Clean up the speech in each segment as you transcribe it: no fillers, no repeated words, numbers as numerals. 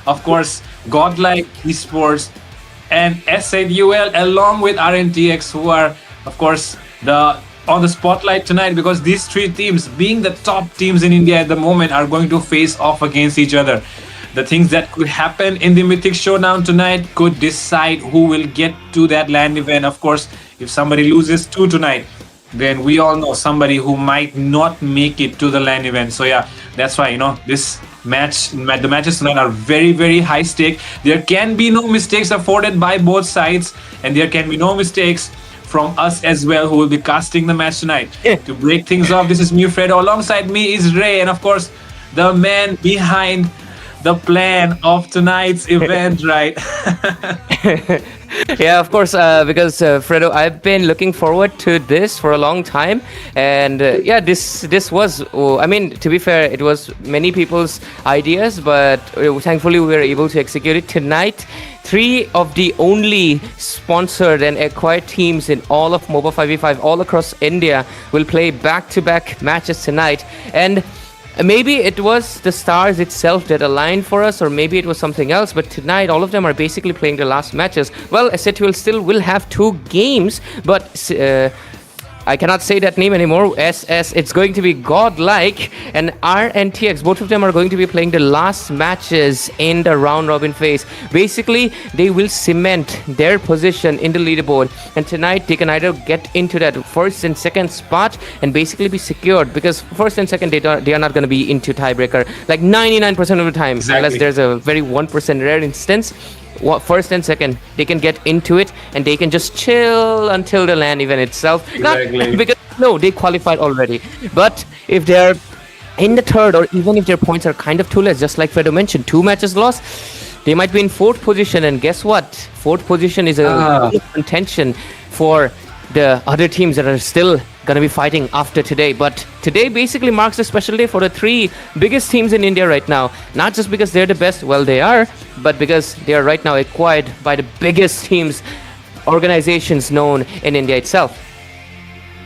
of course, Godlike Esports and SAUL along with Rntx, who are, of course, the on the spotlight tonight, because these three teams, being the top teams in India at the moment, are going to face off against each other. The things that could happen in the Mythic Showdown tonight could decide who will get to that land event. Of course, if somebody loses two tonight, then we all know somebody who might not make it to the land event. So yeah, that's why this the matches tonight are very, very high stake. There can be no mistakes afforded by both sides, and there can be no mistakes from us as well, who will be casting the match tonight. To break things off, this is me, Fredo. Alongside me is Ray, and of course, the man behind the plan of tonight's event, right? Yeah, of course, because Fredo, I've been looking forward to this for a long time, and yeah, this was. I mean, to be fair, it was many people's ideas, but thankfully we were able to execute it tonight. Three of the only sponsored and acquired teams in all of MOBA 5v5 all across India will play back-to-back matches tonight, and maybe it was the stars itself that aligned for us, or maybe it was something else, but tonight all of them are basically playing their last matches. Well, SATUL still will have 2 games, but I cannot say that name anymore, as it's going to be Godlike and Rntx. Both of them are going to be playing the last matches in the round robin phase. Basically, they will cement their position in the leaderboard, and tonight they can either get into that first and second spot and basically be secured, because first and second they are not going to be into tiebreaker like 99% of the time, unless there's a very 1% rare instance. First and second, they can get into it and they can just chill until the land event itself. Exactly. Not because they qualified already, but if they're in the third, or even if their points are kind of too less, just like Fredo mentioned, 2 matches lost, they might be in 4th position. And guess what? 4th position is a contention for the other teams that are still gonna be fighting after today. But today basically marks a special day for the 3 biggest teams in India right now. Not just because they're the best, well they are, but because they are right now acquired by the biggest teams, organizations known in India itself.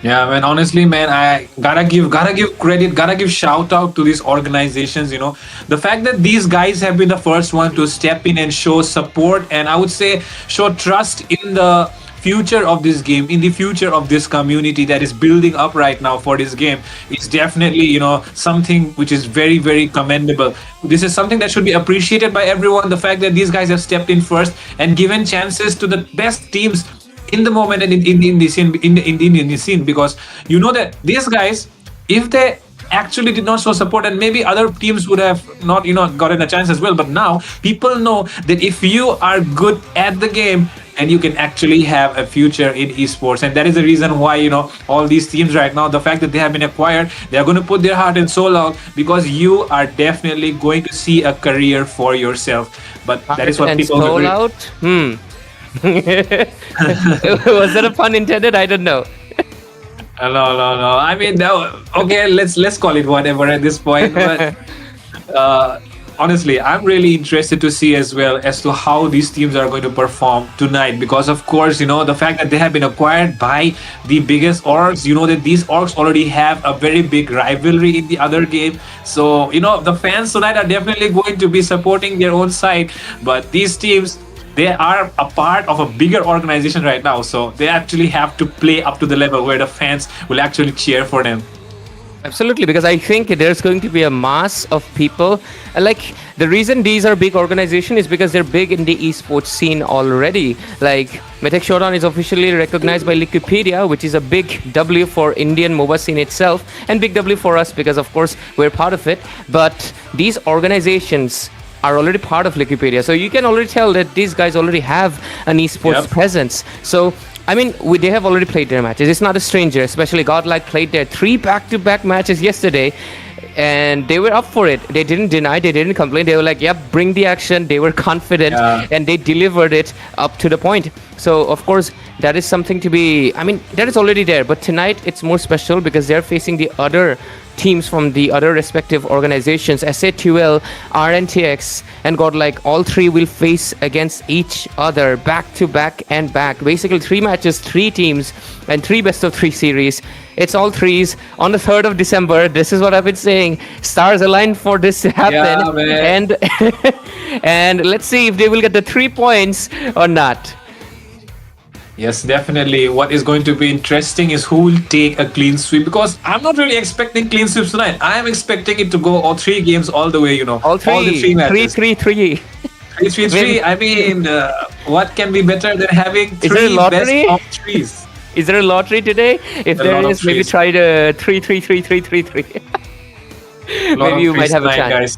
Yeah, man. Honestly, man, I gotta give credit, gotta give shout out to these organizations. The fact that these guys have been the first one to step in and show support, and I would say show trust in the future of this game, in the future of this community that is building up right now for this game, is definitely something which is very, very commendable. This is something that should be appreciated by everyone. The fact that these guys have stepped in first and given chances to the best teams in the moment and in the scene, because that these guys, if they actually did not show support, and maybe other teams would have not gotten a chance as well, but now people know that if you are good at the game, and you can actually have a future in esports. And that is the reason why all these teams right now, the fact that they have been acquired, they are going to put their heart and soul out, because you are definitely going to see a career for yourself. But that is what people soul out. Was that a pun intended? I don't know. No. I mean, no. Okay, let's call it whatever at this point. But honestly, I'm really interested to see as well as to how these teams are going to perform tonight, because of course, the fact that they have been acquired by the biggest orgs, that these orgs already have a very big rivalry in the other game. So, the fans tonight are definitely going to be supporting their own side. But these teams, they are a part of a bigger organization right now, so they actually have to play up to the level where the fans will actually cheer for them. Absolutely, because I think there's going to be a mass of people. Like, the reason these are big organizations is because they're big in the esports scene already. Like, Mythic Showdown is officially recognized by Wikipedia, which is a big W for Indian MOBA scene itself, and big W for us because, of course, we're part of it. But these organizations are already part of Wikipedia, so you can already tell that these guys already have an esports presence. So I mean, they have already played their matches. It's not a stranger, especially Godlike played their 3 back-to-back matches yesterday, and they were up for it. They didn't deny, they didn't complain. They were like, yep, bring the action. They were confident, and they delivered it up to the point. So, of course, that is something to be, that is already there. But tonight, it's more special because they're facing the other teams from the other respective organizations, SA2L, Rntx, and Godlike, all three will face against each other back to back and back. Basically, 3 matches, 3 teams, and 3 best of 3 series. It's all threes on the 3rd of December. This is what I've been saying. Stars aligned for this to happen. Yeah, man. And and let's see if they will get the 3 points or not. Yes, definitely. What is going to be interesting is who will take a clean sweep, because I'm not really expecting clean sweeps tonight. I am expecting it to go all 3 games all the way, All the 3 matches. 3-3-3. 3-3-3. I mean, what can be better than having Is there a 3 lottery? best of 3s? Is there a lottery today? If A there lot of is, maybe threes. try the 3-3-3-3-3-3. Maybe you might have a chance. Guys.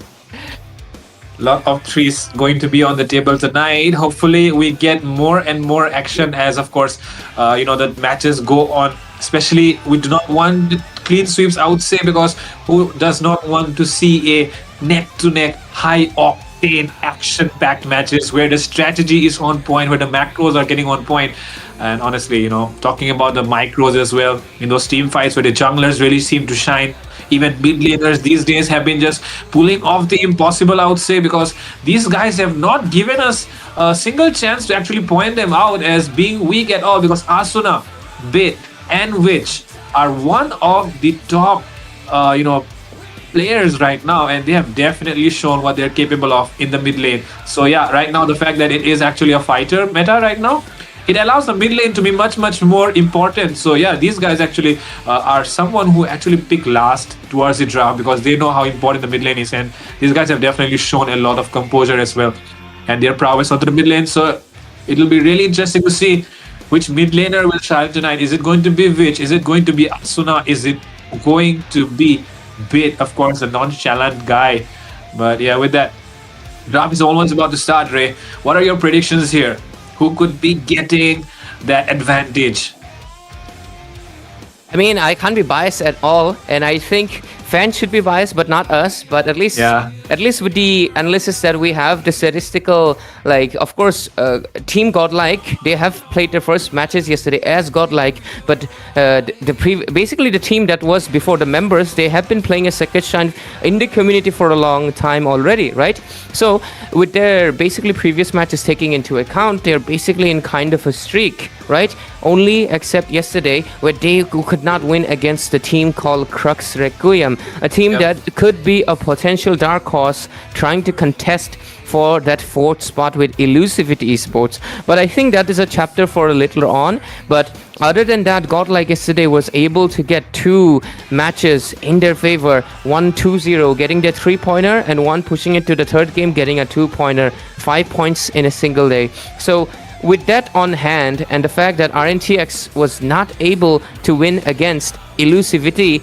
Lot of 3s going to be on the table tonight. Hopefully, we get more and more action as, of course, the matches go on. Especially, we do not want clean sweeps, I would say, because who does not want to see a neck-to-neck, high-octane, action-packed matches where the strategy is on point, where the macros are getting on point. And honestly, talking about the micros as well, in those team fights where the junglers really seem to shine. Even mid laners these days have been just pulling off the impossible, I would say, because these guys have not given us a single chance to actually point them out as being weak at all. Because Asuna, Bit, and Witch are one of the top, players right now, and they have definitely shown what they're capable of in the mid lane. So yeah, right now the fact that it is actually a fighter meta right now, it allows the mid lane to be much, much more important. So yeah, these guys actually are someone who actually pick last towards the draft because they know how important the mid lane is, and these guys have definitely shown a lot of composure as well and their prowess onto the mid lane. So it'll be really interesting to see which mid laner will shine tonight. Is it going to be Witch? Is it going to be Asuna? Is it going to be Bit? Of course, a nonchalant guy. But yeah, with that, draft is almost about to start, Ray. What are your predictions here? Who could be getting that advantage? I mean, I can't be biased at all, and I think fans should be biased, but not us. But at least, with the analysis that we have, the statistical, of course, Team Godlike, they have played their first matches yesterday as Godlike, but basically the team that was before the members, they have been playing a second shine in the community for a long time already, right? So with their basically previous matches taking into account, they're basically in kind of a streak, right? Only except yesterday, where they could not win against the team called Crux Requiem, a team that could be a potential dark horse trying to contest for that 4th spot with Elusivity Esports. But I think that is a chapter for a little on. But other than that, Godlike yesterday was able to get 2 matches in their favor. 1 2-0, getting their 3-pointer, and 1 pushing it to the 3rd game, getting a 2-pointer. 5 points in a single day. So with that on hand, and the fact that Rntx was not able to win against Elusivity,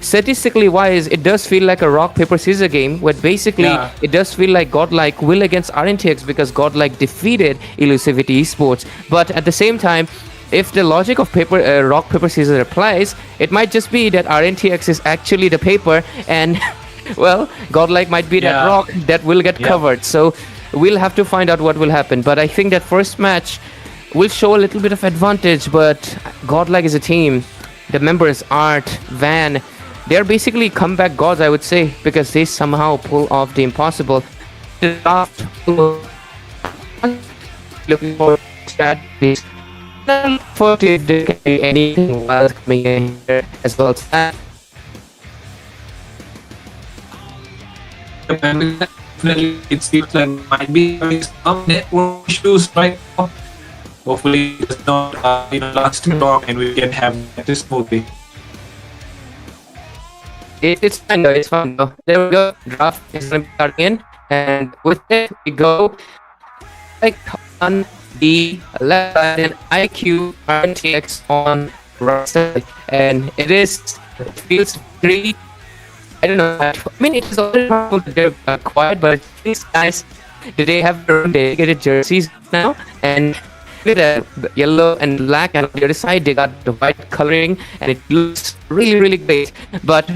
statistically wise, it does feel like a rock paper scissors game, where basically it does feel like Godlike will against Rntx because Godlike defeated Elusivity Esports. But at the same time, if the logic of rock paper scissors applies, it might just be that Rntx is actually the paper, and well, Godlike might be that rock that will get covered. So we'll have to find out what will happen. But I think that first match will show a little bit of advantage, but Godlike is a team. The members, Art, Van, they're basically comeback gods, I would say, because they somehow pull off the impossible. Looking for strategies. For if there can be anything while coming in here as well. Definitely, it seems like might be having some network issues right now. Hopefully, it's not last too long, and we can have this smoothly. It's fine though. It's fine though. There we go. Draft is going to be starting in, and with it we go. On the left side, and IQ Rntx on right side, and it feels really. I don't know. I mean, it is already possible that they're quiet, but it feels nice. Do they have their own dedicated jerseys now? And with the yellow and black, and on the other side they got the white coloring, and it looks really, really great. But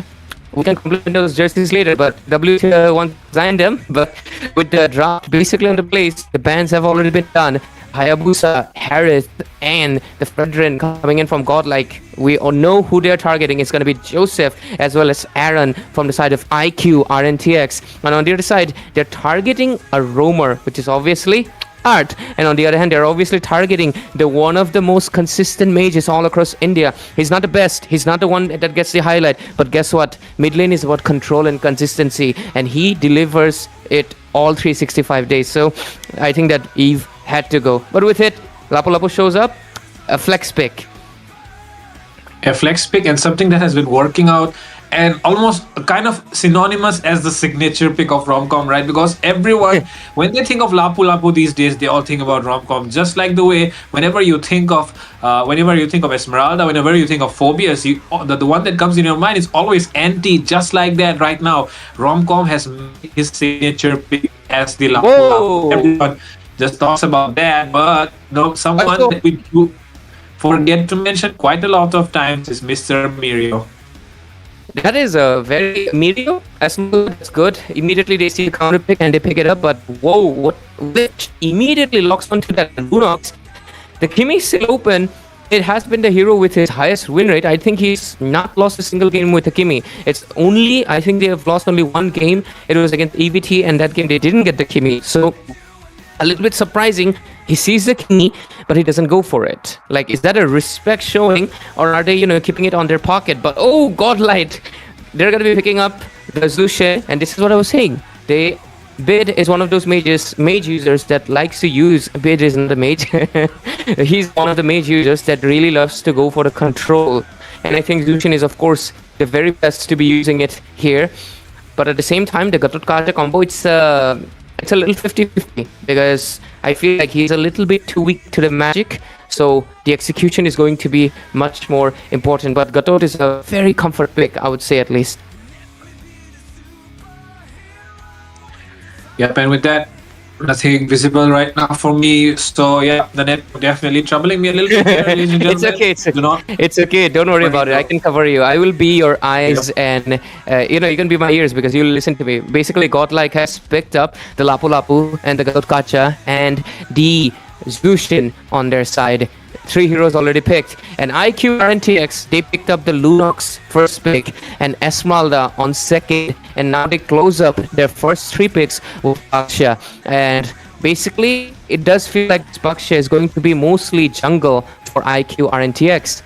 we can compliment those jerseys later. But WTA wants to design them, but with the draft basically on the place, the bans have already been done. Hayabusa, Harith, and the Fredrin coming in from Godlike. We all know who they're targeting. It's going to be Joseph as well as Aaron from the side of IQ, Rntx. And on the other side, they're targeting a roamer, which is obviously Art. And on the other hand, they're obviously targeting the one of the most consistent mages all across India. He's not the best. He's not the one that gets the highlight. But guess what? Mid lane is about control and consistency. And he delivers it all 365 days. So I think that Eve had to go. But with it, Lapu Lapu shows up. A flex pick. A flex pick and something that has been working out and almost kind of synonymous as the signature pick of Romcom, right? Because everyone, when they think of Lapu Lapu these days, they all think about Romcom. Just like the way whenever you think of Esmeralda, whenever you think of Phobius, the one that comes in your mind is always anti. Just like that, right now, Romcom has made his signature pick as the Lapu Lapu. Everyone just talks about that, but no, someone that we do forget to mention quite a lot of times is Mr. Mirio. That is a very Mirio. That's good. Immediately they see a counter pick and they pick it up, but whoa, which immediately locks onto that Lunox. The Kimi is still open. It has been the hero with his highest win rate. I think he's not lost a single game with the Kimi. I think they have lost only one game. It was against EVT, and that game they didn't get the Kimi. So a little bit surprising. He sees the Kimi, but he doesn't go for it. Like, is that a respect showing, or are they, keeping it on their pocket? But oh, Godlight, they're gonna be picking up the Zushe, and this is what I was saying. Bid is one of those mage users that likes to use. Bid isn't a mage. He's one of the mage users that really loves to go for the control, and I think Zushin is, of course, the very best to be using it here. But at the same time, the Gatot Kaja combo, it's a little 50-50 because I feel like he's a little bit too weak to the magic, so the execution is going to be much more important. But Gatot is a very comfort pick, I would say, at least. Yep, and with that, nothing visible right now for me. So yeah, the net definitely troubling me a little bit here, ladies and It's gentlemen. okay. It's okay. Don't worry about it. I can cover you. I will be your eyes, and you can be my ears because you'll listen to me. Basically, Godlike has picked up the Lapu Lapu and the Gatot Kacha and the Zushin on their side. 3 heroes already picked, and IQ Rntx, they picked up the Lunox first pick and Esmeralda on second, and now they close up their first 3 picks with Baksha. And basically it does feel like Baksha is going to be mostly jungle for IQ Rntx.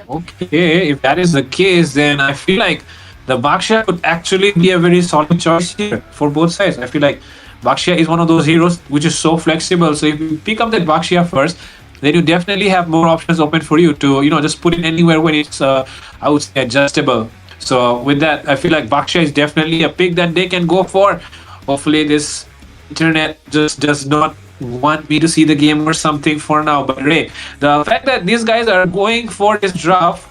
Okay, if that is the case, then I feel like the Baksha could actually be a very solid choice here for both sides. I feel like Baksha is one of those heroes which is so flexible. So if you pick up that Baksha first, then you definitely have more options open for you to, just put it anywhere when it's, I would say, adjustable. So with that, I feel like Baksha is definitely a pick that they can go for. Hopefully this internet just does not want me to see the game or something for now. But Ray, the fact that these guys are going for this draft,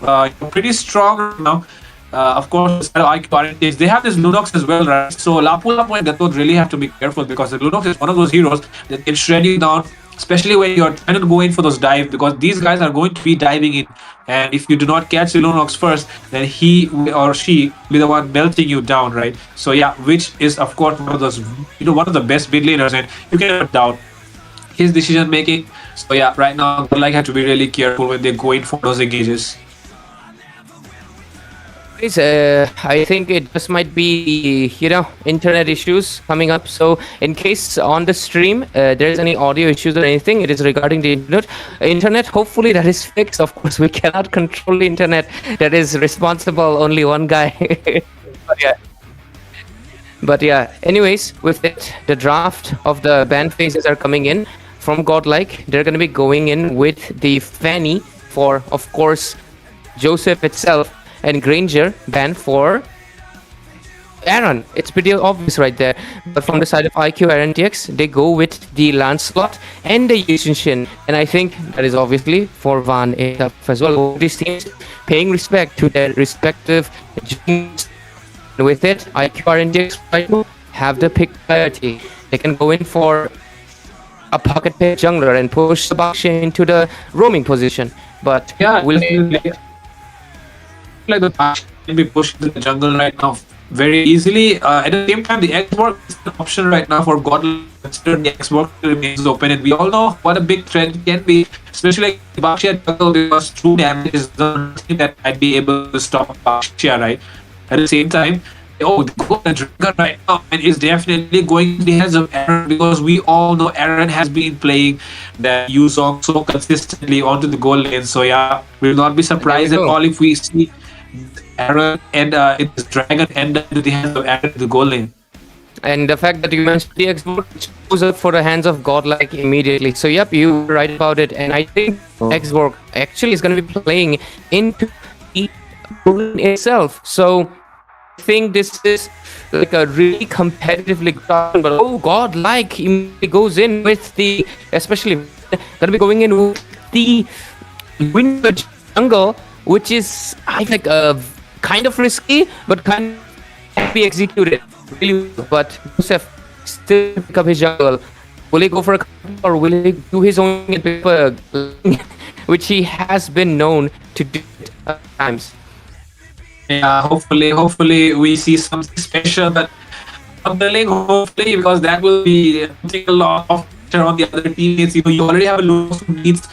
pretty strong right now. Of course, they have this Lunox as well, right? So Lapu Lapu and Gatot really have to be careful because the Lunox is one of those heroes that can shred you down, especially when you're trying to go in for those dives, because these guys are going to be diving in, and if you do not catch the Lunox first, then he or she will be the one melting you down, right? So yeah, which is of course one of those, one of the best mid laners, and you cannot doubt his decision making. So yeah, right now, have to be really careful when they go in for those engages. I think it just might be, internet issues coming up. So in case on the stream there's any audio issues or anything, it is regarding the internet. Hopefully that is fixed. Of course, we cannot control the internet. That is responsible only one guy. But yeah. Anyways, with it, the draft of the band phases are coming in from Godlike. They're going to be going in with the Fanny for, of course, Joseph itself, and Granger ban for Aaron. It's pretty obvious right there. But from the side of IQ Rntx, they go with the Lancelot and the Yushin. And I think that is obviously for Van as well. These teams paying respect to their respective teams. With it, IQ Rntx have the pick priority. They can go in for a pocket pick jungler and push the Baksha into the roaming position. But yeah, like the Baksha can be pushed to the jungle right now very easily. At the same time, the Xbox is an option right now for Godlike, considering the Xbox remains open, and we all know what a big threat it can be, especially like Baxia juggle, because true damage is the nothing that might be able to stop Baxia, right? At the same time, oh, the Golden Dragon right now and is definitely going in the hands of Aaron, because we all know Aaron has been playing that Yuzong so consistently onto the goal lane. So yeah, we'll not be There we surprised at go. all if we see Aaron and its dragon end up into the hands of Aaron in the goal lane. And the fact that you mentioned the Xbox shows up for the hands of Godlike immediately. So yep, you were right about it. And I think Xbox actually is going to be playing into the opponent itself. So I think this is like a really competitively good option. But oh, Godlike immediately goes in with the, especially going to be going in with the Winter Jungle, which is I think kind of risky, but kind of can be executed really well. But Joseph still pick up his jungle. Will he go for a counter or will he do his own paper, which he has been known to do at times? Yeah, hopefully we see something special, but I'm willing, hopefully, because that will be putting a lot of pressure on the other teammates. You know, you already have a Lumos who needs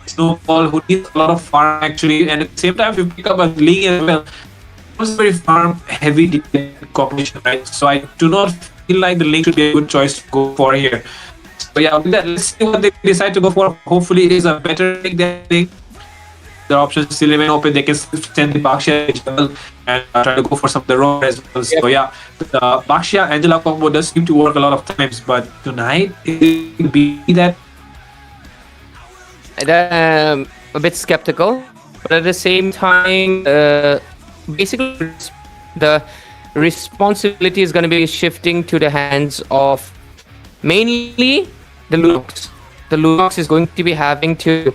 Snowball, who needs a lot of farm actually, and at the same time, if you pick up a Ling as well, it's a very farm heavy competition, right? So I do not feel like the Ling should be a good choice to go for here. So yeah, with that, let's see what they decide to go for. Hopefully, it is a better Ling than Ling. The options still remain open. They can send the Baxia jungle and try to go for some of the roam as well. So yeah, the Baxia Angela combo does seem to work a lot of times, but tonight it will be that. A bit skeptical, but at the same time, basically the responsibility is going to be shifting to the hands of mainly the Lunox. The Lunox is going to be having to,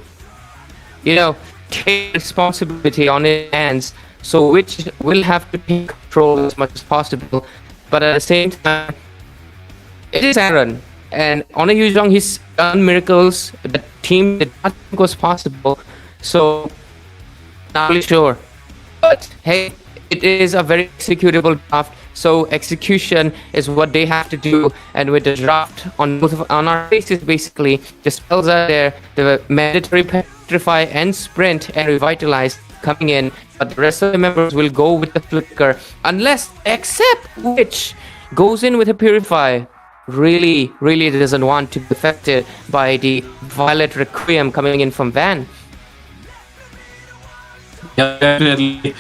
take responsibility on his hands, so which will have to take control as much as possible. But at the same time, it is Aaron, and on a Yuzhong, he's done miracles that team did not think was possible. So, not really sure. But hey, it is a very executable draft. So execution is what they have to do, and with the draft on on our faces, basically just spells out there the mandatory petrify and sprint and revitalize coming in, but the rest of the members will go with the flicker, unless except which goes in with a purify. Really doesn't want to be affected by the Violet Requiem coming in from Van. Yeah, definitely.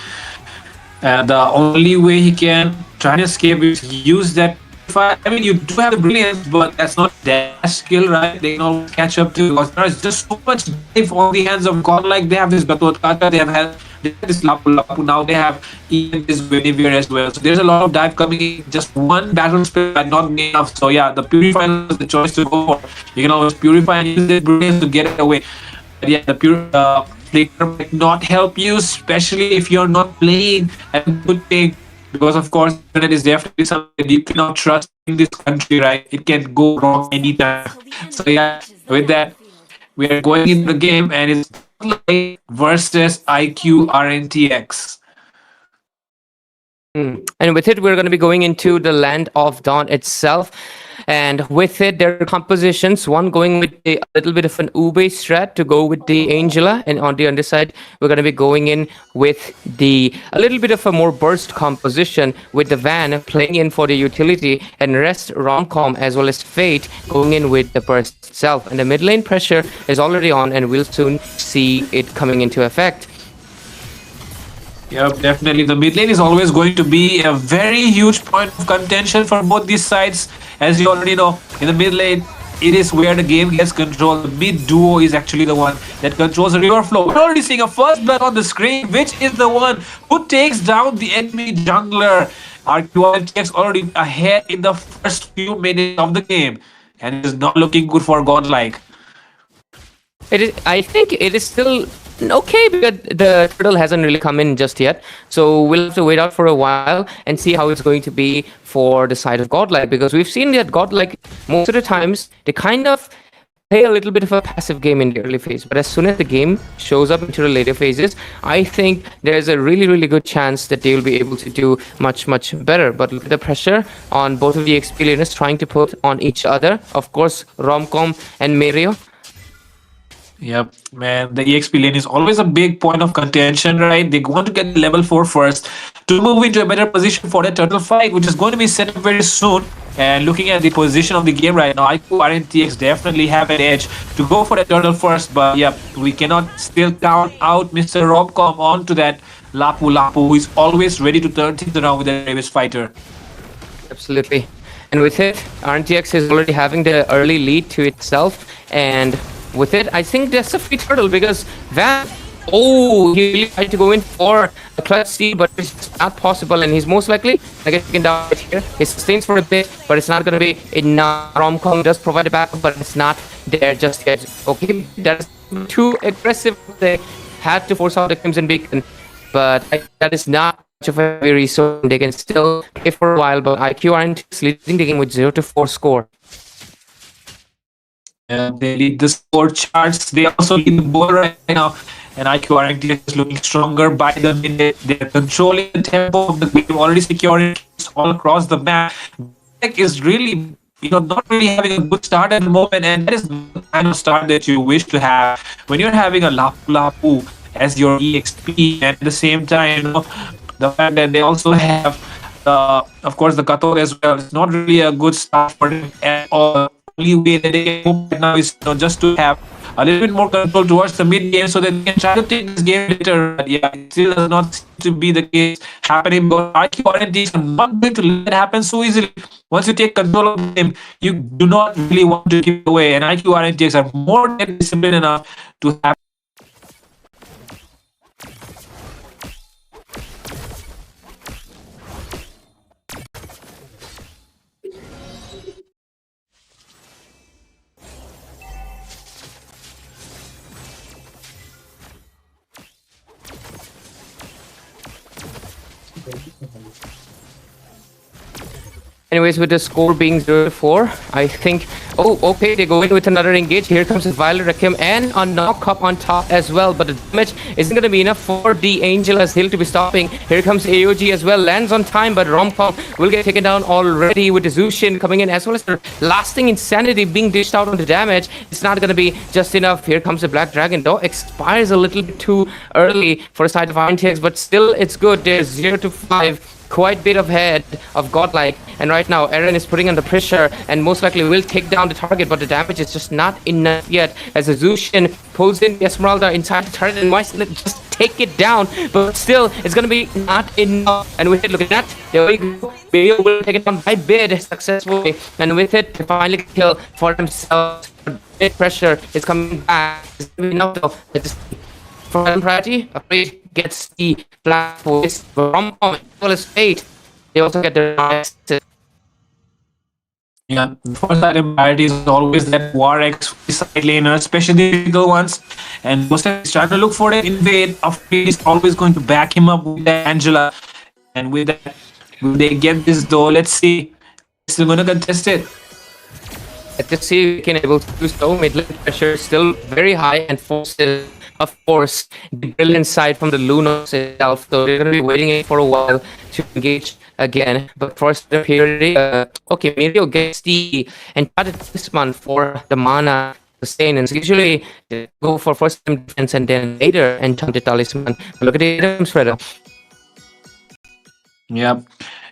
The only way he can try and escape is use that. I mean, you do have the brilliance, but that's not that skill, right? They can always catch up to, because there's just so much life on the hands of Godlike. They have this Gatot Kaka, they have this Lapu Lapu, now they have even this Guinevere as well. So there's a lot of dive coming in. Just one battle spell might not be enough. So yeah, the Purify is the choice to go for. You can always Purify and use the brilliance to get it away. But yeah, the flicker might not help you, especially if you're not playing at a good thing. Because of course, internet is definitely something you cannot trust in this country, right? It can go wrong anytime. So yeah, with that, we are going into the game, and it's Godlike versus IQ Rntx. And with it, we're going to be going into the Land of Dawn itself. And with it, there are compositions. One going with a little bit of an Ube strat to go with the Angela. And on the underside, we're going to be going in with a little bit of a more burst composition with the Van playing in for the utility, and Rest, Romcom, as well as Fate going in with the burst itself. And the mid lane pressure is already on, and we'll soon see it coming into effect. Yep, definitely. The mid lane is always going to be a very huge point of contention for both these sides. As you already know, in the mid lane, it is where the game gets controlled. The mid duo is actually the one that controls the river flow. We're already seeing a first blood on the screen, which is the one who takes down the enemy jungler. Rntx already ahead in the first few minutes of the game, and it is not looking good for Godlike. It is. I think it is still okay because the turtle hasn't really come in just yet. So we'll have to wait out for a while and see how it's going to be for the side of Godlike, because we've seen that Godlike most of the times they kind of play a little bit of a passive game in the early phase, but as soon as the game shows up into the later phases, I think there's a really, really good chance that they will be able to do much, much better. But look at the pressure on both of the XP laners trying to put on each other. Of course, Romcom and Mario. Yep, man. The EXP lane is always a big point of contention, right? They want to get the level 4 first to move into a better position for the turtle fight, which is going to be set up very soon. And looking at the position of the game right now, IQ RNTX definitely have an edge to go for the turtle first. But yep, we cannot still count out Mr. Robcom onto that Lapu Lapu, who is always ready to turn things around with the bravest fighter. Absolutely. And with it, RNTX is already having the early lead to itself. And with it, I think that's a free turtle because Van. Oh, he really tried to go in for a clutch steal, but it's just not possible. And he's most likely gonna get taken down right here. He sustains for a bit, but it's not gonna be enough. Romcom does provide a backup, but it's not there just yet. Okay, that's too aggressive. They had to force out the Crimson Beacon, but that is not much of a resource. They can still play for a while, but IQ aren't leading the game with 0-4 score. They lead the score charts. They also lead the board right now. And IQ RNT is looking stronger by the minute. They're controlling the tempo of the game, already securing all across the map. Tech is really, not really having a good start at the moment, and that is the kind of start that you wish to have when you're having a Lapu Lapu as your EXP, and at the same time, the fact that they also have, of course, the Kator as well. It's not really a good start for them at all. Only way that they can move right now is just to have a little bit more control towards the mid game so that they can try to take this game later. But yeah, it still does not seem to be the case happening. But IQ RNTs are not going to let it happen so easily. Once you take control of the game, you do not really want to give it away. And IQ RNTs are more than disciplined enough to have. Anyways, with the score being 0-4, I think. Oh, okay, they go in with another engage. Here comes Violet Requiem and a knock up on top as well. But the damage isn't going to be enough for the Angel as Hill to be stopping. Here comes AOG as well. Lands on time, but Romcom will get taken down already with the Zushin coming in, as well as the lasting insanity being dished out on the damage. It's not going to be just enough. Here comes the Black Dragon, though expires a little bit too early for the side of Rntx, but still it's good. There's 0-5. Quite bit of head of Godlike, and right now Eren is putting under pressure and most likely will take down the target, but the damage is just not enough yet as the Zushin pulls in the Esmeralda inside the turret and might just take it down, but still it's gonna be not enough. And with it, look at that, there we go. Mario will take it down by bid successfully, and with it they finally kill for themselves. Bit pressure is coming back. It's gonna be enough though. From priority, afraid gets the black voice from as well as fate. They also get the Yeah, the first item priority is always that War X side laner, especially the bigger ones. And most of trying to look for that invade. Afraid is always going to back him up with that Angela. And with that, will they get this though? Let's see. Still gonna contest it. Let's see if we can able to do so. Mid-lane pressure is still very high and forces, of course, the brilliant side from the Lunos itself. So they're going to be waiting for a while to engage again. But first, the period, okay, Mirio gets the enchanted talisman for the mana sustenance. Usually, they go for first time defense and then later enchanted talisman. But look at the items, Fredo. Yep.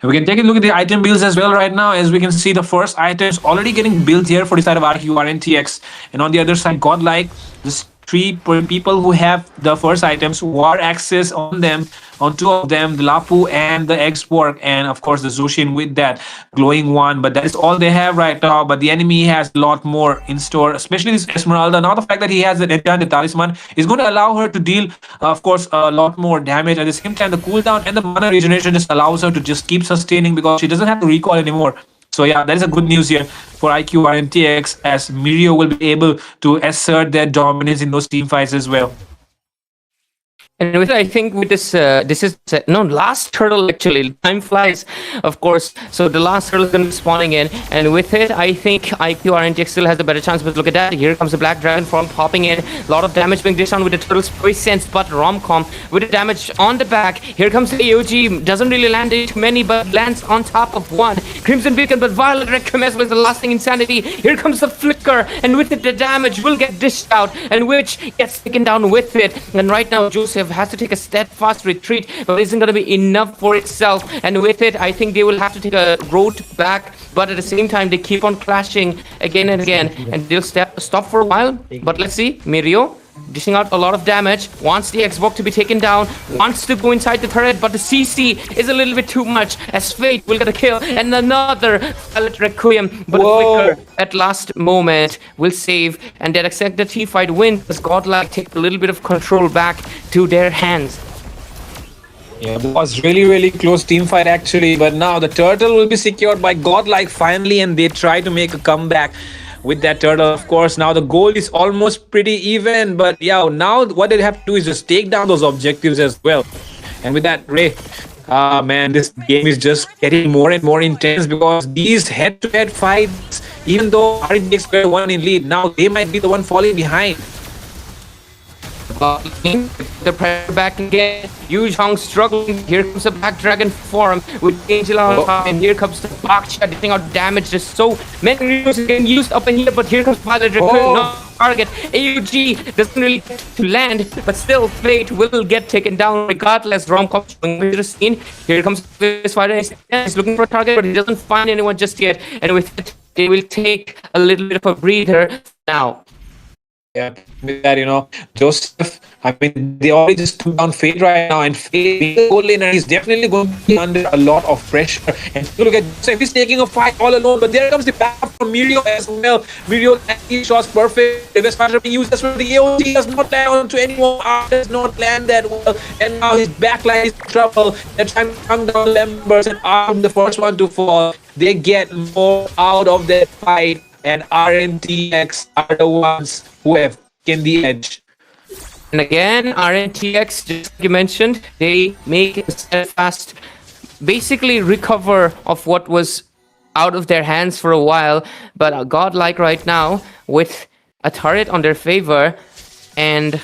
And we can take a look at the item builds as well right now. As we can see, the first items already getting built here for the side of RQ, RNTX. And on the other side, Godlike, this three people who have the first items, War Access on them, on two of them, the Lapu and the X-Work, and of course the Zushin with that glowing one. But that is all they have right now. But the enemy has a lot more in store, especially this Esmeralda. Now the fact that he has an enchanted talisman is going to allow her to deal, of course, a lot more damage. At the same time, the cooldown and the mana regeneration just allows her to just keep sustaining because she doesn't have to recall anymore. So yeah, that is a good news here for IQ RNTX, as Mirio will be able to assert their dominance in those team fights as well. And with I think with this is no last turtle actually. Time flies, of course. So the last turtle is going to be spawning in, and with it, I think IQ Rntx still has the better chance. But look at that! Here comes the black dragon form popping in. A lot of damage being dished on with the turtle's voice sense, but Romcom with the damage on the back. Here comes the AOG. Doesn't really land into many, but lands on top of one. Crimson Beacon, but Violet Requiem as well as the lasting insanity. Here comes the flicker, and with it, the damage will get dished out, and which gets taken down with it. And right now, Joseph has to take a steadfast retreat, but isn't going to be enough for itself. And with it, I think they will have to take a road back, but at the same time, they keep on clashing again and again, and they'll stop for a while. But let's see, Mirio dishing out a lot of damage, wants the Xbox to be taken down, wants to go inside the turret, but the CC is a little bit too much, as Fate will get a kill, and another Violet Requiem, but Flicker at last moment will save, and that accept the T-fight win, as Godlike take a little bit of control back to their hands. Yeah, it was really close team fight actually, but now the turtle will be secured by Godlike finally, and they try to make a comeback with that turtle. Of course, now the goal is almost pretty even, but yeah, now what they have to do is just take down those objectives as well. And with that, Ray, man, this game is just getting more and more intense, because these head-to-head fights, even though Rntx were one in lead, now they might be the one falling behind. The pressure back again. Yu Zhang struggling. Here comes the Black Dragon form with Angel on top, and here comes the Baksha dishing out damage. There's so many resources getting used up in here, but here comes Violet no target. AUG doesn't really get to land, but still Fate will get taken down regardless. Romcom showing me the scene. Here comes this fighter. He's looking for a target, but he doesn't find anyone just yet. And with it, they will take a little bit of a breather now. Yeah, with that, Joseph, I mean, they already just took down Fate right now, and Fate, being the goal laner, is definitely going to be under a lot of pressure. And if you look at Joseph, he's taking a fight all alone, but there comes the backup from Mirio as well. Mirio, he shots perfect. The best fighter being used as well. The AOG does not land onto anyone, does not land that well, and now his backline is in trouble. They're trying to hang down members, and I'm the first one to fall. They get more out of that fight, and Rntx are the ones who have taken the edge. And again, Rntx, just like you mentioned, they make a steadfast, basically recover of what was out of their hands for a while. But Godlike right now, with a turret on their favor, and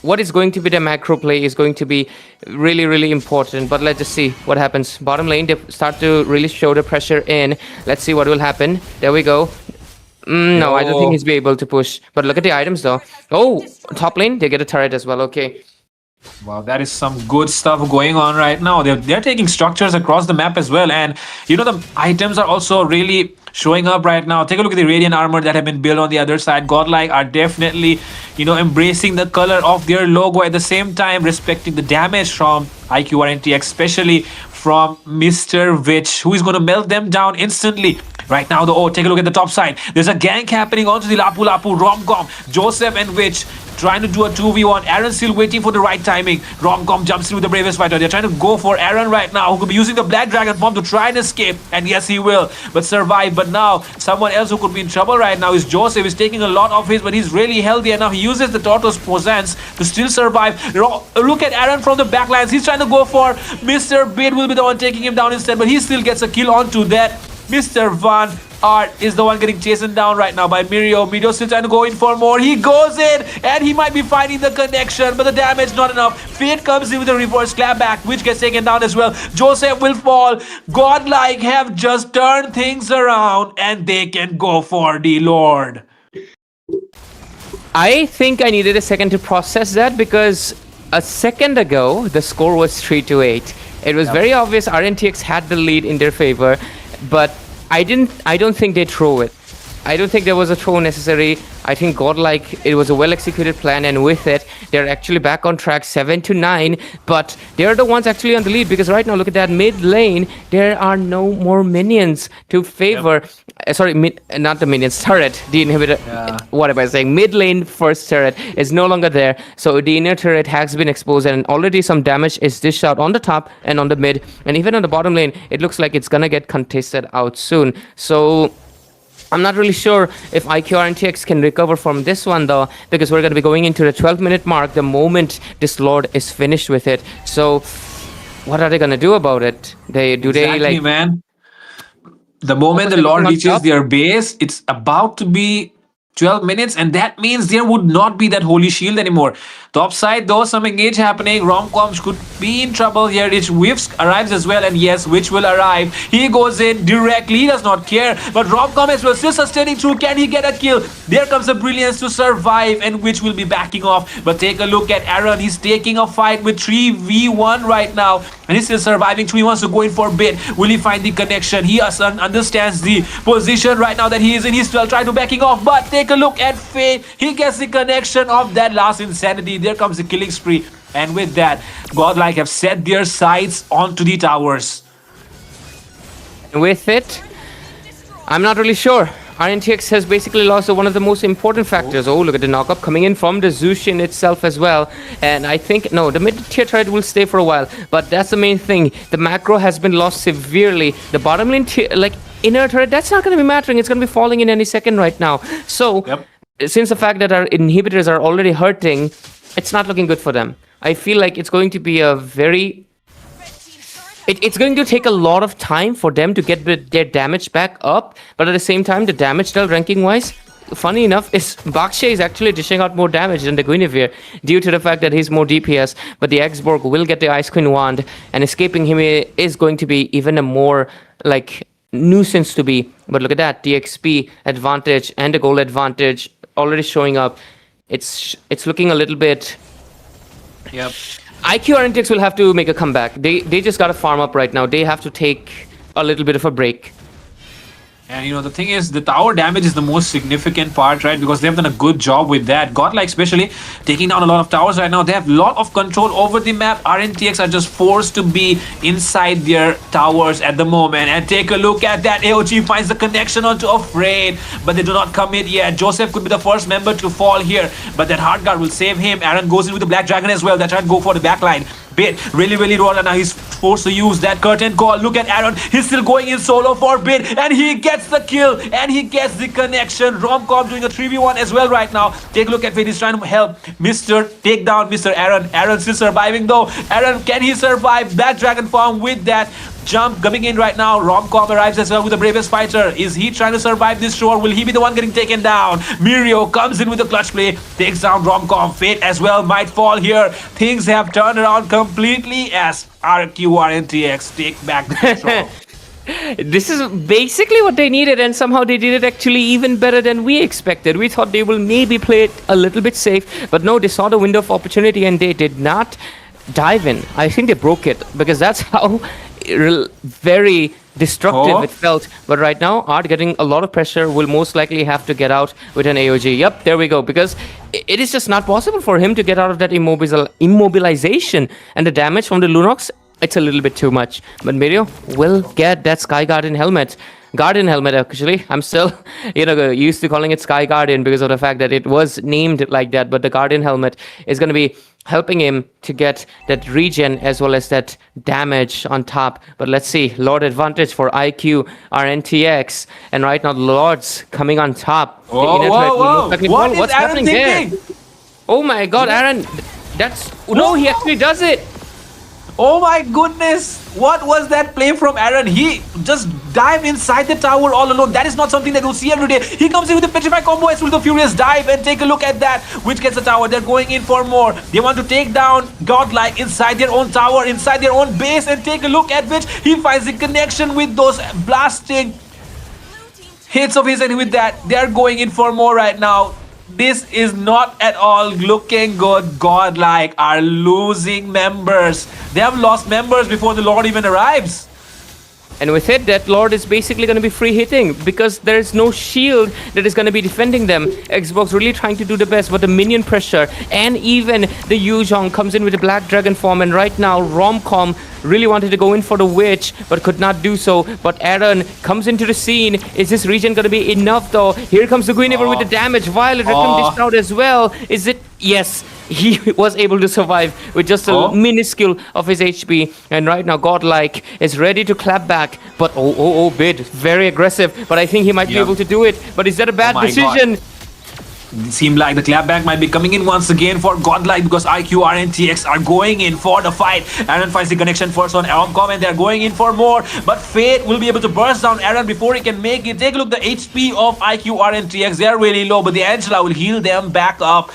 what is going to be the macro play is going to be really important. But let's just see what happens. Bottom lane, they start to really show the pressure in. Let's see what will happen. There we go. No, I don't think he's be able to push. But look at the items though. Oh, top lane, they get a turret as well. Okay. Wow, that is some good stuff going on right now. They're taking structures across the map as well. And, the items are also really showing up right now. Take a look at the Radiant armor that have been built on the other side. Godlike are definitely, embracing the color of their logo, at the same time respecting the damage from IQ Rntx, especially from Mr. Witch, who is going to melt them down instantly. Right now, take a look at the top side. There's a gank happening onto the Lapu Lapu. Romcom, Joseph and Witch trying to do a 2v1. Aaron still waiting for the right timing. Romcom jumps in with the bravest fighter. They're trying to go for Aaron right now, who could be using the Black Dragon form to try and escape. And yes, he will, but survive. But now, someone else who could be in trouble right now is Joseph. He's taking a lot of his, but he's really healthy, and now he uses the Tortoise Posance to still survive. Look at Aaron from the backlines. He's trying to go for Mr. Bid, will be the one taking him down instead, but he still gets a kill onto that. Mr. Van Art is the one getting chased down right now by Mirio. Mirio still trying to go in for more. He goes in, and he might be finding the connection, but the damage not enough. Fate comes in with a reverse clapback, which gets taken down as well. Joseph will fall. Godlike have just turned things around, and they can go for the Lord. I think I needed a second to process that, because a second ago, the score was 3-8. It was very obvious Rntx had the lead in their favor, but I don't think they throw it. I don't think there was a throw necessary. I think Godlike, it was a well-executed plan, and with it, they're actually back on track 7-9, but they're the ones actually on the lead, because right now, look at that mid lane, there are no more minions to favor. Sorry, not the minions, turret, the inhibitor. What am I saying? Mid lane first turret is no longer there, so the inner turret has been exposed, and already some damage is dished out on the top and on the mid, and even on the bottom lane, it looks like it's gonna get contested out soon. So I'm not really sure if IQ Rntx can recover from this one though, because we're going to be going into the 12-minute mark the moment this Lord is finished with it. So, what are they going to do about it? Exactly, man. The moment focus the Lord everything on reaches top? their base, it's about to be 12 minutes, and that means there would not be that holy shield anymore. Top side, though, some engage happening. Romcoms could be in trouble here. It's Whiffs arrives as well, and yes, Witch will arrive. He goes in directly, he does not care. But Romcom as well, still sustaining through. Can he get a kill? There comes the brilliance to survive, and Witch will be backing off. But take a look at Aaron. He's taking a fight with 3v1 right now, and he's still surviving. 3 wants to go in for a bit. Will he find the connection? He understands the position right now that he is in. He's still trying to backing off, but take a look at Fate. He gets the connection of that last insanity. There comes the killing spree. And with that, Godlike have set their sights onto the towers. With it, I'm not really sure. RNTX has basically lost one of the most important factors. Oh, look at the knockup coming in from the Zushin itself as well. And I think, no, the mid-tier turret will stay for a while. But that's the main thing. The macro has been lost severely. The bottom lane, inner turret, that's not going to be mattering. It's going to be falling in any second right now. So, since the fact that our inhibitors are already hurting, it's not looking good for them. I feel like it's going to be a very... It's going to take a lot of time for them to get their damage back up, but at the same time, the damage dealt ranking-wise, funny enough, is Bakshay is actually dishing out more damage than the Guinevere due to the fact that he's more DPS, but the Exborg will get the Ice Queen wand, and escaping him is going to be even a more, nuisance to be. But look at that, the XP advantage and the gold advantage already showing up. It's looking a little bit... Yep. IQ Rntx will have to make a comeback. They just got to farm up right now. They have to take a little bit of a break. And the thing is, the tower damage is the most significant part, right? Because they've done a good job with that. Godlike especially taking down a lot of towers right now. They have a lot of control over the map. RNTX are just forced to be inside their towers at the moment. And take a look at that. AOG finds the connection onto Afraid, but they do not commit yet. Joseph could be the first member to fall here, but that hard guard will save him. Aaron goes in with the Black Dragon as well. They're trying to go for the backline. Bit really raw, and now he's forced to use that curtain call. Look at Aaron, he's still going in solo for Bit, and he gets the kill and he gets the connection. Romcom doing a 3v1 as well right now. Take a look at Fate. He's trying to help take down Mr. Aaron. Aaron still surviving though. Aaron, can he survive? Black Dragon farm with that jump coming in right now. Romcom arrives as well with the bravest fighter. Is he trying to survive this show, or will he be the one getting taken down? Mirio comes in with a clutch play, takes down Romcom. Fate as well might fall here. Things have turned around completely as RQRNTX take back the control. This is basically what they needed, and somehow they did it actually even better than we expected. We thought they will maybe play it a little bit safe, but no, they saw the window of opportunity and they did not dive in. I think they broke it, because that's how very destructive it felt. But right now, Art getting a lot of pressure will most likely have to get out with an AOG. Yep, there we go, because it is just not possible for him to get out of that immobilization, and the damage from the Lunox, it's a little bit too much. But Mirio will get that Sky Guardian helmet. Guardian helmet, actually. I'm still, used to calling it Sky Guardian because of the fact that it was named like that. But the Guardian helmet is going to be helping him to get that regen as well as that damage on top. But let's see. Lord advantage for IQ, RNTX. And right now, the Lord's coming on top. Whoa. What is What's Aaron happening thinking? there? Oh my god, Aaron. No, he actually does it. Oh my goodness! What was that play from Aaron? He just dived inside the tower all alone. That is not something that we'll see every day. He comes in with the Petrify combo as well, the Furious dive, and take a look at that. Which gets the tower. They're going in for more. They want to take down Godlike inside their own tower, inside their own base, and take a look at which he finds the connection with those blasting hits of his, and with that, they're going in for more right now. This is not at all looking good. Godlike are losing members. They have lost members before the Lord even arrives. And with it, that Lord is basically going to be free hitting because there is no shield that is going to be defending them. Xbox really trying to do the best, but the minion pressure and even the Yuzhong comes in with the Black Dragon form. And right now, Romcom really wanted to go in for the Witch, but could not do so. But Aaron comes into the scene. Is this region going to be enough, though? Here comes the Guinevere with the damage. Violet Rectum dished out as well. Is it? Yes. he was able to survive with just a Oh, minuscule of his HP. And right now, Godlike is ready to clap back. But Bid, very aggressive. But I think he might be yeah. able to do it. But is that a Oh bad my God. decision? It seemed like the clapback might be coming in once again for Godlike because IQ Rntx are going in for the fight. Aaron finds the connection first on Aromcom and they're going in for more. But Fate will be able to burst down Aaron before he can make it. Take a look at the HP of IQ Rntx. They're really low, but the Angela will heal them back up.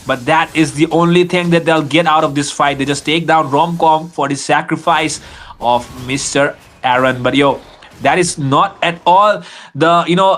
But that is the only thing that they'll get out of this fight. They just take down Romcom for the sacrifice of Mr. Aaron. But yo, that is not at all the,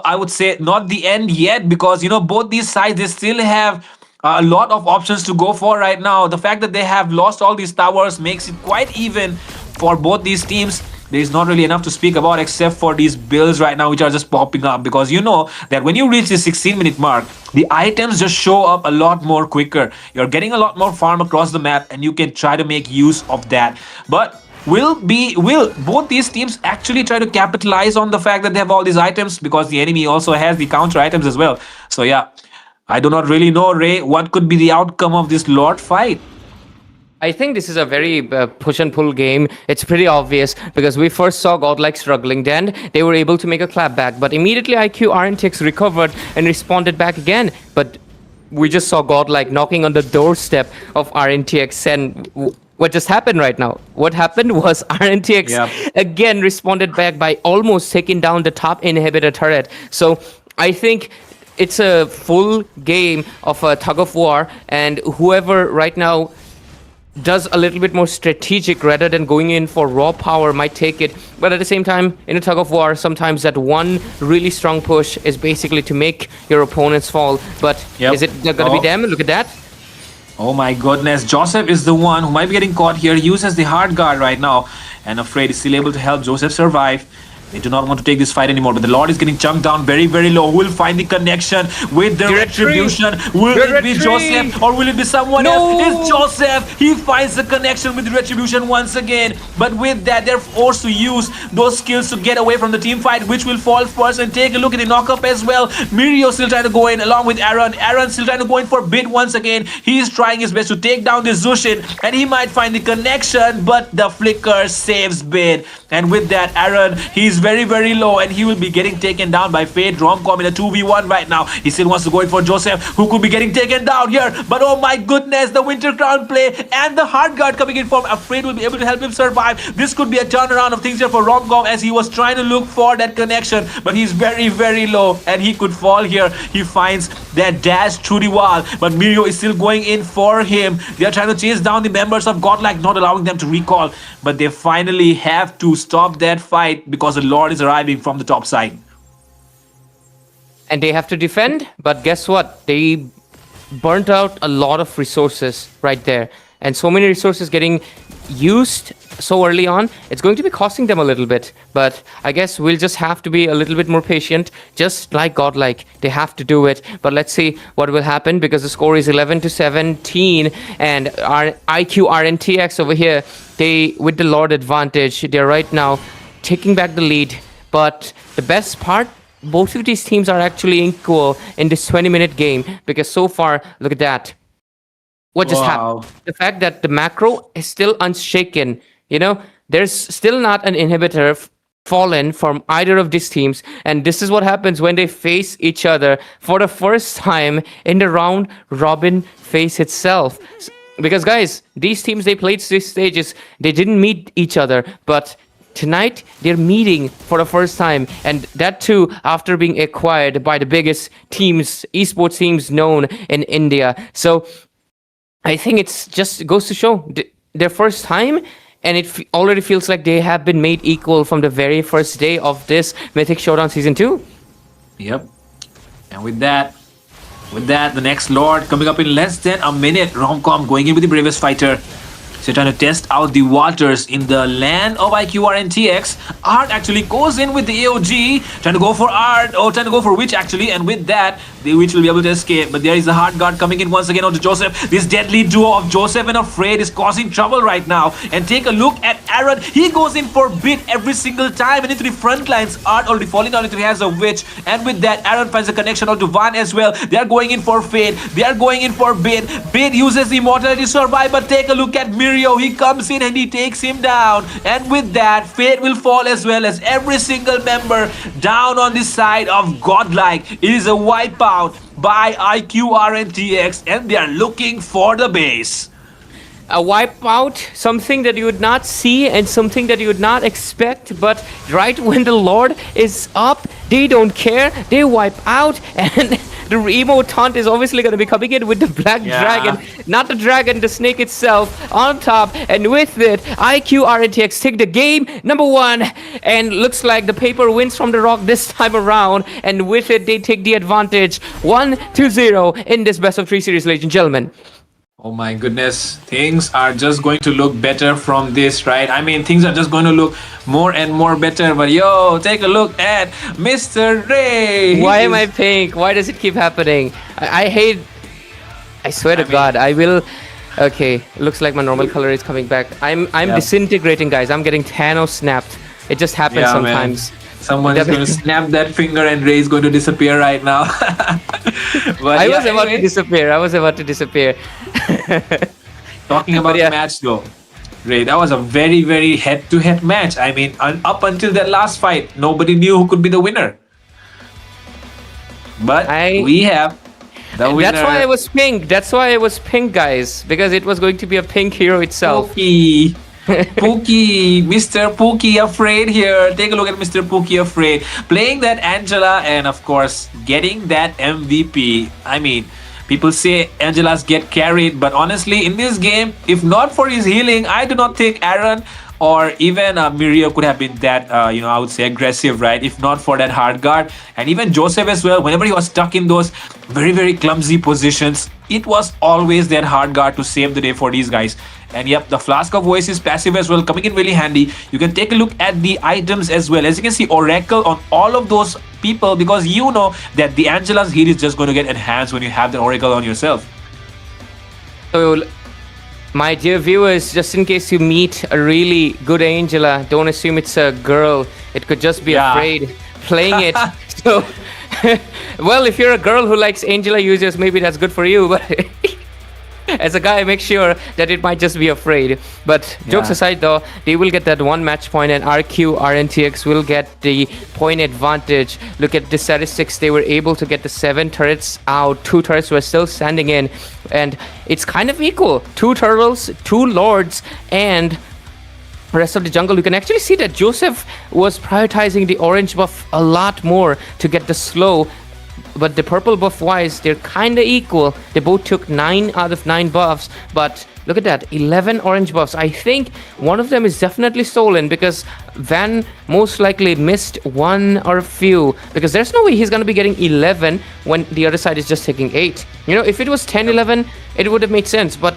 I would say not the end yet because, both these sides, they still have a lot of options to go for right now. The fact that they have lost all these towers makes it quite even for both these teams. There is not really enough to speak about except for these builds right now which are just popping up because you know that when you reach the 16-minute mark, the items just show up a lot more quicker. You're getting a lot more farm across the map and you can try to make use of that. But will both these teams actually try to capitalize on the fact that they have all these items because the enemy also has the counter items as well? So yeah, I do not really know, Ray, what could be the outcome of this Lord fight. I think this is a very push and pull game. It's pretty obvious because we first saw Godlike struggling. Then they were able to make a clapback, but immediately IQ Rntx recovered and responded back again. But we just saw Godlike knocking on the doorstep of Rntx and what just happened right now? What happened was Rntx again responded back by almost taking down the top inhibitor turret. So I think it's a full game of a tug of war, and whoever right now does a little bit more strategic rather than going in for raw power might take it. But at the same time, in a tug of war, sometimes that one really strong push is basically to make your opponents fall. But is it going to be them? Look at that. Oh my goodness, Joseph is the one who might be getting caught here. He uses the hard guard right now and afraid is still able to help Joseph survive. They do not want to take this fight anymore, but the Lord is getting chunked down very, very low. Who will find the connection with the retribution? Will it be Joseph or will it be someone else? It's Joseph. He finds the connection with the retribution once again. But with that, they're forced to use those skills to get away from the team fight, which will fall first. And take a look at the knockup as well. Mirio still trying to go in along with Aaron. Aaron still trying to go in for Bid once again. He's trying his best to take down the Zushin, and he might find the connection, but the flicker saves Bid. And with that, Aaron, he's very, very low and he will be getting taken down by Fate Romcom in a 2v1 right now. He still wants to go in for Joseph, who could be getting taken down here. But oh my goodness, the Winter Crown play and the hard guard coming in from Afraid will be able to help him survive. This could be a turnaround of things here for Romcom as he was trying to look for that connection. But he's very, very low and he could fall here. He finds that dash through the wall. But Mirio is still going in for him. They are trying to chase down the members of Godlike, not allowing them to recall. But they finally have to stop that fight because the Lord is arriving from the top side. And they have to defend, but guess what? They burnt out a lot of resources right there. And so many resources getting used so early on, it's going to be costing them a little bit. But I guess we'll just have to be a little bit more patient, just like Godlike. They have to do it. But let's see what will happen because the score is 11-17. And our IQ Rntx over here, they, with the Lord advantage, they're right now taking back the lead. But the best part, both of these teams are actually equal in this 20-minute game because so far, look at that. What just happened? The fact that the macro is still unshaken. You know, there's still not an inhibitor fallen from either of these teams. And this is what happens when they face each other for the first time in the round robin phase itself. Because guys, these teams, they played these stages, they didn't meet each other. But tonight, they're meeting for the first time. And that too, after being acquired by the biggest teams, esports teams known in India. So I think it's just goes to show their first time, and it already feels like they have been made equal from the very first day of this Mythic Showdown Season 2. Yep. And with that, the next Lord coming up in less than a minute. Romcom going in with the bravest fighter. So trying to test out the waters in the land of IQ Rntx. Art actually goes in with the AOG, trying to go for Art, or trying to go for Witch actually, and with that, the Witch will be able to escape. But there is a hard guard coming in once again onto Joseph. This deadly duo of Joseph and Afraid is causing trouble right now. And take a look at Aaron. He goes in for Bit every single time, and into the front lines. Art already falling down into the hands of Witch, and with that, Aaron finds a connection onto Van as well. They are going in for Fade. They are going in for Bit. Bit uses Immortality to survive, but take a look at Mirio. He comes in and he takes him down. And with that, Fate will fall as well as every single member down on the side of Godlike. It is a wipeout by IQ Rntx, and they are looking for the base. A wipeout, something that you would not see and something that you would not expect, but right when the Lord is up, they don't care, they wipe out, and the emo taunt is obviously going to be coming in with the black dragon, not the dragon, the snake itself on top, and with it, IQ Rntx take the game number 1, and looks like the paper wins from the rock this time around, and with it, they take the advantage 1-0 in this best of 3 series, ladies and gentlemen. Oh my goodness, things are just going to look better from this, right? I mean, things are just going to look more and more better. But yo, take a look at Mr. Ray. Why am I pink? Why does it keep happening? I hate... I swear to God, I will... Okay, looks like my normal color is coming back. I'm disintegrating, guys. I'm getting Thanos snapped. It just happens sometimes. Man. Someone is going to snap that finger and Ray is going to disappear right now. But I was about to disappear. I was about to disappear. Talking about the match though, Ray, that was a very, very head-to-head match. I mean, up until that last fight, nobody knew who could be the winner. But we have the winner. That's why I was pink. That's why I was pink, guys. Because it was going to be a pink hero itself. Pookie. Pookie, Mr. Pookie Afraid here. Take a look at Mr. Pookie Afraid. Playing that Angela and of course getting that MVP. I mean, people say Angelas get carried, but honestly in this game, if not for his healing, I do not think Aaron or even Mirio could have been that, I would say aggressive, right? If not for that hard guard. And even Joseph as well, whenever he was stuck in those very, very clumsy positions, it was always that hard guard to save the day for these guys. And yep, the Flask of Voice is passive as well, coming in really handy. You can take a look at the items as well. As you can see, Oracle on all of those people, because you know that the Angela's heal is just going to get enhanced when you have the Oracle on yourself. So, my dear viewers, just in case you meet a really good Angela, don't assume it's a girl. It could just be Afraid playing it. So, well, if you're a girl who likes Angela users, maybe that's good for you. But as a guy, make sure that it might just be Afraid. But jokes aside though, they will get that 1 match point, and Rntx will get the point advantage. Look at the statistics. They were able to get the 7 turrets out. 2 turrets were still standing in, and it's kind of equal. 2 turtles, 2 lords, and rest of the jungle. You can actually see that Joseph was prioritizing the orange buff a lot more to get the slow, but the purple buff wise, they're kind of equal. They both took 9 out of 9 buffs, but look at that, 11 orange buffs. I think one of them is definitely stolen, because Van most likely missed 1 or a few, because there's no way he's going to be getting 11 when the other side is just taking 8. If it was 10, 11, it would have made sense, but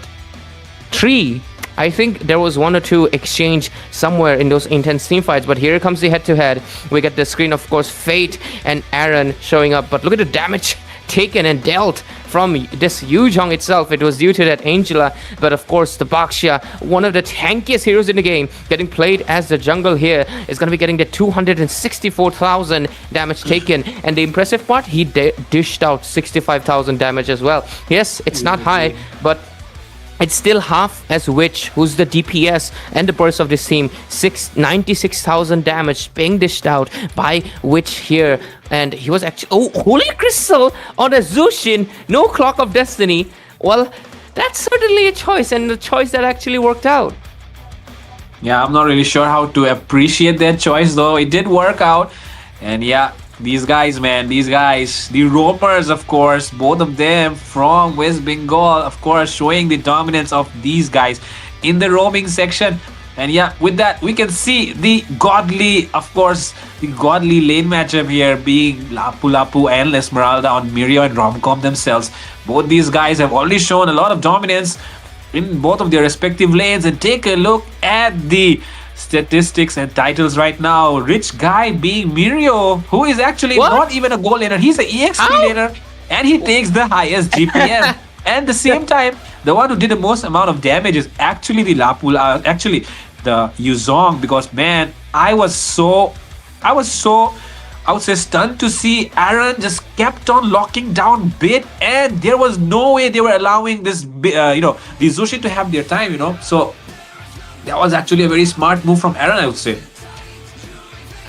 3, I think there was 1 or 2 exchange somewhere in those intense team fights, but here comes the head-to-head. We get the screen, of course, Fate and Aaron showing up, but look at the damage taken and dealt from this Yuzhong itself. It was due to that Angela, but of course the Baxia, one of the tankiest heroes in the game, getting played as the jungle here, is going to be getting the 264,000 damage taken, and the impressive part, he dished out 65,000 damage as well. Yes, it's not high, but it's still half as Witch, who's the DPS and the burst of this team. 96,000 damage being dished out by Witch here. And he was actually... Oh, Holy Crystal on a Zushin. No Clock of Destiny. Well, that's certainly a choice, and a choice that actually worked out. Yeah, I'm not really sure how to appreciate that choice, though. It did work out. And yeah, these guys, man, the roamers, of course, both of them from West Bengal, of course, showing the dominance of these guys in the roaming section. And yeah, with that, we can see the godly, of course, the godly lane matchup here being Lapu Lapu and Esmeralda on Mirio and Romcom themselves. Both these guys have already shown a lot of dominance. in both of their respective lanes. And take a look at the statistics and titles right now. Rich guy being Mirio, who is actually What? not even a goal laner. He's an EXP Ow! laner, and he takes the highest GPM. And the same time, the one who did the most amount of damage is actually the actually the Yuzong, because man, I was so, I would say, stunned to see Aaron just kept on locking down bit, and there was no way they were allowing this, the Zushi to have their time, So that was actually a very smart move from Aaron, I would say.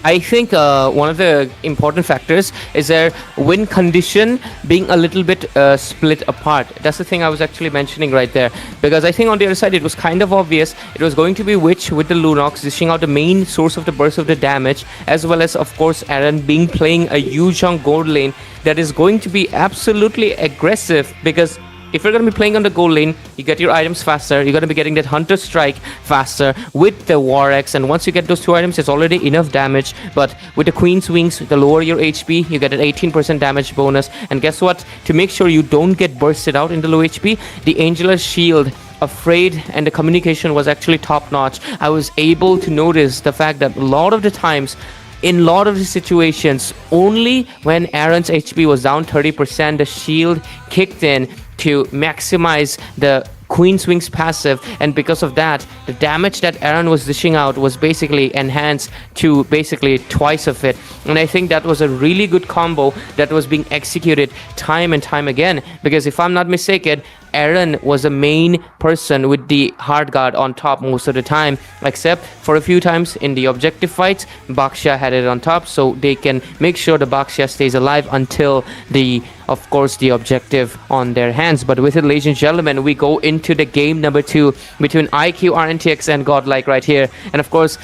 I think one of the important factors is their win condition being a little bit split apart. That's the thing I was actually mentioning right there. Because I think on the other side, it was kind of obvious. It was going to be Witch with the Lunox dishing out the main source of the burst of the damage, as well as, of course, Aaron being playing a huge on gold lane that is going to be absolutely aggressive, because if you're going to be playing on the gold lane, you get your items faster. You're going to be getting that Hunter Strike faster with the War X. And once you get those two items, it's already enough damage. But with the Queen's Wings, the lower your HP, you get an 18% damage bonus. And guess what? To make sure you don't get bursted out in the low HP, the Angela's Shield, Afraid, and the communication was actually top notch. I was able to notice the fact that a lot of the times, in a lot of the situations, only when Aaron's HP was down 30%, the shield kicked in to maximize the Queen's Wings passive, and because of that, the damage that Aaron was dishing out was basically enhanced to basically twice of it. And I think that was a really good combo that was being executed time and time again, because if I'm not mistaken, Aaron was the main person with the hard guard on top most of the time, except for a few times in the objective fights, Baksha had it on top, so they can make sure the Baksha stays alive until the, of course, the objective on their hands. But with it, ladies and gentlemen, we go into the game number 2 between IQ, Rntx, and Godlike right here. And of course,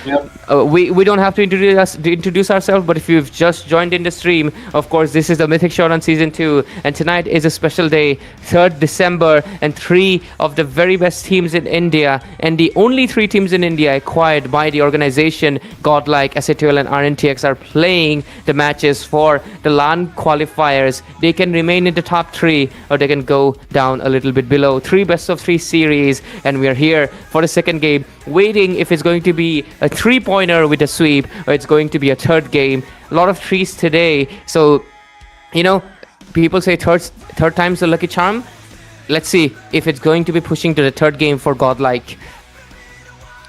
we don't have to introduce ourselves, but if you've just joined in the stream, of course, this is the Mythic Showdown Season 2, and tonight is a special day, 3rd December, and 3 of the very best teams in India, and the only 3 teams in India acquired by the organization Godlike, SATL, and Rntx are playing the matches for the LAN qualifiers. They can remain in the top 3, or they can go down a little bit below. 3 best of 3 series, and we are here for the second game, waiting if it's going to be a 3-pointer with a sweep, or it's going to be a third game. A lot of 3s today, so people say third time's the lucky charm. Let's see if it's going to be pushing to the third game for Godlike.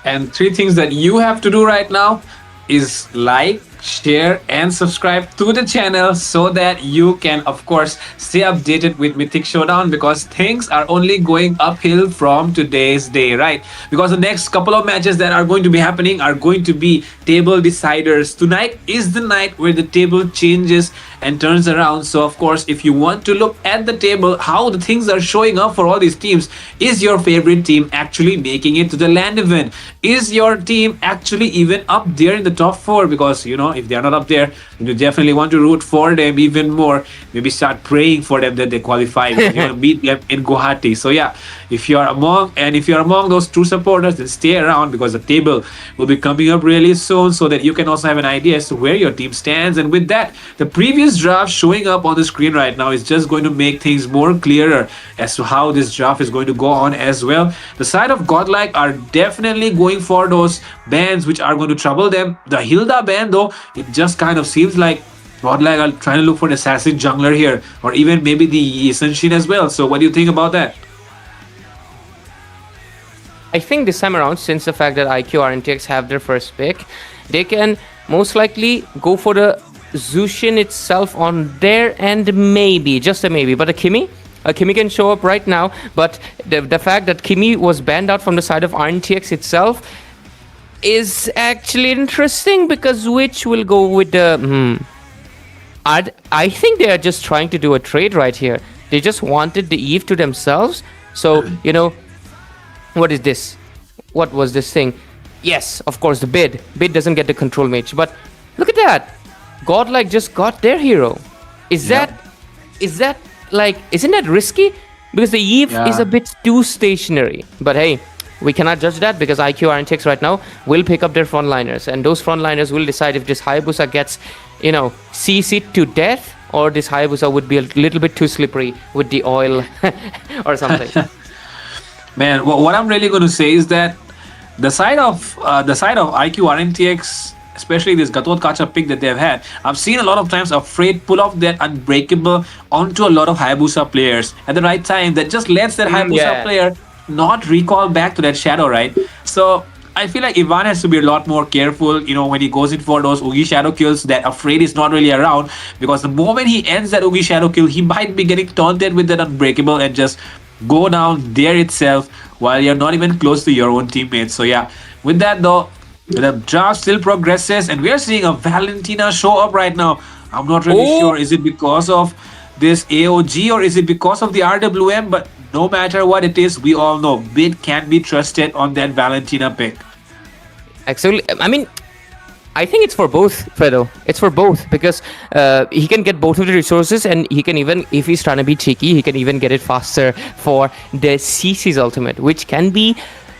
And 3 things that you have to do right now is like, share, and subscribe to the channel, so that you can, of course, stay updated with Mythic Showdown, because things are only going uphill from today's day, right? Because the next couple of matches that are going to be happening are going to be table deciders. Tonight is the night where the table changes and turns around. So of course, if you want to look at the table, how the things are showing up for all these teams, is your favorite team actually making it to the land event? Is your team actually even up there in the top 4? Because if they are not up there, you definitely want to root for them even more. Maybe start praying for them that they qualify. Meet them in Guwahati. So yeah, if you are among those true supporters, then stay around, because the table will be coming up really soon, so that you can also have an idea as to where your team stands. And with that, the previous draft showing up on the screen right now is just going to make things more clearer as to how this draft is going to go on as well. The side of Godlike are definitely going for those bans which are going to trouble them. The Hilda ban, though, it just kind of seems like Godlike are trying to look for an assassin jungler here, or even maybe the Sunshin as well. So what do you think about that? I think this time around, since the fact that IQ, Rntx have their first pick, they can most likely go for the Zushin itself on their end, maybe, just a maybe. But a Kimi can show up right now, but the fact that Kimi was banned out from the side of Rntx itself is actually interesting, because which will go with the... I think they are just trying to do a trade right here. They just wanted the Eve to themselves. So, what is this? What was this thing? Yes, of course, the bid. Bid doesn't get the control mage. But look at that. Godlike just got their hero. Isn't that risky? Because the Eve is a bit too stationary. But hey, we cannot judge that, because IQ Rntx right now will pick up their frontliners, and those frontliners will decide if this Hayabusa gets, CC'd to death, or this Hayabusa would be a little bit too slippery with the oil or something. Man, what I'm really going to say is that the side of IQ RNTX, especially this Gatot Kacha pick that they've had, I've seen a lot of times Afraid pull off that unbreakable onto a lot of Hayabusa players at the right time. That just lets that Hayabusa Yeah. player not recall back to that shadow, right? So I feel like Ivan has to be a lot more careful, when he goes in for those Oogie Shadow kills that Afraid is not really around, because the moment he ends that Oogie Shadow kill, he might be getting taunted with that Unbreakable and just go down there itself while you're not even close to your own teammates. So yeah, with that though, the draft still progresses and we are seeing a Valentina show up right now. I'm not really Oh, sure, is it because of this AOG or is it because of the RWM? But no matter what it is, we all know Bid can be trusted on that Valentina pick. actually, I mean, I think it's for both, Fredo. It's for both because he can get both of the resources, and he can even, if he's trying to be cheeky, he can even get it faster for the CC's ultimate, which can be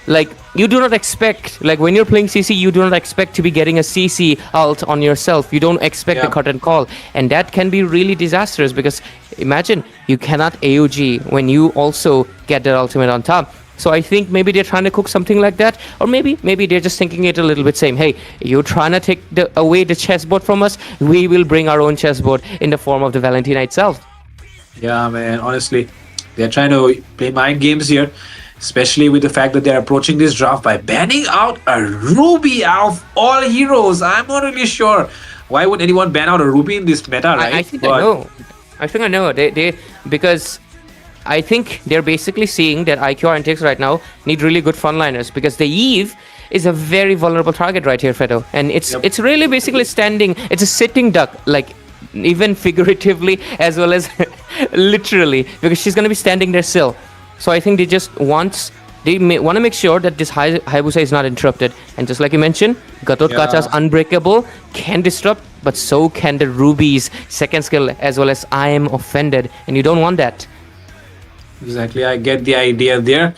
like you do not expect. Like when you're playing CC, you do not expect to be getting a CC ult on yourself. You don't expect a Yeah. cut and call, and that can be really disastrous because imagine you cannot AOG when you also get that ultimate on top. So I think maybe they're trying to cook something like that, or maybe they're just thinking it a little bit same. Hey, you're trying to take away the chessboard from us. We will bring our own chessboard in the form of the Valentina itself. Yeah, man. Honestly, they're trying to play mind games here, especially with the fact that they're approaching this draft by banning out a Ruby out of all heroes. I'm not really sure why would anyone ban out a Ruby in this meta, I right? think I But know. I think I know. They because I think they're basically seeing that IQ Rntx right now need really good frontliners because the Eve is a very vulnerable target right here, Fredo, and it's yep. it's really basically standing. It's a sitting duck, like even figuratively as well as literally, because she's gonna be standing there still. So I think they want to make sure that this Hayabusa is not interrupted. And just like you mentioned, Gatot Kacha's Yeah. Unbreakable can disrupt, but so can the Ruby's second skill as well as I Am Offended, and you don't want that. Exactly, I get the idea there.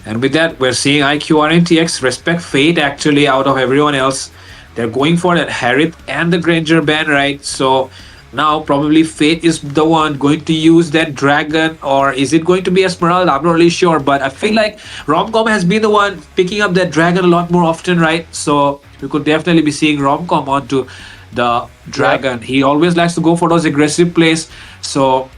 And with that, we're seeing IQ RNTX respect Fate actually out of everyone else. They're going for that Harith and the Granger ban, right? So now probably Fate is the one going to use that Dragon, or is it going to be Esmeralda? I'm not really sure, but I feel like Romcom has been the one picking up that Dragon a lot more often, right? So we could definitely be seeing Romcom onto the Dragon. He always likes to go for those aggressive plays. So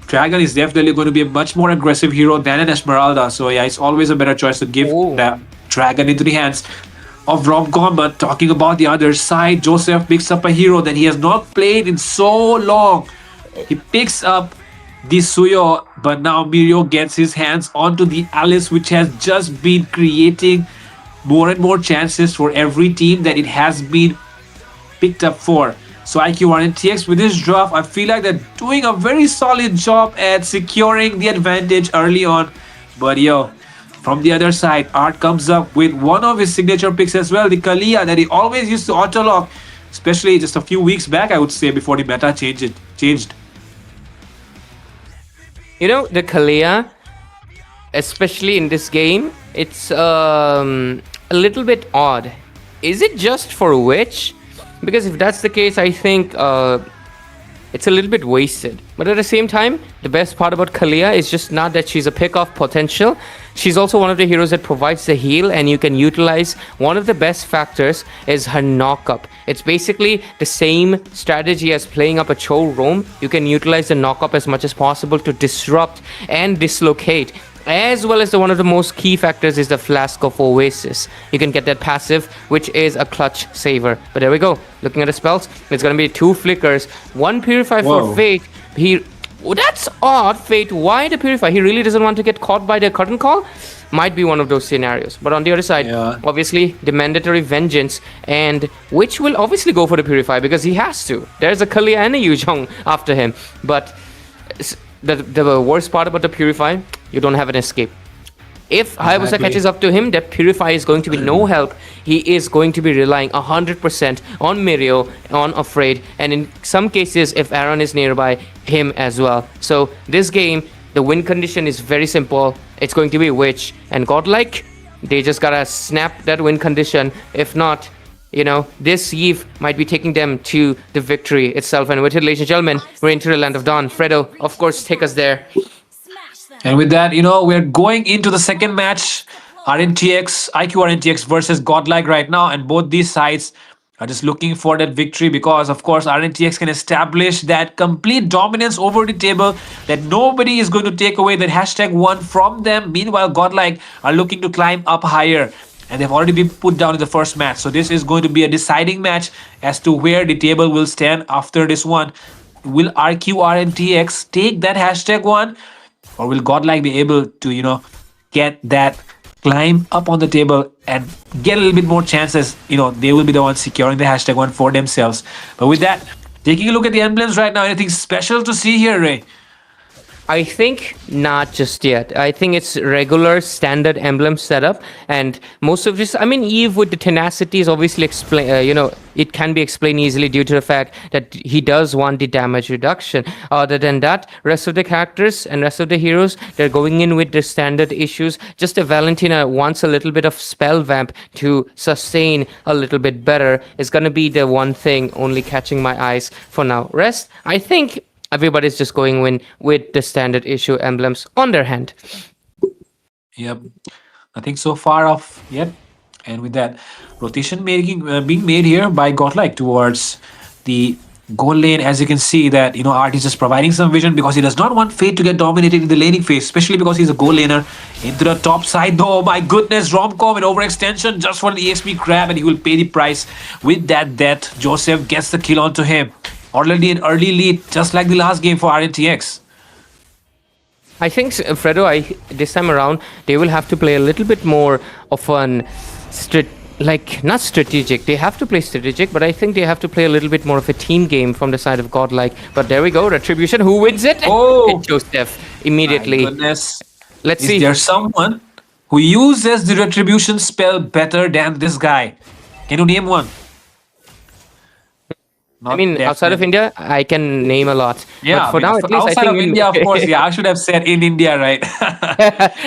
Dragon is definitely going to be a much more aggressive hero than an Esmeralda. So yeah, it's always a better choice to give Oh. the Dragon into the hands of Romcom. But talking about the other side, Joseph picks up a hero that he has not played in so long. He picks up the Suyo, but now Mirio gets his hands onto the Alice, which has just been creating more and more chances for every team that it has been picked up for. So IQ and TX with this draft, I feel like they're doing a very solid job at securing the advantage early on. But from the other side, Art comes up with one of his signature picks as well, the Kalia that he always used to auto-lock, especially just a few weeks back, I would say, before the meta changed. The Kalia, especially in this game, it's a little bit odd. Is it just for Witch? Because if that's the case, I think it's a little bit wasted. But at the same time, the best part about Kalia is just not that she's a pick-off potential. She's also one of the heroes that provides the heal, and you can utilize one of the best factors is her knock-up. It's basically the same strategy as playing up a Cho roam. You can utilize the knock-up as much as possible to disrupt and dislocate. As well as one of the most key factors is the Flask of Oasis. You can get that passive, which is a clutch saver. But there we go. Looking at the spells, it's going to be 2 flickers, 1 purify Whoa. for Fate. That's odd, Fate. Why the purify? He really doesn't want to get caught by the curtain call? Might be one of those scenarios. But on the other side, Yeah. obviously, the mandatory vengeance, and which will obviously go for the purify because he has to. There's a Kalia and a Yuzhong after him. But the worst part about the purify, you don't have an escape. If Hayabusa Exactly. catches up to him, that purify is going to be no help. He is going to be relying 100% on Mirio, on Afraid, and in some cases, if Aaron is nearby, him as well. So this game, the win condition is very simple. It's going to be Witch and Godlike. They just gotta snap that win condition. If not, this Eve might be taking them to the victory itself. And with it, ladies and gentlemen, we're into the land of Dawn. Fredo, of course, take us there. And with that, we're going into the second match. RNTX, IQ RNTX versus Godlike right now. And both these sides are just looking for that victory because, of course, RNTX can establish that complete dominance over the table that nobody is going to take away that #1 from them. Meanwhile, Godlike are looking to climb up higher. And they've already been put down in the first match. So this is going to be a deciding match as to where the table will stand after this one. Will RQRNTX take that #1? Or will Godlike be able to, get that climb up on the table and get a little bit more chances? They will be the ones securing the #1 for themselves. But with that, taking a look at the emblems right now, anything special to see here, Ray? I think not just yet. I think it's regular standard emblem setup, and most of this. I mean, Eve with the tenacity is obviously explain. It can be explained easily due to the fact that he does want the damage reduction. Other than that, rest of the characters and rest of the heroes, they're going in with the standard issues. Just a Valentina wants a little bit of spell vamp to sustain a little bit better. Is gonna be the one thing only catching my eyes for now. Rest, I think everybody's just going in with the standard issue emblems on their hand. Yep. Nothing so far off yet. And with that, rotation being made here by Godlike towards the goal lane. As you can see that, Art is just providing some vision because he does not want Fate to get dominated in the laning phase, especially because he's a goal laner. Into the top side though, oh my goodness, Romcom and overextension just for an EXP grab, and he will pay the price with that death. Joseph gets the kill onto him. Already an early lead, just like the last game for RNTX. I think, Fredo, this time around, they will have to play a little bit more of an, not strategic. They have to play strategic, but I think they have to play a little bit more of a team game from the side of Godlike. But there we go, Retribution. Who wins it? Oh! Joseph, immediately. My goodness. Let's see. Is there someone who uses the Retribution spell better than this guy? Can you name one? I mean, outside of India, I can name a lot. Yeah, but for now, at least outside I think of India, of course. Yeah, I should have said in India, right?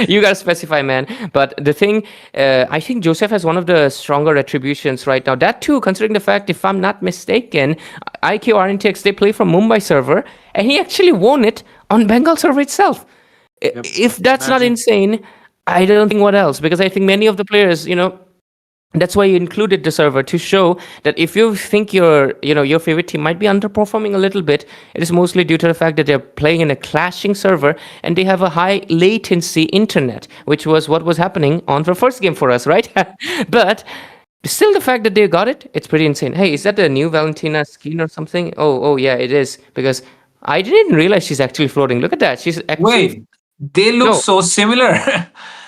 You gotta specify, man. But the thing, I think Joseph has one of the stronger retributions right now. That too, considering the fact, if I'm not mistaken, IQ RNTX, they play from Mumbai server, and he actually won it on Bengal server itself. Yep. If that's not insane, I don't think what else, because I think many of the players, that's why you included the server, to show that if you think your favorite team might be underperforming a little bit, it is mostly due to the fact that they're playing in a clashing server and they have a high latency internet, which was what was happening on the first game for us, right? But still, the fact that they got it, it's pretty insane. Hey, is that the new Valentina skin or something? Oh yeah, it is, because I didn't realize she's actually floating. Look at that. She's actually... Wait, they look so similar.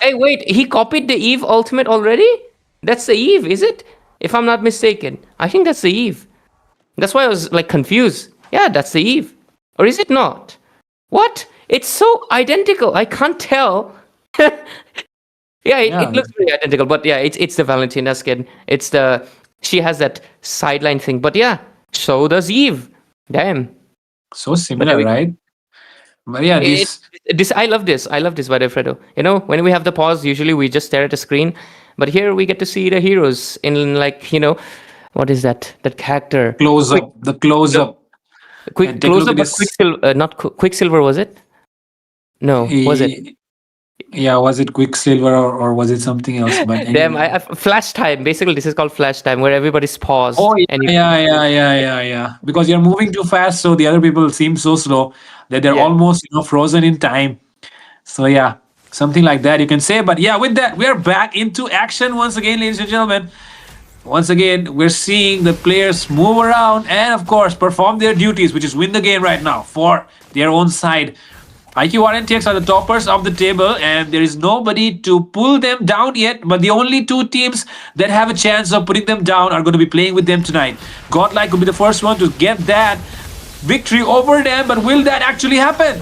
Hey, wait, he copied the Eve ultimate already? That's the Eve, is it? If I'm not mistaken. I think that's the Eve. That's why I was confused. Yeah, that's the Eve. Or is it not? What? It's so identical. I can't tell. It looks pretty identical. But yeah, it's the Valentina skin. She has that sideline thing. But yeah, so does Eve. Damn. So similar, right? But yeah, I love this. I love this, by the way, Fredo. When we have the pause, usually we just stare at the screen. But here we get to see the heroes in what is that? That character. Close up. The close up. Quick close up, but Quicksilver, not Quicksilver, was it? No, was it? Yeah, was it Quicksilver or was it something else? But anyway. Damn, flash time. Basically, this is called flash time, where everybody's paused. Oh, yeah. Because you're moving too fast, so the other people seem so slow that they're almost frozen in time. So yeah, something like that you can say. But yeah, with that, we're back into action once again, ladies and gentlemen. Once again, we're seeing the players move around and, of course, perform their duties, which is win the game right now for their own side. IQ RNTX are the toppers of the table, and there is nobody to pull them down yet. But the only two teams that have a chance of putting them down are going to be playing with them tonight. Godlike will be the first one to get that victory over them, but will that actually happen?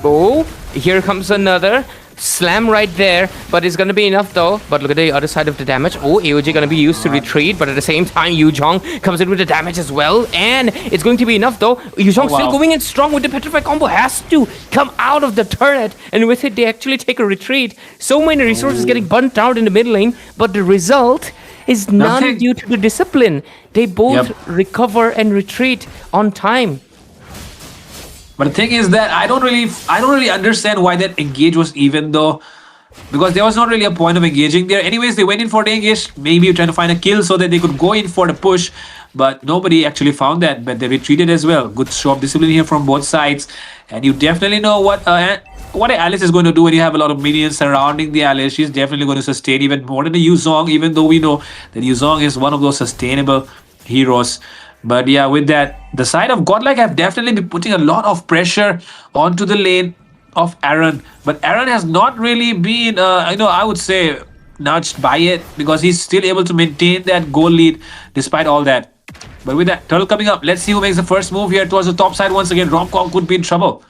Oh, here comes another slam right there, but it's gonna be enough though. But look at the other side of the damage. Oh, AOG gonna be used to retreat, but at the same time, Yujong comes in with the damage as well, and it's going to be enough though. Yujong still going in strong with the Petrify combo, has to come out of the turret, and with it, they actually take a retreat. So many resources getting burnt out in the mid lane, but the result is none due to the discipline. They both recover and retreat on time. But the thing is that I don't really understand why that engage was even though, because there was not really a point of engaging there. Anyways, they went in for the engage, maybe trying to find a kill so that they could go in for the push, but nobody actually found that. But they retreated as well. Good show of discipline here from both sides, and you definitely know what Alice is going to do when you have a lot of minions surrounding the Alice. She's definitely going to sustain even more than the Yuzong, even though we know that Yuzong is one of those sustainable heroes. But yeah, with that, the side of Godlike have definitely been putting a lot of pressure onto the lane of Aaron. But Aaron has not really been, I would say, nudged by it because he's still able to maintain that goal lead despite all that. But with that, Turtle coming up, let's see who makes the first move here towards the top side once again. Romcom could be in trouble.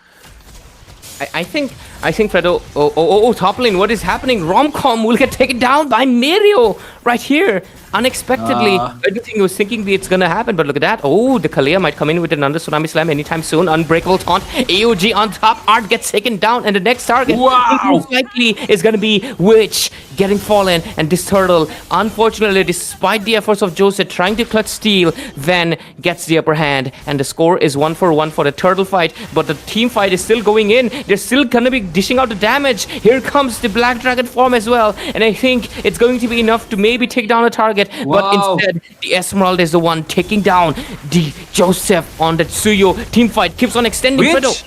I think Fredo. Top lane, what is happening? Romcom will get taken down by Mario right here. Unexpectedly, everything was thinking it's gonna happen, but look at that. Oh, the Kalia might come in with another Tsunami Slam anytime soon. Unbreakable Taunt, AOG on top, Art gets taken down, and the next target most likely is gonna be Witch getting fallen, and this Turtle, unfortunately, despite the efforts of Joseph trying to clutch steal, Van gets the upper hand, and the score is 1-1 for the Turtle fight, but the team fight is still going in. They're still gonna be dishing out the damage. Here comes the Black Dragon form as well, and I think it's going to be enough to maybe take down a target. But instead, the Esmeralda is the one taking down the Joseph on the Tsuyo. Team fight keeps on extending. Which?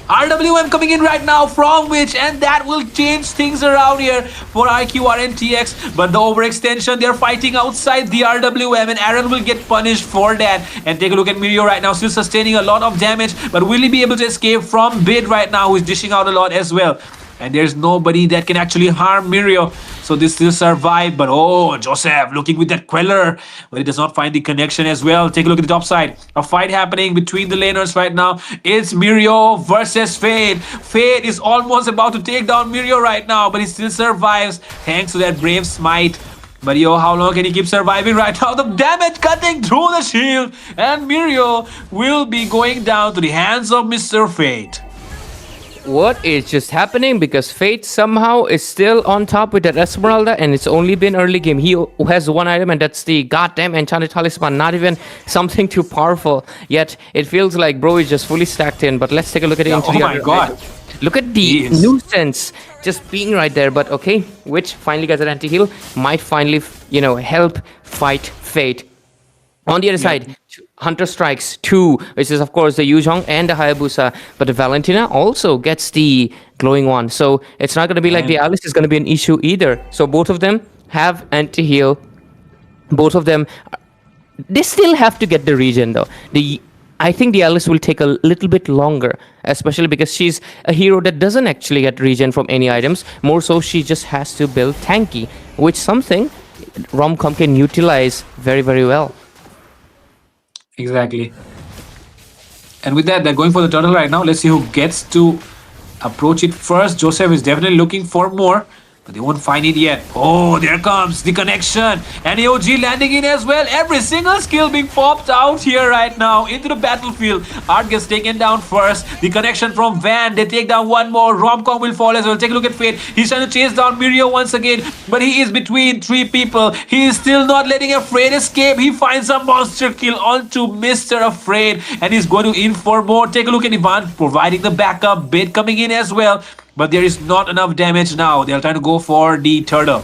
RWM coming in right now from Witch, and that will change things around here for IQ Rntx. But the overextension, they're fighting outside the RWM, and Aaron will get punished for that. And take a look at Mirio right now, still sustaining a lot of damage, but will he be able to escape from Bid right now, who is dishing out a lot as well? And there's nobody that can actually harm Mirio. So this still survive. But oh, Joseph looking with that Queller. But he does not find the connection as well. Take a look at the top side. A fight happening between the laners right now. It's Mirio versus Fade. Fade is almost about to take down Mirio right now. But he still survives thanks to that Brave Smite. But yo, how long can he keep surviving right now? The damage cutting through the shield. And Mirio will be going down to the hands of Mr. Fate. What is just happening? Because Fate somehow is still on top with that Esmeralda, and it's only been early game. He has one item, and that's the goddamn Enchanted Talisman. Not even something too powerful. Yet it feels like bro is just fully stacked in. But let's take a look at it. Oh my god. Item. Look at the nuisance just being right there. But okay, which finally gets an anti-heal. Might finally, help fight Fate. On the other side, Hunter Strikes 2, which is of course the Yuzhong and the Hayabusa, but the Valentina also gets the glowing one. So it's not going to be like the Alice is going to be an issue either. So both of them have anti-heal. Both of them, they still have to get the regen though. I think the Alice will take a little bit longer, especially because she's a hero that doesn't actually get regen from any items. More so, she just has to build tanky, which something Romcom can utilize very, very well. Exactly. And with that, they're going for the turtle right now. Let's see who gets to approach it first. Joseph is definitely looking for more, but they won't find it yet. Oh, there comes the connection. And AOG landing in as well. Every single skill being popped out here right now into the battlefield. Art gets taken down first. The connection from Van. They take down one more. Romcom will fall as well. Take a look at Fate. He's trying to chase down Mirio once again, but he is between three people. He is still not letting Afraid escape. He finds a monster kill onto Mr. Afraid, and he's going to in for more. Take a look at Ivan providing the backup. Bid coming in as well. But there is not enough damage now. They're trying to go for the turtle.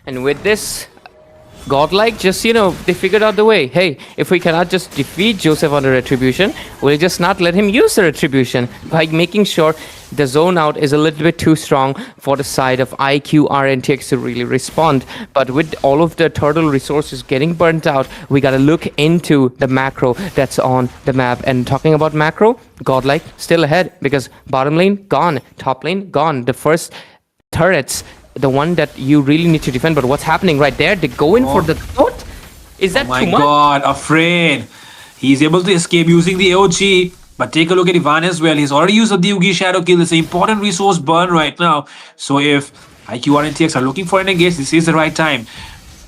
And with this, Godlike just, they figured out the way. Hey, if we cannot just defeat Joseph on the Retribution, we'll just not let him use the Retribution by making sure the zone out is a little bit too strong for the side of IQ Rntx to really respond. But with all of the turtle resources getting burnt out, we gotta look into the macro that's on the map. And talking about macro, Godlike still ahead because bottom lane gone, top lane gone. The first turrets, the one that you really need to defend. But what's happening right there? They go in for the thought. Is that too much? Oh my god, Afraid. He's able to escape using the AOG. But take a look at Ivan as well. He's already used the Yugi Shadow Kill. It's an important resource burn right now. So if IQ Rntx are looking for an engage, this is the right time.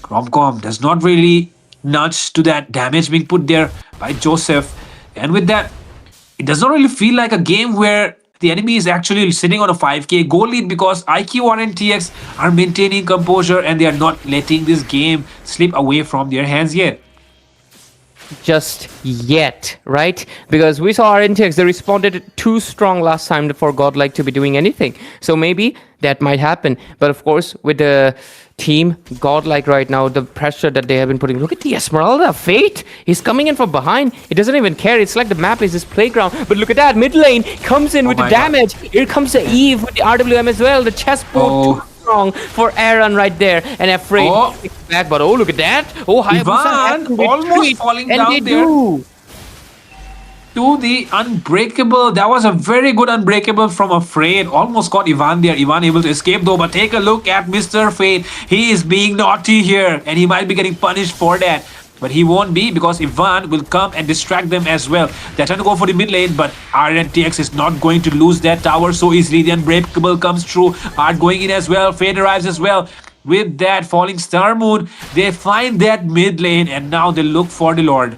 Romcom does not really nudge to that damage being put there by Joseph. And with that, it does not really feel like a game where the enemy is actually sitting on a 5k goal lead because IQ Rntx are maintaining composure and they are not letting this game slip away from their hands yet. just yet, right? Because we saw Rntx, they responded too strong last time for Godlike to be doing anything. So maybe that might happen. But of course, with the team Godlike right now, the pressure that they have been putting. Look at the Esmeralda, Fate. He's coming in from behind. He doesn't even care. It's like the map is his playground. But look at that, mid lane comes in with the damage. Here comes the Eve with the RWM as well. The chessboard strong for Aaron right there, and afraid back. But oh, look at that! Oh, Ivan almost falling down there to the unbreakable. That was a very good unbreakable from Afraid. Almost got Ivan there. Ivan able to escape though. But take a look at Mr. Fate. He is being naughty here, and he might be getting punished for that. But he won't be, because Ivan will come and distract them as well. They're trying to go for the mid lane, but Rntx is not going to lose that tower so easily. The Unbreakable comes through. Art going in as well. Fade arrives as well. With that falling Star Moon, they find that mid lane, and now they look for the Lord.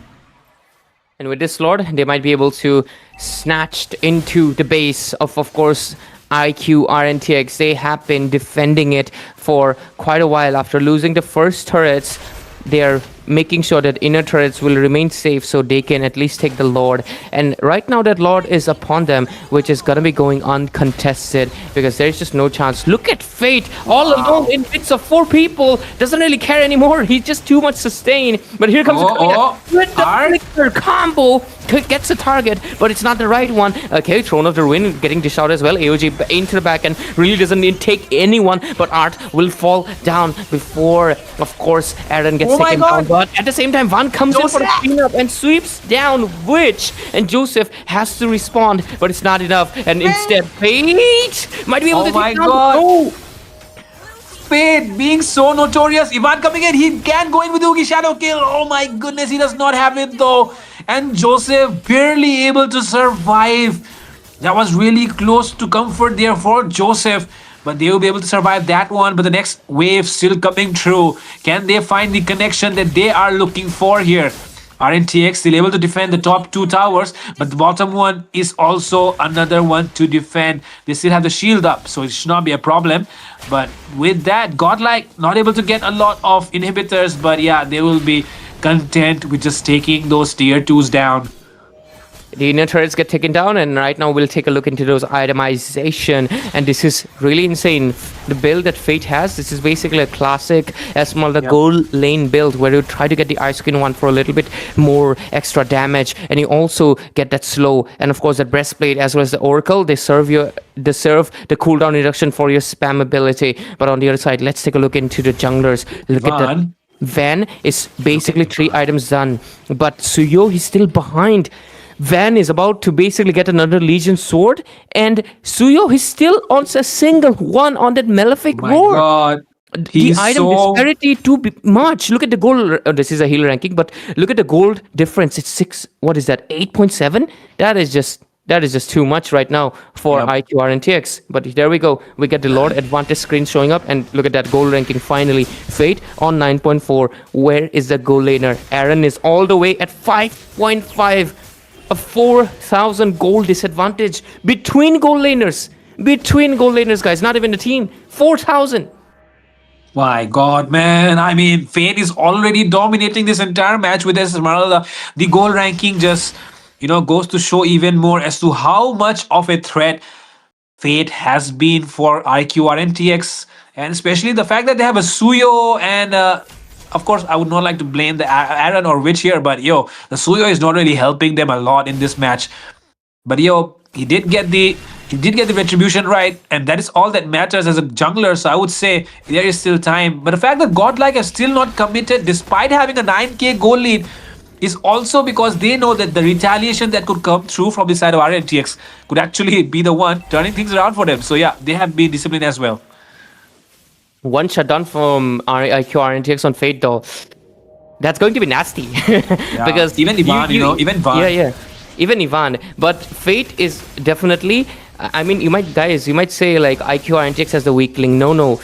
And with this Lord, they might be able to snatch into the base of course, IQ Rntx. They have been defending it for quite a while after losing the first turrets. They are making sure that inner turrets will remain safe so they can at least take the Lord. And right now that Lord is upon them, which is going to be going uncontested because there's just no chance. Look at Fate all alone in bits of 4 people. Doesn't really care anymore. He's just too much sustain. But here comes with the flicker combo. Gets a target, but it's not the right one. Okay, Throne of the Ruin getting dished out as well. AOG into the back and really doesn't need take anyone, but Art will fall down before, of course, Aaron gets taken down. But at the same time, Van comes in for the cleanup and sweeps down Witch, and Joseph has to respond, but it's not enough. And instead, Fate might be able to take down. Oh, Fate being so notorious. Ivan coming in. He can go in with the Oogie Shadow kill. Oh my goodness, he does not have it though. And Joseph barely able to survive. That was really close to comfort there for Joseph. But they will be able to survive that one. But the next wave still coming through. Can they find the connection that they are looking for here? Rntx still able to defend the top 2 towers, but the bottom one is also another one to defend. They still have the shield up, so it should not be a problem. But with that, Godlike not able to get a lot of inhibitors, but yeah, they will be content with just taking those tier 2s down. The inner turrets get taken down, and right now we'll take a look into those itemization. And this is really insane. The build that Fate has, this is basically a classic Esmeralda gold lane build where you try to get the Ice Queen one for a little bit more extra damage, and you also get that slow. And of course, that breastplate as well as the Oracle, they serve the cooldown reduction for your spam ability. But on the other side, let's take a look into the junglers. Look at that. Van is basically 3 items done, but Suyo, he's still behind. Van is about to basically get another Legion sword, and Suyo is still on a single one on that Malefic Roar. God. The item disparity too much. Look at the gold. This is a heal ranking, but look at the gold difference. It's 6. What is that? 8.7. That is just too much right now for IQ Rntx. But there we go. We get the Lord advantage screen showing up, and look at that gold ranking finally. Fate on 9.4. Where is the gold laner? Aaron is all the way at 5.5. A 4,000 gold disadvantage between gold laners. Guys. Not even the team. 4,000. My God, man. I mean, Fate is already dominating this entire match with Esmeralda. The goal ranking just, goes to show even more as to how much of a threat Fate has been for IQ Rntx. And especially the fact that they have a Suyo and... of course, I would not like to blame the Aaron or Witch here, but the Suyo is not really helping them a lot in this match. But he did get the retribution right, and that is all that matters as a jungler. So I would say there is still time. But the fact that Godlike is still not committed despite having a 9k goal lead is also because they know that the retaliation that could come through from the side of Rntx could actually be the one turning things around for them. So yeah, they have been disciplined as well. One shutdown from IQ Rntx on Fate though. That's going to be nasty. Because even Ivan, even Van. Even Ivan. But Fate is definitely, I mean, you might say like IQ Rntx has the weak link. No.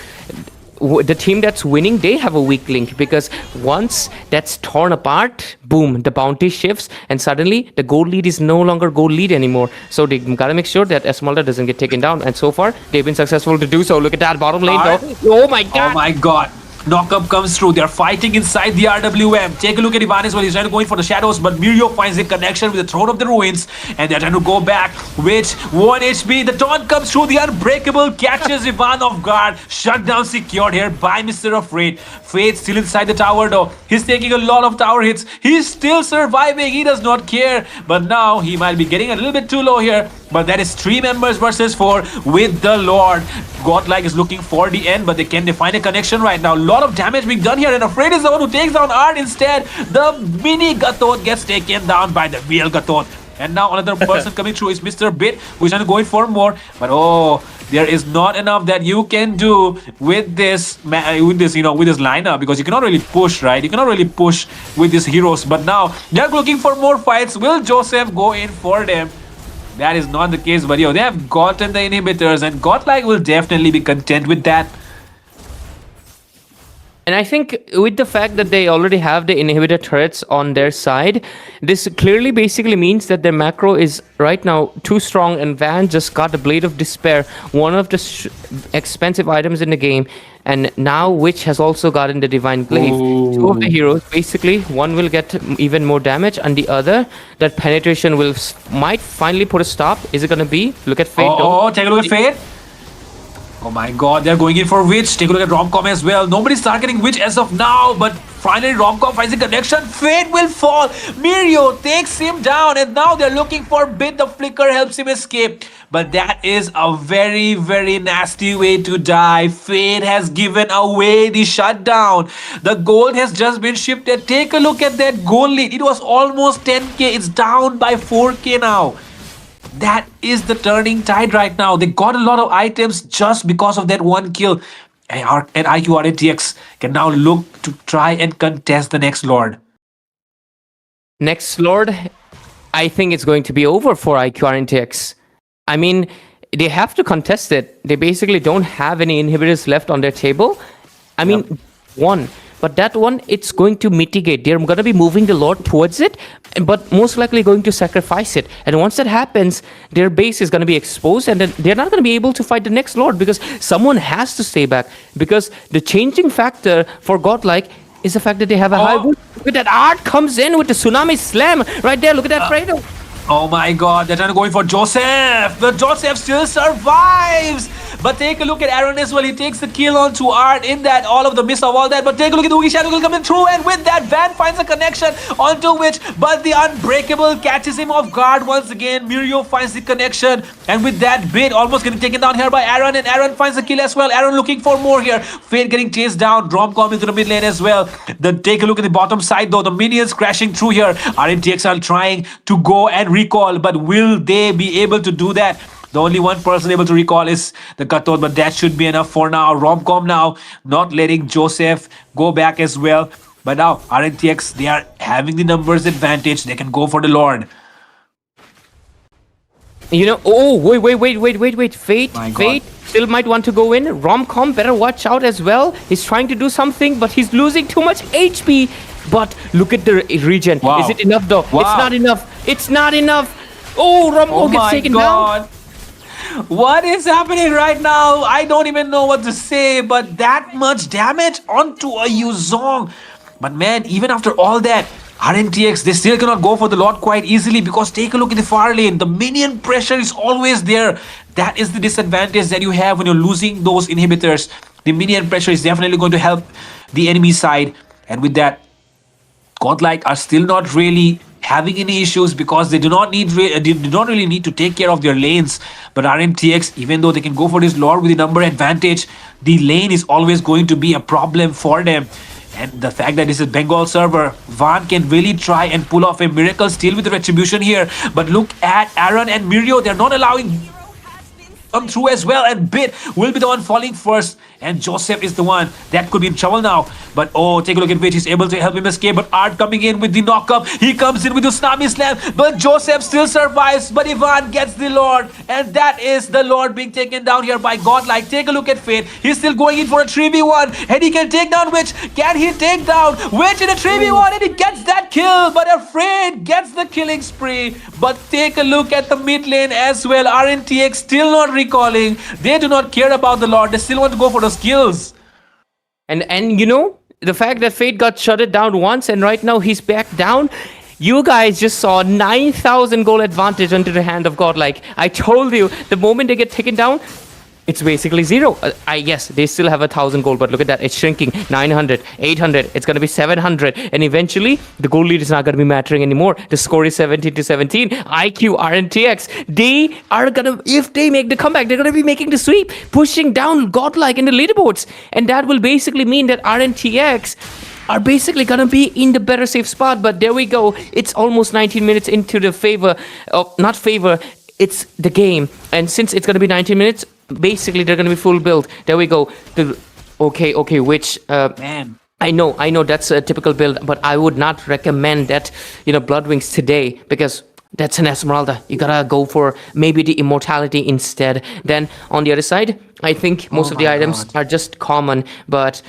The team that's winning, they have a weak link, because once that's torn apart, boom, the bounty shifts, and suddenly the gold lead is no longer gold lead anymore. So they gotta make sure that Esmeralda doesn't get taken down, and so far they've been successful to do so. Look at that bottom lane though. Oh my god! Oh my god! Knockup comes through. They're fighting inside the RWM. Take a look at Ivan as well. He's trying to go in for the shadows, but Mirio finds a connection with the Throne of the Ruins, and they're trying to go back. Which 1 HP. The taunt comes through. The Unbreakable catches Ivan off guard. Shutdown secured here by Mr. Afraid. Fate still inside the tower though. He's taking a lot of tower hits. He's still surviving. He does not care. But now he might be getting a little bit too low here. But that is 3 members versus 4 with the Lord. Godlike is looking for the end, but can they find a connection right now? Lot of damage being done here, and Afraid is the one who takes down Art instead. The mini Gatot gets taken down by the real Gatot. And now another person coming through is Mr. Bit, who's trying to go in for more. But oh, there is not enough that you can do with this lineup, because you cannot really push, right? You cannot really push with these heroes. But now they're looking for more fights. Will Joseph go in for them? That is not the case, but they have gotten the inhibitors, and Godlike will definitely be content with that. And I think with the fact that they already have the inhibitor turrets on their side, this clearly basically means that their macro is right now too strong, and Van just got the Blade of Despair, one of the expensive items in the game, and now Witch has also gotten the Divine Glaive. Ooh. 2 of the heroes, basically, one will get even more damage, and the other, that penetration might finally put a stop. Is it going to be? Look at Fate. Oh, take a look at Fate. Oh my god, they're going in for Witch. Take a look at Romcom as well. Nobody's targeting Witch as of now, but finally Romcom finds a connection. Fate will fall. Mirio takes him down, and now they're looking for Bit. The flicker helps him escape. But that is a very, very nasty way to die. Fate has given away the shutdown. The gold has just been shifted. Take a look at that gold lead. It was almost 10k. It's down by 4k now. That is the turning tide right now. They got a lot of items just because of that one kill. And IQ Rntx can now look to try and contest the next Lord. Next Lord, I think it's going to be over for IQ Rntx. I mean, they have to contest it. They basically don't have any inhibitors left on their table. I mean, one. But that one, it's going to mitigate. They're going to be moving the Lord towards it, but most likely going to sacrifice it. And once that happens, their base is going to be exposed, and then they're not going to be able to fight the next Lord, because someone has to stay back. Because the changing factor for Godlike is the fact that they have a high wood. Look at that. Art comes in with the Tsunami Slam right there. Look at that, Fredo. Oh my god, they're trying to go in for Joseph. But Joseph still survives. But take a look at Aaron as well. He takes the kill onto Art in that, all of the miss of all that. But take a look at the Oogie Shadow coming through. And with that, Van finds a connection onto Witch. But the Unbreakable catches him off guard once again. Mirio finds the connection. And with that, Bit almost getting taken down here by Aaron. And Aaron finds the kill as well. Aaron looking for more here. Fate getting chased down. Romcom into the mid lane as well. Take a look at the bottom side though. The minions crashing through here. Rntx are trying to go and recall. But will they be able to do that? The only one person able to recall is the Gatot, but that should be enough for now. Romcom now not letting Joseph go back as well. But now Rntx, they are having the numbers advantage. They can go for the Lord. You know, oh, wait. Fate still might want to go in. Romcom better watch out as well. He's trying to do something, but he's losing too much HP. But look at the regen. Wow. Is it enough though? Wow. It's not enough. It's not enough. Oh, Romcom gets taken down. What is happening right now? I don't even know what to say, but that much damage onto a Yuzong. But man, even after all that, Rntx, they still cannot go for the Lord quite easily, because take a look at the far lane. The minion pressure is always there. That is the disadvantage that you have when you're losing those inhibitors. The minion pressure is definitely going to help the enemy side. And with that, Godlike are still not really having any issues, because they do not really need to take care of their lanes. But Rntx, even though they can go for this Lord with the number advantage, the lane is always going to be a problem for them. And the fact that this is Bengal server, Van can really try and pull off a miracle steal with the retribution here. But look at Aaron and Mirio, they're not allowing come through as well, and Bit will be the one falling first, and Joseph is the one that could be in trouble now. But oh, take a look at Witch. He's able to help him escape, but Art coming in with the knockup. He comes in with the Tsunami Slam, but Joseph still survives. But Ivan gets the Lord, and that is the Lord being taken down here by Godlike. Take a look at Fate. He's still going in for a 3v1, and he can take down Witch. Can he take down Witch in a 3v1? And he gets that kill, but Afraid gets the killing spree. But take a look at the mid lane as well. Rntx still not recalling. They do not care about the Lord. They still want to go for the skills. And the fact that Fate got shutted down once and right now he's back down. You guys just saw 9,000 goal advantage into the hand of Godlike. I told you, the moment they get taken down, it's basically zero. I guess they still have 1,000 gold, but look at that. It's shrinking. 900, 800. It's going to be 700. And eventually, the goal lead is not going to be mattering anymore. The score is 17-17. IQ, Rntx, they are going to, if they make the comeback, they're going to be making the sweep, pushing down Godlike in the leaderboards. And that will basically mean that Rntx are basically going to be in the better safe spot. But there we go. It's almost 19 minutes into the favor. Not favor. It's the game. And since it's going to be 19 minutes, basically they're going to be full build. There we go. Okay, which Man. I know that's a typical build, but I would not recommend that, Bloodwings today, because that's an Esmeralda. You gotta go for maybe the immortality instead. Then on the other side, I think most of the items are just common, but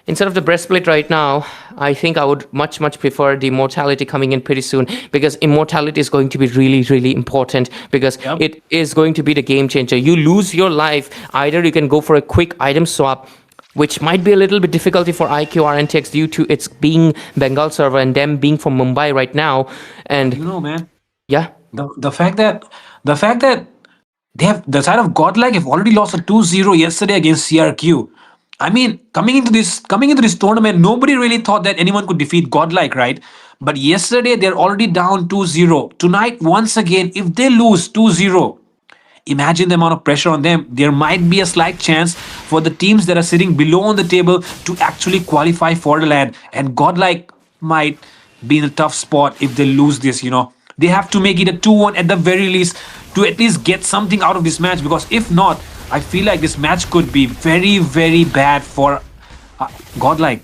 instead of the breastplate right now, I think I would much prefer the immortality coming in pretty soon, because immortality is going to be really, really important, because it is going to be the game changer. You lose your life, either you can go for a quick item swap, which might be a little bit difficulty for IQ or NTX due to its being Bengal server and them being from Mumbai right now. And man. Yeah. The fact that they have the side of Godlike have already lost a 2-0 yesterday against CRQ. I mean, coming into this tournament, nobody really thought that anyone could defeat Godlike, right? But yesterday they're already down 2-0. Tonight, once again, if they lose 2-0, imagine the amount of pressure on them. There might be a slight chance for the teams that are sitting below on the table to actually qualify for the land. And Godlike might be in a tough spot if they lose this, They have to make it a 2-1 at the very least to at least get something out of this match, because if not, I feel like this match could be very, very bad for Godlike.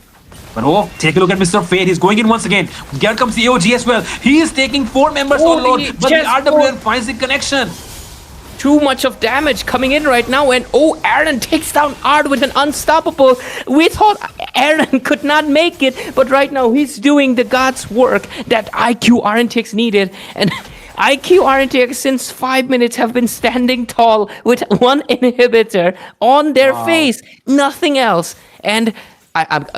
But take a look at Mr. Fate. He's going in once again. Here comes the AOG as well. He is taking 4 members on load, but the RWN finds the connection. Too much of damage coming in right now, and Aaron takes down Ard with an unstoppable. We thought Aaron could not make it, but right now he's doing the God's work that IQ Rntx needed, and IQ Rntx since 5 minutes have been standing tall with one inhibitor on their face, nothing else. And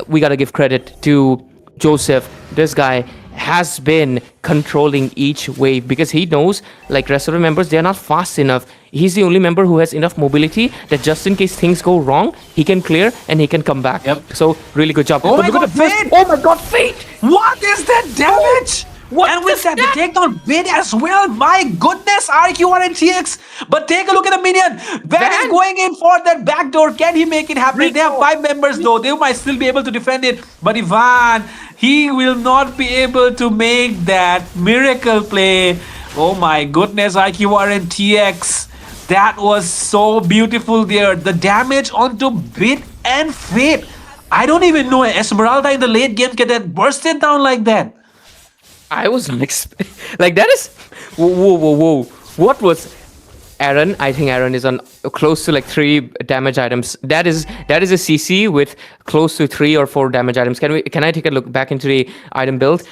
we gotta give credit to Joseph. This guy has been controlling each wave because he knows, like rest of the members, they are not fast enough. He's the only member who has enough mobility that just in case things go wrong, he can clear and he can come back. So really good job. Oh my God, Fate! Oh my God, Fate! What is that damage? And with that, they take down Vin as well. My goodness, RQ Rntx. But take a look at the minion. Van is going in for that backdoor. Can he make it happen? They have 5 members though. They might still be able to defend it. But Ivan, he will not be able to make that miracle play. Oh my goodness, IQ Rntx. That was so beautiful there. The damage onto Bit and Fate. I don't even know Esmeralda in the late game can that burst it down like that. I was like that is whoa. What was Aaron? I think Aaron is on close to like 3 damage items. That is a CC with close to 3 or 4 damage items. Can I take a look back into the item build?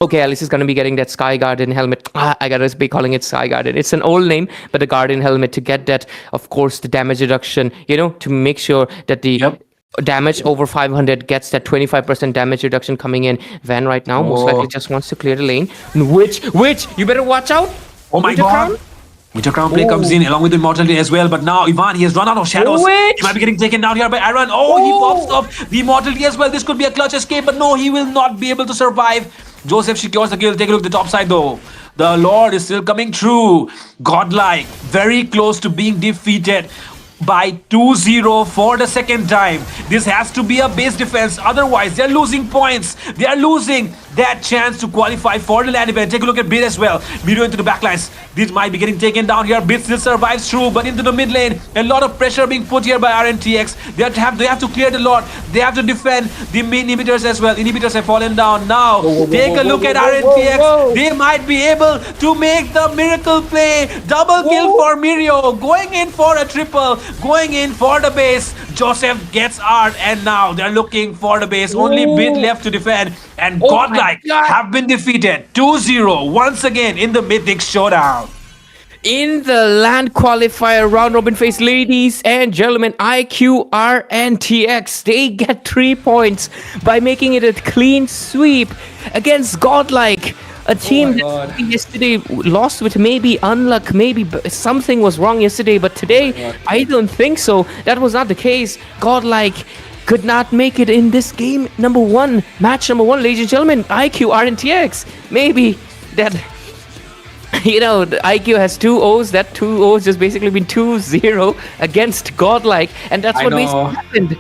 Okay, Alice is gonna be getting that Sky Guardian helmet. I gotta be calling it Sky Guardian. It's an old name, but the Guardian helmet to get that, of course, the damage reduction. To make sure that the damage over 500 gets that 25% damage reduction coming in. Van right now most likely just wants to clear the lane. Which you better watch out. Oh my God. Winter Crown play comes in along with Immortality as well. But now Ivan, he has run out of shadows. He might be getting taken down here by Aaron. He pops off the Immortality as well. This could be a clutch escape, but no, he will not be able to survive. Joseph secures the kill. Take a look at the top side though. The Lord is still coming through. Godlike, very close to being defeated by 2-0 for the second time. This has to be a base defense, otherwise they're losing points. They are losing that chance to qualify for the land event. Take a look at Bit as well. Miro into the backlines. This might be getting taken down here. Bit still survives through, but into the mid lane. A lot of pressure being put here by Rntx. They have to clear the Lord. They have to defend the inhibitors as well. Inhibitors have fallen down. Now, take a look at Rntx. They might be able to make the miracle play. Double kill for Mirio. Going in for a triple. Going in for the base. Joseph gets Art, and now they're looking for the base. Only Bit left to defend. And Godlike have been defeated 2-0 once again in the Mythic Showdown. In the land qualifier round robin phase, ladies and gentlemen, IQR and TX, they get 3 points by making it a clean sweep against Godlike, a team that yesterday lost with maybe unluck, maybe something was wrong yesterday, but today I don't think so. That was not the case. Godlike could not make it in this game number 1, match number 1, ladies and gentlemen. IQR and TX, maybe that. The IQ has 2 O's. That 2 O's just basically been 2-0 against Godlike, and that's what basically happened.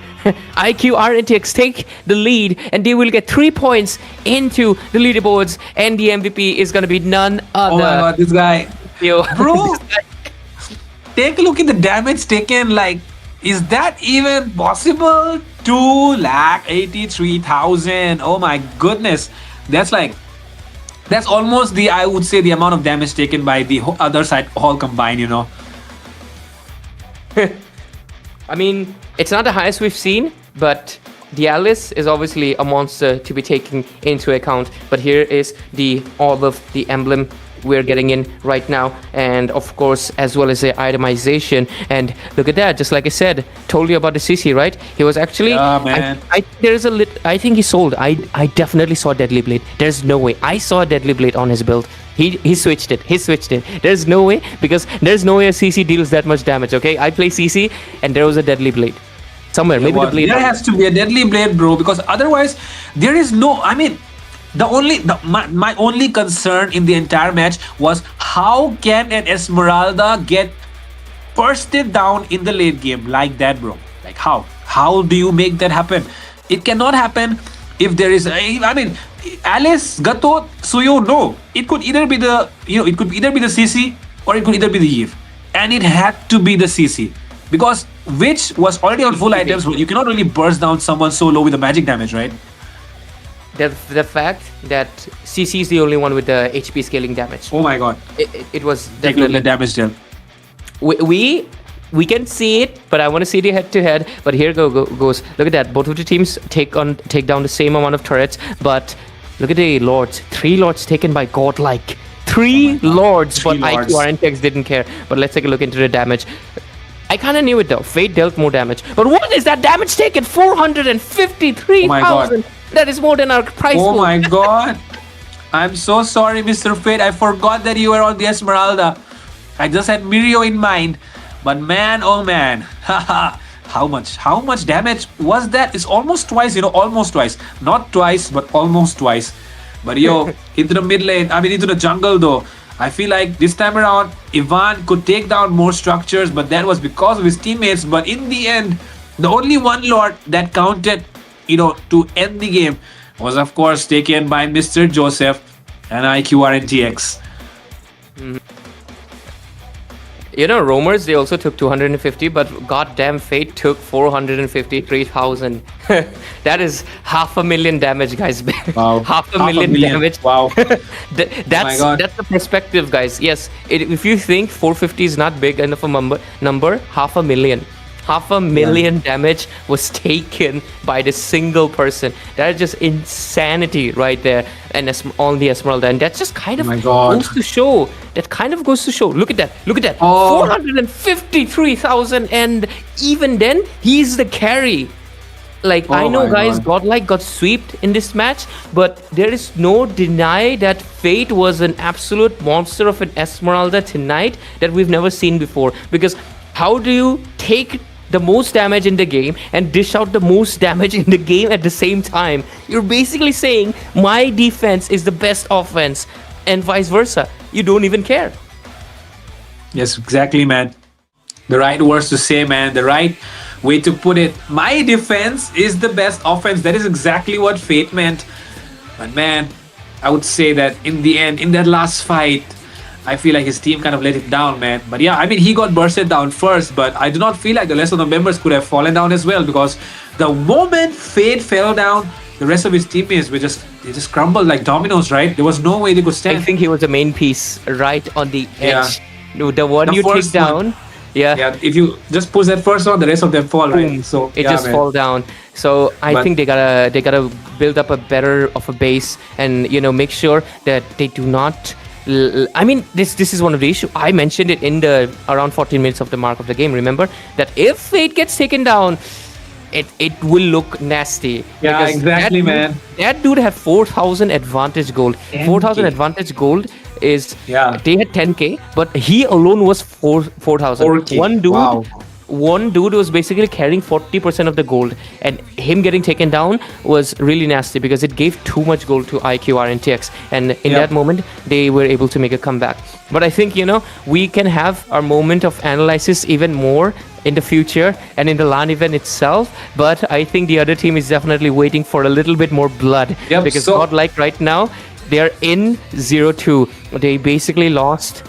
IQ, RNTX take the lead, and they will get 3 points into the leaderboards, and the MVP is going to be none other. Oh my god, this guy. Bro, take a look at the damage taken. Like, is that even possible? 283,000. Oh my goodness. That's almost I would say, the amount of damage taken by the other side all combined, I mean, it's not the highest we've seen, but the Alice is obviously a monster to be taken into account. But here is the orb of the emblem we're getting in right now, and of course, as well as the itemization. And look at that, just like I said, told you about the CC, right? He was actually, man. I think he sold. I definitely saw Deadly Blade. There's no way. I saw a Deadly Blade on his build. He switched it. There's no way, because there's no way a CC deals that much damage. Okay, I play CC, and there was a Deadly Blade somewhere. Maybe the blade. There has to be a Deadly Blade, bro, because otherwise there is no. I mean, my only concern in the entire match was, how can an Esmeralda get bursted down in the late game like that, bro? Like, how do you make that happen? It cannot happen if there is Alice, Gato, Suyo. No, it could either be the CC, or it could either be the Eve, and it had to be the CC, because Witch was already on full items, bro. You cannot really burst down someone so low with the magic damage, right? The fact that CC is the only one with the HP scaling damage. Oh my god. It was definitely damage deal. We can see it, but I want to see the head-to-head. But here goes. Look at that. Both of the teams take down the same amount of turrets, but look at the lords. 3 lords taken by Godlike. 3 lords, but IQ Rntx didn't care. But let's take a look into the damage. I kind of knew it though. Fate dealt more damage. But what is that damage taken? 453,000. That is more than our price. Oh my god. I'm so sorry, Mr. Fate. I forgot that you were on the Esmeralda. I just had Mirio in mind. But man, oh man. How much damage was that? It's almost twice, almost twice. Not twice, but almost twice. But into the mid lane, into the jungle though, I feel like this time around, Ivan could take down more structures, but that was because of his teammates. But in the end, the only one lord that counted, to end the game was, of course, taken by Mr. Joseph and IQR and TX. Roamers, they also took 250, but goddamn Fate took 453,000. That is 500,000 damage, guys. Wow. 500,000 damage. Wow. That's the perspective, guys. Yes, if you think 450 is not big enough a number, 500,000. 500,000 damage was taken by the single person. That is just insanity right there. And on the Esmeralda, and that just kind of goes to show. Look at that. 453,000, and even then, he's the carry. Like, I know, guys, Godlike got swept in this match, but there is no deny that Fate was an absolute monster of an Esmeralda tonight that we've never seen before. Because how do you take the most damage in the game and dish out the most damage in the game at the same time? You're basically saying my defense is the best offense, and vice versa. You don't even care. Yes, exactly, man. The right words to say, man. The right way to put it. My defense is the best offense. That is exactly what Fate meant. But man, I would say that in the end, in that last fight, I feel like his team kind of let it down, man. But yeah, he got bursted down first, but I do not feel like the rest of the members could have fallen down as well, because the moment Fate fell down, the rest of his teammates they just crumbled like dominoes, right? There was no way they could stand. I think he was the main piece right on the edge. Yeah. The one you take down. Yeah. If you just push that first one, the rest of them fall, right? So it just fall down. So I think they gotta build up a better of a base, and make sure that they do not I mean, this is one of the issue. I mentioned it in the around 14 minutes of the mark of the game. Remember that if Fate gets taken down, it will look nasty. Yeah, Because exactly, man. That dude had 4,000 advantage gold. 4,000 10K. advantage gold is Yeah. they had 10k, but he alone was 4,000. 4K. One dude. Wow. One dude was basically carrying 40% of the gold, and him getting taken down was really nasty because it gave too much gold to IQ Rntx, and in Yep. that moment they were able to make a comeback. But I think we can have our moment of analysis even more in the future and in the LAN event itself. But I think the other team is definitely waiting for a little bit more blood, Yep, because so- Godlike right now they're in 0-2. They basically lost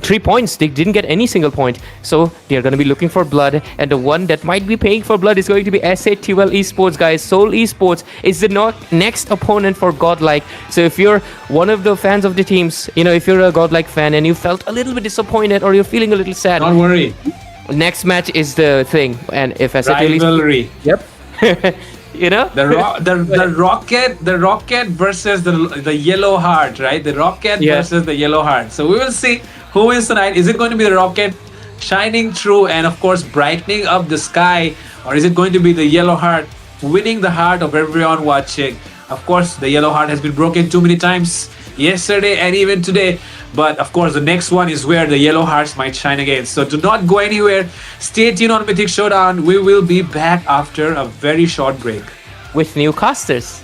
3 points. They didn't get any single point. So they're going to be looking for blood. And the one that might be paying for blood is going to be SA12 Esports, guys. Seoul Esports is the next opponent for Godlike. So if you're one of the fans of the teams, if you're a Godlike fan and you felt a little bit disappointed or you're feeling a little sad, Don't worry. next match is the thing. And if SA12 Rivalry. Yep. The rocket versus the yellow heart, right? The rocket Yeah. versus the yellow heart. So we will see who wins tonight. Is it going to be the rocket shining through and of course brightening up the sky, or is it going to be the yellow heart winning the heart of everyone watching? Of course, the yellow heart has been broken too many times yesterday and even today. But of course, the next one is where the yellow hearts might shine again. So do not go anywhere. Stay tuned on Mythic Showdown. We will be back after a very short break. with new casters.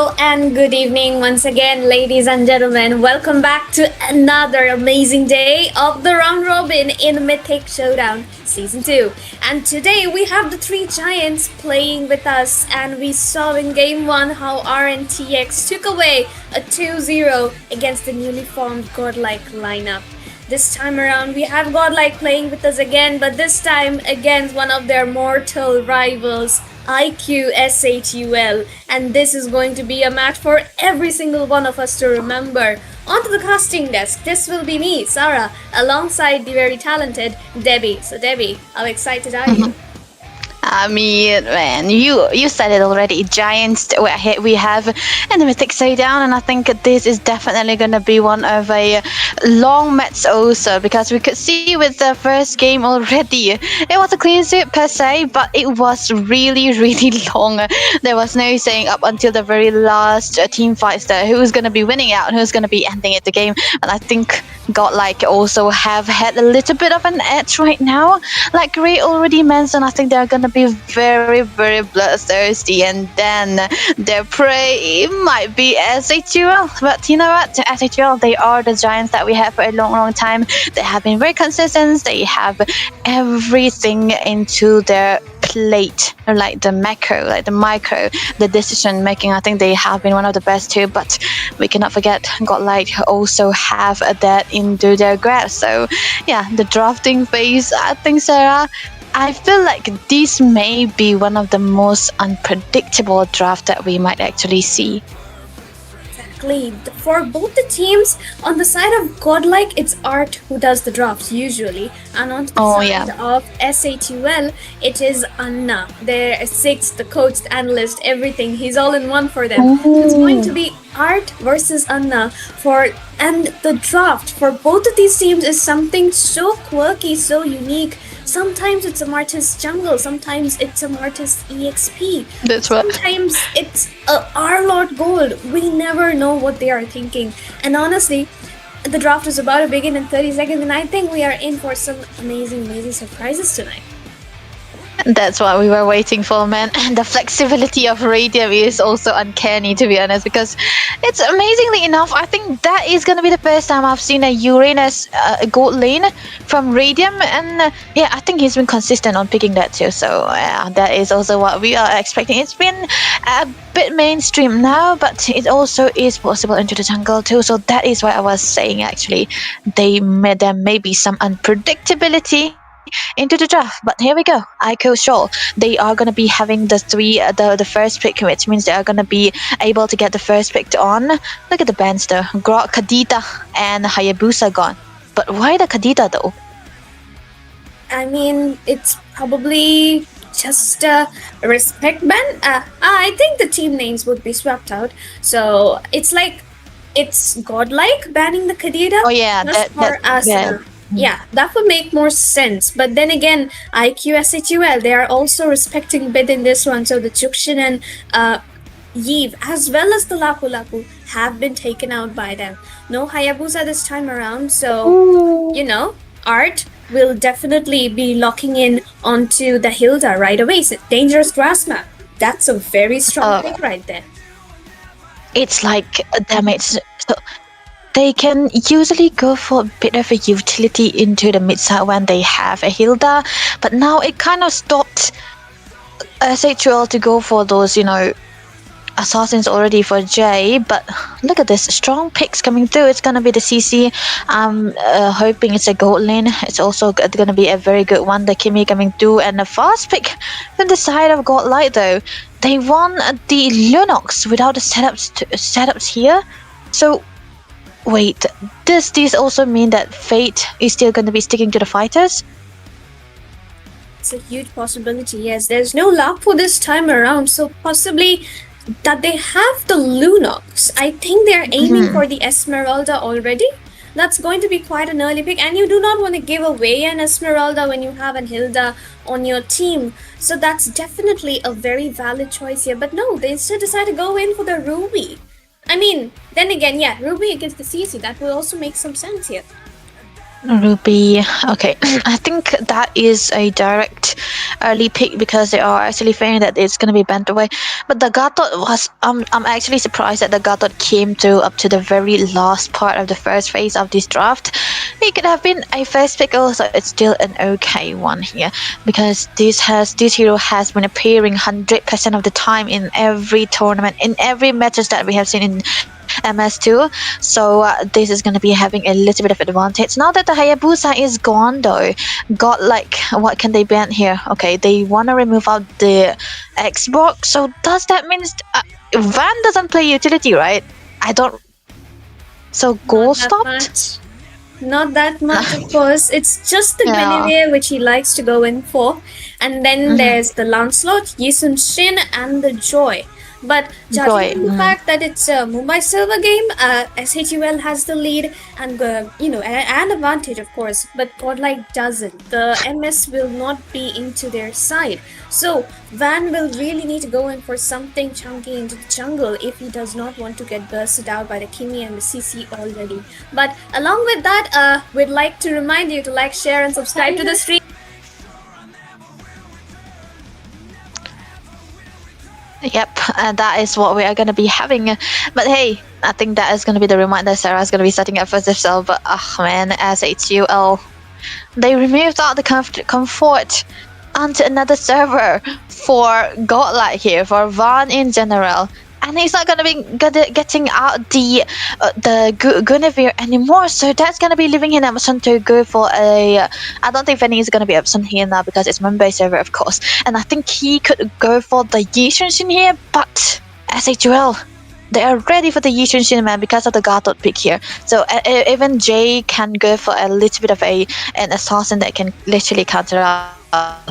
Hello and good evening once again, ladies and gentlemen. Welcome back to another amazing day of the round robin in Mythic Showdown Season 2. And today we have the three giants playing with us, and we saw in Game 1 how Rntx took away a 2-0 against the newly formed Godlike lineup. This time around, we have Godlike playing with us again, but this time against one of their mortal rivals, IQSHUL. And this is going to be a match for every single one of us to remember. Onto the casting desk, this will be me, Sarah, alongside the very talented Debbie. So Debbie, how excited are you? I mean, man, you said it already. Giants we have in the Mythic Showdown, and I think this is definitely going to be one of a long match also, because we could see with the first game already, it was a clean sweep per se, but it was really, really long. There was no saying up until the very last team fights there who's going to be winning out and who's going to be ending it the game. And I think Godlike also have had a little bit of an edge right now. Like Ray already mentioned, I think they're going to be very, very bloodthirsty, and then their prey might be SHUL. But you know what? SHUL, they are the giants that we have for a long, long time. They have been very consistent. They have everything into their plate, like the macro, like the micro, the decision making. I think they have been one of the best too, but we cannot forget Godlike also have that into their grasp. So yeah, the drafting phase, I think, Sarah, I feel like this may be one of the most unpredictable draft that we might actually see. Exactly. For both the teams, on the side of Godlike, it's Art who does the drafts usually, and on the side of SHUL, it is Anna. Their sixth, the coach, the analyst, everything. He's all in one for them. It's going to be Art versus Anna and the draft for both of these teams is something so quirky, so unique. Sometimes it's a Martis jungle, sometimes it's a Martis EXP. That's right. Sometimes it's a Our-Lord Gold. We never know what they are thinking. And honestly, the draft is about to begin in 30 seconds, and I think we are in for some amazing, amazing surprises tonight. That's what we were waiting for, man. And the flexibility of Radium is also uncanny, to be honest, because it's amazingly enough, I think that is going to be the first time I've seen a Uranus gold lane from Radium, and yeah, I think he's been consistent on picking that too, so that is also what we are expecting. It's been a bit mainstream now, but it also is possible into the jungle too, so that is what I was saying actually. There may be some unpredictability into the draft, but here we go. Ico Shoal, they are going to be having the first pick, which means they are going to be able to get the first pick on. Look at the bands though. Grok, Kadita and Hayabusa gone, but why the Kadita though? I mean, it's probably just a respect ban. I think the team names would be swapped out, so it's like it's Godlike banning the Kadita. Oh yeah, Yeah, that would make more sense. But then again, IQSHUL, they are also respecting bid in this one. So the Chukshin and Yves, as well as the Lapu Lapu, have been taken out by them. No Hayabusa this time around. So, Art will definitely be locking in onto the Hilda right away. So dangerous grass map. That's a very strong pick right there. It's like damage. So they can usually go for a bit of a utility into the mid side when they have a Hilda, but now it kind of stopped SHUL to go for those, assassins already for Jay. But look at this, strong picks coming through. It's gonna be the CC. I'm hoping it's a gold lane. It's also gonna be a very good one. The Kimi coming through, and a fast pick from the side of Godlike though. They won the Lunox without the setups here. So wait, does this also mean that Fate is still going to be sticking to the fighters? It's a huge possibility, yes. There's no Lapu this time around, so possibly that they have the Lunox. I think they're aiming for the Esmeralda already. That's going to be quite an early pick, and you do not want to give away an Esmeralda when you have an Hilda on your team. So that's definitely a very valid choice here. But no, they instead decide to go in for the Ruby. I mean, then again, yeah, Ruby against the CC, that will also make some sense here. Ruby. Okay, I think that is a direct early pick because they are actually fearing that it's gonna be bent away. But the Gatot was I'm actually surprised that the Gatot came through up to the very last part of the first phase of this draft. It could have been a first pick also. It's still an okay one here because this hero has been appearing 100% of the time in every tournament, in every matches that we have seen in MS2. So this is going to be having a little bit of advantage. Now that the Hayabusa is gone though, Godlike, what can they ban here? Okay, they want to remove out the Xbox. So does that mean Van doesn't play utility, right? I don't. So goal stopped? Not that much, of course. It's just the Yeah. Guinevere which he likes to go in for. And then there's the Lancelot, Yisun Shin, and the Joy. But judging from the fact that it's a Mumbai Silver game, SHUL has the lead and and advantage, of course. But Godlike doesn't. The MS will not be into their side. So Van will really need to go in for something chunky into the jungle if he does not want to get bursted out by the Kimi and the CC already. But along with that, we'd like to remind you to like, share, and subscribe to the stream. Yep, that is what we are going to be having. But hey, I think that is going to be the reminder Sarah's going to be setting up for herself. But man, SHUL, they removed out the comfort onto another server for Godlike here, for Van in general. And he's not going to be getting out the Guinevere anymore, so that's going to be leaving him option to go for a. I don't think Fanny is going to be option here now because it's Mumbai server, of course. And I think he could go for the Yishunshin here, but SHUL, they are ready for the Yishunshin, man, because of the Gatot pick here. So even Jay can go for a little bit of an assassin that can literally counter out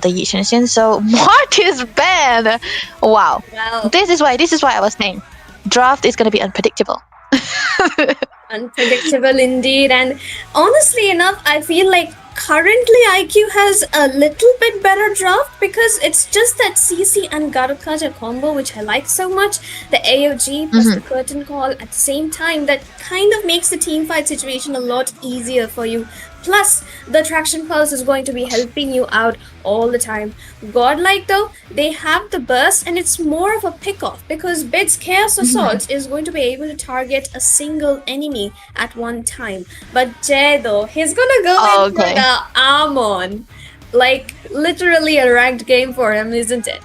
the Yishunshin. So Marty's ban. Wow. This is why I was saying draft is going to be unpredictable. Unpredictable indeed. And honestly enough, I feel like currently IQ has a little bit better draft because it's just that CC and Garukaja combo which I like so much. The AOG plus the curtain call at the same time, that kind of makes the team fight situation a lot easier for you. Plus, the attraction pulse is going to be helping you out all the time. Godlike though, they have the burst and it's more of a pick-off because Bid's Chaos Assault is going to be able to target a single enemy at one time. But Jay though, he's gonna go in for the Amon. Like, literally a ranked game for him, isn't it?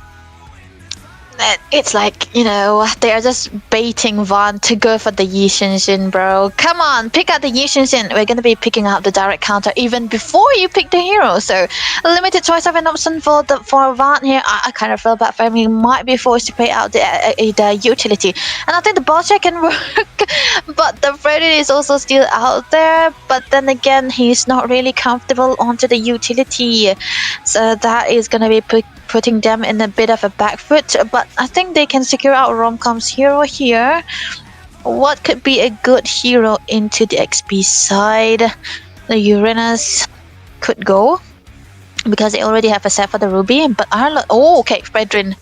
It's like, they are just baiting Van to go for the Yishunshin, bro. Come on, pick out the Yishunshin. We're going to be picking out the direct counter even before you pick the hero. So, a limited choice of an option for Van here. I kind of feel bad for him. He might be forced to pay out the utility. And I think the ball check can work. But the Freddy is also still out there. But then again, he's not really comfortable onto the utility. So, that is going to be putting them in a bit of a back foot, but I think they can secure out Romcom's hero here. What could be a good hero into the XP side? The Uranus could go because they already have a set for the Ruby, but okay, Fredrin.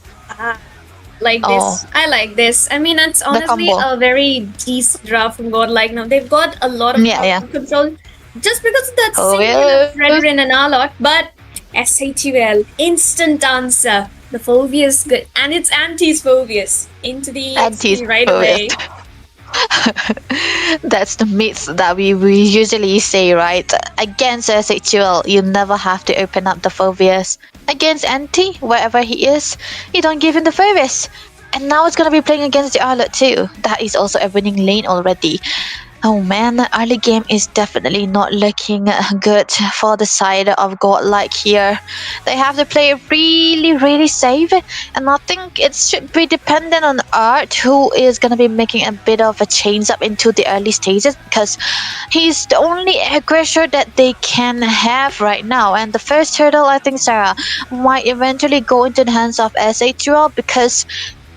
Like this. I like this. I mean, it's honestly a very decent draft from Godlike. Now they've got a lot of control just because of that singular Fredrin and Arlot, but SHUL, instant answer. The Phobius good, and it's Anti's Phobius into the XP right away. That's the myth that we usually say, right? Against SHUL, you never have to open up the Phobius. Against Anti, wherever he is, you don't give him the Phobius. And now it's gonna be playing against the Arlot too. That is also a winning lane already. Oh man, the early game is definitely not looking good for the side of Godlike here. They have to play really safe, and I think it should be dependent on Art, who is going to be making a bit of a change up into the early stages because he's the only aggressor that they can have right now. And the first hurdle, I think, Sarah, might eventually go into the hands of SHUL because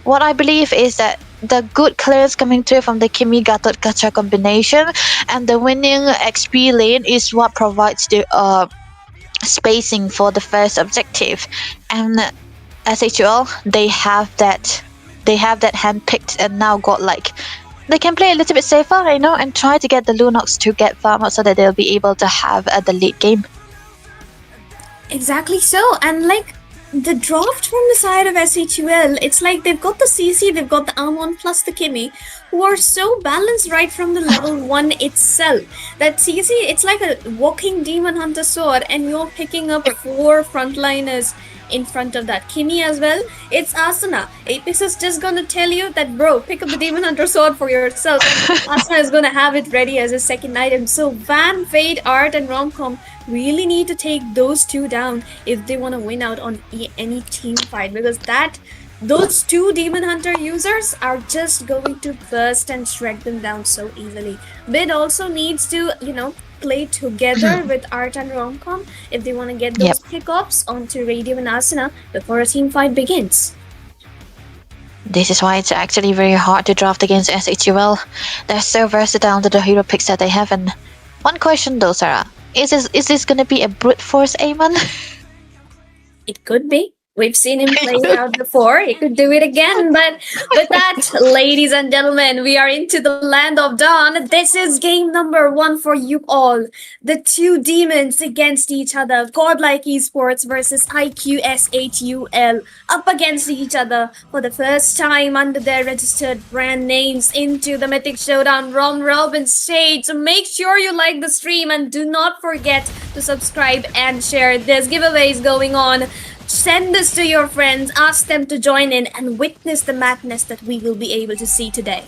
what I believe is that the good clearance coming through from the Kimi Gatot Gacha combination and the winning XP lane is what provides the spacing for the first objective. And SHUL, they have that handpicked, and now Godlike, they can play a little bit safer, you know, and try to get the Lunox to get farm out so that they'll be able to have the late game. Exactly so, and like the draft from the side of SHUL, it's like they've got the CC, they've got the Amon plus the Kimmy, who are so balanced right from the level 1 itself. That CC, it's like a walking demon hunter sword, and you're picking up 4 frontliners in front of that. Kimmy as well, it's Asuna. Apex is just gonna tell you that, bro, pick up the demon hunter sword for yourself. Asuna is gonna have it ready as a second item. So Van, Fade, Art, and Romcom really need to take those 2 down if they want to win out on any team fight, because those 2 demon hunter users are just going to burst and shred them down so easily. Bid also needs to, you know, play together with Art and Romcom if they want to get those pickups onto Radium and Asuna before a team fight begins. This is why it's actually very hard to draft against SHUL. They're so versatile to the hero picks that they have. And one question though, Sarah, is this gonna be a brute force Amon? It could be. We've seen him play it out before. He could do it again. But with that, ladies and gentlemen, we are into the land of dawn. This is game number 1 for you all. The 2 demons against each other. Godlike Esports versus IQSHUL up against each other for the first time under their registered brand names into the Mythic Showdown Round Robin stage. So make sure you like the stream and do not forget to subscribe and share. There's giveaways going on. Send this to your friends, ask them to join in and witness the madness that we will be able to see today.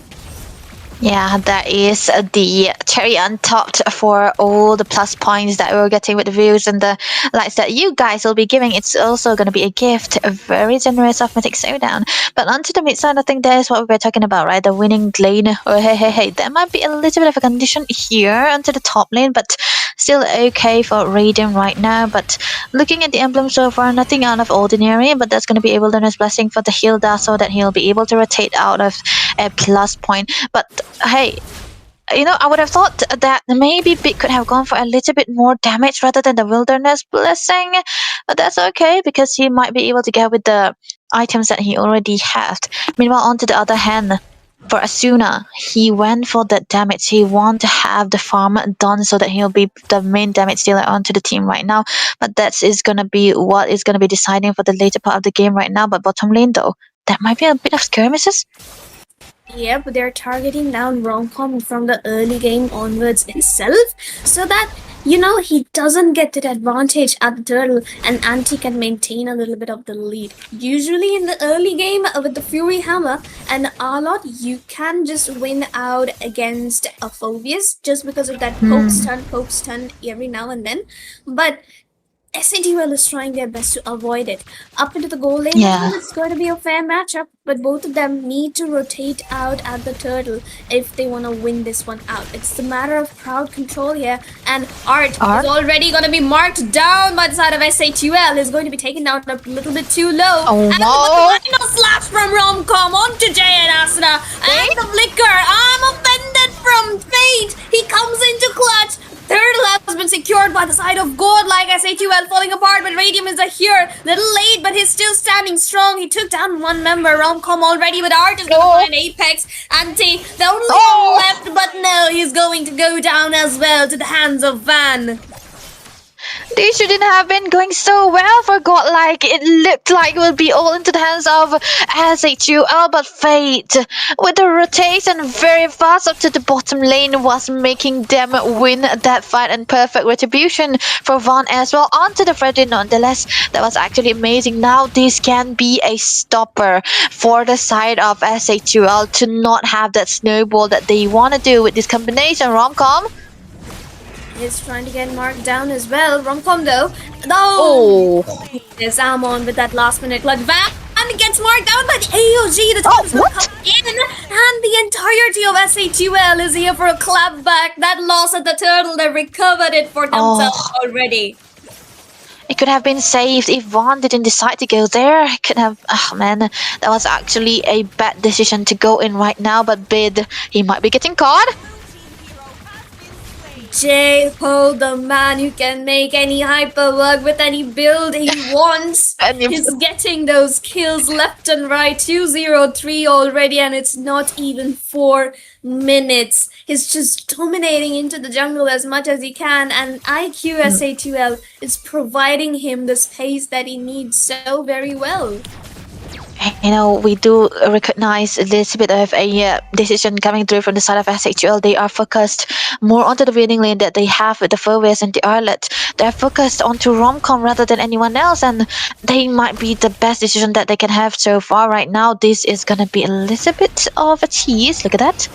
Yeah, that is the cherry on top for all the plus points that we're getting with the views and the likes that you guys will be giving. It's also going to be a gift, very generous of Mythic Showdown. But onto the mid side, I think that is what we were talking about, right? The winning lane. Oh, hey, there might be a little bit of a condition here onto the top lane, but still okay for Radiant right now. But looking at the emblem so far, nothing out of ordinary, but that's going to be a wilderness blessing for the Hilda so that he'll be able to rotate out of a plus point. But hey, you know, I would have thought that maybe Big could have gone for a little bit more damage rather than the wilderness blessing, but that's okay because he might be able to get with the items that he already has. Meanwhile, on to the other hand, for Asuna, he went for that damage. He wants to have the farm done so that he'll be the main damage dealer onto the team right now. But that is going to be what is going to be deciding for the later part of the game right now. But bottom lane though, that might be a bit of skirmishes. Yep, they're targeting down Romcom from the early game onwards itself, so that, you know, he doesn't get that advantage at the turtle and Anti can maintain a little bit of the lead. Usually in the early game with the Fury Hammer and Arlot, you can just win out against a Phobius just because of that poke stun every now and then. But SNTL is trying their best to avoid it. Up into the goal lane, it's going to be a fair matchup, but both of them need to rotate out at the turtle if they want to win this one out. It's the matter of crowd control here, and Art is already going to be marked down by the side of SHUL. Is going to be taken down a little bit too low. Oh, and the final slash from Romcom onto Jay and Asuna. And the flicker. I'm offended from Fate. He comes into clutch. Turtle has been secured by the side of Godlike SHUL falling apart, but Radium is here. Little late, but he's still standing strong. He took down one member, Romcom already, but Art is going to find Apex. Anti, the only one left, but no, he's going to go down as well to the hands of Van. This shouldn't have been going so well for Godlike. It looked like it would be all into the hands of SHUL, but Fate, with the rotation very fast up to the bottom lane, was making them win that fight, and perfect retribution for Van as well onto the Freddy nonetheless. That was actually amazing. Now this can be a stopper for the side of SHUL to not have that snowball that they want to do with this combination. Romcom is trying to get marked down as well. Romcom though. No! There's Amon with that last minute clutch. Van gets marked down by the AOG. The top is going to come in. And the entirety of SHUL is here for a clap back. That loss at the turtle, they recovered it for themselves already. It could have been saved if Vaughn didn't decide to go there. It could have... Oh man, that was actually a bad decision to go in right now. But Bid, he might be getting caught. J-Ho, the man who can make any hyper work with any build he wants, And if- is getting those kills left and right. 203 already, and it's not even 4 minutes. He's just dominating into the jungle as much as he can, and IQSA2L is providing him the space that he needs so very well. We do recognize a little bit of a decision coming through from the side of SHL. They are focused more onto the winning lane that they have with the Furways and the Arlet. They're focused onto Romcom rather than anyone else, and they might be the best decision that they can have so far right now. This is gonna be a little bit of a tease. Look at that.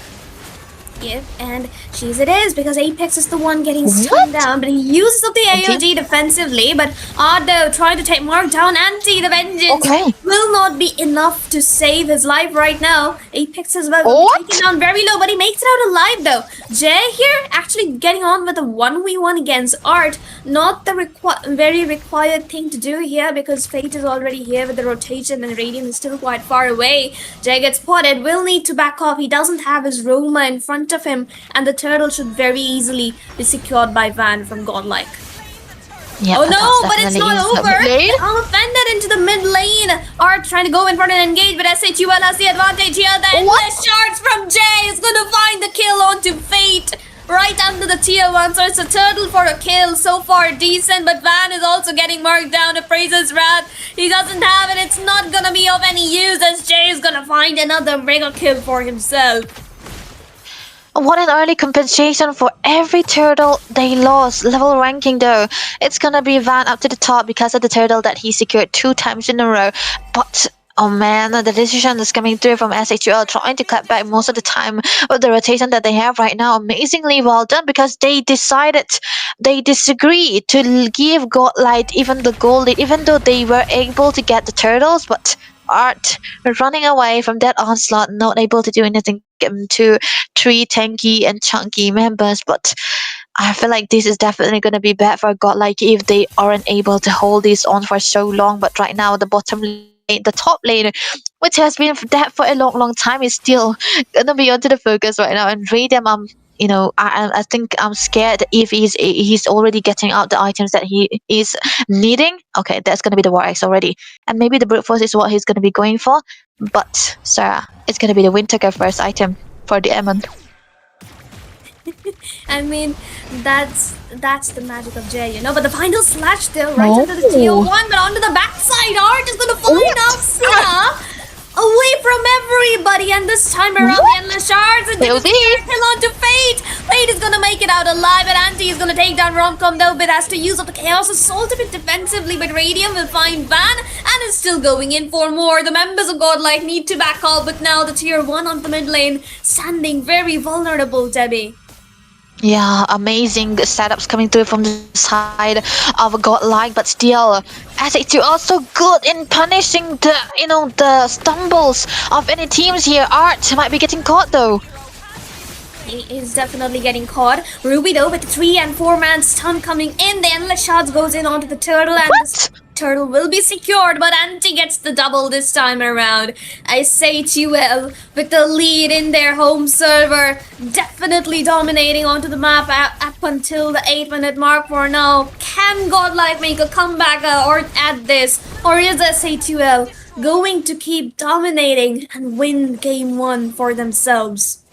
Yep, and cheese it is, because Apex is the one getting stunned down, but he uses up the AOG defensively, but Ardo trying to take Mark down. The Vengeance will not be enough to save his life right now. Apex is well taken down very low, but he makes it out alive though. Jay here actually getting on with a 1v1 against Art. Not the very required thing to do here, because Fate is already here with the rotation and Radiant is still quite far away. Jay gets spotted, will need to back off. He doesn't have his Roma in front of him, and the turtle should very easily be secured by Van from Godlike. Yeah, oh no, but it's not over. I'll offended into the mid lane. Art trying to go in front and engage, but SHUL has the advantage here. The endless shards from Jay is gonna find the kill onto Fate. Right under the tier 1, so it's a turtle for a kill. So far decent, but Van is also getting marked down. Appraiser's Wrath, he doesn't have it. It's not gonna be of any use, as Jay is gonna find another mega kill for himself. What an early compensation for every turtle they lost. Level ranking though, it's gonna be Van up to the top because of the turtle that he secured 2 times in a row. But oh man, the decision is coming through from SHL, trying to cut back most of the time with the rotation that they have right now. Amazingly well done, because they disagree to give Godlike even the gold lead, even though they were able to get the turtles. But Art running away from that onslaught, not able to do anything to 3 tanky and chunky members. But I feel like this is definitely going to be bad for Godlike if they aren't able to hold this on for so long. But right now, the bottom lane, the top lane, which has been dead for a long time, is still going to be onto the focus right now. And Radium, I think I'm scared if he's already getting out the items that he is needing. Okay, that's gonna be the War Axe already, and maybe the Brute Force is what he's gonna be going for. But Sarah, it's gonna be the Winter first item for the Ammon. I mean, that's the magic of Jay, But the final slash still right into the tier 1, but onto the backside. Art is gonna find out Sina away from everybody, and this time around the endless shards and kill onto Fate. Fate is gonna make it out alive, and Anti is gonna take down Romcom though, but has to use up the Chaos Assault a bit defensively, but Radium will find Van and is still going in for more. The members of Godlike need to back up, but now the tier 1 on the mid lane standing very vulnerable, Debbie. Yeah, amazing setups coming through from the side of Godlike, but still, SH2 also good in punishing the stumbles of any teams here. Art might be getting caught though. He is definitely getting caught. Ruby though with 3 and 4 man stun coming in. The endless shards goes in onto the turtle, and the turtle will be secured, but Anti gets the double this time around. I say well with the lead in their home server, definitely dominating onto the map up until the 8-minute mark for now. Can Godlike make a comeback or at this, or is SA2L going to keep dominating and win game 1 for themselves?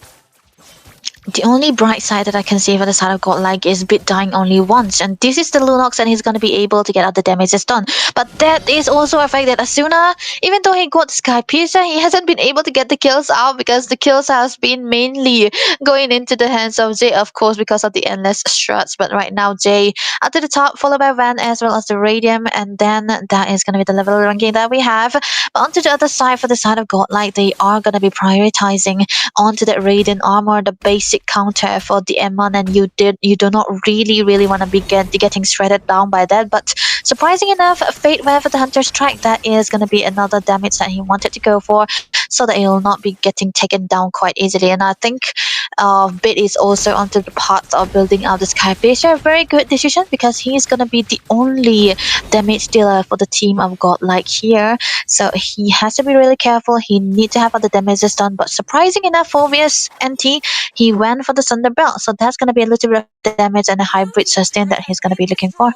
The only bright side that I can see for the side of Godlike is Bit dying only once, and this is the Lunox, and he's going to be able to get out the damage it's done. But that is also a fact that Asuna, even though he got Sky Piercer, he hasn't been able to get the kills out, because the kills has been mainly going into the hands of Jay, of course, because of the endless struts. But right now, Jay up to the top, followed by Van as well as the Radium, and then that is going to be the level ranking that we have. But onto the other side, for the side of Godlike, they are going to be prioritizing onto that Radiant armor, the basic counter for the M1, and you do not really want to be getting shredded down by that. But surprising enough, Fate went for the Hunter Strike. That is going to be another damage that he wanted to go for, so that he will not be getting taken down quite easily. And I think Bit is also onto the part of building out the Sky Piercer. Very good decision because he's gonna be the only damage dealer for the team of Godlike here. So he has to be really careful. He needs to have other damages done. But surprising enough for VSNT, he went for the Thunder Belt. So that's gonna be a little bit of damage and a hybrid sustain that he's gonna be looking for.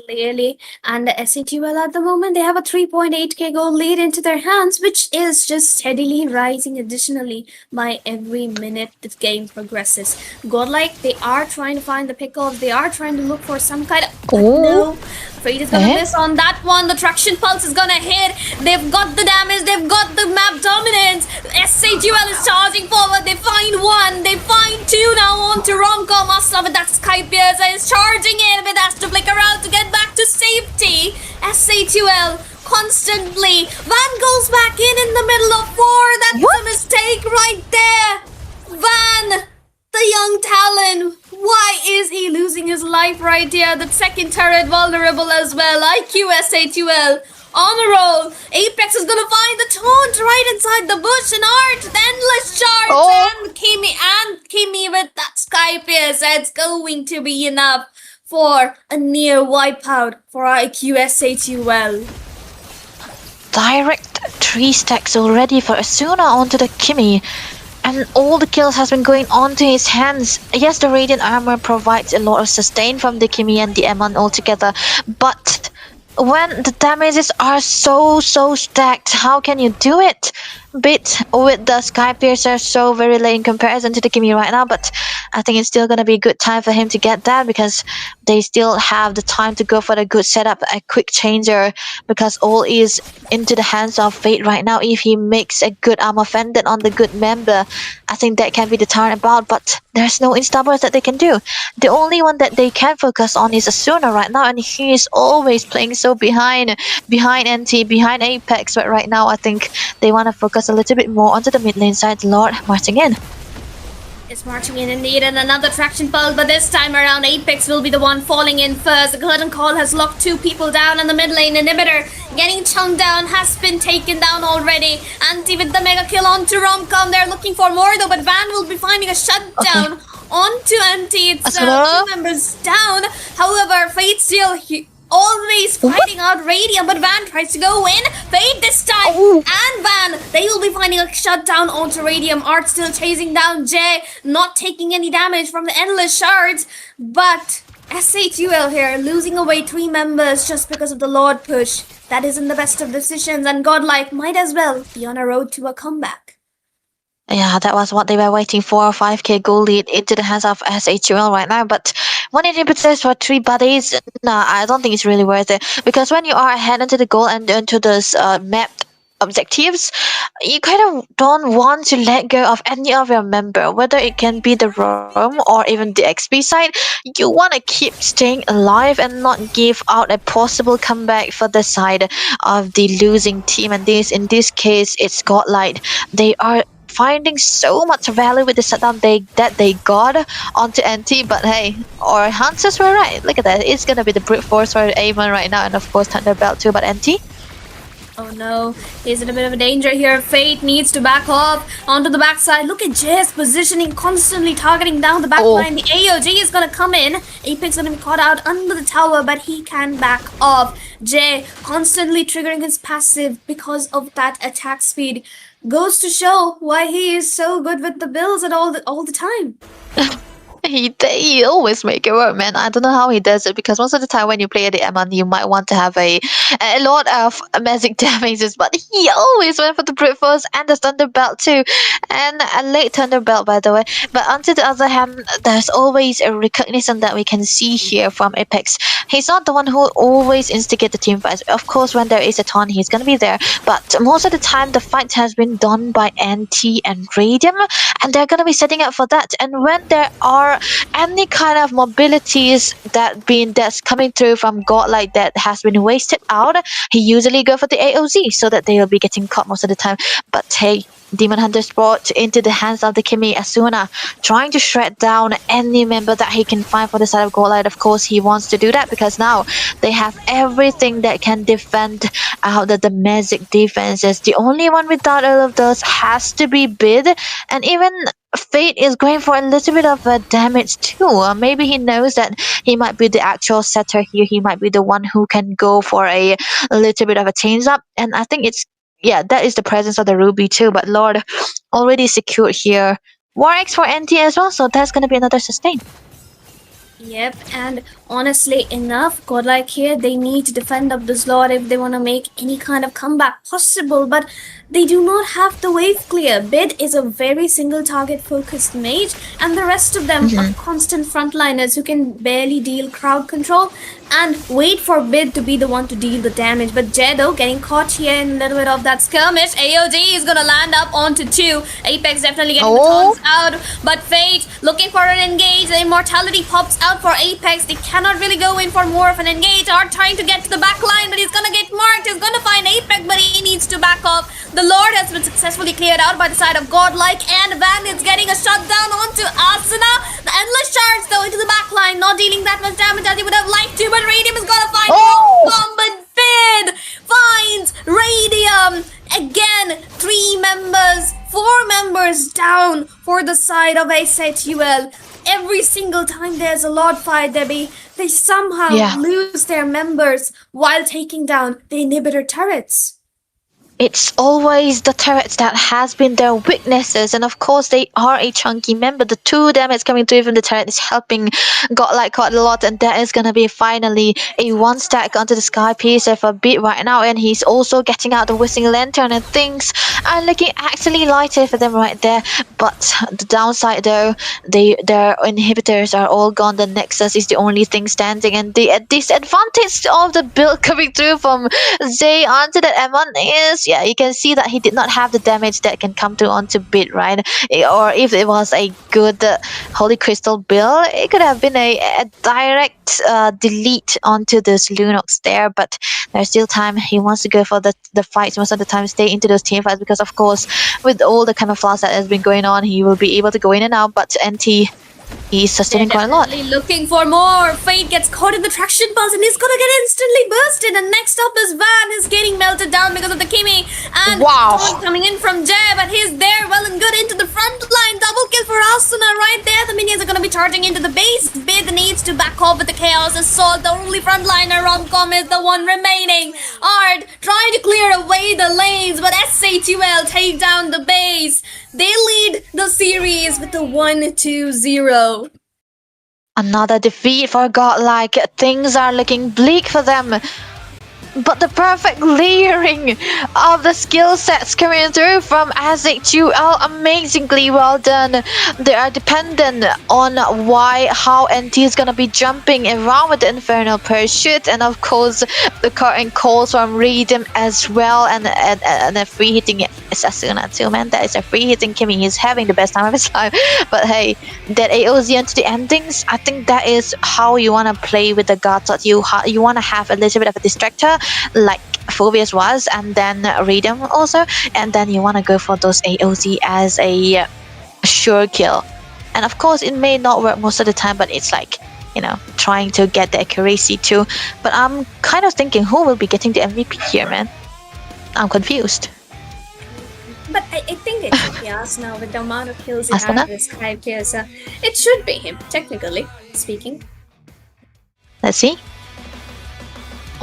Clearly, and the SATUL at the moment, they have a 3.8k gold lead into their hands, which is just steadily rising additionally by every minute the game progresses. Godlike, they are trying to find the pickoffs, they are trying to look for some kind of... No, Fate is gonna miss on that one. The traction pulse is gonna hit. They've got the damage, they've got the map dominance. SATUL is charging forward. They find one, they find two now onto Romcom. Massa with that Sky Piercer is charging in, but has to flicker out to get back to safety. SATUL constantly. Van goes back in the middle of four. That's a mistake right there. Van, the young talent. Why is he losing his life right here? The second turret vulnerable as well. IQ SATUL on a roll. Apex is gonna find the taunt right inside the bush and Art. The endless charge and Kimmy with that Sky Pierce. It's going to be enough for a near wipeout for IQ SATUL. Direct 3 stacks already for Asuna onto the Kimmy. And all the kills has been going on to his hands. Yes, the Radiant Armor provides a lot of sustain from the Kimmy and the M1 altogether, but when the damages are so stacked, how can you do it? Bit with the Sky Piercer so very late in comparison to the Kimmy right now, but I think it's still gonna be a good time for him to get that because they still have the time to go for the good setup, a quick changer, because all is into the hands of Fate right now. If he makes a good armor fendant on the good member, I think that can be the turnabout, but there's no insta burst that they can do. The only one that they can focus on is Asuna right now, and he is always playing so behind NT, behind Apex, but right now I think they want to focus a little bit more onto the mid lane side. Lord marching in. It's marching in indeed, and another traction pulse, but this time around Apex will be the one falling in first. The Curtain Call has locked 2 people down, and the mid lane inhibitor getting chunked down has been taken down already. Anti with the mega kill onto Romcom. They're looking for more though, but Van will be finding a shutdown onto Anti itself. 2 members down. However, Fate still always fighting out Radiant, but Van tries to go in. Fate this time, and Van, they will be finding a shutdown onto Radiant. Art still chasing down Jay, not taking any damage from the endless shards, but SATUL here losing away 3 members just because of the Lord push. That isn't the best of decisions, and Godlike might as well be on a road to a comeback. Yeah, that was what they were waiting for. 5k goal lead into the hands of SHUL right now. But 1 inhibitors for 3 bodies, nah, I don't think it's really worth it. Because when you are ahead into the goal and into those map objectives, you kind of don't want to let go of any of your member, whether it can be the roam or even the XP side. You want to keep staying alive and not give out a possible comeback for the side of the losing team. And in this case, it's Godlike. They are finding so much value with the shutdown that they got onto NT, but hey, our hunters were right. Look at that, it's gonna be the brute force for Amon right now, and of course Thunderbelt too, but NT? Oh no, he's in a bit of a danger here. Fate needs to back off onto the backside. Look at Jay's positioning, constantly targeting down the back line. The AOG is gonna come in. Apex gonna be caught out under the tower, but he can back off. Jay constantly triggering his passive because of that attack speed. Goes to show why he is so good with the builds at all the time. He always make it work, man. I don't know how he does it, because most of the time when you play at the M1, you might want to have a lot of magic damages, but he always went for the brute force and the Thunderbelt too, and a late Thunderbelt by the way. But on the other hand, there's always a recognition that we can see here from Apex. He's not the one who always instigate the team fights. Of course, when there is a taunt, he's gonna be there, but most of the time the fight has been done by NT and Radium, and they're gonna be setting up for that. And when there are any kind of mobilities that's coming through from Godlike that has been wasted out, he usually go for the AOZ so that they will be getting caught most of the time. But hey, Demon Hunter Sport into the hands of the Kimi Asuna, trying to shred down any member that he can find for the side of Godlike. Of course, he wants to do that because now they have everything that can defend out the domestic defenses. The only one without all of those has to be Bid, and even Fate is going for a little bit of damage too. Maybe he knows that he might be the actual setter here. He might be the one who can go for a little bit of a change up, and I think it's that is the presence of the Ruby too. But Lord already secured here. War X for NT as well, so that's gonna be another sustain. Yep, and honestly enough, Godlike here, they need to defend up this Lord if they want to make any kind of comeback possible, but they do not have the wave clear. Bid is a very single target focused mage, and the rest of them are constant frontliners who can barely deal crowd control and wait for Bid to be the one to deal the damage. But Jedo getting caught here in a little bit of that skirmish. AOD is gonna land up onto 2. Apex definitely getting the taunts out, but Fate looking for an engage. The immortality pops out for Apex. They cannot really go in for more of an engage. Are trying to get to the back line, but he's gonna get marked. He's gonna find Apex, but he needs to back off. The Lord has been successfully cleared out by the side of Godlike, and Van is getting a shutdown onto Asuna. The endless shards though into the back line, not dealing that much damage as he would have liked to, but Radium is gonna find bomb, but Bid finds Radium. Again, 4 members down for the side of ASATUL. Every single time there's a Lord fight, they somehow lose their members while taking down the inhibitor turrets. It's always the turrets that has been their weaknesses, and of course they are a chunky member. The 2 damage coming through from the turret is helping Godlike quite a lot, and that is gonna be finally a 1 stack onto the Sky Piercer for Beat right now, and he's also getting out the Whistling Lantern, and things are looking actually lighter for them right there. But the downside though, their inhibitors are all gone. The Nexus is the only thing standing, and the disadvantage of the build coming through from Zay onto the M1 is you can see that he did not have the damage that can come through onto Bit, right? Or if it was a good Holy Crystal build, it could have been a direct delete onto this Lunox there, but there's still time. He wants to go for the fights most of the time, stay into those team fights, because of course with all the camouflage that has been going on, he will be able to go in and out, but NT, he's sustaining quite a lot. Looking for more. Fate gets caught in the traction bus and he's gonna get instantly bursted. And next up is Van, is getting melted down because of the Kimi. And coming in from Jeb, and he's there well and good into the front line. Double kill for Asuna right there. The minions are gonna be charging into the base. Bid needs to back off with the Chaos Assault. The only frontliner Romcom is the one remaining. Art trying to clear away the lanes, but SATUL take down the base. They lead the series with a 1-2-0. Another defeat for Godlike. Things are looking bleak for them. But the perfect layering of the skill sets coming through from ASIC2L, amazingly well done. They are dependent on how NT is gonna be jumping around with the Infernal Pursuit, and of course the current calls from Rhythm as well, and a free hitting Asuna too, man. That is a free hitting Kimi. He's having the best time of his life. But hey, that AOZ into the endings, I think that is how you wanna play with the gods. You wanna have a little bit of a distractor like Phobius was, and then Rhythm also, and then you want to go for those AOZ as a sure kill. And of course it may not work most of the time, but it's like, trying to get the accuracy too. But I'm kind of thinking, who will be getting the MVP here, man? I'm confused. But I think it should be us now with the amount of kills he has with Sky Piercer. It should be him, technically speaking. Let's see.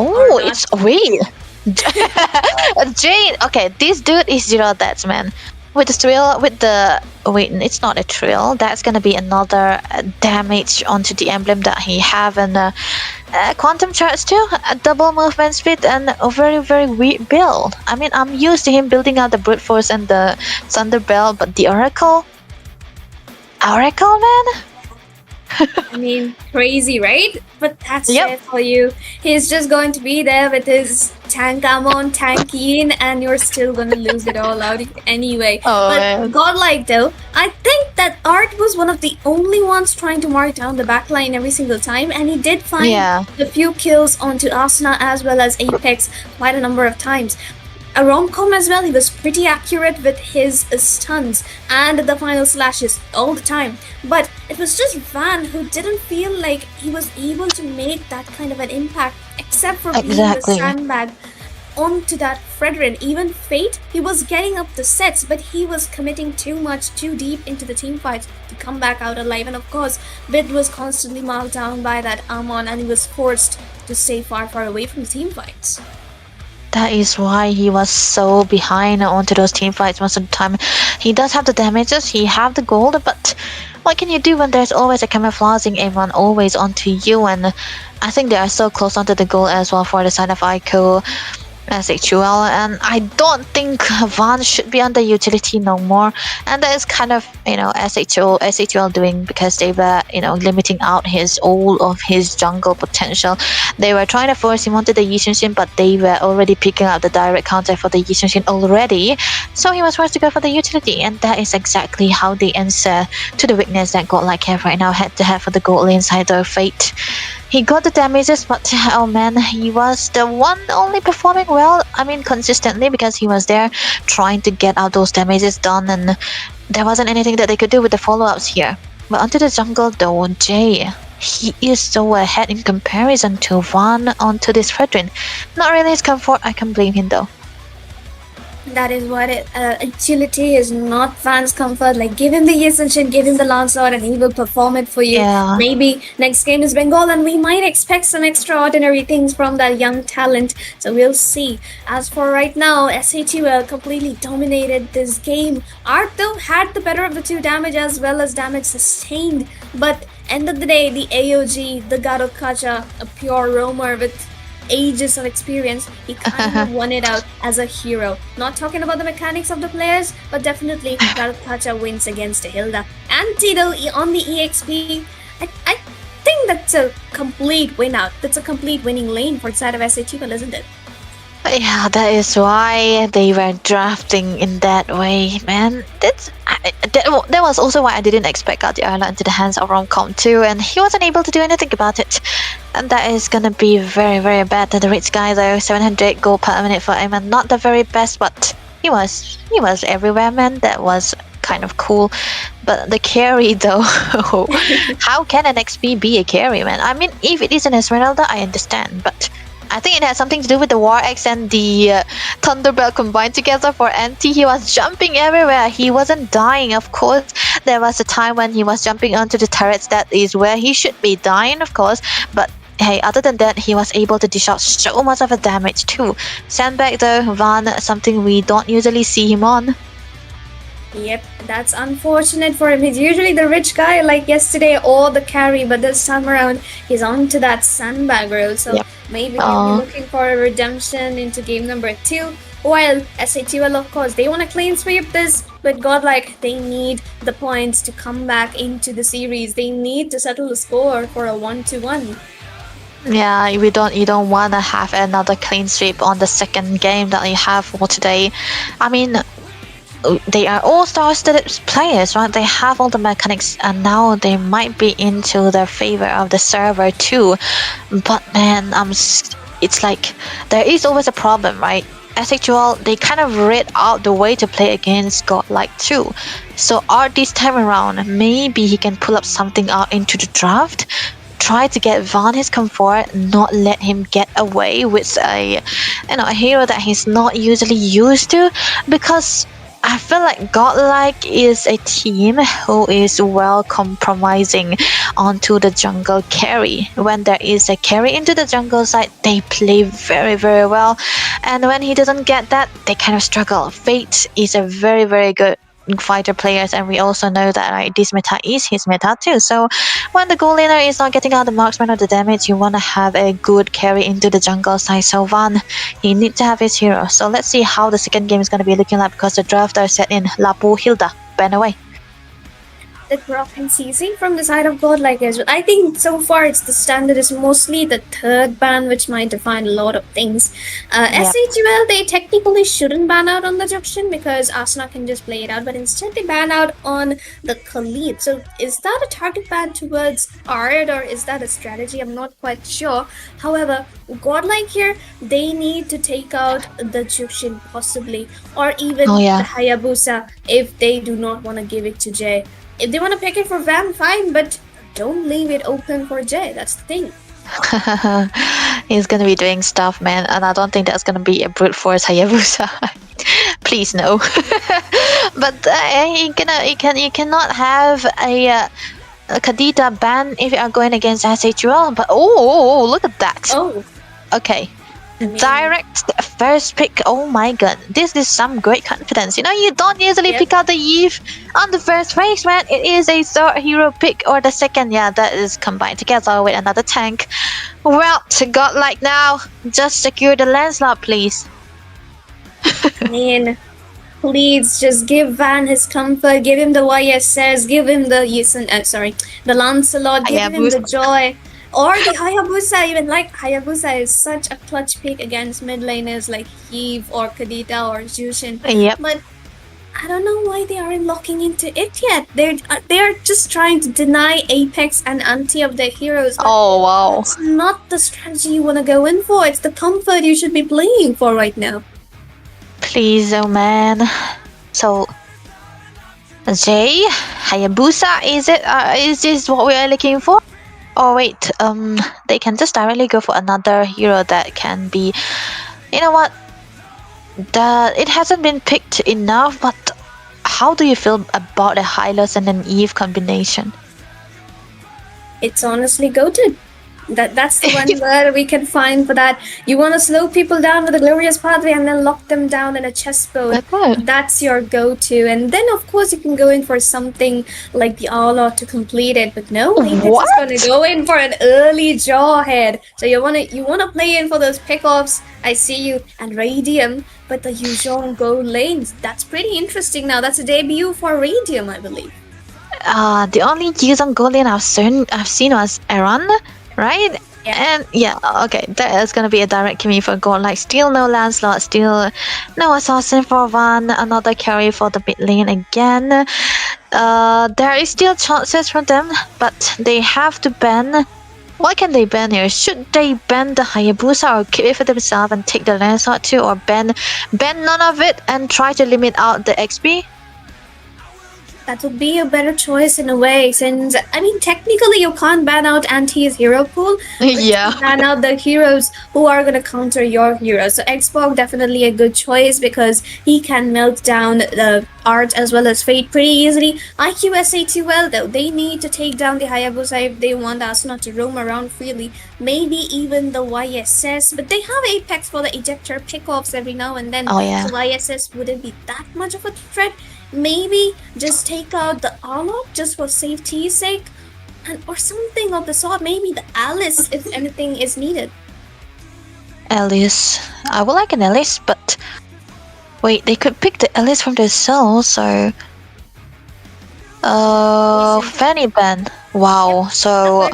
Oh, it's real. Jane. Okay, this dude is 0 deaths, man. With the thrill, wait, it's not a thrill. That's gonna be another damage onto the emblem that he have, and quantum charge too, a double movement speed, and a very, very weak build. I mean, I'm used to him building out the brute force and the thunder bell, but the oracle, man. I mean, crazy, right? But that's it for you. He's just going to be there with his tank ammo, tank in, and you're still gonna lose it all out anyway. But Godlike though, I think that Art was one of the only ones trying to mark down the backline every single time, and he did find a few kills onto Asuna as well as Apex quite a number of times. a rom-com as well. He was pretty accurate with his stuns and the final slashes all the time. But it was just Van who didn't feel like he was able to make that kind of an impact, except for being the sandbag onto that Fredrin. Even Fate, he was getting up the sets, but he was committing too much, too deep into the team fight to come back out alive. And of course, Bid was constantly marked down by that Amon, and he was forced to stay far, far away from the team fights. That is why he was so behind onto those team fights most of the time. He does have the damages, he have the gold, but what can you do when there's always a camouflaging everyone always onto you? And I think they are so close onto the goal as well for the side of Ico. SHUL, and I don't think Van should be on the utility no more, and that is kind of SHUL doing, because they were limiting out all of his jungle potential. They were trying to force him onto the Yixin, but they were already picking up the direct counter for the Yixin already, so he was forced to go for the utility, and that is exactly how they answer to the weakness that Godlike have right now head to head for the gold lane side of Fate. He got the damages, but oh man, he was the one only performing well, consistently, because he was there trying to get out those damages done, and there wasn't anything that they could do with the follow-ups here. But onto the jungle though, Jay, he is so ahead in comparison to Van onto this Fredrin. Not really his comfort, I can blame him though. That is what agility is not Van's comfort. Like, give him the Ascension, give him the Lancelot, and he will perform it for you. Yeah. Maybe next game is Bengal, and we might expect some extraordinary things from that young talent. So we'll see. As for right now, SHUL completely dominated this game. Art though had the better of the two, damage as well as damage sustained. But end of the day, the AOG, the Garokacha, a pure roamer with ages of experience, he kind of won it out as a hero. Not talking about the mechanics of the players, but definitely Garokacha wins against Hilda. And Tito on the EXP, I think that's a complete win out. That's a complete winning lane for the side of SHUL, isn't it? Yeah, that is why they were drafting in that way, man. That was also why I didn't expect Guardiola into the hands of Romcom too, and he wasn't able to do anything about it. And that is gonna be very, very bad to the rich guy though. 700 gold per minute for him, and not the very best, but he was everywhere, man. That was kind of cool. But the carry though, how can an XP be a carry, man? If it is an Esmeralda, I understand, but I think it has something to do with the War X and the Thunderbelt combined together for NT. He was jumping everywhere. He wasn't dying, of course. There was a time when he was jumping onto the turrets. That is where he should be dying, of course. But hey, other than that, he was able to dish out so much of a damage too. Sandbag though, Van, something we don't usually see him on. Yep, that's unfortunate for him. He's usually the rich guy like yesterday or the carry, but this time around he's on to that sandbag road. So maybe we'll be looking for a redemption into game number 2. While SHUL, of course, they want to clean sweep this, but Godlike, they need the points to come back into the series. They need to settle the score for a 1-1. Yeah, you don't want to have another clean sweep on the second game that you have for today. They are all star-studded players, right? They have all the mechanics, and now they might be into the favor of the server too. But man, it's like there is always a problem, right? SHUL, they kind of read out the way to play against Godlike too. So Art this time around, maybe he can pull up something out into the draft. Try to get Van his comfort, not let him get away with a hero that he's not usually used to, because I feel like Godlike is a team who is well compromising onto the jungle carry. When there is a carry into the jungle side, they play very, very well. And when he doesn't get that, they kind of struggle. Fate is a very, very good fighter players, and we also know that this meta is his meta too. So when the goal laner is not getting out the marksman or the damage, you want to have a good carry into the jungle side. So Van, he needs to have his hero. So let's see how the second game is going to be looking like, because the draft are set in. Lapu, Hilda, ban away. the consistency from the side of Godlike as well. I think so far it's the standard is mostly the third ban, which might define a lot of things. Yep. SHUL, they technically shouldn't ban out on the Junction because Asuna can just play it out, but instead they ban out on the Khalid. So is that a target ban towards Ard, or is that a strategy? I'm not quite sure. However, Godlike here, they need to take out the Junction possibly, or even Oh, yeah. the Hayabusa if they do not want to give it to Jay. If they want to pick it for Van, fine, but don't leave it open for Jay. That's the thing. He's gonna be doing stuff, man, and I don't think that's gonna be a brute force Hayabusa. Please no. But you cannot have a Kadita ban if you are going against SHUL. But oh, look at that. Oh, Okay. I mean, Direct first pick. Oh my god, this is some great confidence. You know, you don't usually Yep. pick out the Eve on the first race, man. It is a third hero pick or the second. Yeah, that is combined together with another tank. Well, to Godlike now, just secure the landslot, please. I mean, please just give Van his comfort, give him the YSS, give him the the Lancelot, give him the Hayabusa. joy. Or the Hayabusa, even like Hayabusa is such a clutch pick against mid laners like Eve or Kadita or Jushin. Yep. But I don't know why they aren't locking into it yet. They're just trying to deny Apex and anti of their heroes. But Oh wow. it's not the strategy you want to go in for. It's the comfort you should be playing for right now. Please, oh man. So, Jay, Hayabusa, is it? Is this what we are looking for? Oh wait, they can just directly go for another hero that can be. You know what? It hasn't been picked enough. But how do you feel about a Hylos and an Eve combination? It's honestly goated. That's the one word we can find for that. You want to slow people down with a glorious pathway and then lock them down in a chessboard. That's right. That's your go-to. And then of course you can go in for something like the Aula to complete it. But no, Apex is What? gonna go in for an early jawhead. So you wanna play in for those pickoffs. I see you, and Radium, but the Yuzhong Go lanes. That's pretty interesting now. That's a debut for Radium, I believe. The only Yuzong Golden I've seen was Aaron, right? Yeah. And yeah, okay, that is gonna be a direct gimme for Godlike. Still no Lancelot, still no Assassin for Van, another carry for the mid lane again. There is still chances for them, but they have to ban. What can they ban here? Should they ban the Hayabusa or keep it for themselves and take the Lancelot too, or ban none of it and try to limit out the XP? That would be a better choice in a way, since I mean technically you can't ban out anti's hero pool. But you Yeah. can ban out the heroes who are gonna counter your heroes. So Xbox definitely a good choice because he can melt down the art as well as fate pretty easily. IQSA2L though, they need to take down the Hayabusa if they want Asuna to roam around freely. Maybe even the YSS, but they have Apex for the ejector pickoffs every now and then. Oh, yeah. So YSS wouldn't be that much of a threat. Maybe just take out the Alok just for safety's sake, or something of the sort. Maybe the Alice if anything is needed. Alice. I would like an Alice, but wait, they could pick the Alice from their cell, so Fanny ban. Wow, so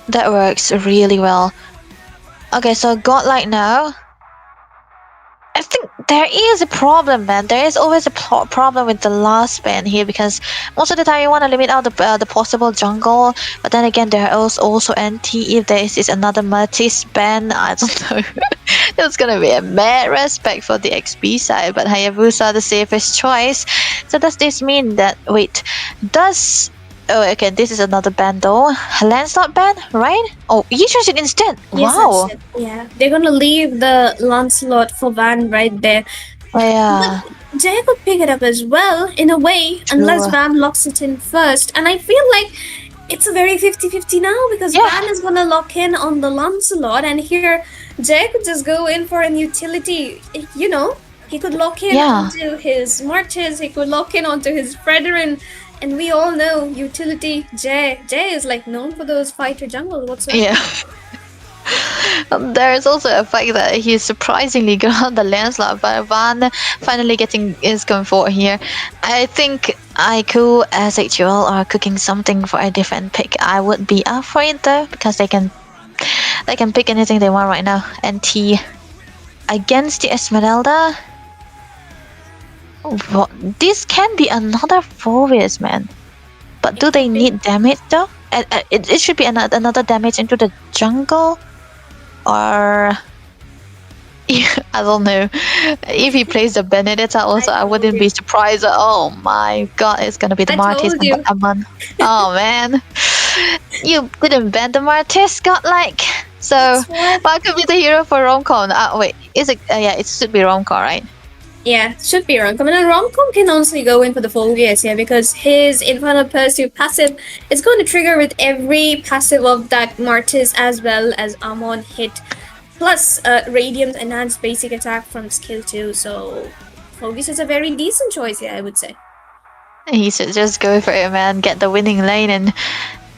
that works really well. Okay, so Godlike now. I think there is a problem, man. There is always a problem with the last ban here because most of the time you want to limit out the possible jungle, but then again there is also anti. If there is another Matisse ban, I don't know. It's gonna be a mad respect for the XP side, but Hayabusa the safest choice. So does this mean that oh, okay, this is another ban though. Lancelot ban, right? Oh, Yisha instead. Yes, Wow. that's it. Yeah, they're gonna leave the Lancelot for Van right there. Oh, yeah. But Jay could pick it up as well, in a way, unless True. Van locks it in first. And I feel like it's a very 50-50 now because Yeah. Van is gonna lock in on the Lancelot, and here Jay could just go in for an utility. You know, he could lock in Yeah. onto his Marches, he could lock in onto his Fredrin. And we all know utility Jay is like known for those fighter jungle whatsoever. Yeah. There is also a fact that he's surprisingly good on the Lancelot, but Van finally getting his comfort here. I think IQ SHL are cooking something for a different pick, I would be up for it though, because they can pick anything they want right now. NT against the Esmeralda. This can be another Phobius, man. But do they need damage though? It should be another damage into the jungle, or I don't know. If he plays the Benedetta also, I wouldn't be surprised. Oh my god, it's gonna be the Martis and the Aman. Oh man, you didn't ban the Martis, Godlike. So what could be the hero for Romcom? Wait, is it? Yeah, it should be Romcom, right? Yeah, should be Romcom. And Romcom can honestly go in for the Phobius here because his Infernal Pursuit passive is going to trigger with every passive of that Martis as well as Amon hit. Plus, Radiant enhanced basic attack from skill 2. So, Phobius is a very decent choice here, I would say. He should just go for it, man. Get the winning lane, and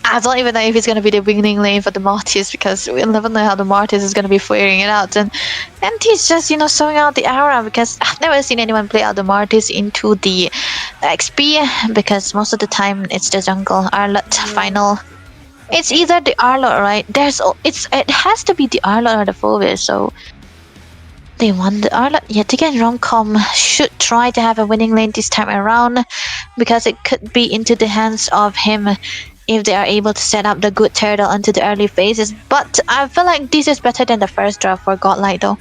I don't even know if it's going to be the winning lane for the Martis, because we'll never know how the Martis is going to be figuring it out. And MT's just, showing out the aura, because I've never seen anyone play out the Martis into the XP, because most of the time it's the jungle Arlott final. It's either the Arlott, right? It has to be the Arlott or the Phobius, so they won the Arlott. Yet again, Romcom should try to have a winning lane this time around, because it could be into the hands of him if they are able to set up the good turtle into the early phases. But I feel like this is better than the first draft for Godlike though.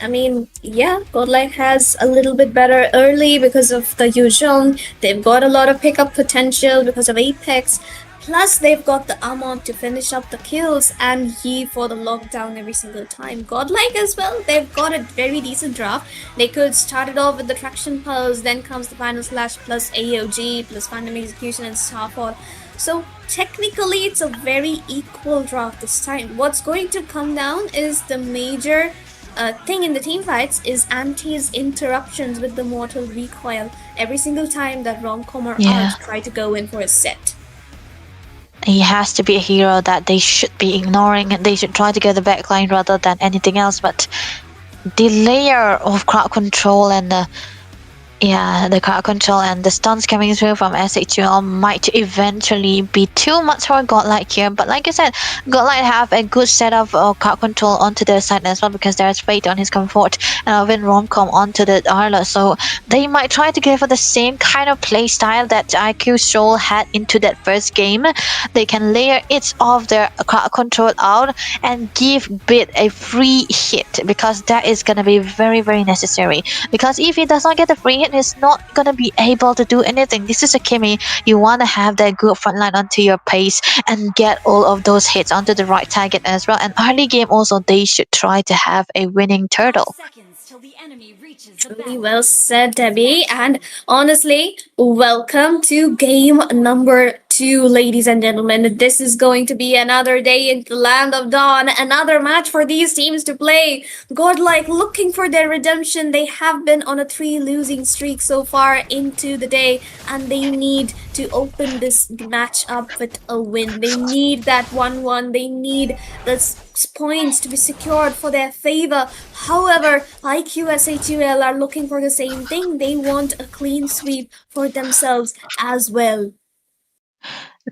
I mean, yeah, Godlike has a little bit better early because of the Yuzhong. They've got a lot of pickup potential because of Apex. Plus, they've got the Amon to finish up the kills and Yi for the lockdown every single time. Godlike as well, they've got a very decent draft. They could start it off with the Traction Pulse, then comes the Final Slash plus AOG, plus Phantom Execution and Starfall. So, technically, it's a very equal draft this time. What's going to come down is the major thing in the team fights is Anti's interruptions with the Mortal Recoil every single time that Romcom or Art try to go in for a set. He has to be a hero that they should be ignoring, and they should try to get the backline rather than anything else. But the layer of crowd control and the crowd control and the stuns coming through from SHL might eventually be too much for Godlike here. But like I said, Godlike have a good set of crowd control onto their side as well, because there's Fate on his comfort and even Romcom onto the Arla. So they might try to go for the same kind of play style that IQ Soul had into that first game. They can layer each of their crowd control out and give Bit a free hit, because that is going to be very, very necessary. Because if he does not get the free hit, is not gonna be able to do anything. This is a Kimi. You want to have that good frontline onto your pace and get all of those hits onto the right target as well. And early game also, they should try to have a winning turtle. Really well said, Debbie. And honestly, welcome to game number 2, ladies and gentlemen. This is going to be another day in the land of Dawn, another match for these teams to play. Godlike looking for their redemption. They have been on a 3 losing streak so far into the day, and they need to open this match up with a win. They need that 1-1. They need the points to be secured for their favor. However, IQ SHUL are looking for the same thing. They want a clean sweep for themselves as well.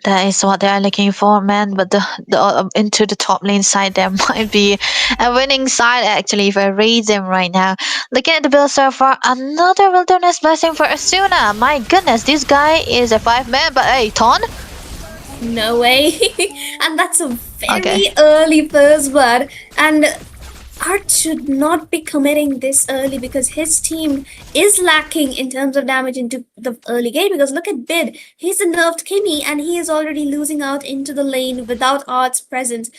That is what they are looking for, man. But the into the top lane side, there might be a winning side actually if I raise them right now. Looking at the build so far, another Wilderness Blessing for Asuna. My goodness, this guy is a 5-man, but hey, Ton? No way. And that's a very early first blood. And Art should not be committing this early, because his team is lacking in terms of damage into the early game. Because look at Bid, he's a nerfed Kimi and he is already losing out into the lane without Art's presence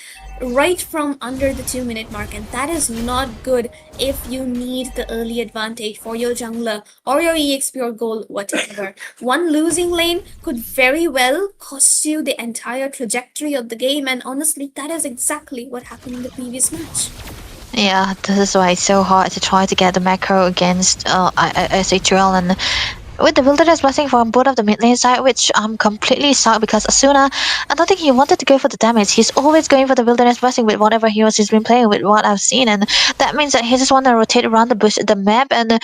right from under the 2-minute mark, and that is not good if you need the early advantage for your jungler or your EXP or goal, whatever. One losing lane could very well cost you the entire trajectory of the game, and honestly, that is exactly what happened in the previous match. Yeah, this is why it's so hard to try to get the macro against SHL, and with the wilderness blessing from both of the mid lane side, which I'm completely shocked because Asuna, I don't think he wanted to go for the damage. He's always going for the wilderness blessing with whatever heroes he's been playing with, what I've seen, and that means that he just want to rotate around the map. And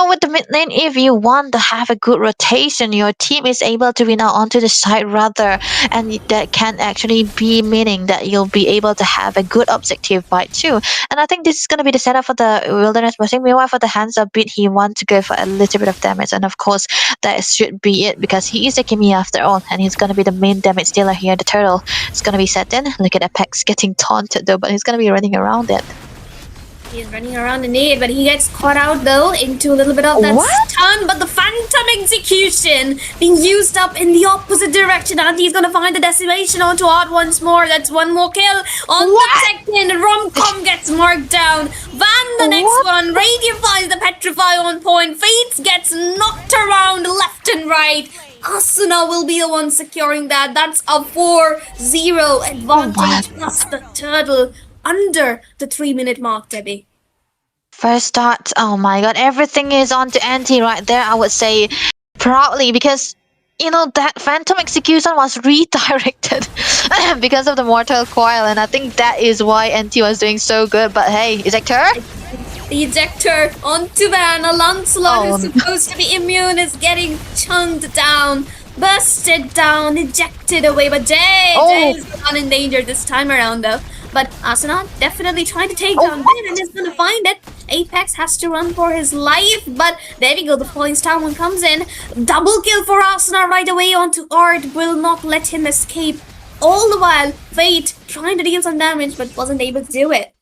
with the mid lane, if you want to have a good rotation, your team is able to win out onto the side rather, and that can actually be meaning that you'll be able to have a good objective fight too. And I think this is gonna be the setup for the wilderness blessing. Meanwhile, for the hands up bit, he wants to go for a little bit of damage, and of course that should be it because he is a Kimi after all, and he's gonna be the main damage dealer here. The turtle is gonna be set in. Look at Apex getting taunted though, but he's gonna be running around it. He's running around in it, but he gets caught out though into a little bit of that stun. But the Phantom Execution being used up in the opposite direction, and he's gonna find the decimation onto Art once more. That's one more kill on the second. Rom-Com gets marked down. Van the next one. Radiant finds the Petrify on point. Fates gets knocked around left and right. Asuna will be the one securing that. That's a 4-0 advantage plus the turtle under the 3-minute mark, Debbie. First start, oh my god, everything is on to anti right there, I would say proudly, because that Phantom Execution was redirected because of the Mortal Coil, and I think that is why NT was doing so good. But hey, Ejector? The Ejector onto Van. A Lancelot who's supposed to be immune is getting chunked down, bursted down, ejected away. But Jay is not in danger this time around though. But Asuna definitely trying to take down Ben and is gonna find it. Apex has to run for his life, but there we go, the falling star one comes in. Double kill for Asuna right away onto Art, will not let him escape. All the while, Fate trying to deal some damage but wasn't able to do it.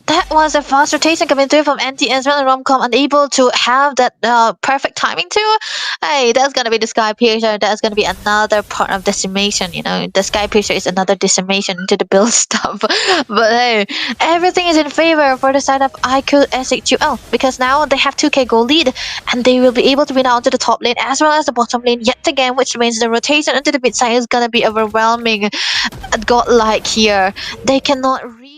That was a fast rotation coming through from NT as well, and Rom-Com unable to have that perfect timing too. Hey, that's gonna be the Sky Piercer. That's gonna be another part of decimation. The Sky Piercer is another decimation into the build stuff. But hey, everything is in favor for the side of IQ SHUL because now they have 2k gold lead, and they will be able to win out to the top lane as well as the bottom lane yet again, which means the rotation into the mid side is gonna be overwhelming. Godlike here, they cannot really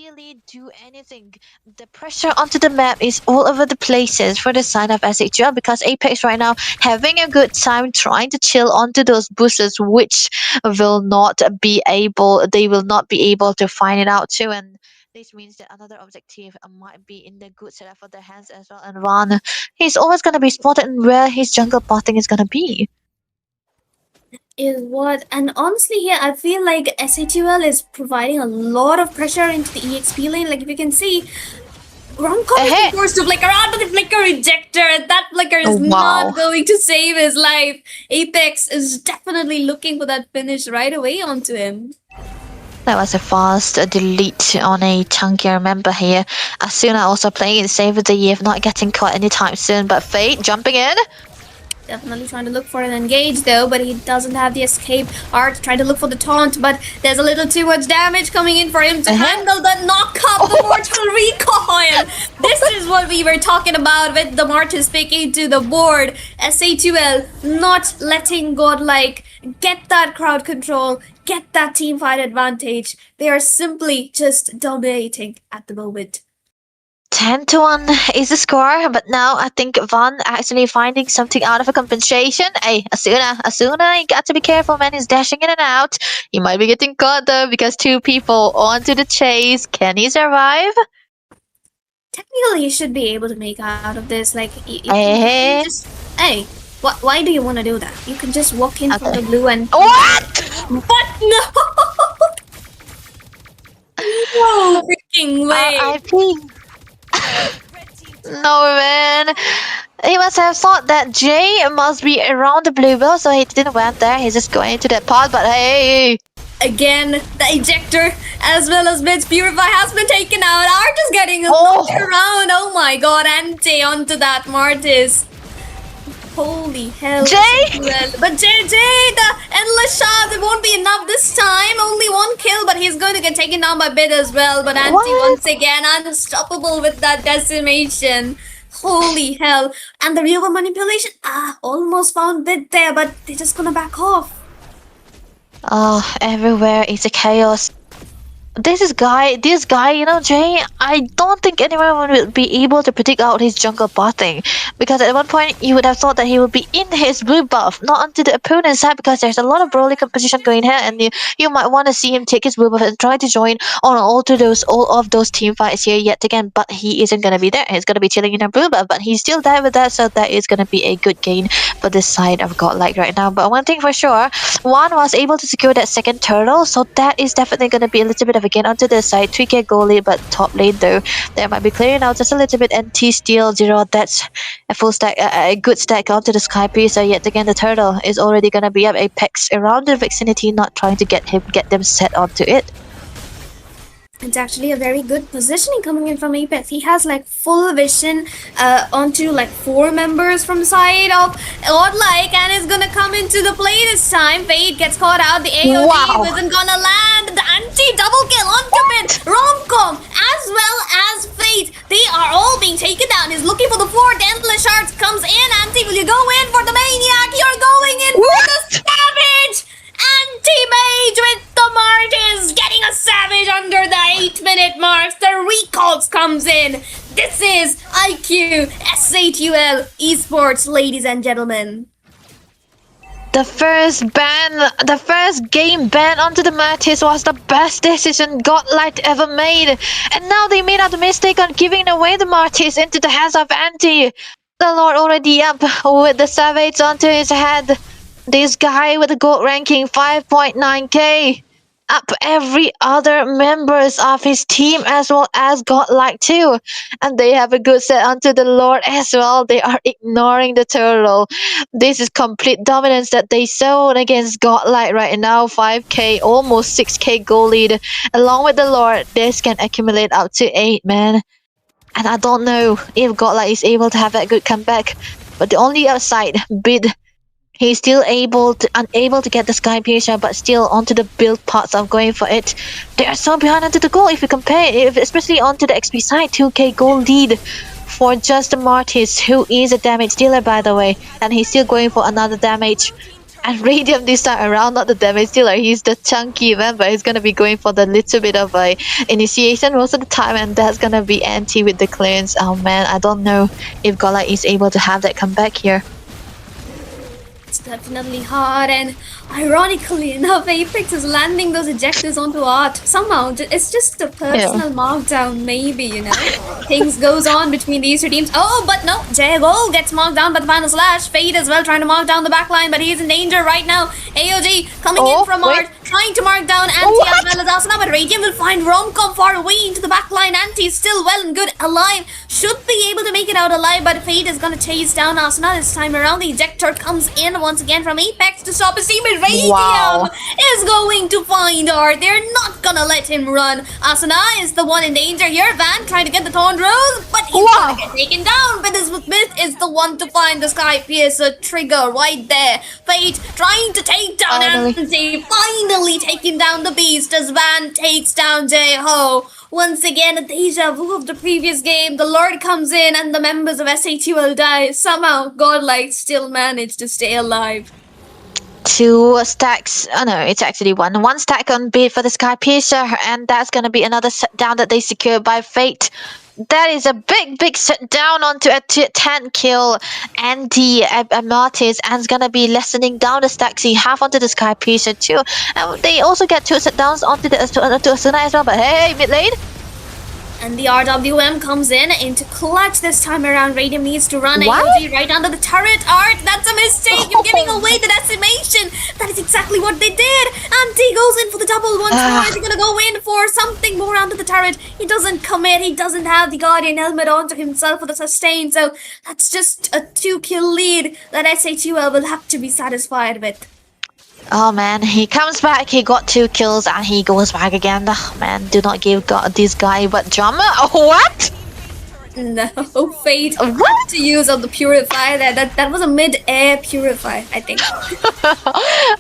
do anything. The pressure onto the map is all over the places for the side of SHL because Apex right now having a good time trying to chill onto those boosters, which will not be able to find it out too. And this means that another objective might be in the good setup for their hands as well. And Ron, he's always gonna be spotted in where his jungle potting is gonna be. And honestly here I feel like SHUL is providing a lot of pressure into the EXP lane. Like if you can see, Rom-Com is forced to flicker out of the flicker ejector. That flicker is not going to save his life. Apex is definitely looking for that finish right away onto him. That was a fast delete on a chunkier member here. Asuna also playing it safe with the EF, not getting caught anytime soon, but Fate jumping in. Definitely trying to look for an engage though, but he doesn't have the escape. Art trying to look for the taunt, but there's a little too much damage coming in for him to handle the knock up, the mortal recoil. This is what we were talking about with the Mortis picking to the board. SHUL not letting Godlike get that crowd control, get that team fight advantage. They are simply just dominating at the moment. 10-1 is the score, but now I think Van actually finding something out of a compensation. Hey, Asuna, you got to be careful, man. He's dashing in and out. He might be getting caught though because 2 people onto the chase. Can he survive? Technically, he should be able to make out of this. Like, hey, why do you want to do that? You can just walk in from the blue and what? But no, no freaking way. RIP. No man, he must have thought that Jay must be around the blue bell, so he didn't went there. He's just going into that pod. But hey, again, the ejector as well as Blitz Purify has been taken out. Art is getting knocked around. Oh my god, Ante onto that Martis. Holy hell. Jay! But Jay, the endless shots, it won't be enough this time. Only 1 kill, but he's going to get taken down by Bid as well. But Ante once again unstoppable with that decimation. Holy hell. And the real manipulation, almost found Bid there, but they're just gonna back off. Oh, everywhere is a chaos. this guy, Jay, I don't think anyone will be able to predict out his jungle botting, because at one point you would have thought that he would be in his blue buff, not onto the opponent's side, because there's a lot of Broly composition going here, and you might want to see him take his blue buff and try to join on all of those team fights here yet again, but he isn't going to be there. He's going to be chilling in a blue buff, but he's still there with that, so that is going to be a good gain for this side of Godlike right now. But one thing for sure, Juan was able to secure that second turtle, so that is definitely going to be a little bit of a gain onto this side. 3k goal lead, but top lane though, they might be clearing out just a little bit. NT steal 0, that's a full stack, a good stack onto the Sky piece. So yet again, the turtle is already going to be up Apex around the vicinity, not trying to get them set onto it. It's actually a very good positioning coming in from Apex. He has like full vision onto like 4 members from side of Godlike, and is gonna come into the play this time. Fade gets caught out. The AOD isn't gonna land. The anti-double kill onto it. Romcom as well as Fate. They are all being taken down. He's looking for the 4th. Endless Shards comes in. Anti, will you go in for the Maniac? You're going in for the Savage! Anti-Mage with the Martyrs getting a Savage under the 8-minute marks. The recalls comes in. This is IQ SHUL Esports, ladies and gentlemen. The first game ban onto the Martyrs was the best decision Godlike ever made. And now they made out the mistake on giving away the Martyrs into the hands of Anti. The Lord already up with the Savage onto his head. This guy with the gold ranking 5.9k, up every other members of his team as well as Godlike too, and they have a good set onto the Lord as well. They are ignoring the turtle. This is complete dominance that they showed against Godlike right now. 5k, almost 6k goal lead. Along with the Lord, this can accumulate up to 8, man. And I don't know if Godlike is able to have that good comeback, but the only upside bid, he's still unable to get the Sky Piercer, but still onto the build parts of going for it. They are so behind onto the goal if you compare it, especially onto the XP side. 2k goal lead for just the Martyrs, who is a damage dealer by the way, and he's still going for another damage. And Radium this time around, not the damage dealer, he's the chunky member. He's gonna be going for the little bit of a initiation most of the time, and that's gonna be Anti with the clearance. Oh man, I don't know if Godlike is able to have that comeback here. It's definitely hard, and ironically enough, Apex is landing those ejectors onto Art. Somehow, it's just a personal markdown, maybe, you know? Things goes on between these 2 teams. Oh, but no, Jago gets marked down by the final slash. Fade as well, trying to mark down the backline, but he's in danger right now. AOG coming in from Art, trying to mark down Anti as well as Asuna, but Radiant will find Romcom far away into the backline. Anti is still well and good, alive. Should be able to make it out alive, but Fade is gonna chase down Asuna this time around. The ejector comes in once again from Apex to stop his teammate. Radium is going to find Art. They're not gonna let him run. Asuna is the one in danger here. Van trying to get the Taunt Rose, but he's gonna get taken down. But this Myth is the one to find the Sky Piercer trigger right there. Fate trying to take down Anti. Finally taking down the beast as Van takes down J-Ho. Once again, a deja vu of the previous game. The Lord comes in and the members of SHUL die. Somehow, Godlike still managed to stay alive. 2 stacks. Oh no, it's actually one stack on bid for the Sky Piercer, and that's gonna be another set down that they secured by Fate. That is a big set down onto a 10 kill anti-Martyrs, and it's gonna be lessening down the stacks he have onto the Sky Piercer too. And they also get 2 set downs onto Asuna as well, but hey, mid lane. And the RWM comes in into clutch this time around. Radium needs to run AOG right under the turret. Art, that's a mistake. You're giving away the decimation. That is exactly what they did. Anti goes in for the double once more. Is he gonna go in for something more under the turret? He doesn't commit. He doesn't have the Guardian helmet onto himself for the sustain. So that's just a 2-kill lead that SHUL will have to be satisfied with. Oh man, he comes back, he got 2 kills and he goes back again. Oh man, do not give this guy what drama. Oh, what? No, Fate had to use of the purifier there. That was a mid-air purifier, I think.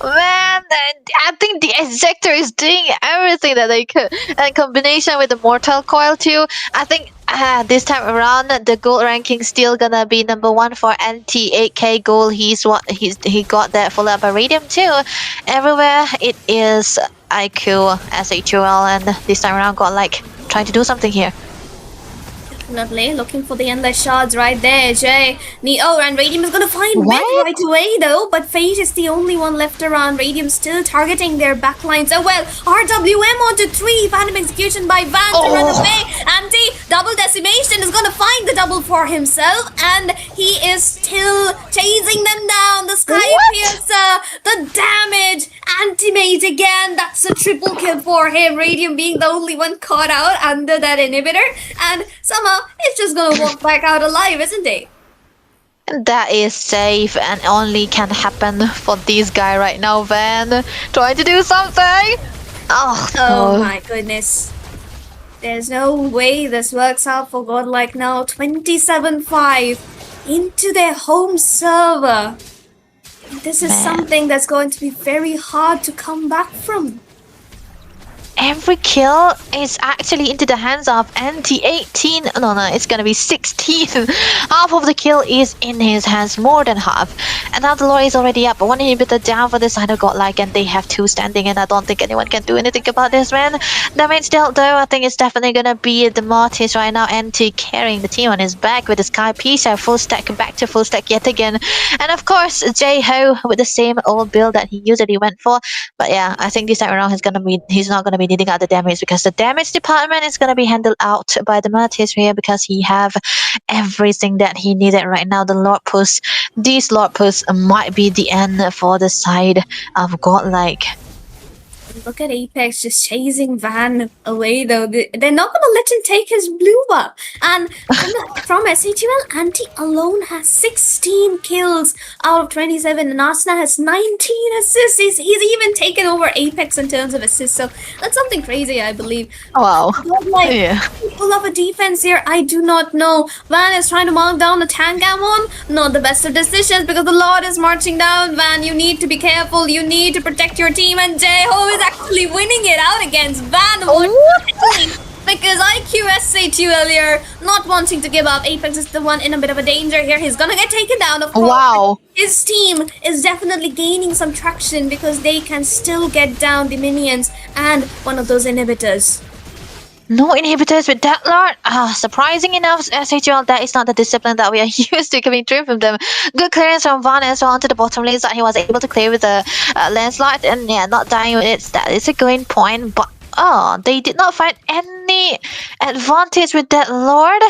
Man, I think the ejector is doing everything that they could. And in combination with the mortal coil too, I think This time around, the gold ranking still gonna be number 1 for NT8K gold. He got that followed up by Radium too. Everywhere it is IQ, SHOL, and this time around Godlike trying to do something here. Definitely looking for the endless shards right there, Jay. Neo and Radium is gonna find What? Mid right away though, but Fate is the only one left around. Radium still targeting their backlines. Oh well, RWM onto 3, Phantom Execution by Van to run away. Anti double decimation is gonna find the double for himself, and he is still chasing them down. The Sky Piercer, the damage, Anti-Mate again. That's a triple kill for him. Radium being the only one caught out under that inhibitor, and somehow it's just gonna walk back out alive, isn't it? That is safe and only can happen for this guy right now, Van. Trying to do something. Oh, Oh no. my goodness. There's no way this works out for Godlike now. 27-5 into their home server. This is Man. something that's going to be very hard to come back from. Every kill is actually into the hands of NT18. No, it's gonna be 16. Half of the kill is in his hands, more than half. And now the lore is already up. One inhibitor down for the side of Godlike, and they have 2 standing, and I don't think anyone can do anything about this, man. Damage dealt though, I think it's definitely gonna be the Mortis right now. NT carrying the team on his back with the Sky Piece, full stack, back to full stack yet again. And of course, J-Ho with the same old build that he usually went for. But yeah, I think this time around he's not gonna be needing out the damage, because the damage department is gonna be handled out by the Mortis here, because he have everything that he needed right now. The Lord Push, this Lord Push might be the end for the side of Godlike. Look at Apex just chasing Van away though. They're not going to let him take his blue buff. And from SHL, Anti alone has 16 kills out of 27. And Arsena has 19 assists. He's even taken over Apex in terms of assists. So that's something crazy, I believe. Wow. Like, Yeah. pull up a defense here, I do not know. Van is trying to mark down the tank Amon. Not the best of decisions, because the Lord is marching down. Van, you need to be careful. You need to protect your team. And J-Ho is actually winning it out against Van. Because IQSA2 earlier, not wanting to give up. Apex is the one in a bit of a danger here. He's gonna get taken down, of course. Wow. His team is definitely gaining some traction, because they can still get down the minions and one of those inhibitors. No inhibitors with that Lord. Surprising enough, SHL, that is not the discipline that we are used to coming through from them. Good clearance from Van as well onto the bottom lanes that he was able to clear with the landslide, and yeah, not dying with it. That is a going point, but they did not find any advantage with that Lord.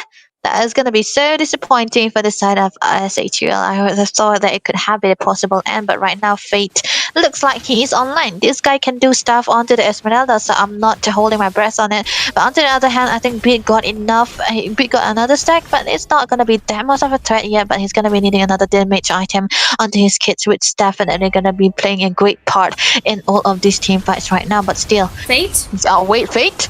That is going to be so disappointing for the side of SHL. I would have thought that it could have been a possible end, but right now Fate looks like he is online. This guy can do stuff onto the Esmeralda, so I'm not holding my breath on it. But on the other hand, I think Beat got enough. Beat got another stack, but it's not going to be that much of a threat yet. But he's going to be needing another damage item onto his kits, which is definitely going to be playing a great part in all of these team fights right now. But still, Fate? Wait, Fate?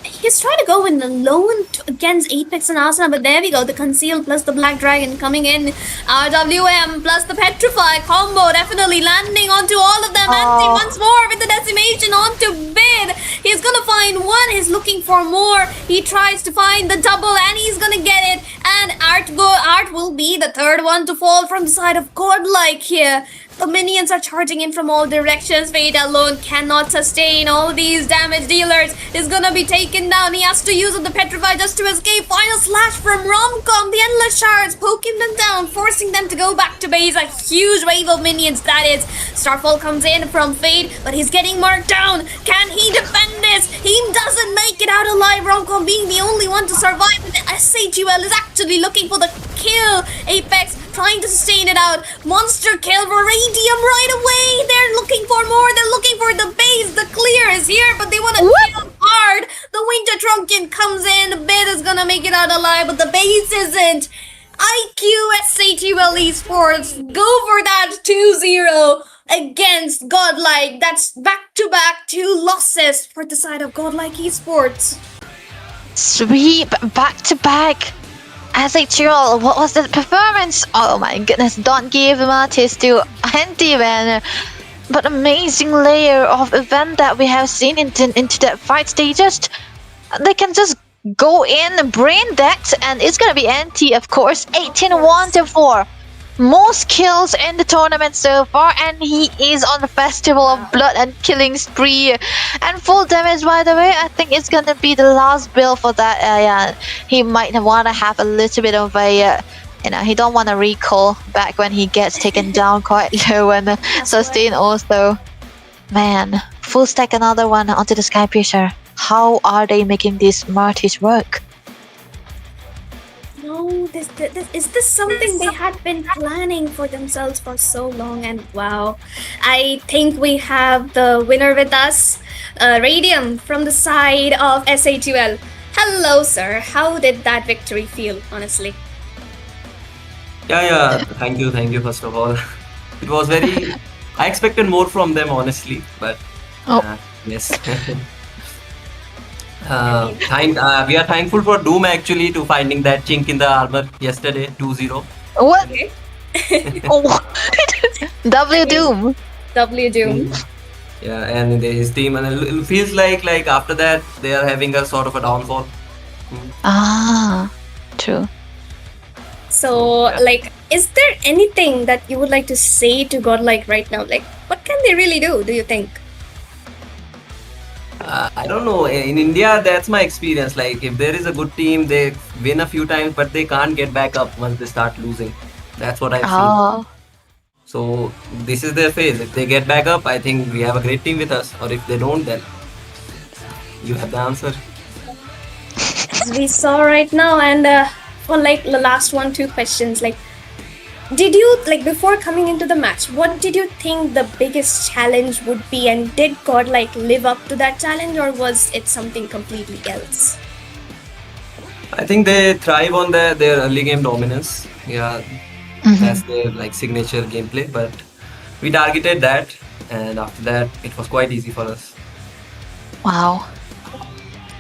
He's trying to go in the lone against Apex and Arsena, but there we go. The Conceal plus the Black Dragon coming in. RWM plus the Petrify combo definitely landing onto all of them. Anti once more with the decimation onto Bid. He's gonna find one. He's looking for more. He tries to find the double, and he's gonna get it. And Art will be the third one to fall from the side of Godlike here. The minions are charging in from all directions. Fate alone cannot sustain all these damage dealers. Is gonna be taken down. He has to use the Petrify just to escape. Final slash from Romcom. The endless shards poking them down, forcing them to go back to base. A huge wave of minions, that is. Starfall comes in from Fate, but he's getting marked down. Can he defend this? He doesn't make it out alive. Romcom being the only one to survive. The SHUL is actually looking for the kill. Apex trying to sustain it out. Monster kill for Radium right away. They're looking for more. They're looking for the base. The clear is here, but they want to kill hard. The Winter Trunkin comes in. Bid is gonna make it out alive, but the base isn't. IQSHUL Esports go for that 2-0 against Godlike. That's back-to-back 2 losses for the side of Godlike Esports. Sweep back-to-back. SHL, what was the performance? Oh my goodness, don't give Mortis to Anti-Van. But amazing layer of event that we have seen into that fight. They can just go in brain decked, and it's gonna be NT, of course. 18-1-4. Most kills in the tournament so far, and he is on the Festival of Blood and killing spree. And full damage, by the way, I think it's gonna be the last build for that. Yeah, he might want to have a little bit of a, he don't want to recall back when he gets taken down quite low and sustain also. Man, full stack another one onto the Sky Piercer. How are they making these Martyrs work? No, is this something they had been planning for themselves for so long? And wow, I think we have the winner with us, Radium from the side of SA2L. Hello, sir. How did that victory feel, honestly? Yeah. Thank you. First of all, it was very. I expected more from them, honestly, but yes. We are thankful for Doom actually to finding that chink in the armor yesterday, 2-0. What? Okay. W Doom. W Doom. Yeah, and his team, and it feels like after that they are having a sort of a downfall. Ah, true. So, is there anything that you would like to say to Godlike right now? Like, what can they really do you think? I don't know. In India, that's my experience. Like, if there is a good team, they win a few times, but they can't get back up once they start losing. That's what I've seen. So this is their phase. If they get back up, I think we have a great team with us. Or if they don't, then you have the answer. As we saw right now, and for the last 1-2 questions, did you, before coming into the match, what did you think the biggest challenge would be, and did Godlike live up to that challenge, or was it something completely else? I think they thrive on their early game dominance. Yeah, that's their signature gameplay. But we targeted that, and after that, it was quite easy for us. Wow.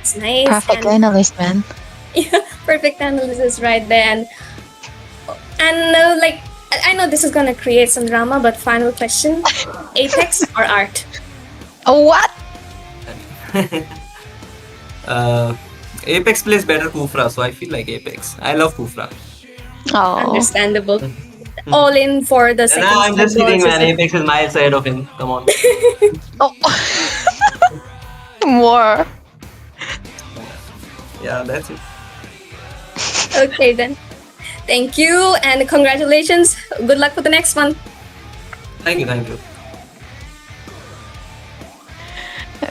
It's nice. Perfect analyst, man. Yeah, perfect analysis right there. And I know this is gonna create some drama, but final question: Apex or Art? What? Apex plays better Kufra, so I feel like Apex. I love Kufra. Oh, Understandable. All in for the second. Nah, I'm just kidding, man. Apex is my side of him. Come on. More. Yeah, that's it. Okay then. Thank you and congratulations. Good luck for the next one. Thank you.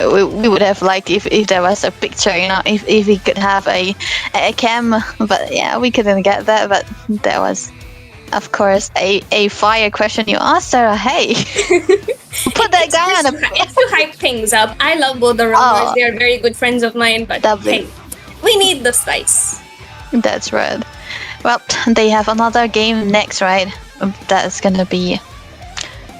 We would have liked if there was a picture, if we could have a cam, but yeah, we couldn't get that. But there was, of course, a fire question you asked, Sarah. Hey, put that guy on It's to hype things up. I love both the runners. They are very good friends of mine, but hey, we need the spice. That's right. Well, they have another game next, right? That's gonna be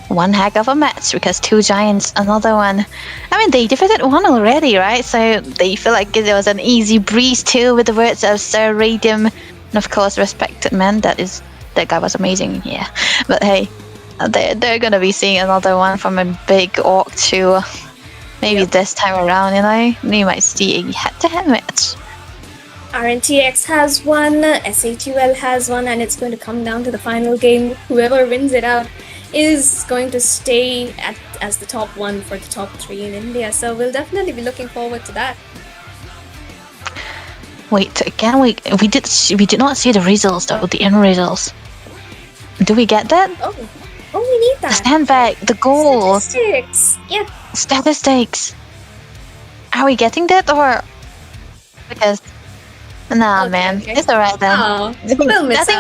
one heck of a match because two giants, another one. I mean, they defeated one already, right? So they feel like it was an easy breeze too, with the words of Sir Radium, and of course, respected man. That guy was amazing, yeah. But hey, they're gonna be seeing another one from a big orc too. Maybe this time around, we might see a head-to-head match. Rntx has one, SA2L has one, and it's going to come down to the final game. Whoever wins it out is going to stay as the top one for the top 3 in India. So we'll definitely be looking forward to that. Wait, again, we did not see the results though, the end results. Do we get that? Oh, we need that. Stand back, the goal. Statistics. Yeah. Statistics. Are we getting that or because? Nah, man, okay. It's alright then. Oh, I think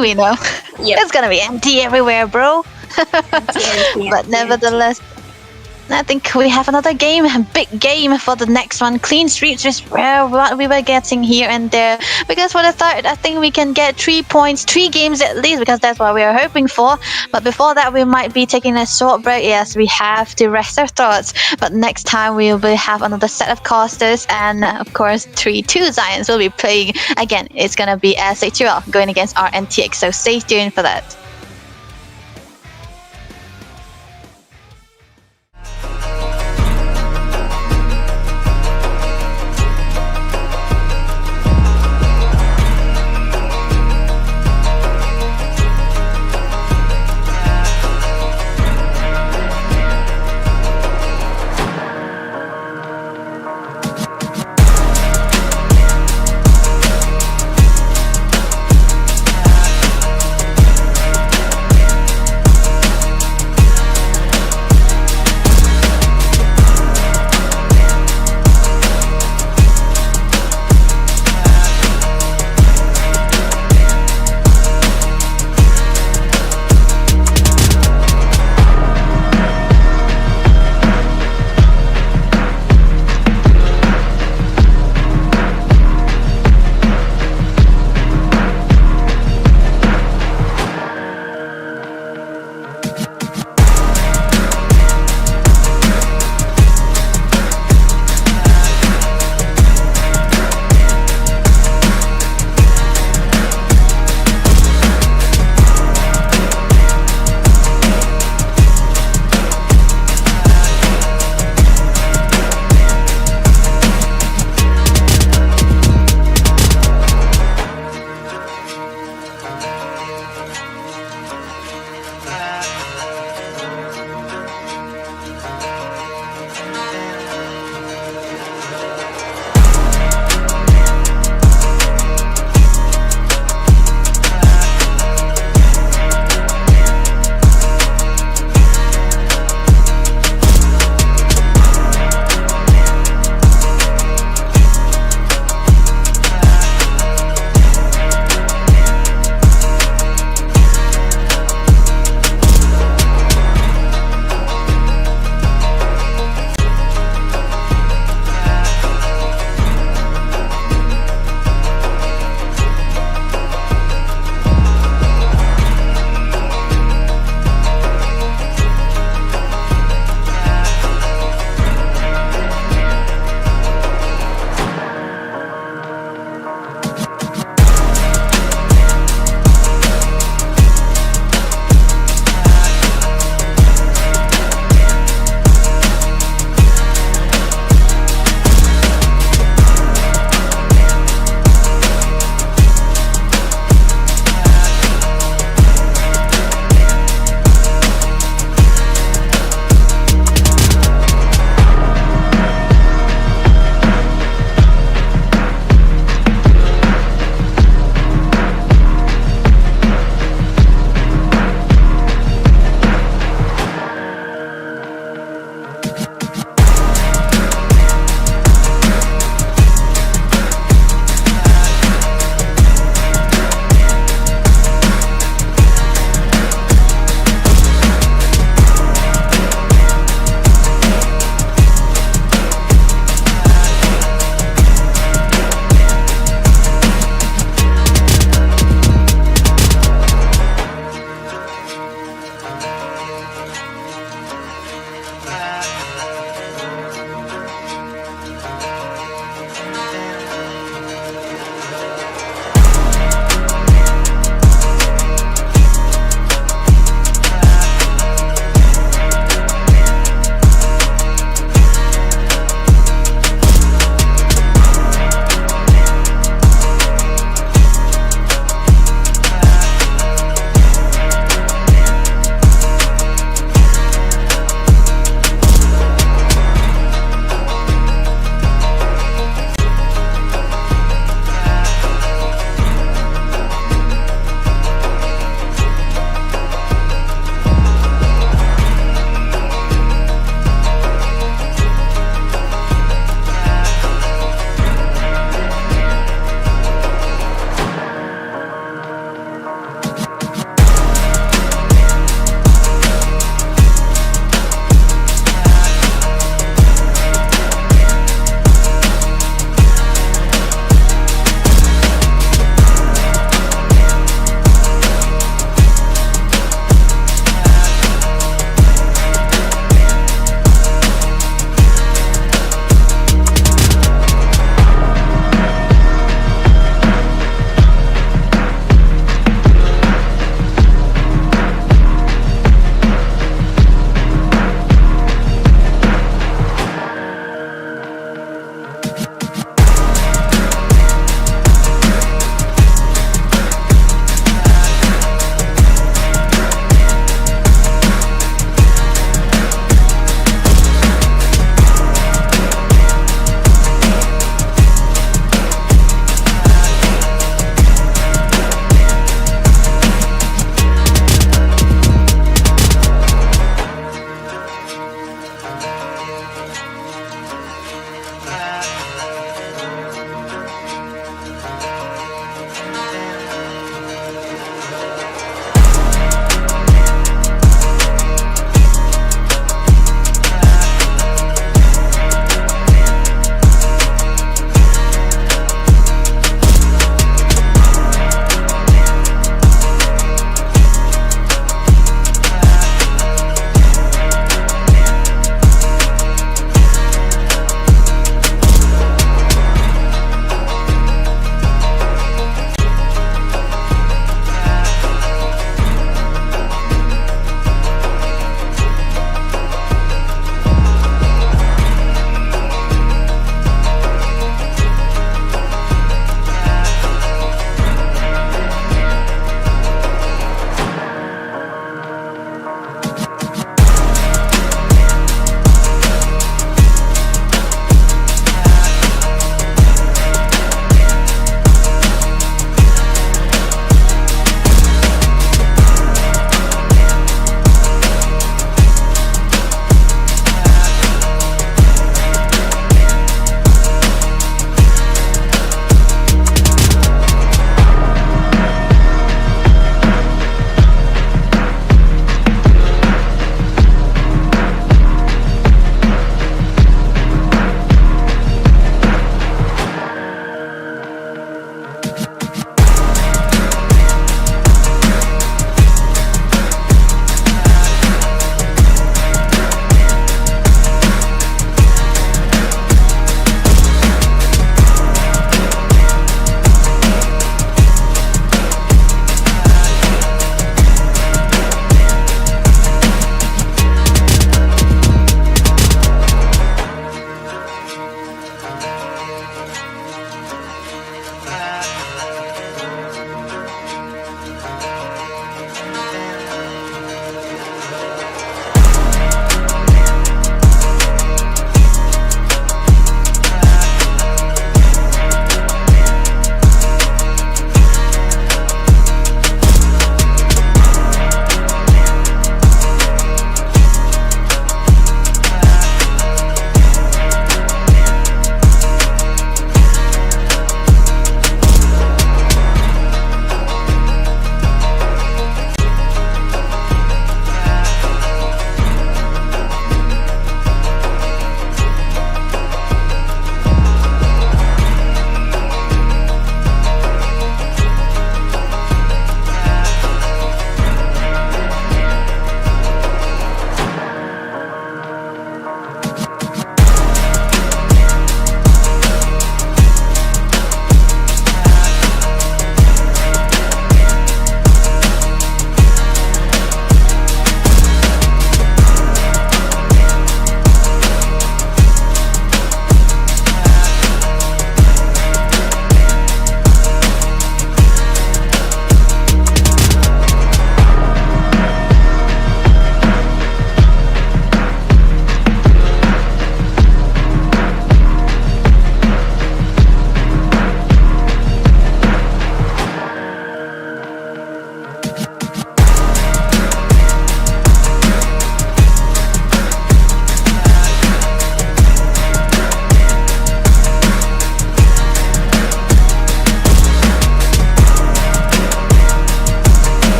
we know. Yep. It's gonna be empty everywhere, bro. But nevertheless, I think we have another game, a big game for the next one. Clean streets is what we were getting here and there. Because for the third, I think we can get 3 points, 3 games at least, because that's what we are hoping for. But before that, we might be taking a short break. Yes, we have to rest our thoughts. But next time, we will have another set of casters. And of course, 3-2 Giants will be playing. Again, it's going to be SA2L going against Rntx. So stay tuned for that.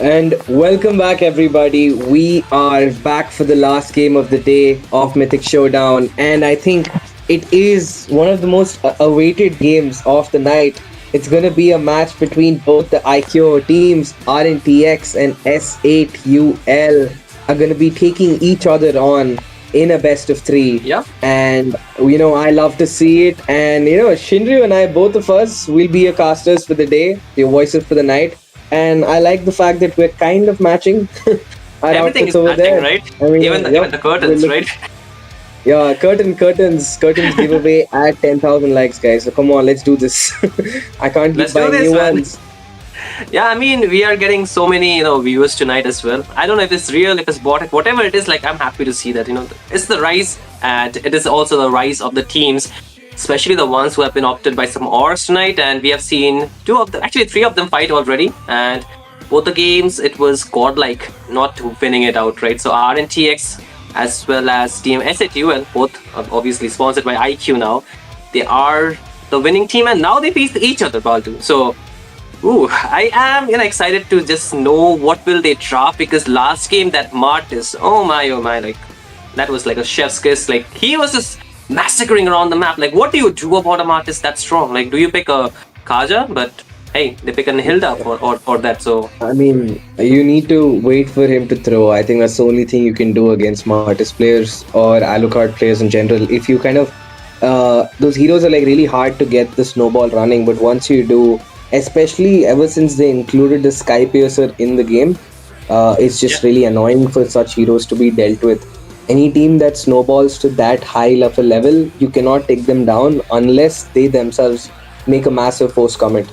And welcome back, everybody. We are back for the last game of the day of Mythic Showdown, and I think it is one of the most awaited games of the night. It's going to be a match between both the IQO teams, Rntx and S8UL, are going to be taking each other on in a best of three. Yeah. And, I love to see it. And, Shinryu and I, both of us, will be your casters for the day, your voices for the night. And I like the fact that we're kind of matching our Everything outfits is over matching, there. right? I mean, Even the curtains, right? Yeah, curtains giveaway at 10,000 likes, guys. So come on, let's do this. I can't keep Let's do buying this, new man. ones. Yeah, I mean, we are getting so many, viewers tonight as well. I don't know if it's real, if it's bought, whatever it is. Like, I'm happy to see that. It's the rise, and it is also the rise of the teams, especially the ones who have been opted by some Ors tonight. And we have seen three of them fight already. And both the games, it was Godlike not winning it out, right? So Rntx as well as Team S8UL, both obviously sponsored by IQ now, they are the winning team, and now they face each other, Baldu. So, I am excited to just know what will they draft, because last game that Martis, oh my, like that was like a chef's kiss. Like, he was just massacring around the map. Like, what do you do about a Martis that strong? Like, do you pick a Kaja? But hey, they pick an Hilda for that. So I mean, you need to wait for him to throw. I think that's the only thing you can do against Martis players or Alucard players in general. If you kind of those heroes are like really hard to get the snowball running, but once you do, especially ever since they included the Sky Piercer in the game, it's just really annoying for such heroes to be dealt with. Any team that snowballs to that high of a level, you cannot take them down unless they themselves make a massive force commit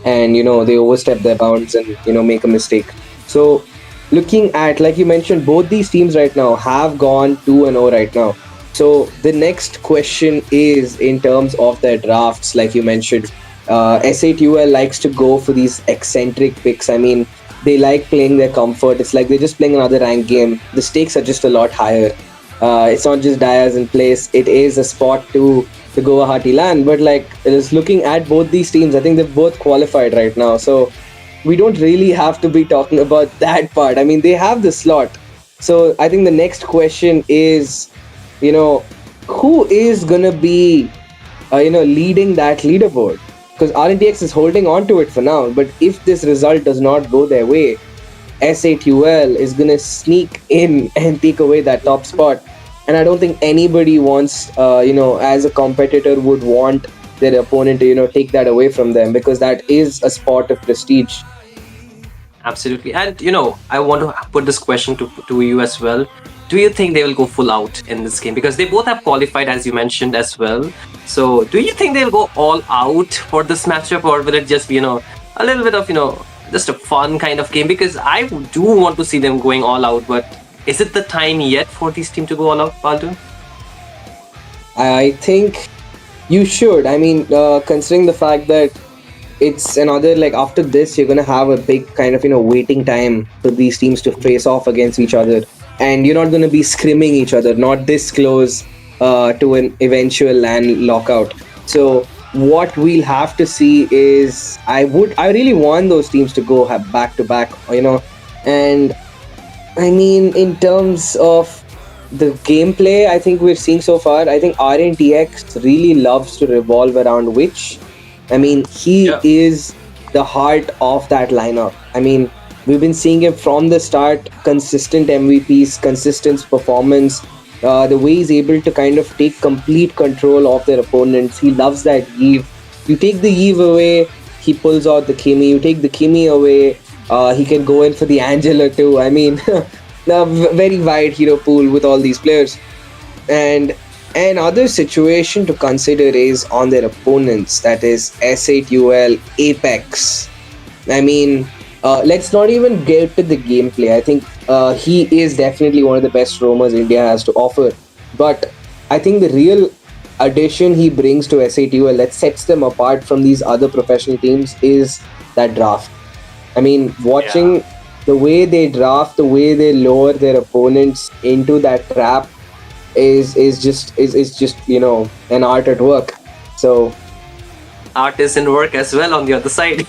and they overstep their bounds and make a mistake. So looking at, like you mentioned, both these teams right now have gone 2-0 right now. So the next question is in terms of their drafts. Like you mentioned, S8UL likes to go for these eccentric picks. I mean, they like playing their comfort. It's like they're just playing another ranked game. The stakes are just a lot higher. It's not just Dias in place. It is a spot to Guwahati land. But like, just looking at both these teams, I think they've both qualified right now. So we don't really have to be talking about that part. I mean, they have the slot. So I think the next question is, who is gonna be, leading that leaderboard? Because Rntx is holding on to it for now. But if this result does not go their way, S8UL is gonna sneak in and take away that top spot. And I don't think anybody wants, as a competitor would want their opponent to, take that away from them, because that is a spot of prestige. absolutely. And I want to put this question to you as well. Do you think they will go full out in this game? Because they both have qualified, as you mentioned as well. So do you think they'll go all out for this matchup, or will it just be, a little bit of, just a fun kind of game? Because I do want to see them going all out, but is it the time yet for this team to go all out, Baldu? I think you should. I mean, considering the fact that it's another, like, after this, you're going to have a big kind of, waiting time for these teams to face off against each other. And you're not going to be scrimming each other, not this close to an eventual LAN lockout. So what we'll have to see is, I really want those teams to go back to back, and I mean, in terms of the gameplay, I think we're seeing so far, I think Rntx really loves to revolve around Witch. I mean, he is the heart of that lineup. I mean, we've been seeing him from the start, consistent MVPs, consistent performance, the way he's able to kind of take complete control of their opponents. He loves that Eve. You take the Eve away, he pulls out the Kimi. You take the Kimi away, he can go in for the Angela too. I mean, a very wide hero pool with all these players. And another situation to consider is on their opponents, that is S8UL, Apex. I mean, let's not even get to the gameplay. I think he is definitely one of the best roamers India has to offer. But I think the real addition he brings to S8UL that sets them apart from these other professional teams is that draft. I mean, watching the way they draft, the way they lower their opponents into that trap is just an art at work. So artists in work as well on the other side.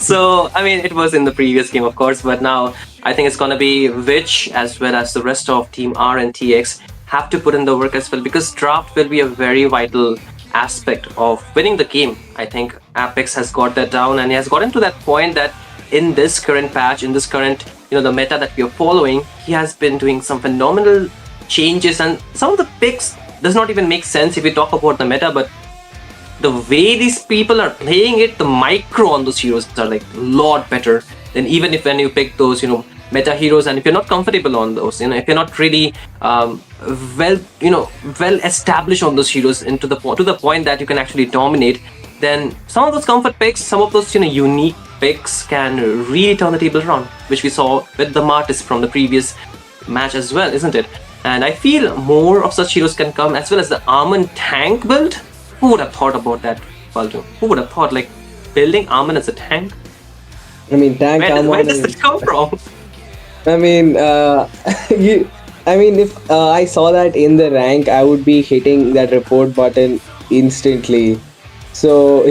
So, I mean, it was in the previous game, of course, but now I think it's gonna be Witch as well as the rest of Team Rntx have to put in the work as well, because draft will be a very vital aspect of winning the game. I think Apex has got that down, and he has gotten to that point that in this current patch, in this current, the meta that we are following, he has been doing some phenomenal changes, and some of the picks does not even make sense if we talk about the meta, but the way these people are playing it, the micro on those heroes are like a lot better than even if when you pick those, meta heroes, and if you're not comfortable on those, if you're not really well established on those heroes and to the point that you can actually dominate, then some of those comfort picks, some of those unique picks can really turn the table around, which we saw with the Martis from the previous match as well, isn't it? And I feel more of such heroes can come, as well as the Armand tank build. Who would have thought about that, Baldu? Who would have thought, like, building Armand as a tank? I mean, tank where does it come from? I mean, if I saw that in the rank, I would be hitting that report button instantly. So,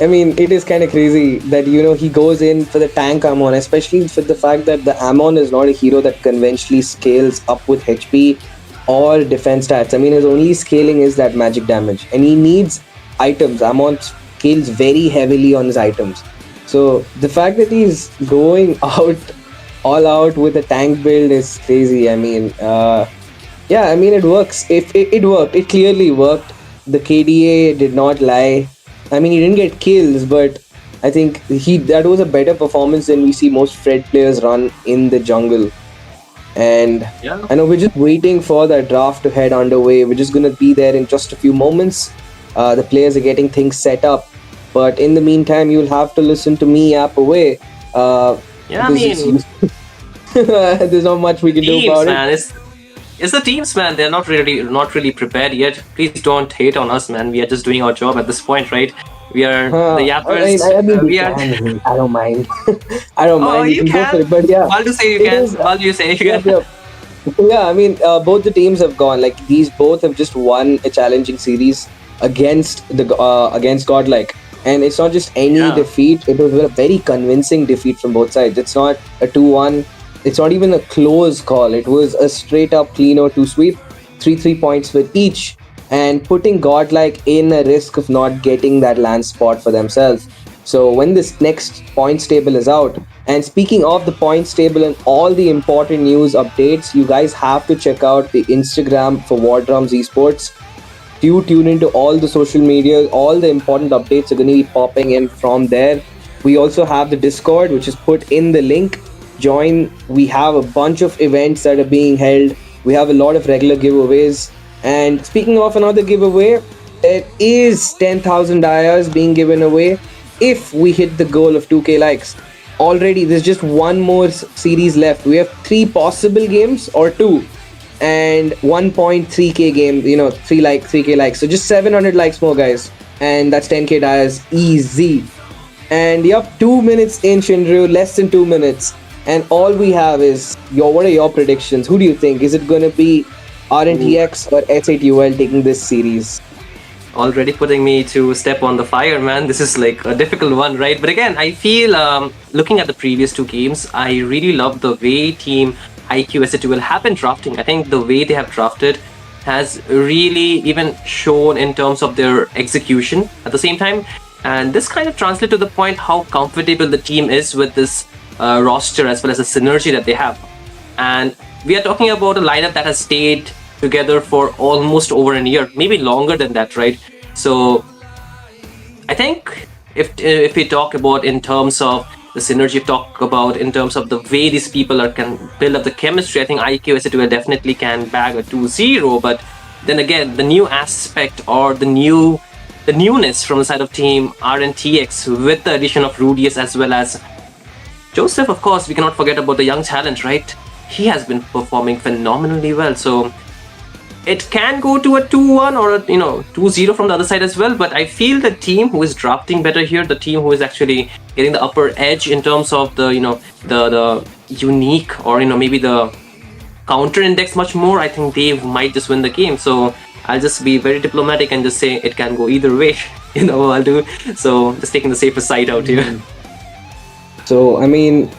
I mean, it is kind of crazy that, he goes in for the tank Amon, especially for the fact that the Amon is not a hero that conventionally scales up with HP or defense stats. I mean, his only scaling is that magic damage, and he needs items. Amon scales very heavily on his items. So the fact that he's going all out with a tank build is crazy. I mean, it works. If it worked, it clearly worked. The KDA did not lie. I mean, he didn't get kills, but I think that was a better performance than we see most Fred players run in the jungle. And I know we're just waiting for the draft to head underway. We're just going to be there in just a few moments. The players are getting things set up. But in the meantime, you'll have to listen to me app away. There's not much we can do about it. It's the teams, man. They're not really prepared yet. Please don't hate on us, man. We are just doing our job at this point, right? We are the yappers. I don't mind. I don't mind. You can. Go for it, but yeah. Baldu say you can. Baldu say you can. Yeah, I mean, both the teams have gone. Like, these both have just won a challenging series against Godlike. And it's not just any defeat. It was a very convincing defeat from both sides. It's not a 2-1. It's not even a close call. It was a straight up clean 0-2 sweep. 3 points for each. And putting Godlike in a risk of not getting that land spot for themselves. So when this next points table is out, and speaking of the points table and all the important news updates, you guys have to check out the Instagram for War Drum Esports. Do tune into all the social media. All the important updates are going to be popping in from there. We also have the Discord, which is put in the link. Join. We have a bunch of events that are being held. We have a lot of regular giveaways. And speaking of another giveaway, there is 10,000 IRs being given away if we hit the goal of 2k likes. Already, there's just one more series left. We have 3 possible games or 2. And 1.3k game, 3k likes. So just 700 likes more, guys. And that's 10k IRs easy. And 2 minutes in, Shinru, less than 2 minutes. And all we have is, what are your predictions? Who do you think? Is it going to be Rntx or S8UL taking this series? Already putting me to step on the fire, man. This is like a difficult one, right? But again, I feel, looking at the previous 2 games, I really love the way Team IQ S8UL have been drafting. I think the way they have drafted has really even shown in terms of their execution at the same time. And this kind of translates to the point how comfortable the team is with this roster, as well as the synergy that they have. And we are talking about a lineup that has stayed together for almost over a year, maybe longer than that, right? So I think if we talk about in terms of the synergy, talk about in terms of the way these people can build up the chemistry, I think IQ S8UL definitely can bag a 2-0. But then again, the new aspect or the newness from the side of Team Rntx with the addition of Rudius as well as Joseph, of course, we cannot forget about the young talent, right? He has been performing phenomenally well. So it can go to a 2-1 or a 2-0 from the other side as well. But I feel the team who is drafting better here, the team who is actually getting the upper edge in terms of the the unique or maybe the counter index much more, I think they might just win the game. So I'll just be very diplomatic and just say it can go either way. Baldu. So just taking the safer side out here. So, I mean,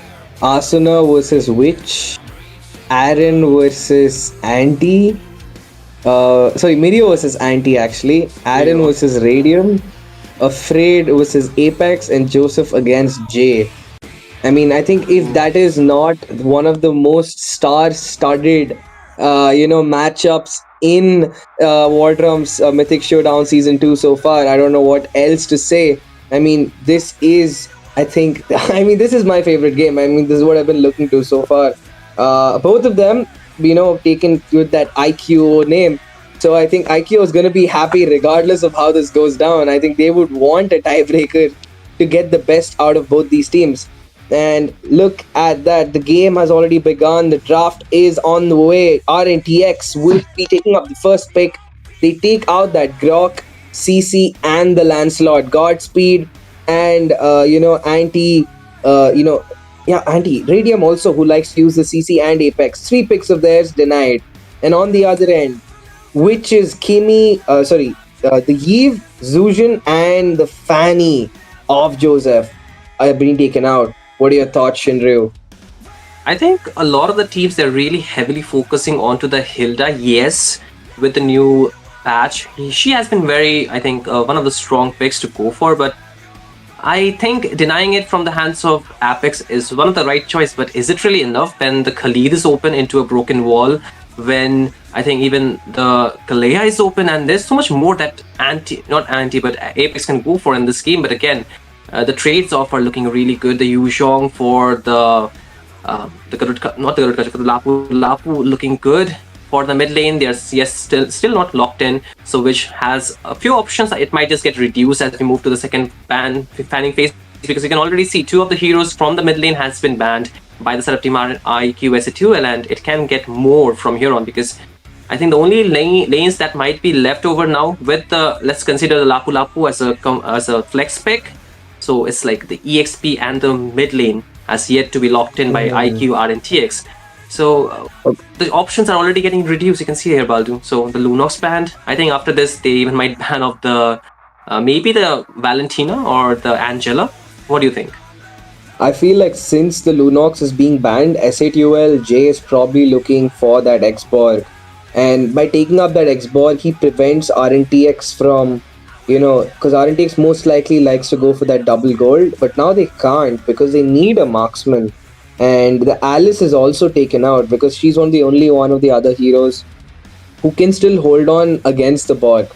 Asuna versus Witch, Aaron versus Anti, Mirio versus Anti actually, Aaron versus Radium, Afraid versus Apex, and Joseph against Jay. I mean, I think if that is not one of the most star-studded, matchups in War Drum's Mythic Showdown Season 2 so far, I don't know what else to say. I mean, this is, I think, this is my favorite game. I mean, this is what I've been looking to so far. Both of them, taken with that IQ name. So I think IQ is going to be happy regardless of how this goes down. I think they would want a tiebreaker to get the best out of both these teams. And look at that. The game has already begun. The draft is on the way. Rntx will be taking up the first pick. They take out that Grok, CC, and the Lancelot. Godspeed and, Anti, Anti. Radium also, who likes to use the CC and Apex. 3 picks of theirs denied. And on the other end, which is Kimi, the Yves, Zuzhan, and the Fanny of Joseph have been taken out. What are your thoughts, Shinryu? I think a lot of the teams, they're really heavily focusing onto the Hilda. Yes, with the new patch, she has been very, I think, one of the strong picks to go for. But I think denying it from the hands of Apex is one of the right choice. But is it really enough when the Khalid is open into a broken wall? When I think even the Kalea is open, and there's so much more that Apex can go for in this game. But again, the trades off are looking really good. The Yuzhong for the Lapu looking good. For the mid lane, they're still not locked in, so which has a few options. It might just get reduced as we move to the second fanning phase, because you can already see 2 of the heroes from the mid lane has been banned by the setup team IQ SA2L, and it can get more from here on, because I think the only lanes that might be left over now with the, let's consider the Lapu as a flex pick. So it's like the EXP and the mid lane has yet to be locked in by IQ Rntx. So the options are already getting reduced. You can see here, Baldu. So the Lunox banned. I think after this, they even might ban of the maybe the Valentina or the Angela. What do you think? I feel like since the Lunox is being banned, SA2L J is probably looking for that X-Borg. And by taking up that X-Borg, he prevents Rntx from, because Rntx most likely likes to go for that double gold, but now they can't because they need a marksman. And the Alice is also taken out because she's only one of the other heroes who can still hold on against the Borg,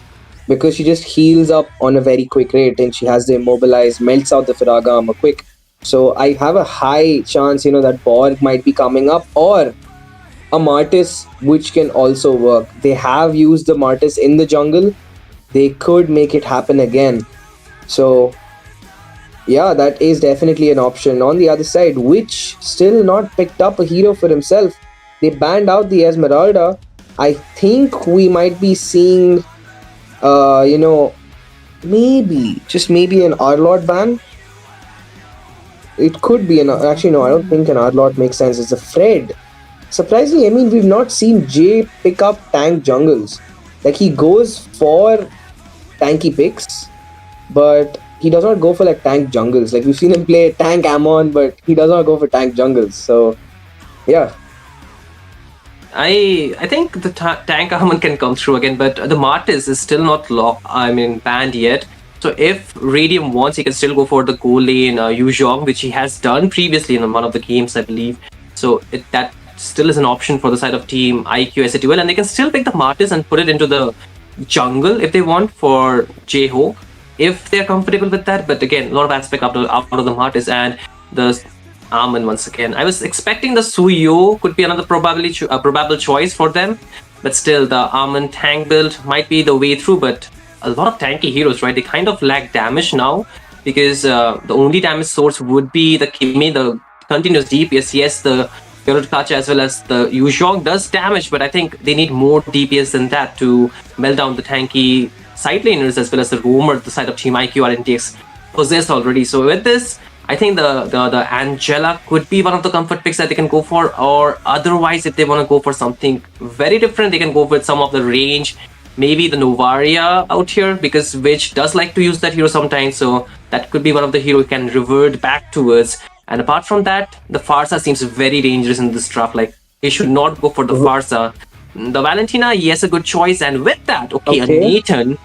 because she just heals up on a very quick rate and she has the immobilize, melts out the Firaga armor quick. So I have a high chance, that Borg might be coming up, or a Martis, which can also work. They have used the Martis in the jungle. They could make it happen again. So yeah, that is definitely an option. On the other side, Witch still not picked up a hero for himself. They banned out the Esmeralda. I think we might be seeing, maybe an Arlord ban. It could be actually no, I don't think an Arlord makes sense. It's a Fred. Surprisingly, I mean, we've not seen Jay pick up tank jungles. Like, he goes for tanky picks, but he does not go for like tank jungles. Like, we've seen him play tank Ammon, but he does not go for tank jungles. So yeah, I think the tank Ammon can come through again, but the Martis is still not banned yet. So if Radium wants, he can still go for the goal lane Yuzhong, which he has done previously in one of the games, I believe. So that still is an option for the side of team IQ SA2L, and they can still pick the Martis and put it into the jungle if they want for J-Ho, if they're comfortable with that. But again, a lot of aspect out of the Martis and the Ammon once again. I was expecting the Suyo could be another probable choice for them, but still the Ammon tank build might be the way through. But a lot of tanky heroes, right? They kind of lack damage now, because the only damage source would be the Kimi, the continuous DPS. Yes, the Kacha as well as the Yuzhong does damage, but I think they need more DPS than that to melt down the tanky side laners as well as the roamer, the side of Team IQ Rntx possessed already. So with this, I think the Angela could be one of the comfort picks that they can go for, or otherwise if they want to go for something very different, they can go with some of the range maybe the Novaria out here, because Witch does like to use that hero sometimes, so that could be one of the hero you can revert back towards. And apart from that, the Farsa seems very dangerous in this draft. Like, he should not go for the Farsa. The Valentina, yes, a good choice. And with that, okay, a Nathan.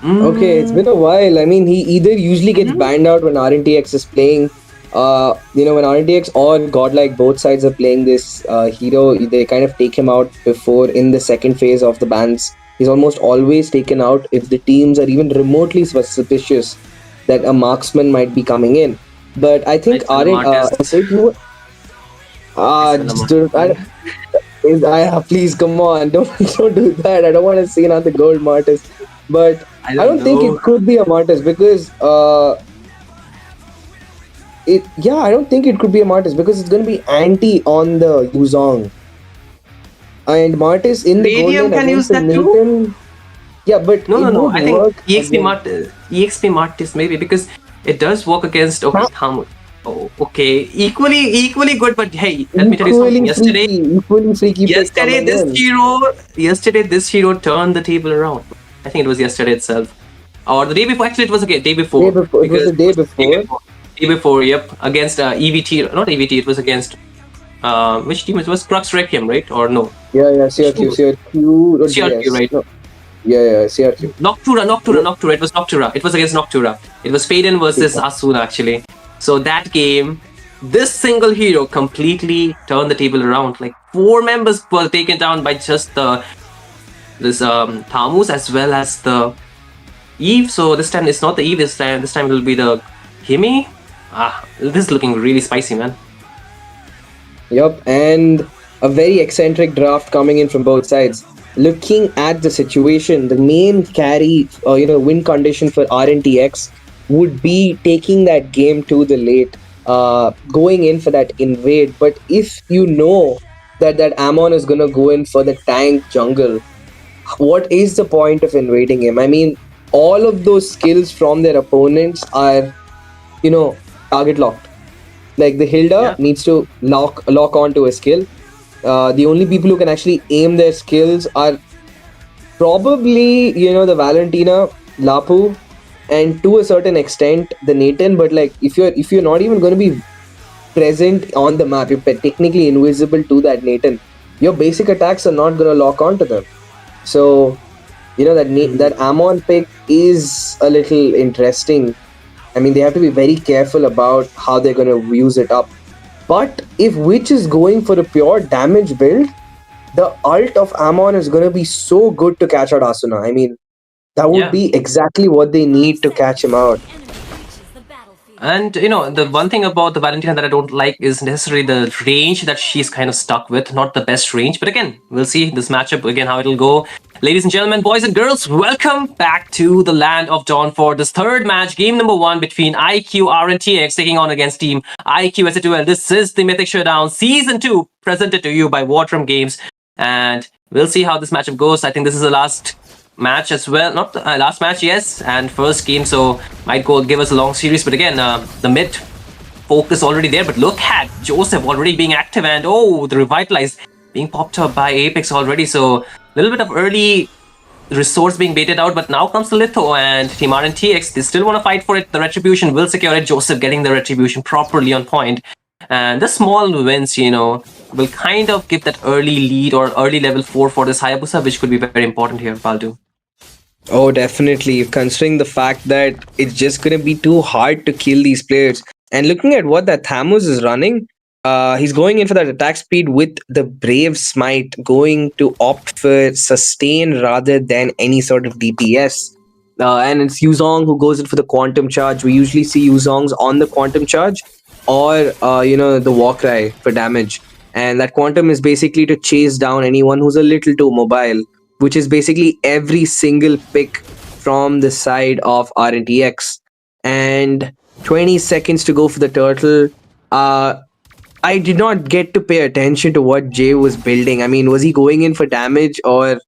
Okay, it's been a while. I mean, he either usually gets banned out when Rntx is playing. When Rntx or Godlike, both sides are playing this hero, they kind of take him out before in the second phase of the bans. He's almost always taken out if the teams are even remotely suspicious that a marksman might be coming in. But I think please come on, don't do that. I don't want to see another gold Martis. But I don't think it could be a Martis because I don't think it could be a Martis because it's going to be anti on the Yuzong. And Martis in the Radium can use that Nathan, too? Yeah, but no. I think EXP Martis maybe, because it does work against Thamus. Oh, okay. Equally good, but hey, let me tell you something. Yesterday, this hero turned the table around. I think it was yesterday itself, or the day before. Actually, it was day before. It was the day before. Day before, yep. Against EVT, not EVT. It was against which team? It was Crux Requiem, right? Or no? Yeah, CRQ, right? No. Yeah, CRQ. Noctura. It was Noctura. It was against Noctura. It was Faden versus Asuna, actually. So that game, this single hero completely turned the table around. Like 4 members were taken down by just this Thamus as well as the Eve. So this time it's not the Eve. This time it will be the Himi. This is looking really spicy, man. Yup, and a very eccentric draft coming in from both sides. Looking at the situation, the main carry, win condition for Rntx would be taking that game to the late, going in for that invade. But if you know that Ammon is going to go in for the tank jungle, what is the point of invading him? I mean, all of those skills from their opponents are, target locked. Like the Hilda needs to lock onto a skill. The only people who can actually aim their skills are probably, the Valentina, Lapu, and to a certain extent the Nathan. But like if you're not even going to be present on the map, you're technically invisible to that Nathan, your basic attacks are not going to lock onto them. So that Ammon pick is a little interesting. I mean, they have to be very careful about how they're going to use it up. But if Witch is going for a pure damage build, the ult of Ammon is going to be so good to catch out Asuna. I mean, that would be exactly what they need to catch him out. And the one thing about the Valentina that I don't like is necessarily the range that she's kind of stuck with. Not the best range, but again, we'll see this matchup again how it'll go. Ladies and gentlemen, boys and girls, welcome back to the land of Dawn for this third match, game number 1 between IQ Rntx taking on against team IQ SA2L. This is the Mythic Showdown Season 2, presented to you by War Drum Games, and we'll see how this matchup goes. I think this is the last match as well, not the last match, yes, and first game, so might go give us a long series. But again, the mid focus already there, but look at Joseph already being active, and the Revitalize being popped up by Apex already, so a little bit of early resource being baited out. But now comes the Litho and Team Rntx, they still want to fight for it. The Retribution will secure it. Joseph getting the Retribution properly on point, and the small wins, will kind of give that early lead or early level 4 for this Hayabusa, which could be very important here, Baldu. Oh, definitely. Considering the fact that it's just going to be too hard to kill these players. And looking at what that Thamus is running, he's going in for that attack speed with the Brave Smite, going to opt for sustain rather than any sort of DPS. And it's Yuzong who goes in for the Quantum Charge. We usually see Yuzongs on the Quantum Charge or, the Warcry for damage. And that Quantum is basically to chase down anyone who's a little too mobile, which is basically every single pick from the side of Rntx. And 20 seconds to go for the turtle. I did not get to pay attention to what Jay was building. I mean, was he going in for damage or,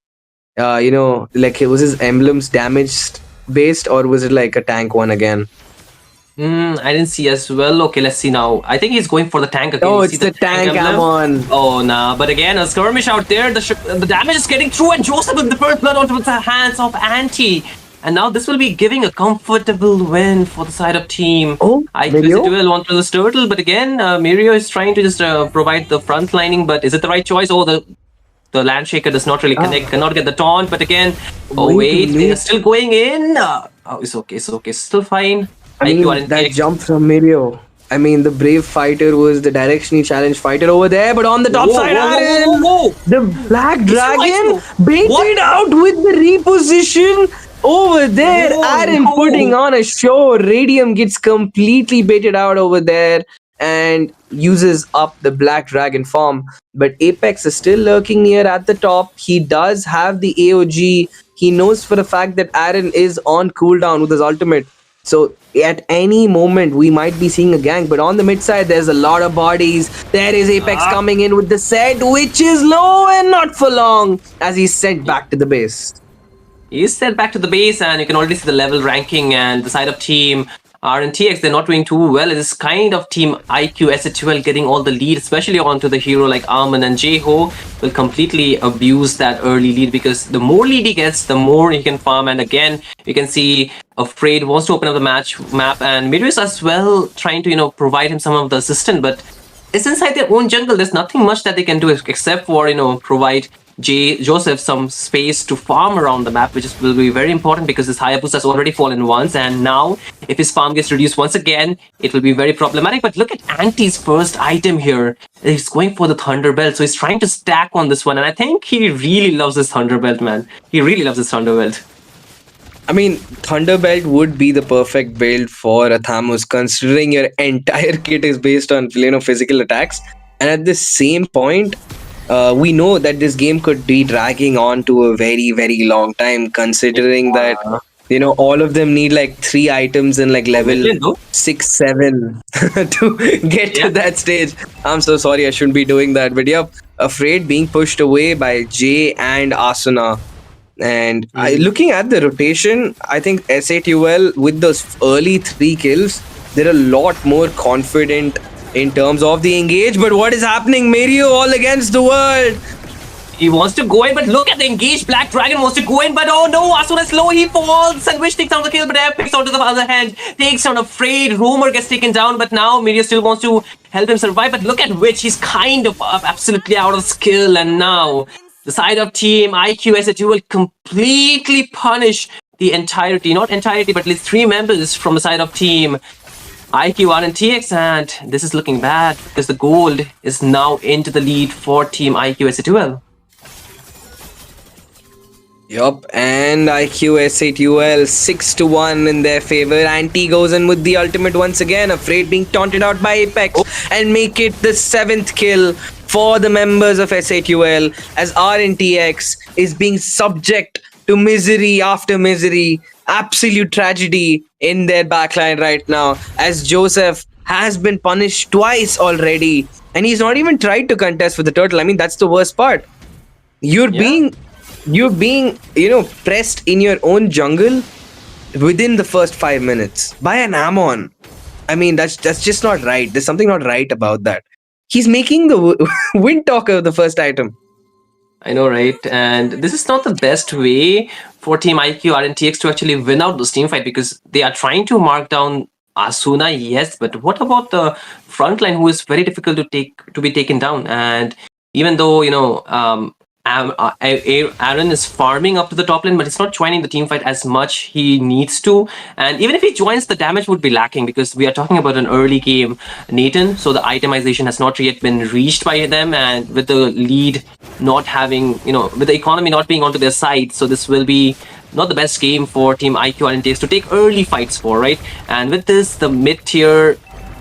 was his emblems damage based, or was it like a tank one again? I didn't see as well. Okay, let's see now. I think he's going for the tank again. Oh, You it's see the tank emblem? Amon. Oh, nah. But again, a skirmish out there. The damage is getting through, and Joseph with the first blood onto the hands of Anti. And now this will be giving a comfortable win for the side of team. Oh, I Mirio? will onto the turtle, but again, Mirio is trying to just provide the front lining. But is it the right choice? Oh, the land shaker does not really connect, cannot get the taunt. But again, oh wait, they're still going in. Oh, it's okay, still fine. I mean, that jump from Mirio. I mean, the brave fighter was the directionally challenged fighter over there, but on the top side, the Black Dragon baited out with the reposition over there. Aaron putting on a show. Radium gets completely baited out over there and uses up the Black Dragon form. But Apex is still lurking near at the top. He does have the AOG. He knows for a fact that Aaron is on cooldown with his ultimate. So at any moment we might be seeing a gank, but on the mid side there's a lot of bodies. There is Apex coming in with the set, which is low and not for long as he's sent back to the base. He's sent back to the base, and you can already see the level ranking and the side of team Rntx. They're not doing too well. It is kind of team IQ SHL getting all the lead, especially onto the hero like Arman, and Jeho will completely abuse that early lead, because the more lead he gets, the more he can farm. And again, you can see Afraid wants to open up the map, and Mirio is as well trying to provide him some of the assistance, but it's inside their own jungle. There's nothing much that they can do except for provide Joseph some space to farm around the map, which will be very important, because his Hayabusa has already fallen once, and now if his farm gets reduced once again, it will be very problematic. But look at Anti's first item here. He's going for the Thunderbelt, so he's trying to stack on this one, and I think he really loves this Thunderbelt, man. He really loves this Thunderbelt. I mean, Thunderbelt would be the perfect build for a Thamus, considering your entire kit is based on physical attacks, and at the same point, we know that this game could be dragging on to a very, very long time, considering that all of them need like 3 items in like level 6, 7 to get to that stage. I'm so sorry, I shouldn't be doing that, but yep, Afraid being pushed away by Jay and Asuna. And looking at the rotation, I think SATUL with those early 3 kills, they're a lot more confident in terms of the engage. But what is happening? Mirio all against the world. He wants to go in, but look at the engaged Black Dragon wants to go in, but oh no, Asuna is low, he falls, and Wish takes down the kill, but Apex on to the other hand takes down Afraid. Rumor gets taken down, but now Mirio still wants to help him survive, but look at Witch, he's kind of absolutely out of skill, and now the side of team IQ SHU will completely punish the entirety, not entirety, but at least 3 members from the side of team IQ Rntx, and this is looking bad because the gold is now into the lead for team IQ SATUL. Yup, and IQ SATUL 6-1 in their favor. Anti goes in with the ultimate once again, Afraid being taunted out by Apex, and make it the 7th kill for the members of SATUL, as Rntx is being subject to misery after misery. Absolute tragedy in their backline right now, as Joseph has been punished twice already, and he's not even tried to contest with the turtle. I mean, that's the worst part. You're being pressed in your own jungle within the first 5 minutes by an Amon. I mean, that's just not right. There's something not right about that. He's making the Wind Talker the first item. I know, right? And this is not the best way for Team IQ Rntx to actually win out this team fight, because they are trying to mark down Asuna, yes, but what about the frontline, who is very difficult to be taken down? And even though Aaron is farming up to the top lane, but it's not joining the team fight as much he needs to. And even if he joins, the damage would be lacking, because we are talking about an early game Nathan, so the itemization has not yet been reached by them, and with the lead not having, with the economy not being onto their side, so this will be not the best game for Team IQ Rntx to take early fights for, right? And with this, the mid-tier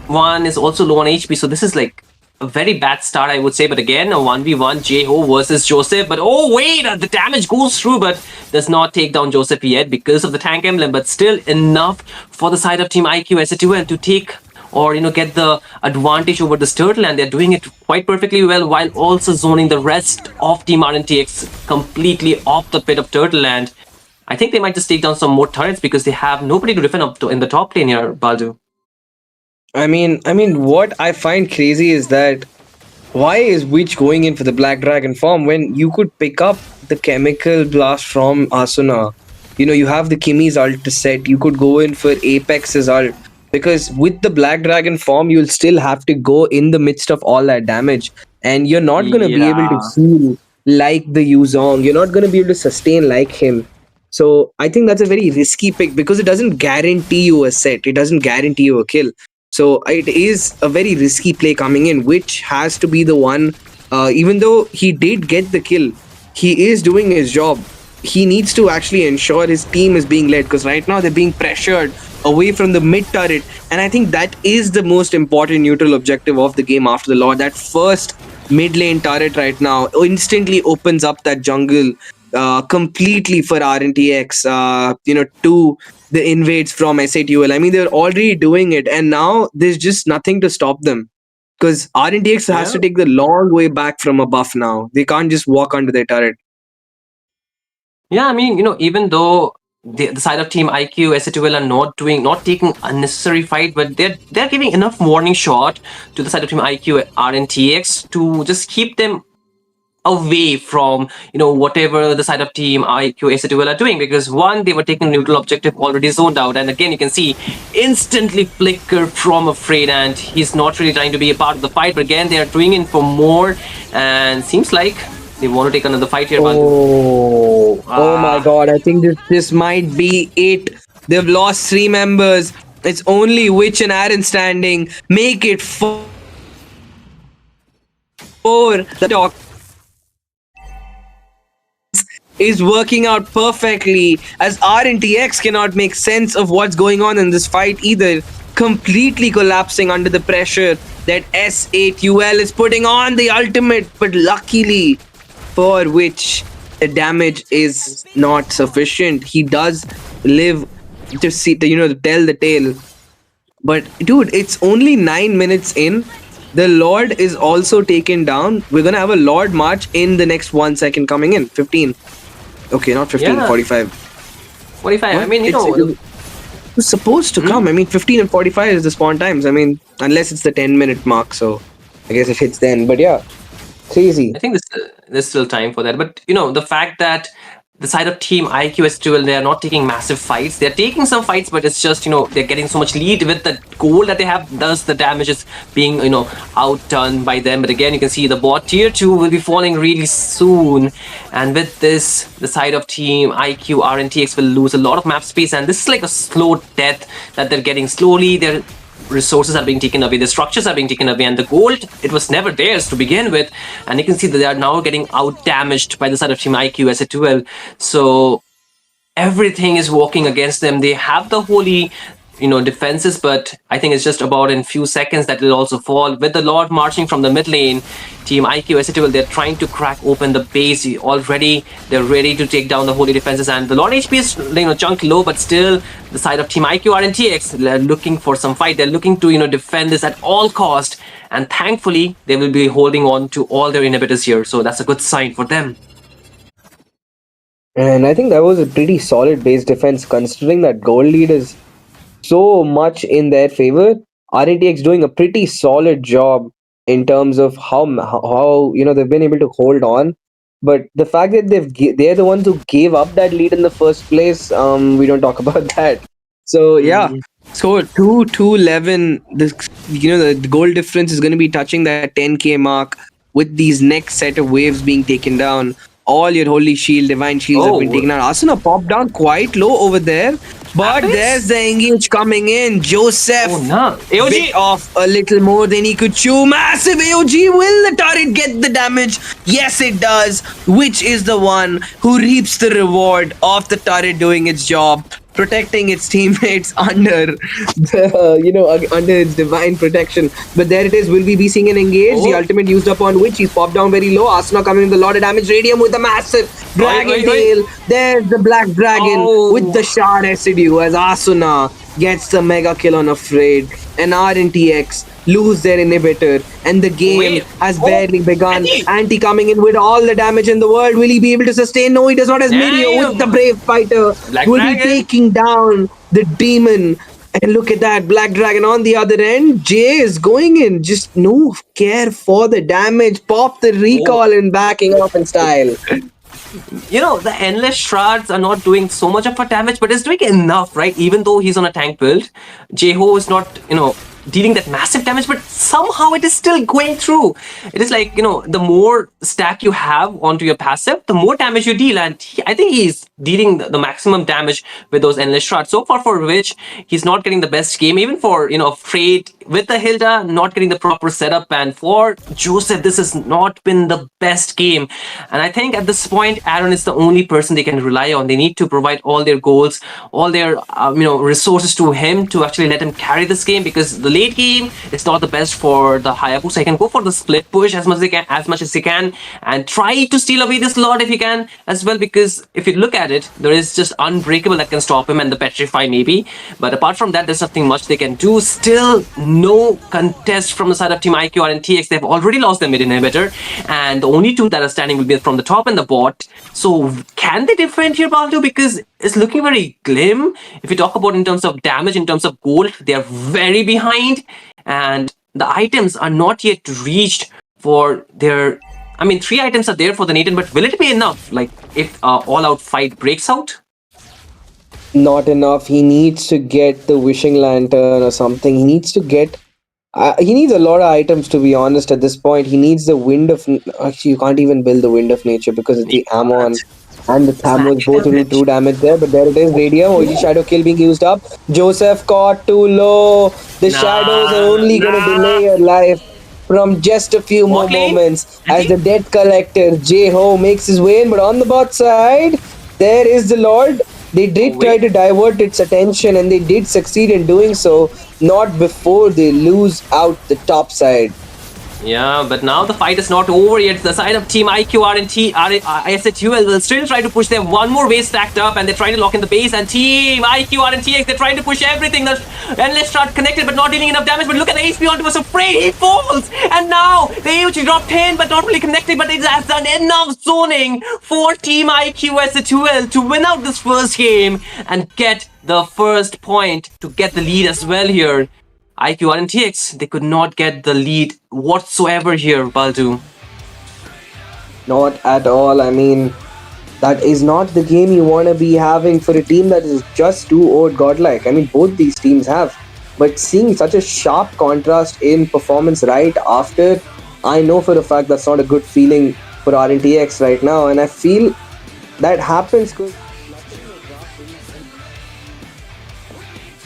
one is also low on HP, so this is like a very bad start, I would say. But again, a 1v1 Jeho versus Joseph. But oh wait, the damage goes through, but does not take down Joseph yet because of the tank emblem. But still enough for the side of Team IQ SATUL to take or get the advantage over this turtle, and they're doing it quite perfectly well, while also zoning the rest of Team Rntx completely off the pit of turtle. And I think they might just take down some more turrets, because they have nobody to defend up in the top lane here, Baldu. What I find crazy is that why is Witch going in for the Black Dragon form when you could pick up the Chemical Blast from Asuna? You have the Kimi's ult to set. You could go in for Apex's ult. Because with the Black Dragon form, you'll still have to go in the midst of all that damage. And you're not going to be able to Yeah. heal like the Yuzong. You're not going to be able to sustain like him. So I think that's a very risky pick because it doesn't guarantee you a set. It doesn't guarantee you a kill. So it is a very risky play coming in, which has to be the one. Even though he did get the kill, he is doing his job. He needs to actually ensure his team is being led because right now they're being pressured away from the mid turret, and I think that is the most important neutral objective of the game after the Lord. That first mid lane turret right now instantly opens up that jungle completely for Rntx. To the invades from SATUL. I mean, they're already doing it, and now there's just nothing to stop them because RNTX has Yeah. to take the long way back from a buff now. They can't just walk under their turret. Yeah, I mean, even though the side of Team IQ, SATUL are not taking unnecessary fight, but they're giving enough warning shot to the side of Team IQ, RNTX to just keep them away from whatever the side of Team IQ, SATUL are doing, because one, they were taking neutral objective already zoned out, and again you can see instantly flicker from Afraid, and he's not really trying to be a part of the fight, but again they are doing it for more, and seems like they want to take another fight here. Oh my god, I think this might be it. They've lost 3 members. It's only Witch and Aaron standing. Make it 4. The talk is working out perfectly as RNTX cannot make sense of what's going on in this fight either. Completely collapsing under the pressure that S8UL is putting on the ultimate, but luckily for Witch, the damage is not sufficient. He does live to see to tell the tale. But dude, it's only 9 minutes in. The Lord is also taken down. We're gonna have a Lord March in the next 1 second coming in. 15. Okay, not 15, Yeah. 45. 45. I mean, It's supposed to come. I mean, 15 and 45 is the spawn times. I mean, unless it's the 10-minute mark. So I guess it hits then. But yeah, crazy. I think there's still time for that. But the fact that the side of Team IQ STL, they are not taking massive fights. They're taking some fights, but it's just they're getting so much lead with the goal that they have. Thus, the damage is being outdone by them. But again, you can see the bot tier 2 will be falling really soon, and with this, the side of Team IQ RNTX will lose a lot of map space, and this is like a slow death that they're getting slowly. They're resources are being taken away, the structures are being taken away, and the gold, it was never theirs to begin with, and you can see that they are now getting out damaged by the side of Team IQ SATUL. So everything is working against them. They have the holy defenses, but I think it's just about in few seconds that it'll also fall. With the Lord marching from the mid lane, Team IQ SATUL, they're trying to crack open the base already. They're ready to take down the holy defenses, and the Lord HP is chunked low, but still the side of Team IQ RNTX, they're looking for some fight. They're looking to defend this at all cost, and thankfully they will be holding on to all their inhibitors here, so that's a good sign for them. And I think that was a pretty solid base defense considering that gold lead is so much in their favor. RNTX doing a pretty solid job in terms of how they've been able to hold on. But the fact that they're the ones who gave up that lead in the first place, we don't talk about that. So yeah, so 2-11. The goal difference is going to be touching that 10k mark with these next set of waves being taken down. All your holy shield, divine shields have been taken down. Asuna popped down quite low over there. But there's the engage coming in. Joseph bit off a little more than he could chew. Massive AOG. Will the turret get the damage? Yes, it does. Which is the one who reaps the reward of the turret doing its job, protecting its teammates under under its divine protection. But there it is. Will we be seeing an engage? The ultimate used up on Witch. He's popped down very low. Asuna coming with a lot of damage. Radium with a massive dragon tail. There's the black dragon with the shard residue as Asuna gets the mega kill on Afraid, and RNTX lose their inhibitor, and the game has barely begun. Anti coming in with all the damage in the world. Will he be able to sustain? No, he does not, as Mirio with the brave fighter will be taking down the demon And look at that, Black Dragon on the other end. Jay is going in, just no care for the damage. Pop the recall and backing off in style. The endless shards are not doing so much of a damage, but it's doing enough, right? Even though he's on a tank build, Jeho is not, dealing that massive damage, but somehow it is still going through. It is like, the more stack you have onto your passive, the more damage you deal. And I think he's dealing the maximum damage with those endless shards. So far, for which he's not getting the best game, even for, Freight with the Hilda, not getting the proper setup. And for Joseph, this has not been the best game. And I think at this point, Aaron is the only person they can rely on. They need to provide all their goals, all their, resources to him to actually let him carry this game, because the late game is not the best for the Hayabusa. He can go for the split push as much as he can, and try to steal away this Lord if he can as well, because if you look at it, there is just Unbreakable that can stop him, and the Petrify maybe, but apart from that, there's nothing much they can do. Still no contest from the side of Team IQ or Rntx. They've already lost their mid inhibitor, and the only two that are standing will be from the top and the bot. So can they defend here, Baldu? Because it's looking very glim. If you talk about in terms of damage, in terms of gold, they are very behind, and the items are not yet reached for their. I mean, 3 items are there for the Nathan, but will it be enough? Like, if all-out fight breaks out? Not enough. He needs to get the Wishing Lantern or something. He needs to get. He needs a lot of items, to be honest, at this point. He needs the Wind of. Actually, you can't even build the Wind of Nature because it's the Amon and the Thamos both will do true damage there. But there it is. Radium, OG Shadow Kill being used up. Joseph caught too low. The shadows are only going to delay your life from just a few more moments as the Debt Collector, Jeho, makes his way in. But on the bot side, there is the Lord. They did try to divert its attention, and they did succeed in doing so, not before they lose out the top side. Yeah, but now the fight is not over yet. The side of Team IQ, SHUL will still try to push them. One more wave stacked up, and they're trying to lock in the base. And Team IQ, Rntx, they're trying to push everything. The endless start connected, but not dealing enough damage. But look at the HP onto us. Afraid he falls, and now they actually dropped 10, but not really connected. But it has done enough zoning for Team IQ SHUL to win out this first game and get the first point to get the lead as well here. IQ Rntx, they could not get the lead whatsoever here, Baldu. Not at all. I mean, that is not the game you want to be having for a team that is just too old godlike. I mean, both these teams have. But seeing such a sharp contrast in performance right after, I know for a fact that's not a good feeling for Rntx right now. And I feel that happens because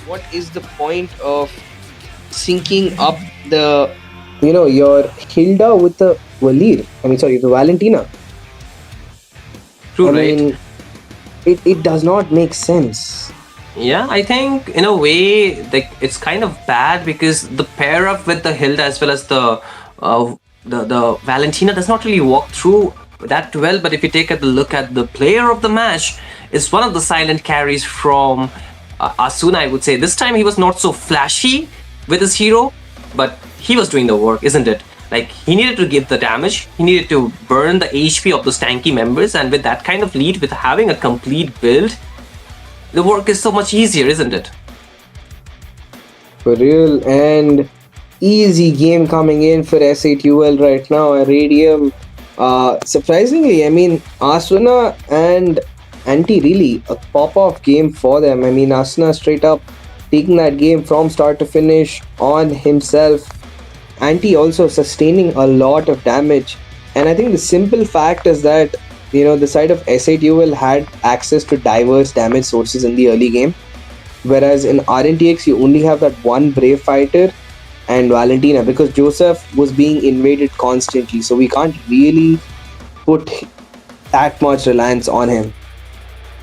what is the point of syncing up the your Hilda with the Valir? The Valentina. True, right? It does not make sense. Yeah, I think in a way it's kind of bad because the pair up with the Hilda as well as the Valentina does not really walk through that well. But if you take a look at the player of the match, is one of the silent carries from Asuna, I would say. This time he was not so flashy with his hero, but he was doing the work, isn't it? Like, he needed to give the damage, he needed to burn the HP of those tanky members, and with that kind of lead, with having a complete build, the work is so much easier, isn't it? For real, and easy game coming in for SHUL right now. Radium, surprisingly, I mean, Asuna and Anti really a pop-off game for them. I mean, Asuna straight up taking that game from start to finish on himself. Anti also sustaining a lot of damage. And I think the simple fact is that, the side of SHUL had access to diverse damage sources in the early game. Whereas in Rntx, you only have that one Brave Fighter and Valentina, because Joseph was being invaded constantly. So we can't really put that much reliance on him.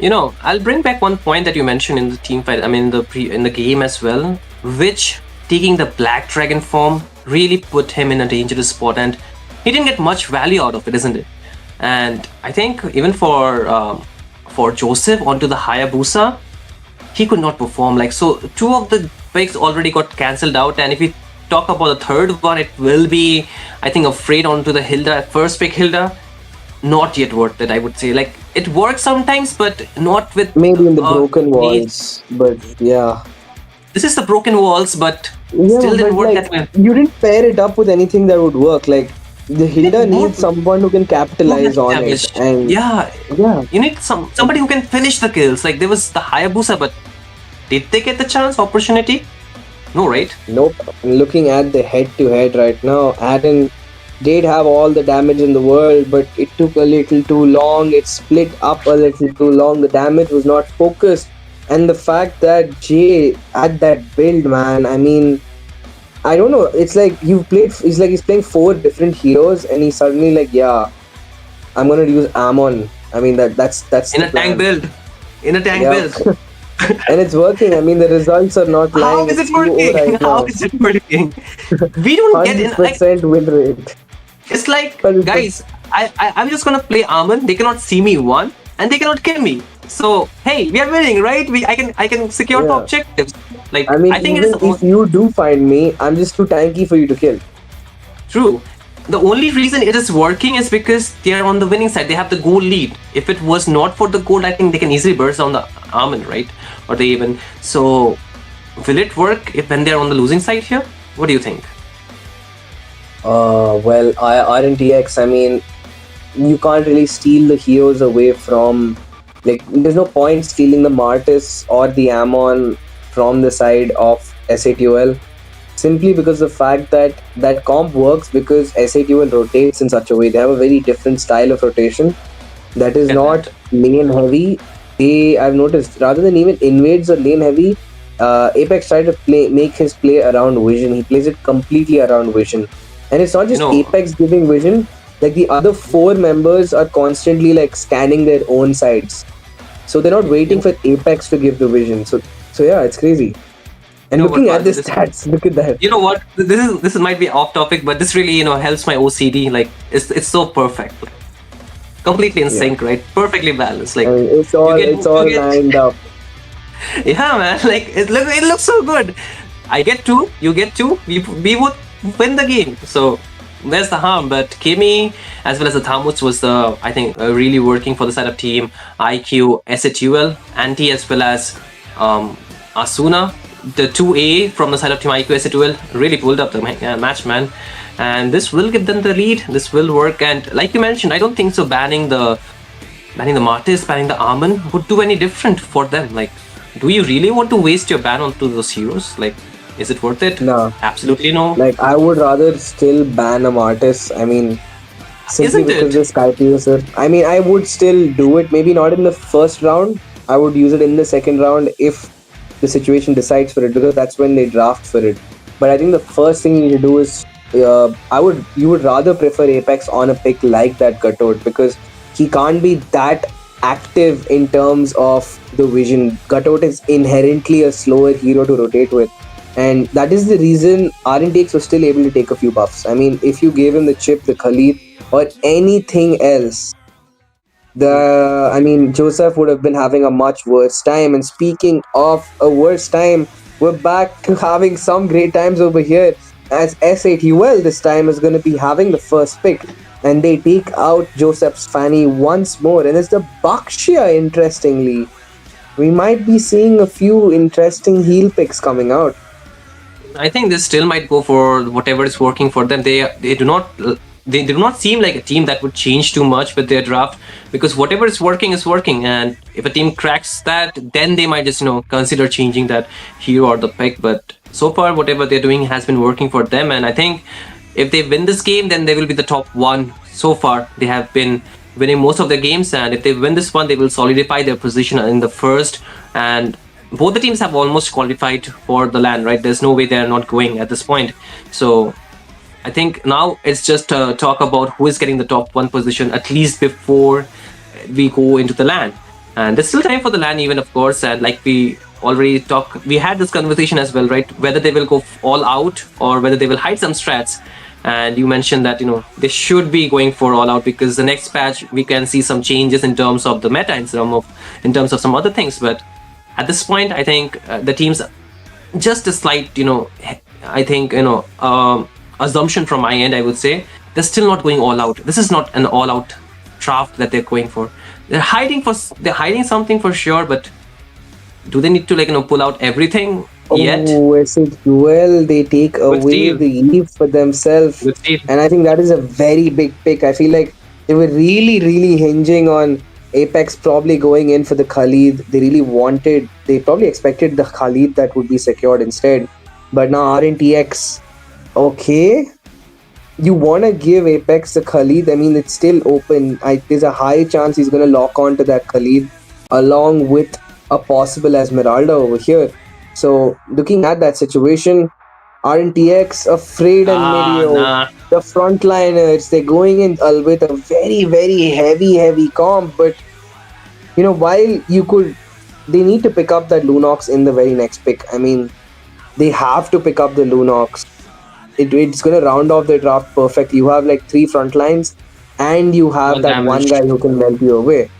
I'll bring back one point that you mentioned in the team fight, in the game as well, which taking the Black Dragon form really put him in a dangerous spot, and he didn't get much value out of it, isn't it? And I think even for Joseph onto the Hayabusa, he could not perform. Like, so 2 of the picks already got cancelled out, and if we talk about the third one, it will be, I think, Afraid onto the Hilda, first pick Hilda. Not yet worth it, I would say. Like, it works sometimes, but not with maybe in the broken walls, but yeah. this is the broken walls, but Yeah, still didn't but work like that well. you didn't pair it up with anything that would work. Like the Hilda needs someone who can capitalize on it, Damaged. and Yeah, yeah, you need somebody who can finish the kills. Like there was the Hayabusa, but did they get the chance, opportunity? No, right? nope. Looking at the head-to-head right now, Aaron did have all the damage in the world, but it took a little too long. It split up a little too long. The damage was not focused, and the fact that Jay at that build, man. I mean, I don't know. It's like you played. It's like he's playing 4 different heroes, and he's suddenly like, "Yeah, I'm gonna use Amon." I mean, that's In the a tank plan. build. In a tank Yeah. build. And it's working. I mean, the results are not lying. How is It's it 2-0 working? right How now. is it working? We don't get in. Like 100% win rate. it's like, But it's guys, I'm just gonna play Amon. They cannot see me one, and they cannot kill me. So hey, we are winning, right? I can secure Yeah. top objectives. Like I mean, I think even it is if you do find me, I'm just too tanky for you to kill. true. The only reason it is working is because they are on the winning side. They have the goal lead. If it was not for the goal, I think they can easily burst on the Armin, right? Or they even. So, will it work if when they're on the losing side here? What do you think? Well, Rntx, I mean, you can't really steal the heroes away from. Like, there's no point stealing the Martis or the Ammon from the side of SATUL, simply because the fact that that comp works because SATUL rotates in such a way. They have a very different style of rotation that is Get not that. lane heavy. I've noticed, rather than even invades or lane heavy, Apex tried to make his play around vision. He plays it completely around vision, and it's not just No. Apex giving vision. Like the other 4 members are constantly like scanning their own sides, so they're not waiting for Apex to give the vision. So yeah, it's crazy. And You know looking what, at the Raj, this- stats, look at that. You know what? This might be off topic, but this really helps my OCD. Like it's so perfect. Like, completely in sync, right? Perfectly balanced. Like I mean, it's all you get- lined up. yeah, man. Like it looks so good. I get 2, you get 2. We would win the game. So there's the harm. But Kimi as well as the Thamuts was the I think really working for the side of team IQ, SHUL, Anti as well as Asuna. The 2A from the side of team IQ, SHUL really pulled up the match, man. And this will give them the lead. This will work. And like you mentioned, I don't think so. Banning the Martis, banning the Armin would do any different for them. Like, do you really want to waste your ban onto those heroes? Like, is it worth it? No. Absolutely no. Like, I would rather still ban a Martis. I mean, simply Isn't because it? the Sky Piercer. I mean, I would still do it. Maybe not in the first round. I would use it in the second round if the situation decides for it, because that's when they draft for it. But I think the first thing you need to do is, you would rather prefer Apex on a pick like that Gatot, because he can't be that active in terms of the vision. Gatot is inherently a slower hero to rotate with, and that is the reason Rntx was still able to take a few buffs. I mean, if you gave him the chip, the Khalid, or anything else, Joseph would have been having a much worse time. And speaking of a worse time, we're back to having some great times over here, as SATUL this time is going to be having the first pick, and they take out Joseph's Fanny once more, and it's the Bakshia. Interestingly, we might be seeing a few interesting heal picks coming out. I think they still might go for whatever is working for them. They do not seem like a team that would change too much with their draft, because whatever is working, and if a team cracks that, then they might just consider changing that hero or the pick. But so far whatever they're doing has been working for them, and I think if they win this game, then they will be the top 1. So far they have been winning most of their games, and if they win this one, they will solidify their position in the first. And both the teams have almost qualified for the LAN, right? There's no way they're not going at this point. So I think now it's just talk about who is getting the top 1 position, at least before we go into the LAN. And there's still time for the LAN even, of course. And like we already we had this conversation as well, right? Whether they will go all out or whether they will hide some strats. And you mentioned that they should be going for all out, because the next patch we can see some changes in terms of the meta, in terms of some other things. But at this point, I think the teams just a slight assumption from my end, I would say they're still not going all out. This is not an all out draft that they're going for. They're hiding something for sure, but do they need to pull out everything, yet. Oh, SHUL, they take away steal. the Eve for themselves. Good steal. And I think that is a very big pick. I feel like they were really, really hinging on Apex probably going in for the Khalid. They really wanted, they probably expected the Khalid that would be secured instead. But now Rntx, okay. You want to give Apex the Khalid? I mean, it's still open. There's a high chance he's going to lock on to that Khalid along with a possible Esmeralda over here. So, looking at that situation, Rntx, Afraid and Mirio, Nah. the frontliners, they're going in with a very, very heavy comp. But, while they need to pick up that Lunox in the very next pick. I mean, they have to pick up the Lunox. It's going to round off the draft perfect. You have like 3 front lines and you have One that damage. one guy who can melt you away.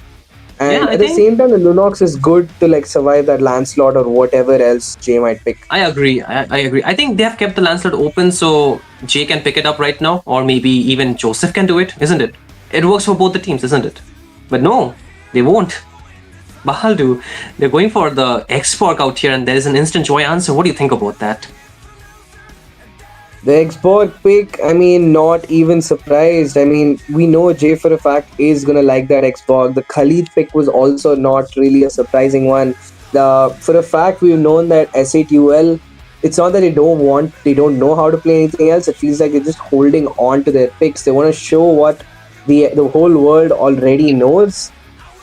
And I at the think- same time, the Lunox is good to like survive that Lancelot or whatever else Jay might pick. I agree. I agree. I think they have kept the Lancelot open so Jay can pick it up right now, or maybe even Joseph can do it, isn't it? It works for both the teams, isn't it? But no, they won't. Bahaldu, they're going for the X-Pork out here, and there is an instant joy answer. What do you think about that? The Xborg pick, I mean, not even surprised. I mean, we know Jay for a fact is going to like that Xborg. The Khalid pick was also not really a surprising one. For a fact, we've known that SATUL, it's not that they don't know how to play anything else. It feels like they're just holding on to their picks. They want to show what the whole world already knows,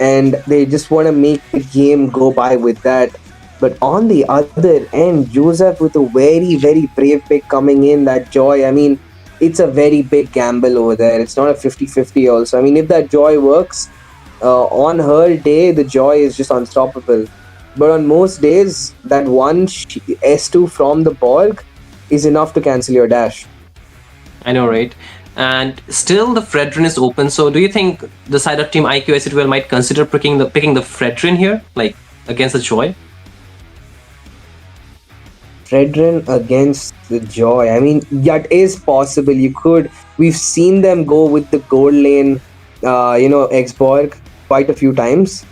and they just want to make the game go by with that. But on the other end, Joseph with a very, very brave pick coming in, that Joy, I mean, it's a very big gamble over there. It's not a 50-50 also. I mean, if that Joy works, on her day, the Joy is just unstoppable. But on most days, that one S2 from the Borg is enough to cancel your dash. I know, right? And still the Fredrin is open. So do you think the side of Team IQ SATUL might consider picking the Fredrin here, like against the Joy? Fredrin against the Joy. I mean, that is possible. We've seen them go with the gold lane, Xborg quite a few times.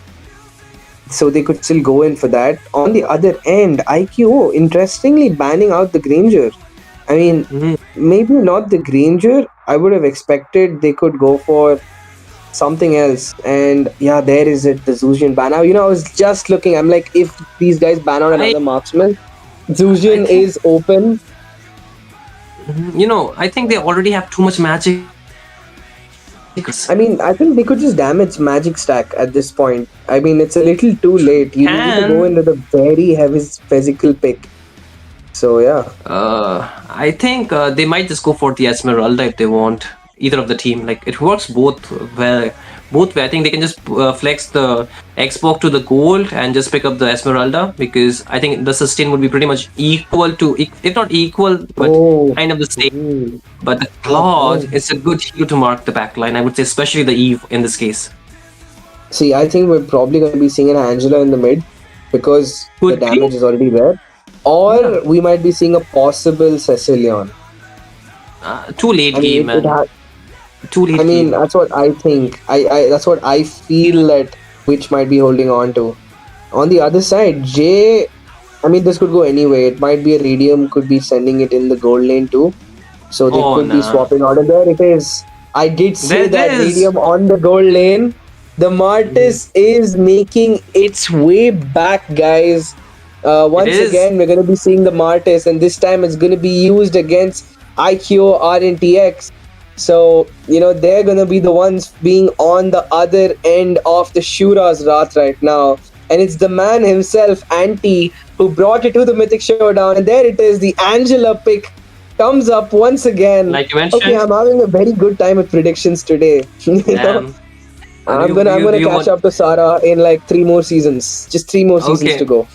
So they could still go in for that. On the other end, IQ, interestingly, banning out the Granger. I mean, maybe not the Granger. I would have expected they could go for something else. And yeah, there is it, the Zuzian ban. Now, I was just looking. I'm like, if these guys ban out another marksman, Zuzian is open. I think they already have too much magic. I mean, I think they could just damage magic stack at this point. I mean, it's a little too late. You need to go into the very heavy physical pick. So yeah. I think they might just go for the Esmeralda if they want. Either of the team, like it works both well. I think they can just flex the Xbox to the gold and just pick up the Esmeralda, because I think the sustain would be pretty much equal to, if not equal, but kind of the same. But the Claude is a good hero to mark the backline, I would say, especially the Eve in this case. See, I think we're probably going to be seeing an Angela in the mid because the damage is already there. Or we might be seeing a possible Cecilion. Too late game, man. Too late. I mean, that's what I think. That's what I feel that Witch might be holding on to. On the other side, Jay, I mean, this could go anyway. It might be a Radium, could be sending it in the gold lane too. So they could be swapping out. And there it is. I did say that Radium on the gold lane. The Martis is making its way back, guys. Once again, we're going to be seeing the Martis, and this time it's going to be used against IQ Rntx. So, they're going to be the ones being on the other end of the Shura's wrath right now. And it's the man himself, Anti, who brought it to the Mythic Showdown. And there it is, the Angela pick comes up once again. Like you mentioned. Okay, I'm having a very good time with predictions today. I'm gonna catch up to Sarah in like 3 more seasons. Just 3 more seasons to go.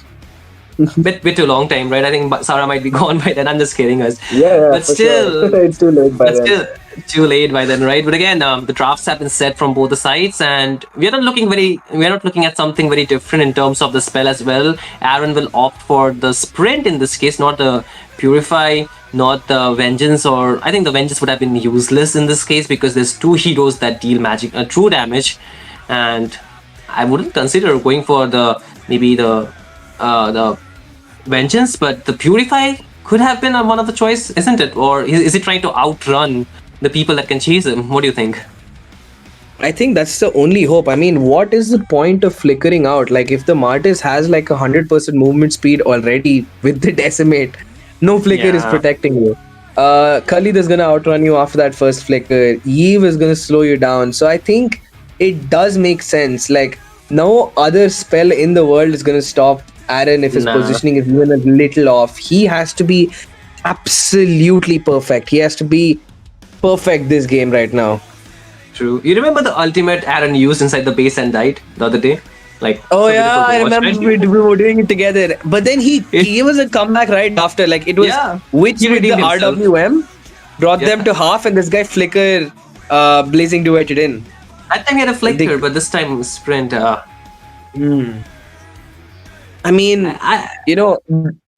bit too long time, right? I think Sarah might be gone by then. I'm just kidding, guys. Yeah, but still, sure. It's too late by then. Still too late by then, right? But again, the drafts have been set from both the sides, and we're not looking at something very different in terms of the spell as well. Aaron will opt for the sprint in this case, not the purify, not the vengeance, or I think the vengeance would have been useless in this case because there's 2 heroes that deal true damage, and I wouldn't consider going for the Vengeance, but the Purify could have been one of the choice, isn't it? Or is he trying to outrun the people that can chase him? What do you think? I think that's the only hope. I mean, what is the point of flickering out? Like, if the Martis has like 100% movement speed already with the Decimate, no flicker is Yeah. protecting you. Khalid is gonna outrun you after that first flicker. Eve is gonna slow you down. So I think it does make sense. Like, no other spell in the world is gonna stop Aaron if his Nah. positioning is even a little off. He has to be absolutely perfect. He has to be perfect this game right now. True. You remember the ultimate Aaron used inside the base and died the other day? Like, Oh so beautiful yeah, to I watch, remember right? we were doing it together. But then he gave us a comeback right after. Like it was Yeah, Witch he with the redeemed himself. RWM brought them Yeah. to half, and this guy Flicker blazing duetted in. That time he had a flicker, They- but this time sprint. I mean, I, you know,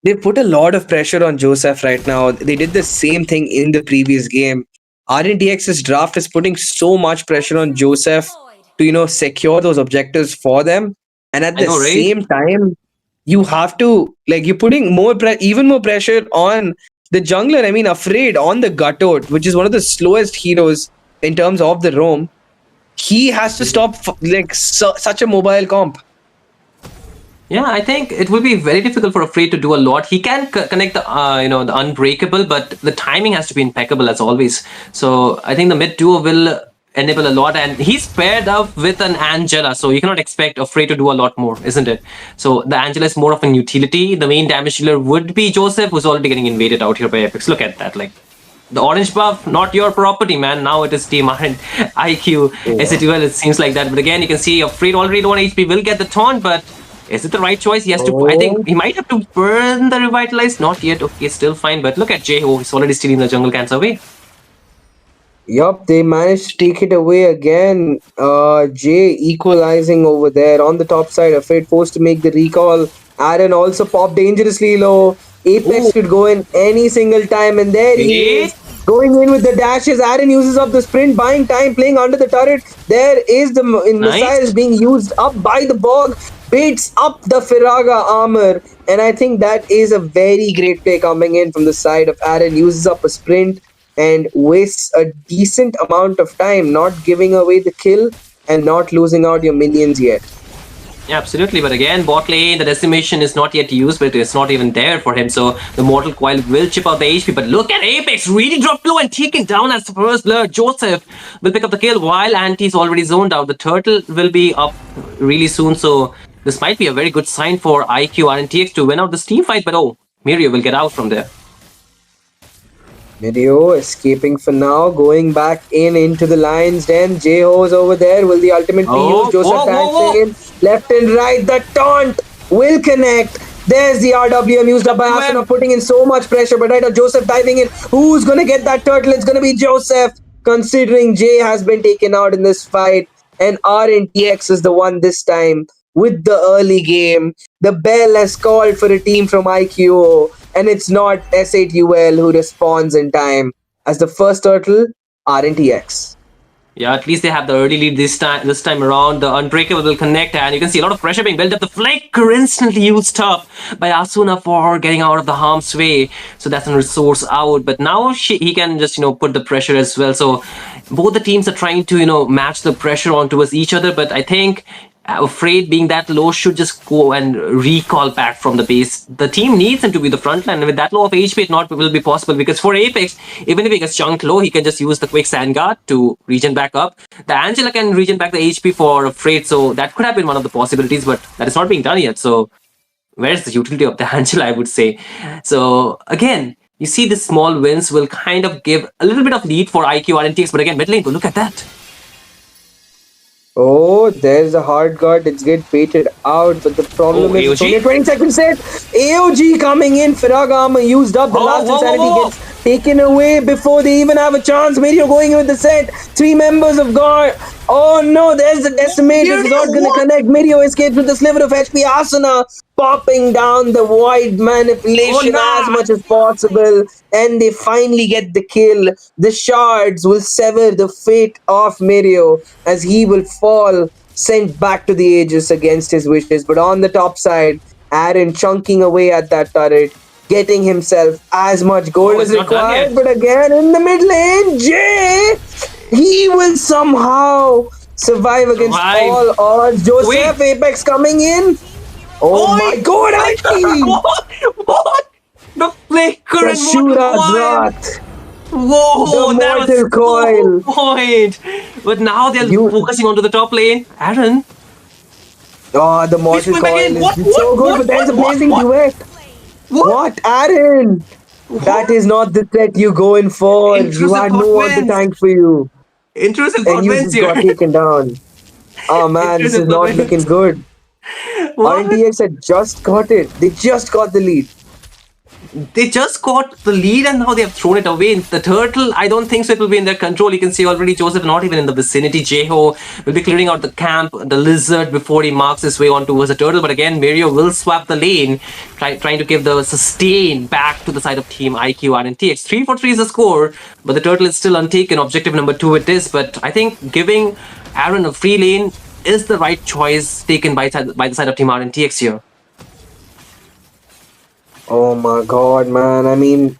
they put a lot of pressure on Joseph right now. They did the same thing in the previous game. Rntx's draft is putting so much pressure on Joseph to secure those objectives for them, and at I the know, right? same time, you have to like you're putting even more pressure on the jungler. I mean, Afraid on the Gutout, which is one of the slowest heroes in terms of the roam. He has to stop such a mobile comp. Yeah, I think it will be very difficult for Afraid to do a lot. He can connect the the unbreakable, but the timing has to be impeccable as always. So I think the mid duo will enable a lot, and he's paired up with an Angela, so you cannot expect Afraid to do a lot more, isn't it? So the Angela is more of an utility. The main damage dealer would be Joseph, who's already getting invaded out here by Apex. Look at that, like. The orange buff, not your property, man. Now it is Team IQ. SATL, it seems like that. But again, you can see Afraid already low on HP will get the taunt, but is it the right choice? He has to. I think he might have to burn the revitalize. Not yet. Okay, still fine. But look at Jeho. He's already stealing the jungle cancer away. Yup, they managed to take it away again. Jay equalizing over there on the top side. Afraid forced to make the recall. Aaron also popped dangerously low. Apex could go in any single time, and there he is. Going in with the dashes. Aaron uses up the sprint, buying time, playing under the turret. There is the missiles being used up by the Bog. Baits up the Firaga armor. And I think that is a very great play coming in from the side of Aaron. Uses up a sprint and wastes a decent amount of time, not giving away the kill and not losing out your minions yet. Yeah, absolutely. But again, bot lane, the decimation is not yet used, but it's not even there for him. So the Mortal Coil will chip out the HP. But look at Apex really dropped low and taken down as the first blood. Joseph will pick up the kill while Anti's already zoned out. The turtle will be up really soon. So this might be a very good sign for IQ Rntx to win out this team fight. But oh, Mirio will get out from there. Video escaping for now, going back into the lion's den. J-Ho's over there. Will the ultimate be used? Joseph dancing in left and right. The taunt will connect. There's the RWM used up by Asuna, putting in so much pressure. But right now, Joseph diving in. Who's going to get that turtle? It's going to be Joseph, considering Jay has been taken out in this fight. And Rntx is the one this time with the early game. The bell has called for a team from IQO. And it's not S8UL who responds in time. As the first turtle, Rntx. Yeah, at least they have the early lead this time around. The Unbreakable will connect, and you can see a lot of pressure being built up. The Flicker instantly used up by Asuna for getting out of the harm's way. So that's a resource out. But now he can just, put the pressure as well. So both the teams are trying to, match the pressure on towards each other. But I think Afraid being that low should just go and recall back from the base. The team needs him to be the front line, and with that low of HP it not will be possible, because for Apex, even if he gets chunked low, he can just use the quick sand guard to regen back up. The Angela can regen back the HP for Afraid, so that could have been one of the possibilities, but that is not being done yet. So where's the utility of the Angela, I would say. So again, you see the small wins will kind of give a little bit of lead for IQ Rntx, but again, mid lane, look at that. Oh, there's a hard guard. It's get baited out, but the problem is it's only a 20-second set. AOG coming in. Firagama used up. The last insanity gets taken away before they even have a chance. Mirio going in with the set. 3 members of guard. Oh no, there's the decimate. It's not going to connect. Mirio escapes with the sliver of HP. Asuna popping down the void manipulation as much as possible, and they finally get the kill. The shards will sever the fate of Mirio as he will fall, sent back to the Aegis against his wishes. But on the top side, Aaron chunking away at that turret, getting himself as much gold as it's not done required. yet. But again, in the mid lane, Jay, he will somehow survive against Survive. all odds. Joseph Wait. Apex coming in. Oh my god, Anti! What? The flicker The and Shura mortal coil. Drat. Whoa, The that was mortal coil. so point. But now they're You- focusing onto the top lane. Aaron, Oh, the mortal going coil back in. is What? so good, but there's a blazing duet. What, Aaron? That is not the threat you going for. You Intrusive had bot no one to wins. tank for you, Intrusive and bot you wins just here. got taken down. Oh man, this is Intrusive bot not wins. looking good. What? Rntx had just got it. They just got the lead. They just got the lead and now they have thrown it away. The turtle, I don't think so it will be in their control. You can see already Joseph not even in the vicinity. Jeho will be clearing out the camp, the lizard, before he marks his way on towards the turtle. But again, Mario will swap the lane, trying to give the sustain back to the side of Team IQ Rntx. 3-4-3 is the score, but the turtle is still untaken. Objective number 2 it is. But I think giving Aaron a free lane is the right choice taken by the side of Team Rntx here. Oh my god, man. I mean,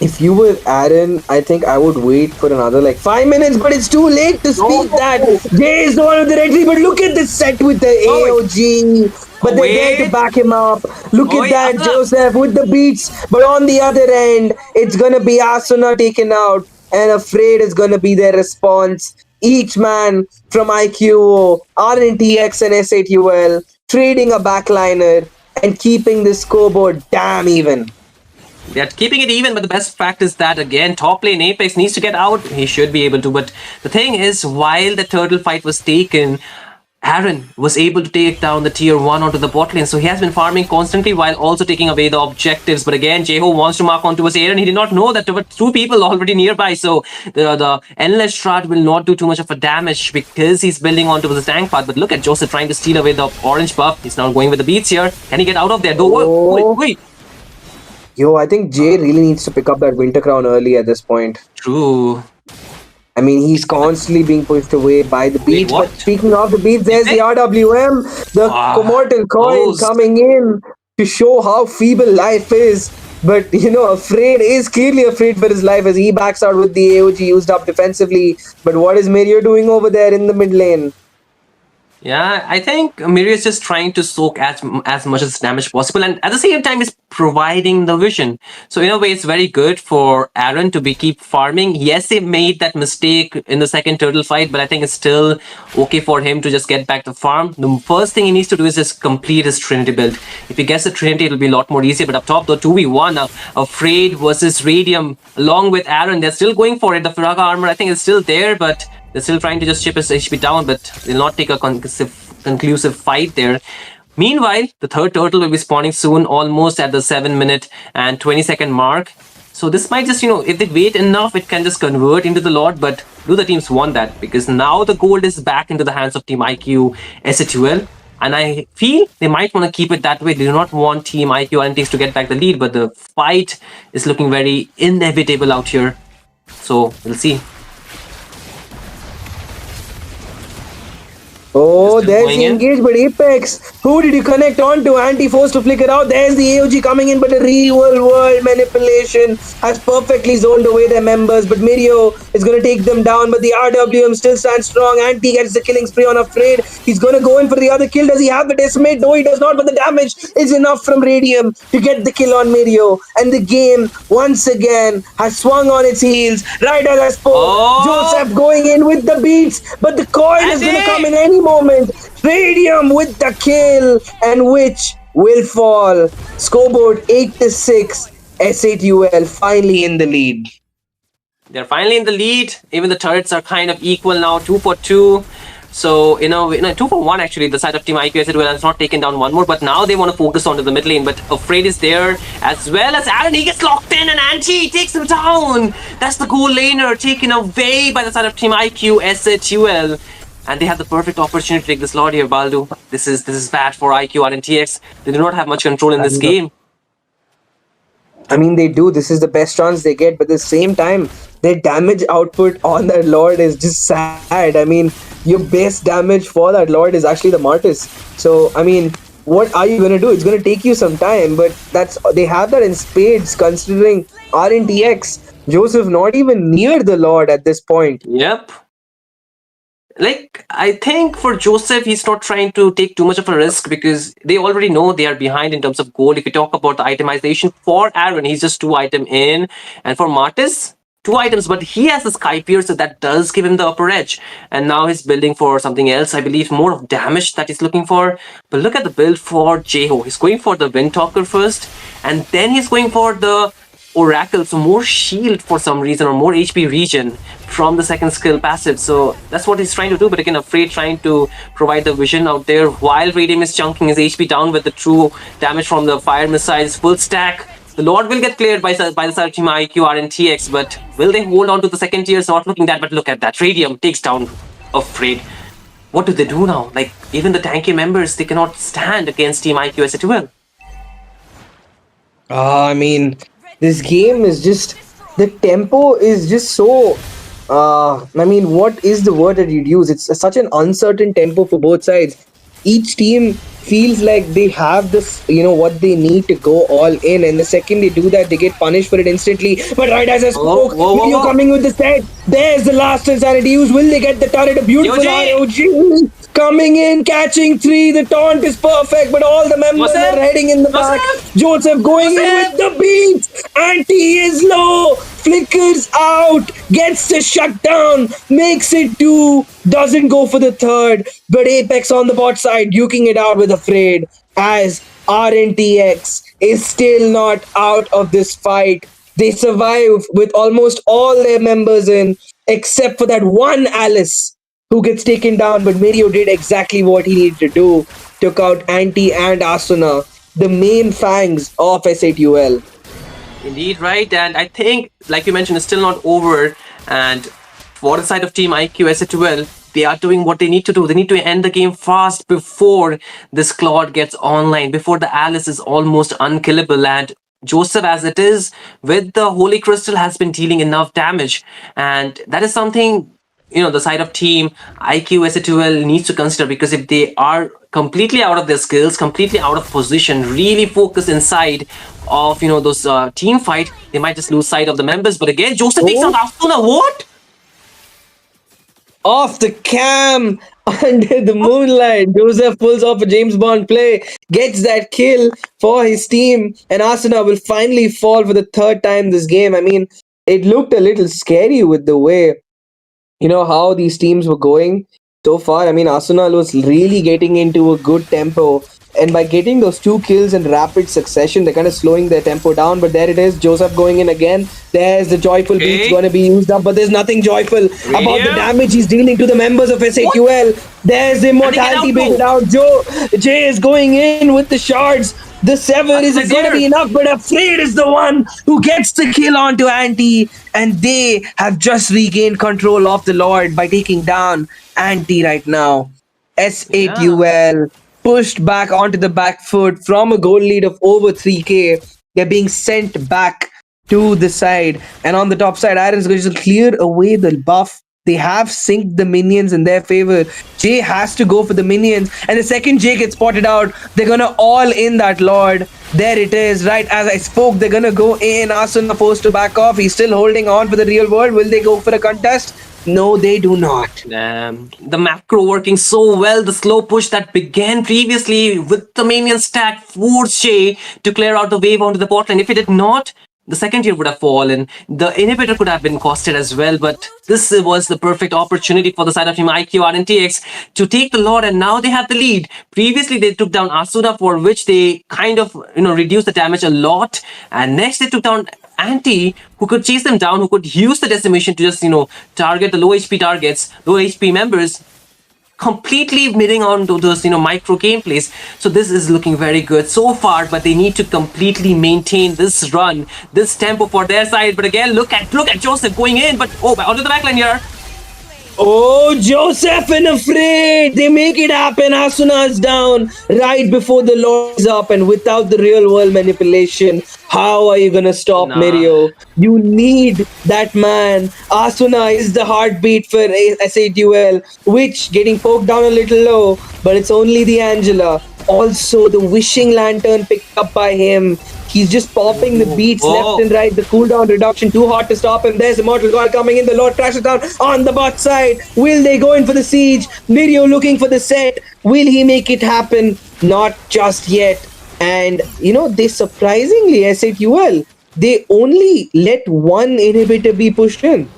if you were Aaron, I think I would wait for another like 5 minutes, but it's too late to speak that. Jay is the one with the red tree, but look at the set with the AOG. But they're there to Wait. back him up. Look Oh, at that, yeah. Joseph with the beats. But on the other end, it's gonna be Asuna taken out, and Afraid is gonna be their response. Each man from IQO, RNTX, and S8UL trading a backliner and keeping the scoreboard damn even. They're keeping it even, but the best fact is that again, top lane Apex needs to get out. He should be able to, but the thing is, while the turtle fight was taken, Aaron was able to take down the tier 1 onto the bot lane, so he has been farming constantly while also taking away the objectives. But again, Jeho wants to mark onto his Aaron. He did not know that there were 2 people already nearby, so the endless shroud will not do too much of a damage because he's building onto the tank path. But look at Joseph trying to steal away the orange buff. He's now going with the beats here. Can he get out of there? Oh. Wait. Yo, I think Jay really needs to pick up that Winter Crown early at this point. True. I mean, he's constantly being pushed away by the beats. what? But speaking of the beats, there's the RWM, the Mortal Coin close. coming in to show how feeble life is. But, you know, Afraid is clearly afraid for his life as he backs out with the AOG used up defensively. But what is Mario doing over there in the mid lane? Yeah, I think Miri is just trying to soak as much as damage possible, and at the same time is providing the vision. So in a way, it's very good for Aaron to be keep farming. Yes, he made that mistake in the second turtle fight, but I think it's still okay for him to just get back to farm. The first thing he needs to do is just complete his Trinity build. If he gets the Trinity, it'll be a lot more easier. But up top, though, 2v1, Afraid versus Radium, along with Aaron, they're still going for it. The Firaga armor, I think, is still there, but they're still trying to just chip his HP down, but they'll not take a conclusive fight there. Meanwhile, the third turtle will be spawning soon, almost at the 7-minute and 20-second mark. So this might just, if they wait enough, it can just convert into the Lord, but do the teams want that? Because now the gold is back into the hands of Team IQ S8UL. And I feel they might want to keep it that way. They do not want Team IQ Rntx to get back the lead, but the fight is looking very inevitable out here. So we'll see. Oh, Still there's going the in. engage, but Apex. Who did you connect on to? Anti forced to flicker out. There's the AOG coming in, but the real world manipulation has perfectly zoned away their members. But Mirio is going to take them down, but the RWM still stands strong. Anti gets the killing spree on Afraid. He's going to go in for the other kill. Does he have the decimate? No, he does not, but the damage is enough from Radium to get the kill on Mirio. And the game, once again, has swung on its heels. Right as I spoke, Joseph going in with the beats, but the coin is going to come in any moment. Radium with the kill, and which will fall. Scoreboard 8-6. S8UL finally in the lead. They're finally in the lead. Even the turrets are kind of equal now, 2-4-2. So, 2-4-1 actually, the side of Team IQ S8UL has not taken down one more, but now they want to focus onto the mid lane. But Afraid is there, as well as Aaron. He gets locked in, and Anti takes him down. That's the goal laner taken away by the side of Team IQ S8UL. And they have the perfect opportunity to take this Lord here, Baldu. This is bad for IQ Rntx. They do not have much control in this game. I mean, they do. This is the best chance they get, but at the same time, their damage output on that Lord is just sad. I mean, your base damage for that Lord is actually the Martyrs. So, I mean, what are you gonna do? It's gonna take you some time, but they have that in spades. Considering Rntx, Joseph not even near the Lord at this point. Yep. Like, I think for Joseph, he's not trying to take too much of a risk because they already know they are behind in terms of gold. If you talk about the itemization for Aaron, he's just 2 item in. And for Martis, 2 items, but he has the Sky Pierce, so that does give him the upper edge. And now he's building for something else, I believe, more of damage that he's looking for. But look at the build for Jeho. He's going for the Windtalker first, and then he's going for the Oracle, so more shield for some reason, or more HP regen from the second skill passive. So that's what he's trying to do, but again, Afraid trying to provide the vision out there while Radium is chunking his HP down with the true damage from the fire missiles. Full stack. The Lord will get cleared by the side of Team IQ Rntx, but will they hold on to the second tier? It's not looking that, but look at that. Radium takes down Afraid. What do they do now? Like, even the tanky members, they cannot stand against Team IQ SATL. I mean, this game is just, the tempo is just so, I mean, what is the word that you'd use? It's such an uncertain tempo for both sides. Each team feels like they have this, what they need to go all in, and the second they do that, they get punished for it instantly. But right as I spoke, you're coming with the set. There's the last insanity use. Will they get the turret? A beautiful IOG coming in, catching 3. The taunt is perfect, but all the members are heading in the back. Joseph going in with the beats. Anti is low. Flickers out. Gets the shutdown. Makes it 2. Doesn't go for the third. But Apex on the bot side, duking it out with Afraid, as Rntx is still not out of this fight. They survive with almost all their members in, except for that one Alice who gets taken down, but Mario did exactly what he needed to do. Took out Anti and Asuna, the main fangs of SATUL. Indeed, right. And I think, like you mentioned, it's still not over. And for the side of Team IQ SATUL, they are doing what they need to do. They need to end the game fast before this Claude gets online, before the Alice is almost unkillable. And Joseph, as it is, with the Holy Crystal, has been dealing enough damage. And that is something, the side of Team IQ SATUL needs to consider, because if they are completely out of their skills, completely out of position, really focus inside of, those team fight, they might just lose sight of the members. But again, Joseph takes out Asuna. What? Off the cam, under the moonlight, Joseph pulls off a James Bond play, gets that kill for his team, and Asuna will finally fall for the third time this game. I mean, it looked a little scary with the way, how these teams were going so far. I mean, Asuna was really getting into a good tempo, and by getting those 2 kills in rapid succession, they're kind of slowing their tempo down. But there it is, Joseph going in again. There's the joyful beats going to be used up, but there's nothing joyful about the damage he's dealing to the members of SAQL. There's immortality baited out. Jay is going in with the shards. The 7 isn't going to be enough, but Afraid is the one who gets the kill onto Anti, and they have just regained control of the Lord by taking down Anti right now. SAQL pushed back onto the back foot from a goal lead of over 3k. They're being sent back to the side, and on the top side, Iron's going to clear away the buff. They have synced the minions in their favor. Jay has to go for the minions, and the second Jay gets spotted out, they're gonna all in that Lord. There it is, right as I spoke, they're gonna go in. Asuna forced to back off. He's still holding on for the real world. Will they go for a contest? No, they do not. The macro working so well. The slow push that began previously with the minion stack forced Jay to clear out the wave onto the bot lane. If it did not, the second tier would have fallen. The inhibitor could have been costed as well, but this was the perfect opportunity for the side of Team IQ Rntx to take the Lord, and now they have the lead. Previously, they took down Asuna, for which they kind of, reduced the damage a lot, and next they took down Anti, who could chase them down, who could use the decimation to just, target the low HP targets, low HP members, completely meeting on to those micro gameplays. So this is looking very good so far, but they need to completely maintain this run, this tempo for their side. But again, look at Joseph going in, but onto the backline here. Oh, Joseph and Afraid, they make it happen. Asuna is down right before the Lord is up, and without the real world manipulation, how are you gonna stop Mario? You need that man. Asuna is the heartbeat for SATUL, which getting poked down a little low, but it's only the Angela. Also, the wishing lantern picked up by him. He's just popping the beats left and right. The cooldown reduction too hot to stop him. There's Immortal God coming in. The Lord crashes down on the bot side. Will they go in for the siege? Video looking for the set. Will he make it happen? Not just yet. And they surprisingly, SATUL, they only let one inhibitor be pushed in.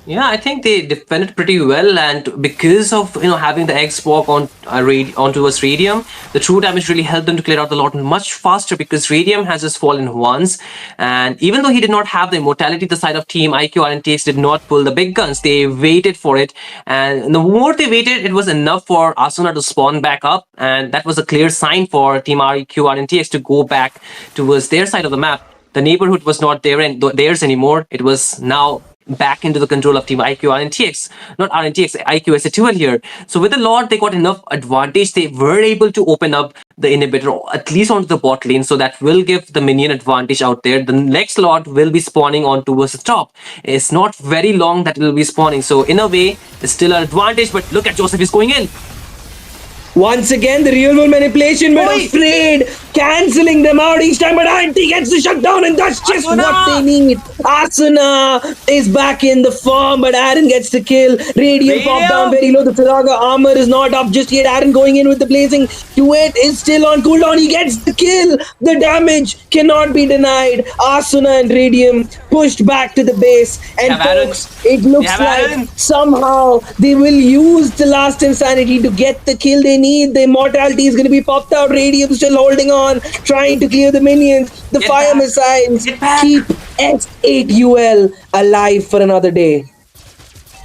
Yeah, I think they defended pretty well, and because of having the X-Walk on onto us Radium, the true damage really helped them to clear out the lot much faster, because Radium has just fallen once, and even though he did not have the immortality, the side of Team IQ Rntx did not pull the big guns. They waited for it, and the more they waited, it was enough for Asuna to spawn back up, and that was a clear sign for Team IQ Rntx to go back towards their side of the map. The neighborhood was not theirs anymore. It was now back into the control of Team IQ RNTX, not RNTX, IQ SATUL here. So with the Lord, they got enough advantage. They were able to open up the inhibitor, at least onto the bot lane, so that will give the minion advantage out there. The next Lord will be spawning on towards the top. It's not very long that it will be spawning. So in a way, it's still an advantage, but look at Joseph is going in. Once again, the real world manipulation, but afraid, cancelling them out each time, but RNT gets the shutdown, and that's just what they need. Asuna is back in the form, but Aaron gets the kill. Radiant popped down very low. The Firaga armor is not up just yet. Aaron going in with the blazing duet is still on cooldown. He gets the kill. The damage cannot be denied. Asuna and Radium pushed back to the base, and folks, it looks like somehow they will use the last insanity to get the kill they need. The immortality is going to be popped out. Radium still holding on, trying to clear the minions. The fire missiles keep SATUL alive for another day.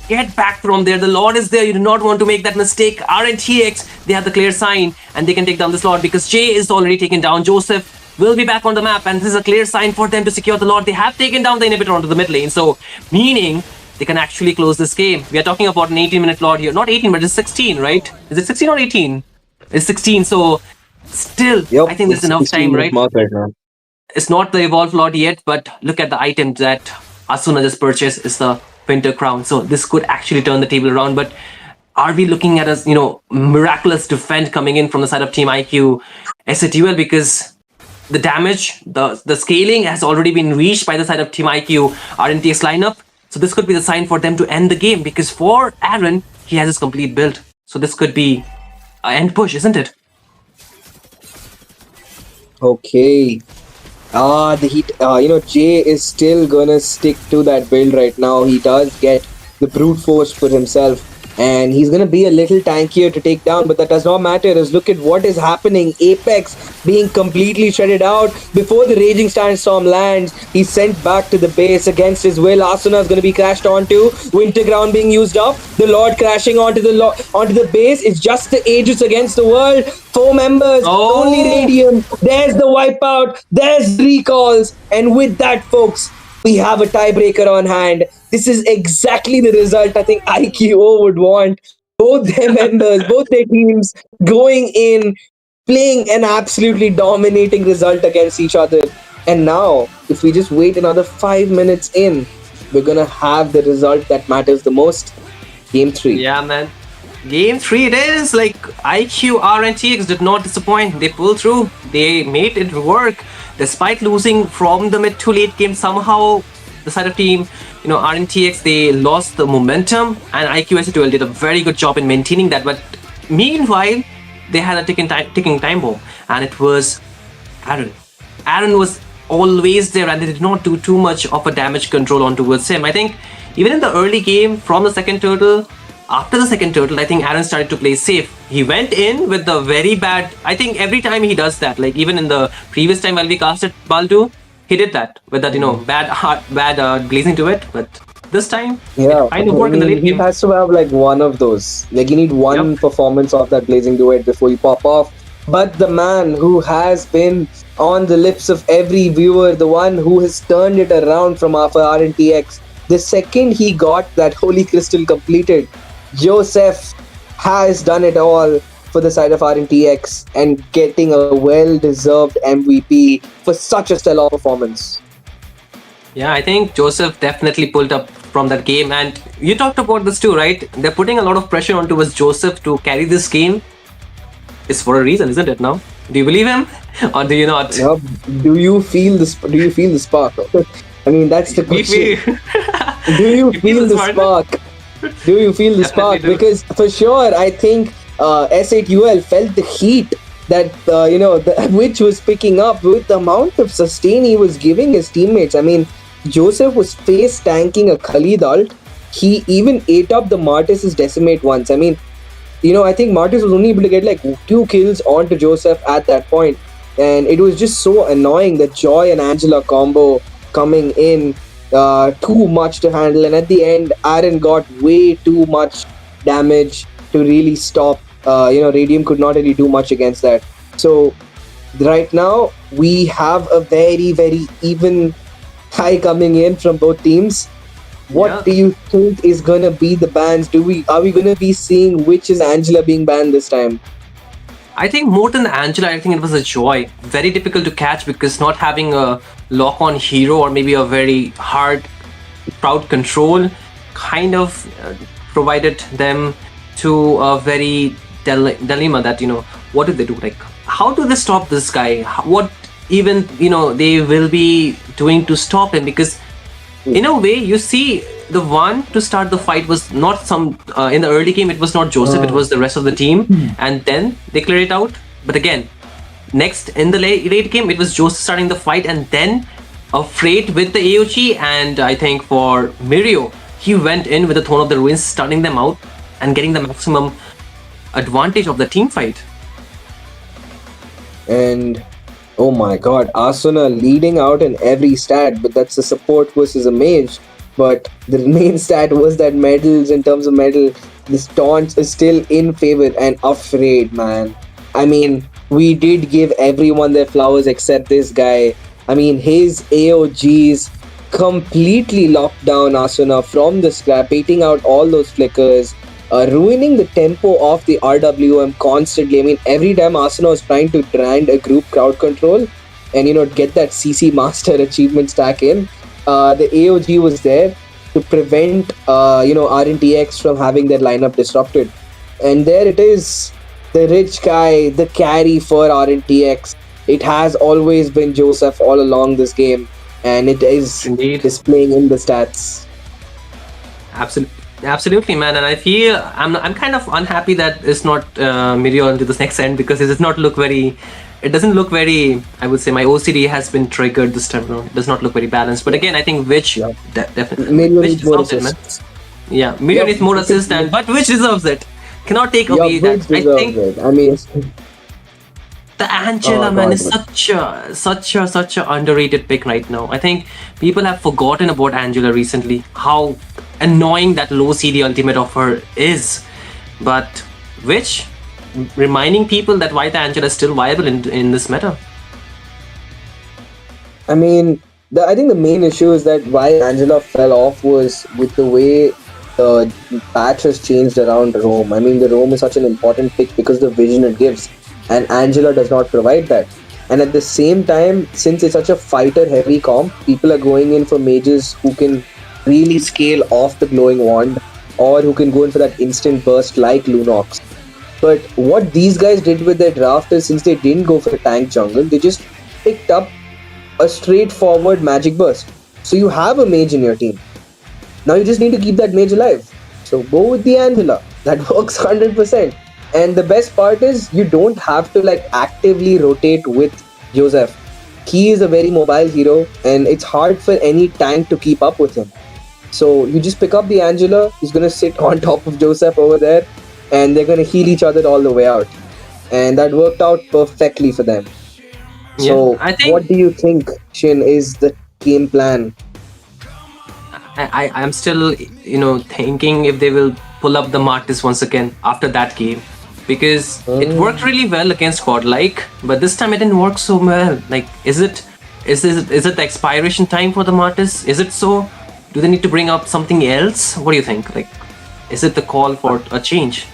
Get back from there. The Lord is there. You do not want to make that mistake. RNTX, they have the clear sign, and they can take down this Lord, because Jay is already taken down. Joseph will be back on the map, and this is a clear sign for them to secure the Lord. They have taken down the inhibitor onto the mid lane, so meaning they can actually close this game. We are talking about an 18-minute Lord here. Not 18, but it's 16, right? Is it 16 or 18? It's 16, so still, I think there's enough time, right? It's not the Evolve Lord yet, but look at the item that Asuna just purchased. Is the Winter Crown. So this could actually turn the table around, but are we looking at a miraculous defend coming in from the side of Team IQ SATUL, because the damage, the scaling has already been reached by the side of Team IQ RNTX lineup. So this could be the sign for them to end the game, because for Aaron, he has his complete build. So this could be an end push, isn't it? Okay. The heat. Jay is still gonna stick to that build right now. He does get the brute force for himself, and he's gonna be a little tankier to take down, but that does not matter, as look at what is happening. Apex being completely shredded out before the Raging Sandstorm lands. He's sent back to the base against his will. Asuna is going to be crashed onto. Winter Ground being used up. The Lord crashing onto the base. It's just the Aegis against the world. 4 members, only Radium. There's the wipeout. There's recalls, and with that, folks, we have a tiebreaker on hand. This is exactly the result I think IQO would want. Both their members, both their teams going in, playing an absolutely dominating result against each other. And now, if we just wait another 5 minutes in, we're going to have the result that matters the most. Game 3. Yeah, man. Game 3 it is. Like, IQ RNTX did not disappoint. They pulled through. They made it work. Despite losing from the mid to late game, somehow the side of team, RNTX, they lost the momentum, and IQ SATUL did a very good job in maintaining that. But meanwhile, they had a ticking time bomb, and it was Aaron. Aaron was always there, and they did not do too much of a damage control on towards him. I think even in the early game, from the second turtle, after the second turtle, I think Aaron started to play safe. He went in with the very bad. I think every time he does that, like even in the previous time while we casted Baldu, he did that with that bad blazing to it. But this time, it kind of worked in the late game. He has to have like one of those. Like you need one performance of that blazing duet before you pop off. But the man who has been on the lips of every viewer, the one who has turned it around from after RNTX, the second he got that Holy Crystal completed, Joseph has done it all for the side of RNTX and getting a well-deserved MVP for such a stellar performance. Yeah, I think Joseph definitely pulled up from that game, and you talked about this too, right? They're putting a lot of pressure onto us Joseph to carry this game. is for a reason, isn't it? Now, do you believe him or do you not? Yeah, do you feel this? Do you feel the spark? I mean, that's the We question. feel. Do you You feel the spark? Do you feel the spark? Definitely do. Because for sure, I think S8UL felt the heat that which was picking up with the amount of sustain he was giving his teammates. I mean, Joseph was face tanking a Khalid ult. He even ate up the Martis's decimate once. I mean, I think Martis was only able to get like 2 kills onto Joseph at that point, and it was just so annoying that Joy and Angela combo coming in too much to handle, and at the end, Aaron got way too much damage to really stop. Radium could not really do much against that. So right now we have a very very even high coming in from both teams. What do you think is gonna be the bans? Are we gonna be seeing which is Angela being banned this time? I think more than Angela, I think it was a Joy. Very difficult to catch because not having a lock-on hero or maybe a very hard crowd control kind of provided them to a very dilemma that, what do they do? Like, how do they stop this guy? What even, they will be doing to stop him? Because in a way, you see, the one to start the fight was not some in the early game. It was not Joseph. It was the rest of the team, and then they clear it out. But again, next in the late game, it was Joseph starting the fight, and then Freight with the AOG. And I think for Mirio, he went in with the Throne of the Ruins, starting them out and getting the maximum advantage of the team fight. And oh my god, Asuna leading out in every stat, but that's a support versus a mage. But the main stat was that medals, in terms of medal, this taunts is still in favor and afraid, man. I mean, we did give everyone their flowers except this guy. I mean, his AOGs completely locked down Asuna from the scrap, baiting out all those flickers, ruining the tempo of the RWM constantly. I mean, every time Asuna was trying to grind a group crowd control and, get that CC Master achievement stack in, the AOG was there to prevent, Rntx from having their lineup disrupted. And there it is, the rich guy, the carry for Rntx. It has always been Joseph all along this game, and it is Indeed. displaying in the stats. Absolutely, man. And I feel I'm kind of unhappy that it's not Mirio into this next end because it does not look very. It doesn't look very. I would say my OCD has been triggered this time around. It does not look very balanced. But again, I think Witch definitely. Mirio Witch needs more deserves it, man. assists. Yeah, Mirio needs more assist, but Witch deserves it. Cannot take away Yeah, that. Witch I deserves think it. I mean, the Angela Oh, man God. is such a underrated pick right now. I think people have forgotten about Angela recently. How annoying that low CD ultimate of her is, but which reminding people that why the Angela is still viable in this meta. I mean, I think the main issue is that why Angela fell off was with the way the patch has changed around Rome. I mean, the Rome is such an important pick because the vision it gives, and Angela does not provide that. And at the same time, since it's such a fighter-heavy comp, people are going in for mages who can really scale off the glowing wand, or who can go in for that instant burst like Lunox. But what these guys did with their draft is, since they didn't go for a tank jungle, they just picked up a straightforward magic burst. So you have a mage in your team. Now you just need to keep that mage alive. So go with the Angela. That works 100%. And the best part is you don't have to actively rotate with Joseph. He is a very mobile hero and it's hard for any tank to keep up with him. So you just pick up the Angela, he's going to sit on top of Joseph over there, and they're going to heal each other all the way out. And that worked out perfectly for them. So, I think what do you think, Shin, is the game plan? I'm still thinking if they will pull up the Martis once again after that game, because it worked really well against Godlike, but this time it didn't work so well. Like, is it the expiration time for the Martis? Is it so? Do they need to bring up something else? What do you think? Like, is it the call for a change?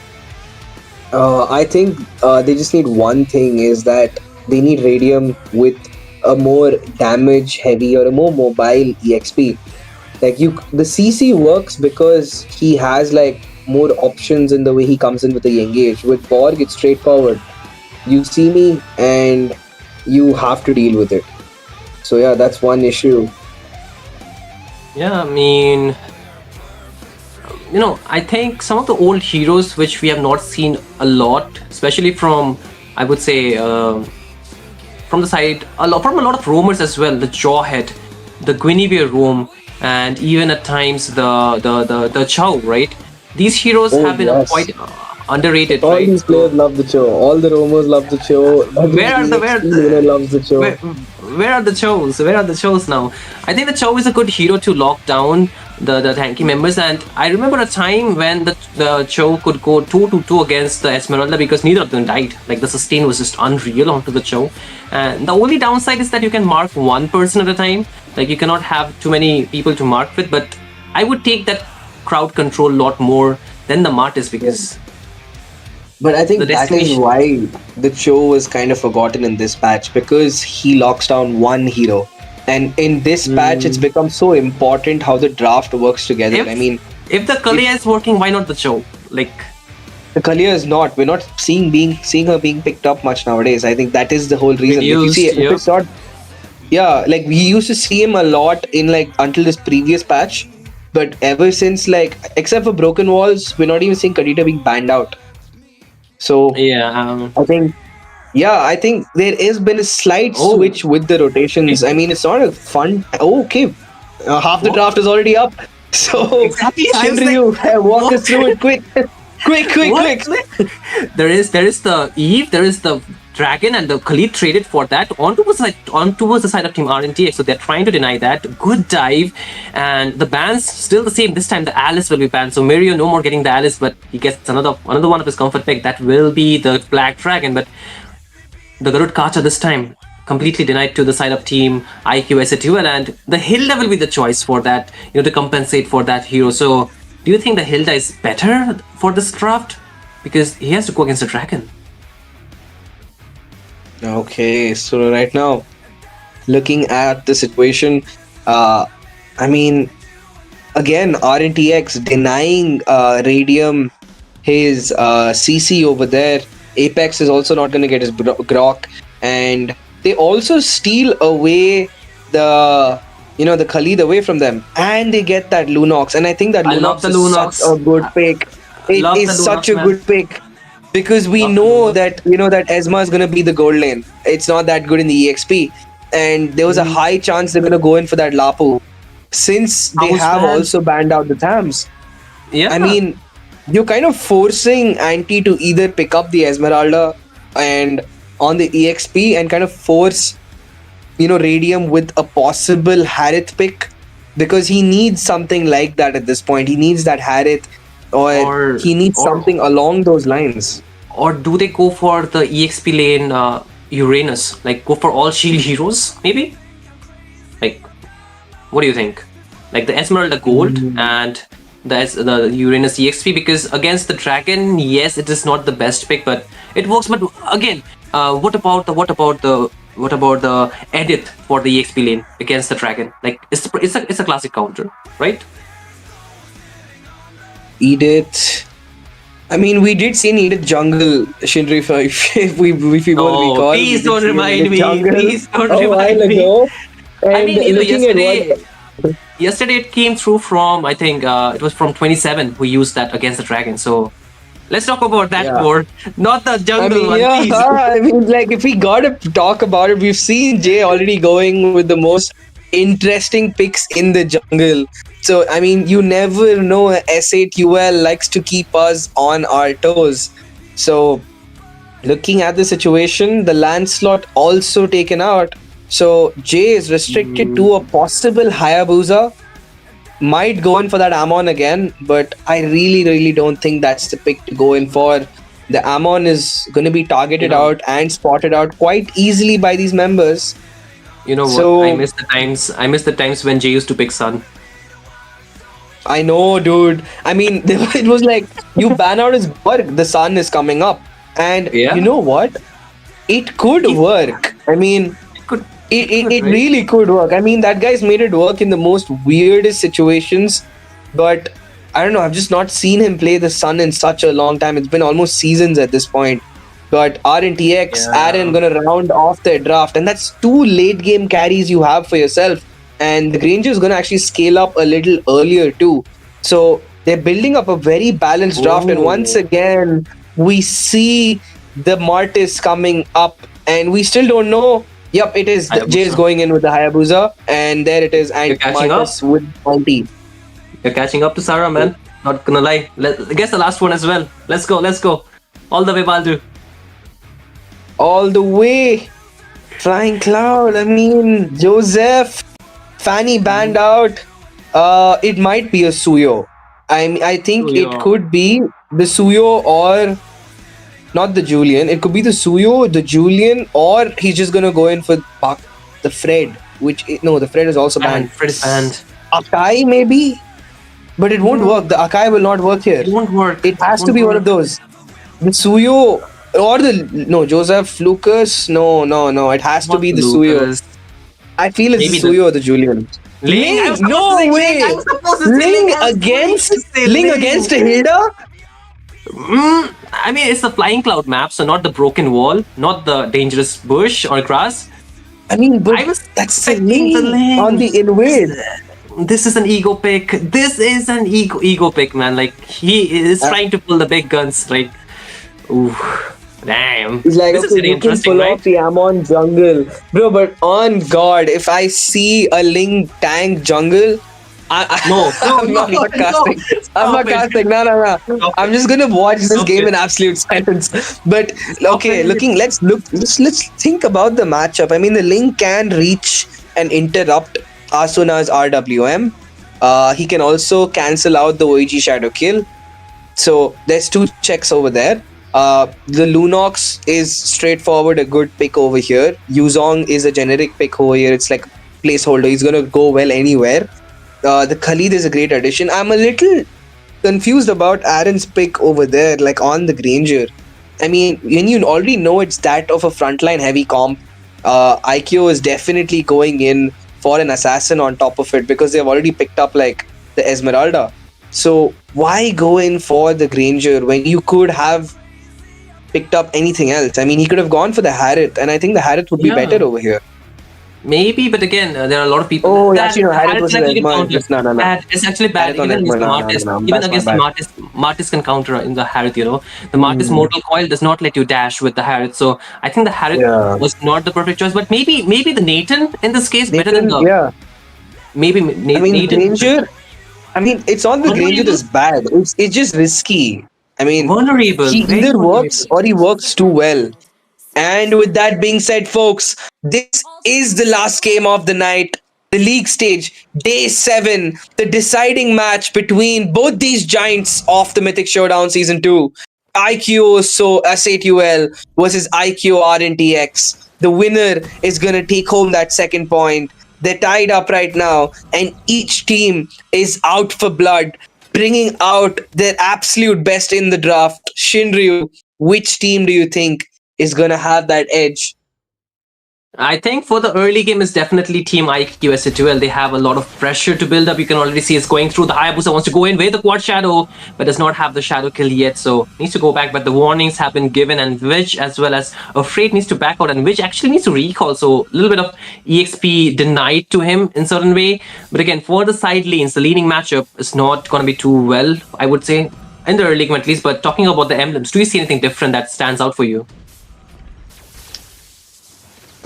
I think they just need one thing, is that they need Radium with a more damage heavy or a more mobile EXP. The CC works because he has more options in the way he comes in with the engage. With Borg, it's straightforward. you see me and you have to deal with it. So yeah, that's one issue. Yeah, I mean, I think some of the old heroes which we have not seen a lot, especially from, I would say, from the side, from a lot of roamers as well, the Jawhead, the Guinevere roam, and even at times the Chow, right? These heroes have been quite underrated, All right? these players love the show. All the roamers love the show. Where are the loves the show. where are the Chows? Where are the Chows now? I think the Chow is a good hero to lock down the tanky members, and I remember a time when the Chow could go 2-2 against the Esmeralda because neither of them died. Like the sustain was just unreal onto the Chow. And the only downside is that you can mark one person at a time. Like you cannot have too many people to mark with, but I would take that crowd control a lot more than the Martis because But I think that is why the show was kind of forgotten in this patch, because he locks down one hero. And in this patch, it's become so important how the draft works together. If the Kalia is working, why not the show? Like the Kalia is not. We're not seeing her being picked up much nowadays. I think that is the whole reason. If it's not, yeah, like we used to see him a lot in until this previous patch, but ever since except for Broken Walls, we're not even seeing Kadita being banned out. So yeah, I think there has been a slight switch with the rotations. I mean, it's not a fun. Okay, half the draft is already up. So exactly, Shinryu, walk us through it quick. quick. There is the Eve, there is the Dragon, and the Khalid traded for that on towards the side of Team Rntx. So they're trying to deny that. Good dive, and the bans still the same. This time the Alice will be banned. So Mario no more getting the Alice, but he gets another one of his comfort pick. That will be the Black Dragon, but the Garud Kacha this time completely denied to the side of Team IQ SATUL, and the Hilda will be the choice for that. To compensate for that hero. So do you think the Hilda is better for this draft because he has to go against the Dragon? Okay, so right now, looking at the situation, I mean, again, Rntx denying Radium his CC over there. Apex is also not going to get his Grok, and they also steal away the Khalid away from them, and they get that Lunox, and I think that Lunox is such a good pick. It is such a good pick. Because we know that that Esma is gonna be the gold lane. It's not that good in the EXP, and there was a high chance they're gonna go in for that Lapu, since they have also banned out the Thams. Yeah, I mean, you're kind of forcing Anti to either pick up the Esmeralda and on the EXP and kind of force Radium with a possible Harith pick, because he needs something like that at this point. He needs that Harith. Or he needs something along those lines. Or do they go for the EXP lane Uranus? Like go for all shield heroes, maybe? Like, what do you think? Like the Esmeralda Gold and the Uranus EXP, because against the Dragon, yes, it is not the best pick, but it works. But again, what about the Edith for the EXP lane against the Dragon? Like it's a classic counter, right? Edith. I mean, we did see an Edith jungle, Shinri, if we both recall. Please don't remind me. Please don't remind me. Ago. I mean, yesterday it came through from, I think it was from 27 who used that against the Dragon. So let's talk about that more, not the jungle one. Please. I mean, if we gotta talk about it, we've seen Jay already going with the most interesting picks in the jungle. So, I mean, you never know. S8UL likes to keep us on our toes. So, looking at the situation, the land slot also taken out. So, Jay is restricted to a possible Hayabusa. Might go in for that Ammon again, but I really don't think that's the pick to go in for. The Ammon is going to be targeted out and spotted out quite easily by these members. You know what? I miss the times when Jay used to pick Sun. I know, dude. I mean, it was like you ban out his work, the Sun is coming up, and you know what? It could work. I mean, it really could work. I mean, that guy's made it work in the most weirdest situations, but I don't know. I've just not seen him play the Sun in such a long time. It's been almost seasons at this point. got Rntx, Yeah. Aaron gonna round off their draft, and that's two late game carries you have for yourself. And the Granger's gonna actually scale up a little earlier too. So they're building up a very balanced draft, and once Ooh. again we see the Martis coming up, and we still don't know. Yep, it is Hayabusa. Jay's going in with the Hayabusa, and there it is, and You're catching Martis with 20. You're catching up to Sarah, man. Not gonna lie. Guess the last one as well. Let's go. All the way, Baldu. All the way. Flying Cloud. I mean, Joseph. Fanny banned out. It might be a Suyo. I think Suyo. it could be the Suyo or not the Julian. It could be the Suyo, the Julian, or he's just gonna go in for the Fred. The Fred is also banned. Fred is banned. Akai maybe, but it won't work. The Akai will not work here. It won't work. It has to be one of those. The Suyo or Joseph Lucas. No. It has to be the Suyo. I feel it's Maybe the Suyo or the Julian. Ling, I was supposed no to say way. Ling. I was supposed to say Ling Ling. I was against going to say Ling Ling. against a Hilda. I mean, it's the flying cloud map, so not the broken wall, not the dangerous bush or grass. I mean, but I was that's the expecting the Ling Ling. on the invade. This is an ego pick. This is an ego pick, man. Like he is trying to pull the big guns. Like, ooh, damn. He's like, this is okay, very you can interesting, pull right? off the Amon jungle, bro. But on God, if I see a Ling tank jungle, No, I'm not casting. I'm not casting. No. I'm just gonna watch this game in absolute silence. But okay, let's think about the matchup. I mean, the Ling can reach and interrupt Asuna's RWM. He can also cancel out the OEG shadow kill. So there's two checks over there. The Lunox is straightforward, a good pick over here. Yuzong is a generic pick over here. It's like placeholder. He's gonna go well anywhere. The Khalid is a great addition. I'm a little confused about Aaron's pick over there, like on the Granger. I mean, when you already know it's that of a frontline heavy comp, IQ is definitely going in for an assassin on top of it because they've already picked up like the Esmeralda. So why go in for the Granger when you could have picked up anything else? I mean, he could have gone for the Harriet, and I think the Harriet would be better over here. Maybe, but again, there are a lot of people. Oh, that actually, no, Harriet was actually Esma. counter. No. It's actually bad. Harriet on Even Esma, against no. Martis, even That's against my bad. Martis can counter in the Harriet. The Martis Mortal Coil does not let you dash with the Harriet. So I think the Harriet was not the perfect choice. But maybe the Nathan in this case better than the maybe Nathan. Granger. I mean, it's not the Granger that's bad. It's just risky. I mean, vulnerable. he very either vulnerable. works or he works too well. And with that being said, folks, this is the last game of the night. The league stage, day 7, the deciding match between both these giants of the Mythic Showdown Season 2. IQ so S8UL versus IQ Rntx. The winner is going to take home that second point. They're tied up right now, and each team is out for blood, bringing out their absolute best in the draft. Shinryu, which team do you think is going to have that edge? I think for the early game is definitely Team IQ S2L. They have a lot of pressure to build up. You can already see it's going through. The Hayabusa wants to go in with the quad shadow, but does not have the shadow kill yet, so needs to go back. But the warnings have been given, and Witch as well as Afraid needs to back out, and Witch actually needs to recall. So a little bit of EXP denied to him in certain way. But again, for the side lanes, the leading matchup is not going to be too well, I would say, in the early game at least. But talking about the emblems, do you see anything different that stands out for you?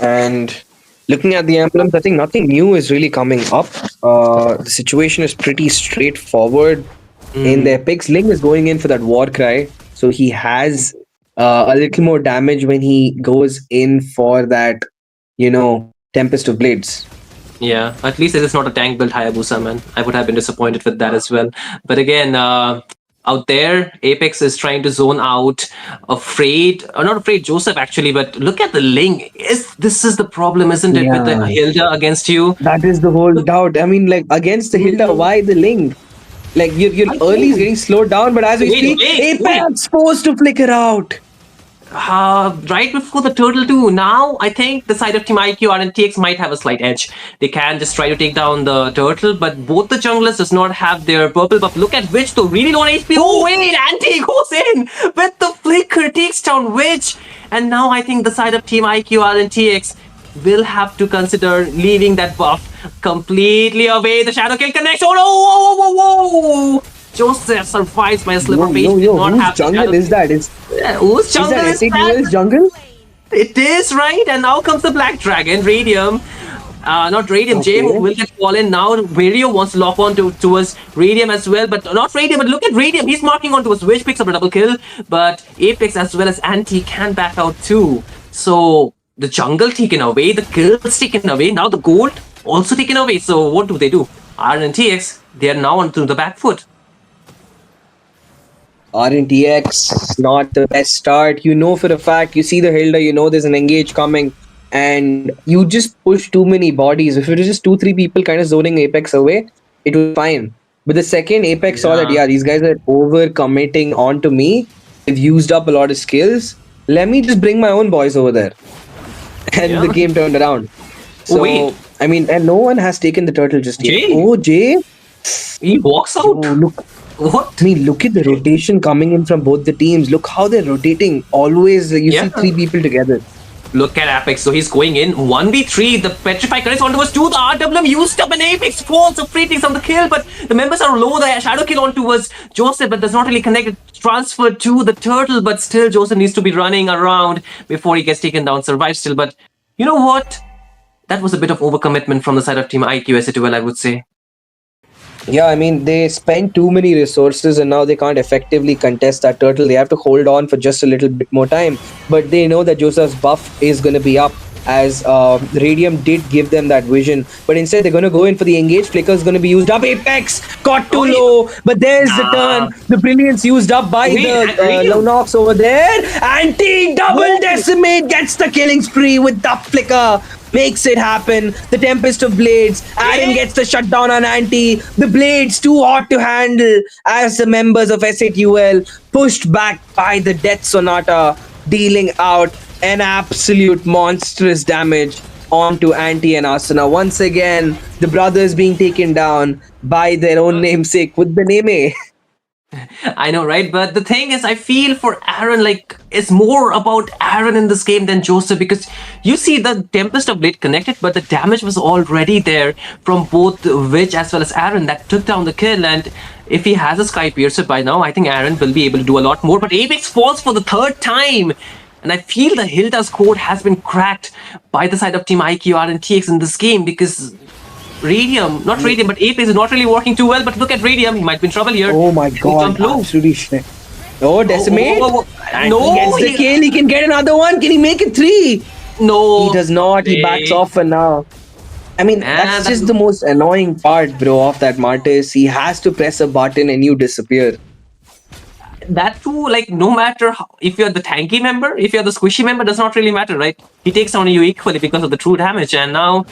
And looking at the emblems, I think nothing new is really coming up. The situation is pretty straightforward in their picks. Ling is going in for that war cry, so he has a little more damage when he goes in for that, Tempest of Blades. Yeah, at least it is not a tank build Hayabusa, man. I would have been disappointed with that as well. But again, out there, Apex is trying to zone out. Afraid, or not Afraid, Joseph actually, but look at the Ling. This is the problem, isn't it, with the Hilda against you? That is the whole doubt. I mean, like, against the Hilda, why the Ling? Like, your early is getting slowed down, but as we speak, Apex supposed to flicker out. Right before the turtle too. Now I think the side of Team IQ Rntx might have a slight edge. They can just try to take down the turtle, but both the junglers does not have their purple buff. Look at Witch though, really low on HP. Oh wait, Anti goes in with the Flicker takes down Witch. And now I think the side of Team IQ Rntx will have to consider leaving that buff completely away. The Shadow Kill connects. Oh no! Whoa, whoa, whoa, whoa. Joseph survives by a slip of faith. Whose jungle is that? Whose jungle is that? SATUL's jungle? It is, right? And now comes the Black Dragon, Radium. Not Radium, Okay. Jay will get fallen now. Vario wants to lock on towards Radium as well, but not Radium, but look at Radium. He's marking on towards Wish, picks up a double kill, but Apex as well as Anti can back out too. So the jungle taken away, the kills taken away, now the gold also taken away. So what do? RNTX, they are now onto the back foot. RNTX, not the best start. You know for a fact, you see the Hilda, you know there's an engage coming, and you just push too many bodies. If it was just 2-3 people kind of zoning Apex away, it was fine. But the second Apex saw that, these guys are over committing onto me, they've used up a lot of skills, let me just bring my own boys over there. And the game turned around. So, wait. I mean, and no one has taken the turtle just yet. Jay? Oh, Jay? He walks out. Oh, look. What? I mean, look at the rotation coming in from both the teams. Look how they're rotating. Always, you see 3 people together. Look at Apex. So he's going in 1v3. The Petrify connects onto us 2. The RWM used up an Apex falls. So free takes on the kill, but the members are low. The Shadow Kill onto was Joseph, but does not really connect. It transferred to the turtle, but still Joseph needs to be running around before he gets taken down. Survives still, but you know what? That was a bit of overcommitment from the side of Team IQ SATUL, I would say. Yeah, I mean, they spent too many resources and now they can't effectively contest that turtle. They have to hold on for just a little bit more time. But they know that Joseph's buff is going to be up, as Radium did give them that vision. But instead, they're going to go in for the engage. Flicker is going to be used up. Apex got too low. But there's the turn. The brilliance used up by the Lonox over there. Anti double decimate gets the killing spree with the Flicker. Makes it happen. The Tempest of Blades. Aaron gets the shutdown on Anti. The Blades too hot to handle as the members of SATUL pushed back by the Death Sonata, dealing out an absolute monstrous damage onto Anti and Asuna. Once again, the brothers being taken down by their own namesake with the name. I know, right? But the thing is, I feel for Aaron, like, it's more about Aaron in this game than Joseph, because you see the Tempest of Blade connected, but the damage was already there from both Witch as well as Aaron that took down the kill. And if he has a Sky Piercer by now, I think Aaron will be able to do a lot more. But Apex falls for the 3rd time. And I feel the Hilda's code has been cracked by the side of Team IQ Rntx in this game, because not Radium, but Apex is not really working too well. But look at Radium, he might be in trouble here. Oh my god, absolutely shit. Oh, Decimate. And he gets the kill, he can get another one. Can he make it 3? No. He does not, he backs off for now. I mean, that's just the most annoying part, bro, of that Martis. He has to press a button and you disappear. That too, like, no matter how, if you're the tanky member, if you're the squishy member, does not really matter, right? He takes down you equally because of the true damage. And now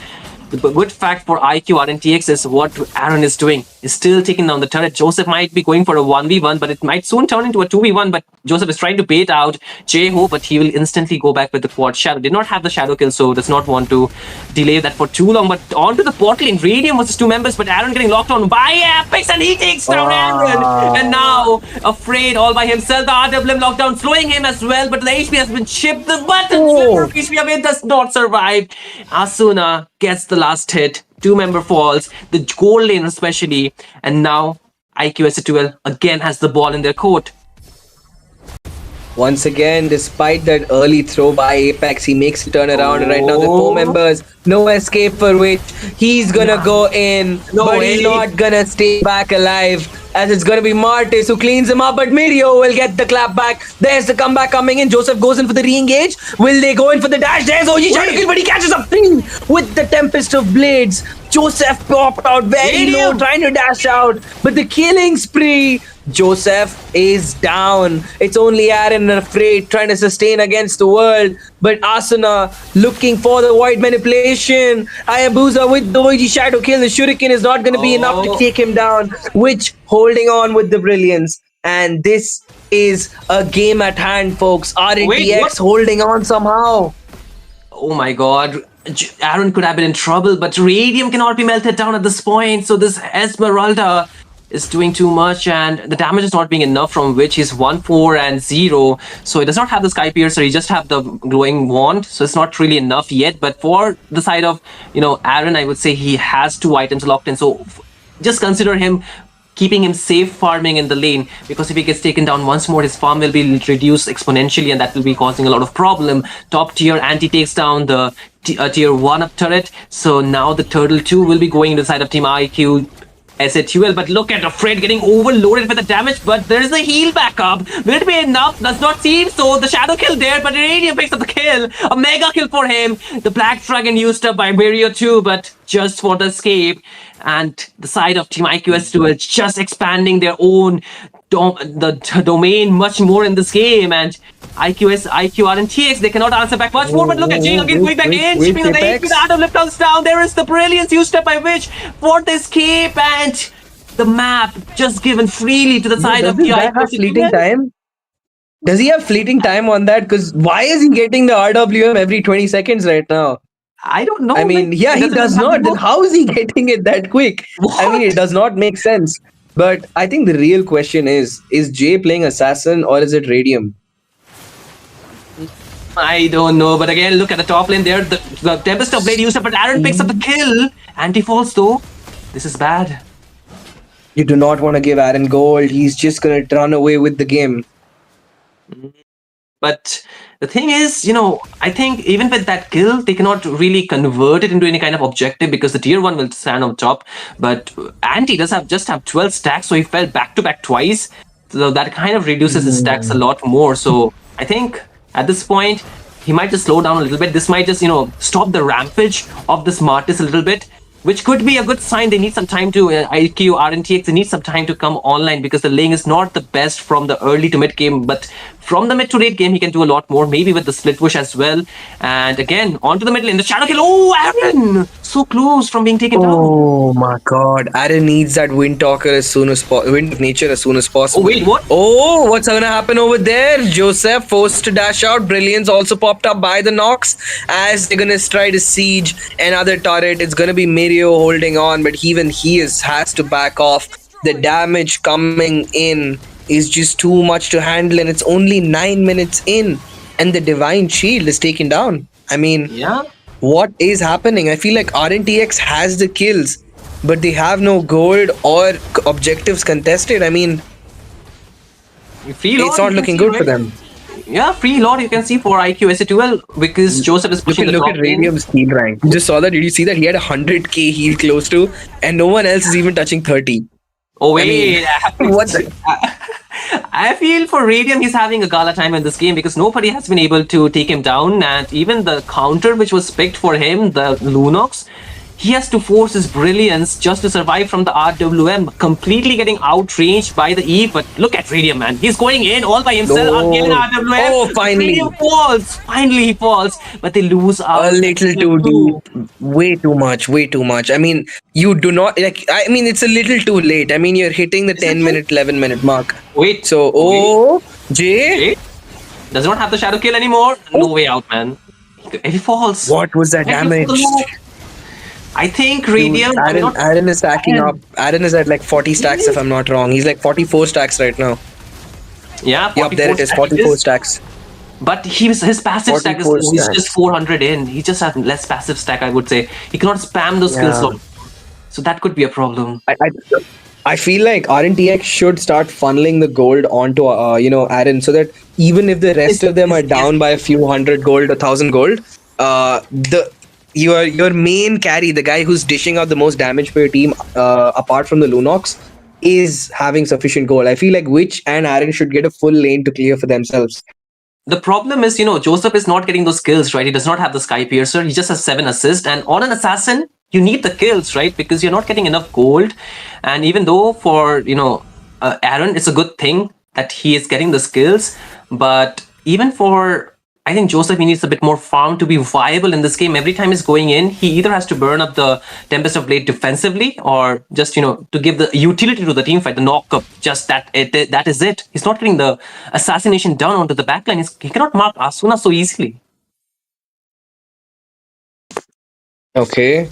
the good fact for IQ Rntx is what Aaron is doing. Is still taking down the turret. Joseph might be going for a 1v1, but it might soon turn into a 2v1. But Joseph is trying to bait out Jeho, but he will instantly go back with the quad. Shadow did not have the Shadow Kill, so does not want to delay that for too long. But onto the portal in Radium versus 2 members, but Aaron getting locked on by Apex, and he takes down Aaron. And now, afraid all by himself, the RWM lockdown slowing him as well, but the HP has been chipped. The button HP away does not survive. Asuna gets the last hit. 2 member falls, the gold lane especially, and now IQ SATUL again has the ball in their court. Once again, despite that early throw by Apex, he makes a turnaround. Right now, the 4 members, no escape for Witch. He's gonna go in, but he's not gonna stay back alive, as it's gonna be Martis who cleans him up, but Mirio will get the clap back. There's the comeback coming in. Joseph goes in for the re-engage. Will they go in for the dash? There's OG Shadow Kill, but he catches up with the Tempest of Blades. Joseph popped out very low, trying to dash out, but the killing spree. Joseph is down. It's only Aaron and Afraid trying to sustain against the world. But Asuna looking for the void manipulation. Hayabusa with the OG Shadow Kill. The Shuriken is not going to be enough to take him down. Which holding on with the brilliance. And this is a game at hand, folks. Rntx holding on somehow. Oh my god. Aaron could have been in trouble, but Radium cannot be melted down at this point. So this Esmeralda is doing too much, and the damage is not being enough, from which he's 1-4 and 0. So he does not have the Sky Piercer, he just have the glowing wand, so it's not really enough yet. But for the side of, Aaron, I would say he has 2 items locked in, so just consider him keeping him safe farming in the lane, because if he gets taken down once more, his farm will be reduced exponentially, and that will be causing a lot of problem. Top tier anti takes down the tier 1 up turret, so now the turtle 2 will be going to the side of team IQ SATUL, but look at the Fred getting overloaded with the damage, but there is a heal backup. Will it be enough? Does not seem so. The shadow kill there, but Iranian picks up the kill. A mega kill for him. The Black Dragon used up by Barrier 2, but just for the escape. And the side of Team IQS2 is just expanding their own domain much more in this game, and IQ Rntx, they cannot answer back much more, but look at Jing again going back in, shipping on the HP, the Art of Lift comes down, there is the brilliance used up by Witch for the escape, and the map just given freely to the side of the IQ. Fleeting time? Does he have fleeting time on that? Because why is he getting the RWM every 20 seconds right now? I don't know. I mean, yeah, he does not. Then how is he getting it that quick? What? I mean, it does not make sense. But I think the real question is Jay playing Assassin or is it Radium? I don't know, but again, look at the top lane there. The Tempest of Blade used up, but Aaron picks up the kill. Anti-falls though. This is bad. You do not want to give Aaron gold. He's just going to run away with the game. But the thing is, I think even with that kill, they cannot really convert it into any kind of objective, because the tier 1 will stand on top. But Anti does just have 12 stacks, so he fell back-to-back twice. So that kind of reduces his stacks a lot more. So I think at this point, he might just slow down a little bit. This might just, stop the rampage of this Martis a little bit, which could be a good sign. They need some time to, IQ, Rntx, they need some time to come online, because the lane is not the best from the early to mid game, but from the mid to late game, he can do a lot more, maybe with the split push as well. And again, onto the mid lane, the shadow kill. Oh, Aaron! So close from being taken down. Oh my god. Aaron needs that Wind Talker as soon as possible. Wind of Nature as soon as possible. Oh, wait, what? Oh, what's gonna happen over there? Joseph forced to dash out. Brilliance also popped up by the Nox as they're gonna try to siege another turret. It's gonna be Mirio holding on, but even he has to back off. The damage coming in is just too much to handle, and it's only 9 minutes in, and the Divine Shield is taken down. I mean, Yeah. what is happening? I feel like Rntx has the kills, but they have no gold or objectives contested. I mean, Free Lord, it's not you can looking see, good for right? them. Yeah, Free Lord, you can see for IQ SATUL, because Joseph is pushing the Look top at lane. Radium's heal rank. You just saw that? Did you see that? He had 100k heal close to, and no one else is even touching 30. Oh, I mean, wait. what the- I feel for Radium, he's having a gala time in this game, because nobody has been able to take him down, and even the counter which was picked for him, the Lunox, he has to force his brilliance just to survive from the RWM, completely getting outranged by the Eve. But look at Radium, man. He's going in all by himself, Oh. getting RWM. Oh, finally. Radium falls. Finally, he falls. But they lose out. A little too deep. Way too much. Way too much. I mean, you do not like. I mean, it's a little too late. I mean, you're hitting the 10-minute, 11-minute mark. Wait. So, oh, Jay, Wait. Does not have the shadow kill anymore. No way out, man. He falls. what was that Thank you for the damage? loop. I think Radium. Dude, Aaron is stacking up. Aaron is at like 40 stacks if I'm not wrong. He's like 44 stacks right now. Yeah, Yep, there it is. 44 stacks. But his passive stack is 44 he's stacks. just 400 in. He just has less passive stack, I would say. He cannot spam those Yeah. skills. So that could be a problem. I feel like Rntx should start funneling the gold onto Aaron, so that even if the rest of them are down by a few hundred gold, 1,000 gold, your main carry, the guy who's dishing out the most damage for your team, apart from the Lunox, is having sufficient gold. I feel like Witch and Aaron should get a full lane to clear for themselves. The problem is, Joseph is not getting those kills, right? He does not have the Sky Piercer. He just has 7 assists. And on an assassin, you need the kills, right? Because you're not getting enough gold. And even though for, Aaron, it's a good thing that he is getting the skills. But even for, I think Joseph, he needs a bit more farm to be viable in this game. Every time he's going in, he either has to burn up the Tempest of Blade defensively, or just, to give the utility to the team fight, the knock-up, just that is it. He's not getting the assassination down onto the backline. He cannot mark Asuna so easily. Okay.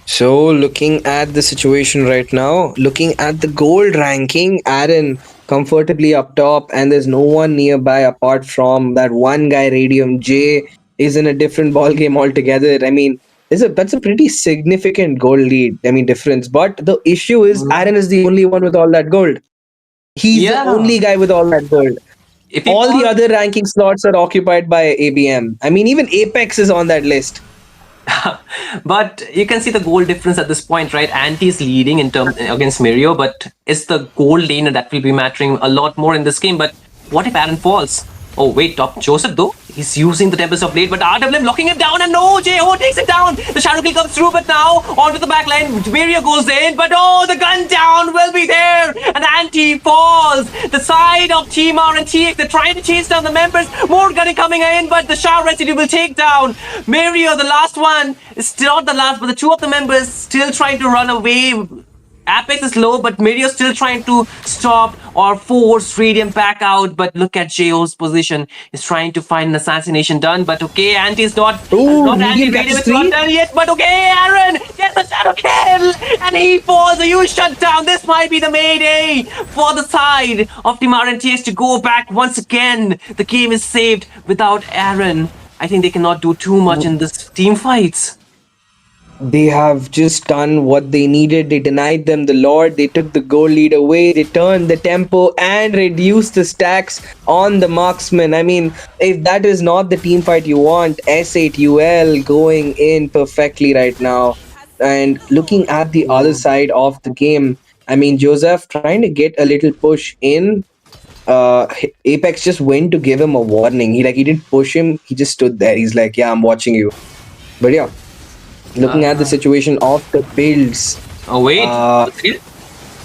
So, looking at the situation right now, looking at the gold ranking, Aaron comfortably up top, and there's no one nearby apart from that one guy, Radium J, is in a different ball game altogether. I mean, that's a pretty significant gold lead. I mean, difference. But the issue is, Aaron is the only one with all that gold. He's the Yeah. only guy with all that gold. If he All the falls, other ranking slots are occupied by ABM. I mean, even Apex is on that list. but you can see the goal difference at this point, right? Anti is leading in term against Mirio, but it's the goal laner that will be mattering a lot more in this game. But what if Aaron falls? Oh wait, top Joseph though, he's using the Tempest of Blade, but RWM locking him down, and no, JO takes it down. The Shadow Kill comes through, but now onto the back line, Mirio goes in, but oh, the gun down will be there, and Anti falls. The side of Team Rntx, they're trying to chase down the members. More gunning coming in, but the Shower Residue will take down Mirio. The last one is still not the last, but the two of the members still trying to run away. Apex is low, but Mirio's still trying to stop or force Radiant back out. But look at JO's position. He's trying to find an assassination done. But okay, Anti is not Ooh, Anti. Radiant Radiant catches is not three. done yet. But okay, Aaron gets the shadow kill. And he falls. A huge shutdown. This might be the mayday for the side of Team RNTS to go back once again. The game is saved without Aaron. I think they cannot do too much in this team fights. They have just done what they needed. They denied them the Lord. They took the goal lead away. They turned the tempo and reduced the stacks on the marksman. I mean, if that is not the team fight you want, S8UL going in perfectly right now. And looking at the other side of the game, I mean, Joseph trying to get a little push in. Apex just went to give him a warning. He didn't push him. He just stood there. He's like, yeah, I'm watching you. But yeah, looking at the situation of the builds. Oh wait.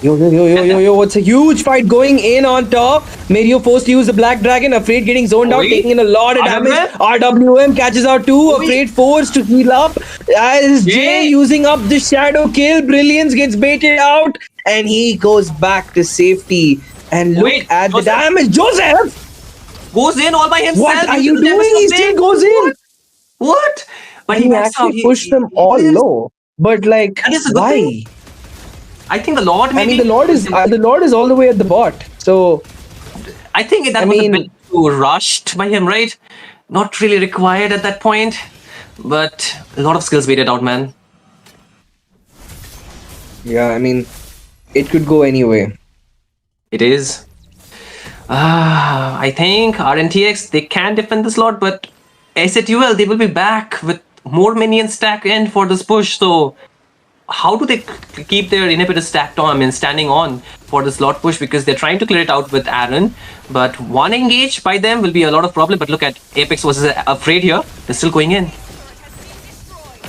Yo, what's a huge fight going in on top. Mario forced to use the Black Dragon, Afraid getting zoned out, Wait. taking in a lot of damage. RWM catches out too, Afraid forced to heal up. As Jay using up the Shadow Kill, Brilliance gets baited out, and he goes back to safety. And look Wait, at the Joseph. damage. Joseph! Goes in all by himself. What are into you the Tempest doing? of He Blade. still goes in. What? But He backs out. actually pushed them all low. But like, That is a good why? thing. I think the Lord. I Maybe, mean, the Lord is all the way at the bot. So I think that I was mean- a bit too rushed by him, right? Not really required at that point, but a lot of skills waited out, man. yeah, I mean, it could go anyway. It is. I think RNTX they can defend this lot, but SATUL they will be back with more minions stacked in for this push. So how do they keep their inhibitors stacked on and standing on for this lot push, because they're trying to clear it out with Aaron, but one engage by them will be a lot of problem. But look at Apex was afraid here. They're still going in.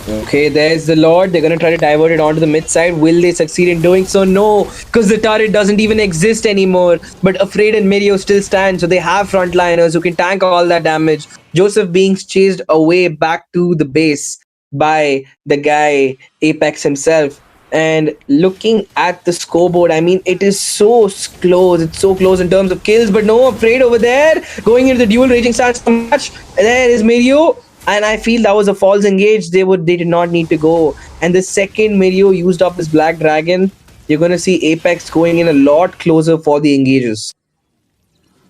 Okay, there's the Lord. They're gonna try to divert it onto the mid side. Will they succeed in doing so? No, because the turret doesn't even exist anymore. But Afraid and Mirio still stand, so they have frontliners who can tank all that damage. Joseph being chased away back to the base by the guy Apex himself. And looking at the scoreboard, I mean, it is so close. It's so close in terms of kills, but no, Afraid over there going into the dual raging stance match. There is Mirio. And I feel that was a false engage. They did not need to go. And the second Mirio used up his Black Dragon, you're gonna see Apex going in a lot closer for the engages.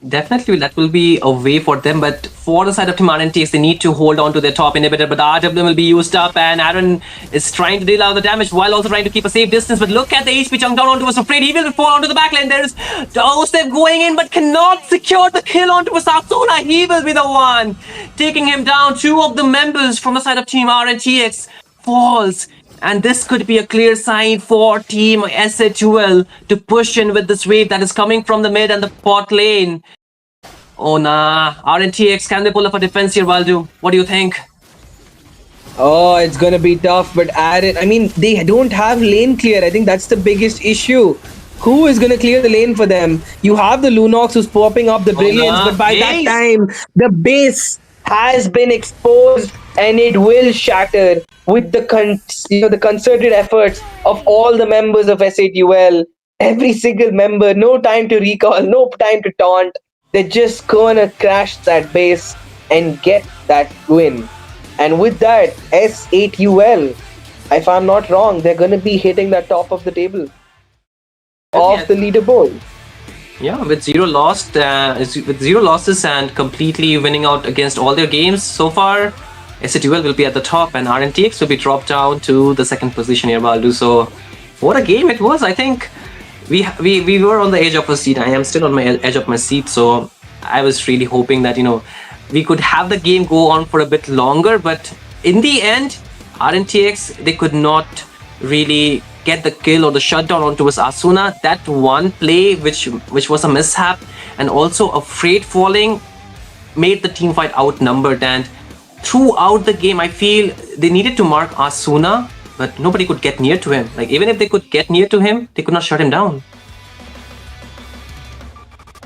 Definitely, that will be a way for them. But for the side of Team RNTX, they need to hold on to their top inhibitor. But the RWM will be used up, and Aaron is trying to deal out the damage while also trying to keep a safe distance. But look at the HP chunk down onto us. Afraid he will fall onto the backline. There is Joseph going in, but cannot secure the kill onto Asasuna. He will be the one taking him down. Two of the members from the side of Team RNTX falls. And this could be a clear sign for Team SHUL to push in with this wave that is coming from the mid and the bot lane. Oh nah, RNTX, can they pull up a defense here, Valdu? What do you think? Oh, it's gonna be tough, but Aaron, I mean, they don't have lane clear. I think that's the biggest issue. Who is gonna clear the lane for them? You have the Lunox who's popping up the brilliance, nah, but by that Ace. time, the base has been exposed and it will shatter with the the concerted efforts of all the members of S8UL. Every single member, no time to recall, no time to taunt. They're just gonna crash that base and get that win. And with that, S8UL if I'm not wrong, they're going to be hitting that top of the table, of the leaderboard. Yeah, with zero losses and completely winning out against all their games so far, SATUL will be at the top and Rntx will be dropped down to the second position here, Baldu. So, what a game it was! I think we were on the edge of our seat. I am still on my edge of my seat, so I was really hoping that we could have the game go on for a bit longer. But in the end, Rntx, they could not really get the kill or the shutdown onto his Asuna. That one play, which was a mishap, and also a freight falling, made the team fight outnumbered. And throughout the game, I feel they needed to mark Asuna, but nobody could get near to him. Like, even if they could get near to him, they could not shut him down.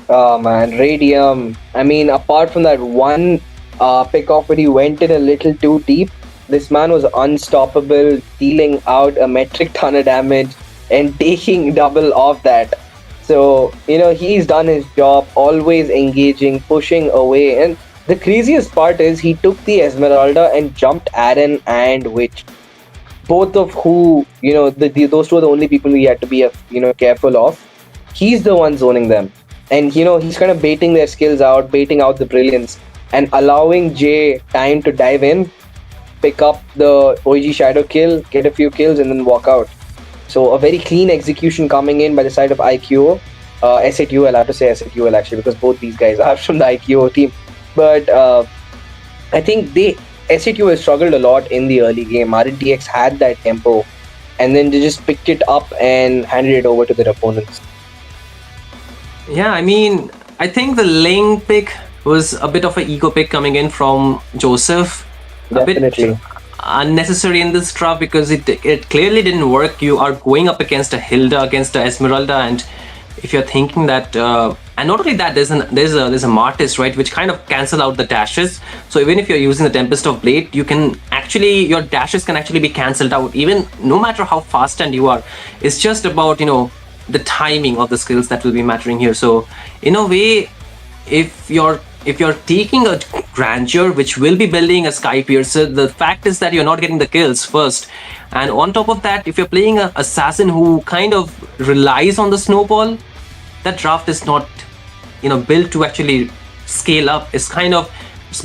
Oh man, Radium. I mean, apart from that one pick off where he went in a little too deep, this man was unstoppable, dealing out a metric ton of damage and taking double off that. So, he's done his job, always engaging, pushing away. And the craziest part is he took the Esmeralda and jumped Aaron and Witch. Both of who, those two are the only people we had to be, careful of. He's the one zoning them. And, he's kind of baiting their skills out, baiting out the brilliance, and allowing Jay time to dive in, pick up the OG Shadow kill, get a few kills, and then walk out. So a very clean execution coming in by the side of IQO. SATUL, I have to say SATUL actually, because both these guys are from the IQO team. But I think SATUL struggled a lot in the early game. Rntx had that tempo, and then they just picked it up and handed it over to their opponents. Yeah, I mean, I think the Ling pick was a bit of an ego pick coming in from Joseph. Definitely. A bit unnecessary in this draft because it clearly didn't work. You are going up against a Hilda, against a Esmeralda, and if you're thinking that, and not only that, there's a Martis, right, which kind of cancel out the dashes. So even if you're using the Tempest of Blade, your dashes can actually be cancelled out, even no matter how fast and you are. It's just about the timing of the skills that will be mattering here. So in a way, if you're taking a Grandeur, which will be building a Sky Piercer, the fact is that you're not getting the kills first. And on top of that, if you're playing an Assassin who kind of relies on the Snowball, that draft is not, built to actually scale up. It's kind of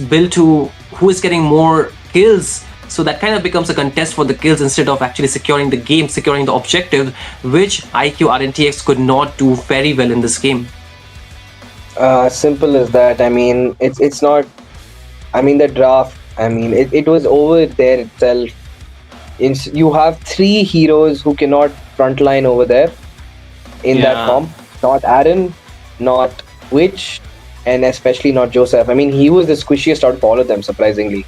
built to who is getting more kills. So that kind of becomes a contest for the kills instead of actually securing the game, securing the objective, which IQ Rntx could not do very well in this game. Simple as that. I mean, it's not. I mean, the draft. I mean, it was over there itself. You have three heroes who cannot frontline over there in that comp. Not Aaron, not Witch, and especially not Joseph. I mean, he was the squishiest out of all of them, surprisingly.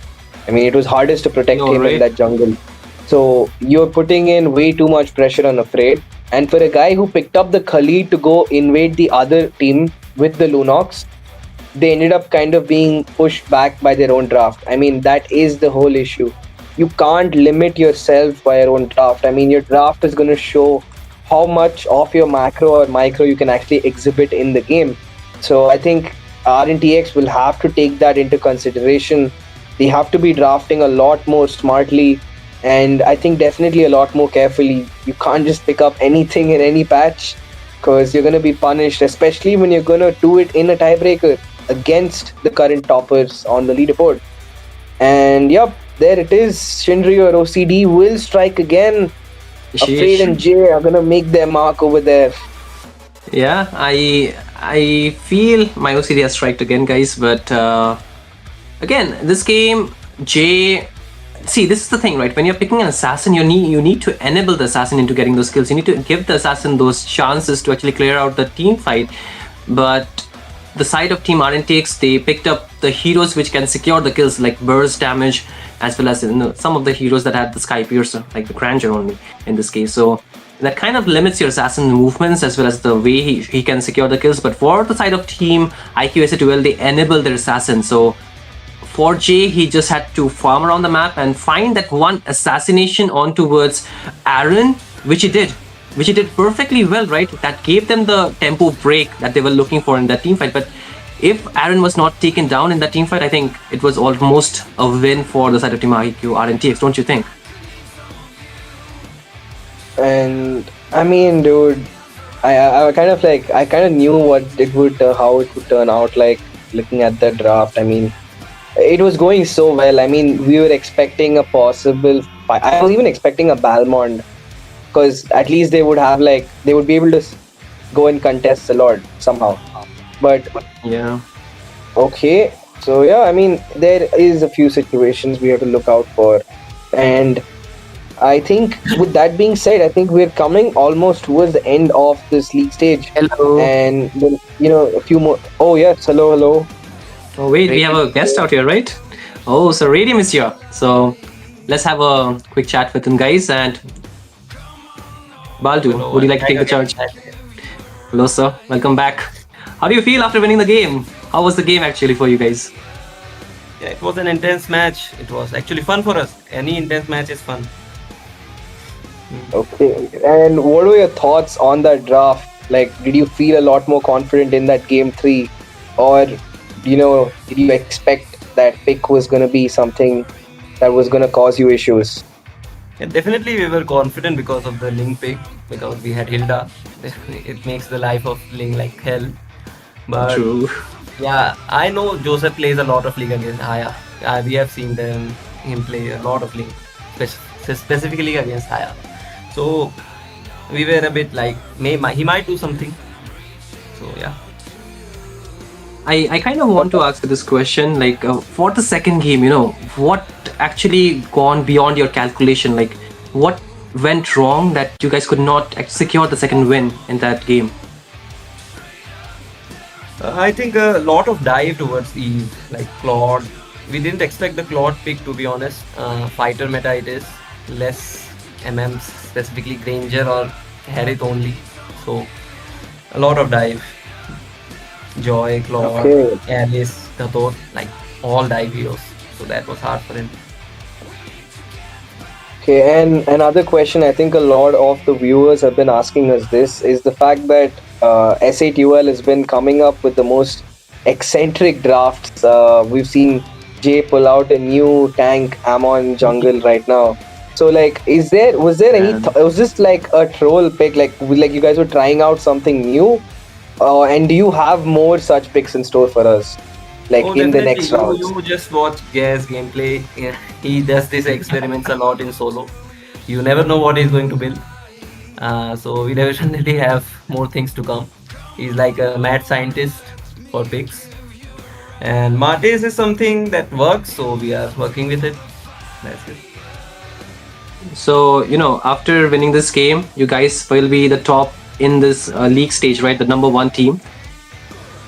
I mean, it was hardest to protect him in that jungle. So you're putting in way too much pressure on Afraid. And for a guy who picked up the Khalid to go invade the other team with the Lunox, they ended up kind of being pushed back by their own draft. I mean, that is the whole issue. You can't limit yourself by your own draft. I mean, your draft is going to show how much of your macro or micro you can actually exhibit in the game. So I think Rntx will have to take that into consideration. They have to be drafting a lot more smartly, and I think definitely a lot more carefully. You can't just pick up anything in any patch, because you're going to be punished, especially when you're going to do it in a tiebreaker against the current toppers on the leaderboard. And yep, there it is. Shinri or OCD will strike again. Afraid and Jay are going to make their mark over there. Yeah, I feel my OCD has striked again, guys, but again, this game, Jay... See, this is the thing, right? When you're picking an assassin, you need to enable the assassin into getting those kills. You need to give the assassin those chances to actually clear out the team fight. But the side of Team Rntx, they picked up the heroes which can secure the kills, like burst damage, as well as some of the heroes that had the Sky Piercer, like the Grandeur only in this case. So that kind of limits your assassin movements as well as the way he can secure the kills. But for the side of Team IQ SATUL, they enable their assassin. So for Jay, he just had to farm around the map and find that one assassination on towards Aaron, which he did perfectly well, right? That gave them the tempo break that they were looking for in that team fight. But if Aaron was not taken down in that team fight, I think it was almost a win for the side of Team IQ Rntx, don't you think? And I mean, dude, I kind of like I kind of knew what it would how it would turn out. Like looking at the draft, I mean, it was going so well. I mean, we were expecting a possible. I was even expecting a Balmond because at least they would have like they would be able to go and contest a lot somehow. But Yeah. okay, so yeah, I mean, there is a few situations we have to look out for, and I think with that being said, I think we're coming almost towards the end of this league stage. Hello. And then, a few more. Oh yes, hello, hello. Oh wait, we have a guest out here, right? Oh, so Radium is here. So let's have a quick chat with him, guys. And Baldu, would you like to take the charge? Hello, sir. Welcome back. How do you feel after winning the game? How was the game actually for you guys? Yeah, it was an intense match. It was actually fun for us. Any intense match is fun. Okay, and what were your thoughts on that draft? Like, did you feel a lot more confident in that game 3, or did you expect that pick was gonna be something that was gonna cause you issues? Yeah, definitely we were confident because of the Ling pick, because we had Hilda. It makes the life of Ling like hell. But True. yeah, I know Joseph plays a lot of League against Haya. We have seen him play a lot of League, specifically against Haya. So we were a bit like, he might do something. So yeah. I kind of want to ask you this question, like for the second game, what actually gone beyond your calculation? Like, what went wrong that you guys could not secure the second win in that game? I think a lot of dive towards Eve, like Claude. We didn't expect the Claude pick, to be honest. Fighter meta it is, less MMs, specifically Granger or Harith only. So, a lot of dive. Joy, Claude, Okay. Alice, Kator, like all dive heroes. So that was hard for him. Okay, and another question I think a lot of the viewers have been asking us this is the fact that S8UL has been coming up with the most eccentric drafts. We've seen Jay pull out a new tank Amon jungle right now. So like, was there any? Was this like a troll pick? Like you guys were trying out something new, and do you have more such picks in store for us? Like in the next round. You just watch Gaz gameplay. Yeah, he does these experiments a lot in solo. You never know what he's going to build. So we definitely have more things to come. He's like a mad scientist for picks. And Martes is something that works, so we are working with it. That's it. So, after winning this game, you guys will be the top in this league stage, right? The number 1 team.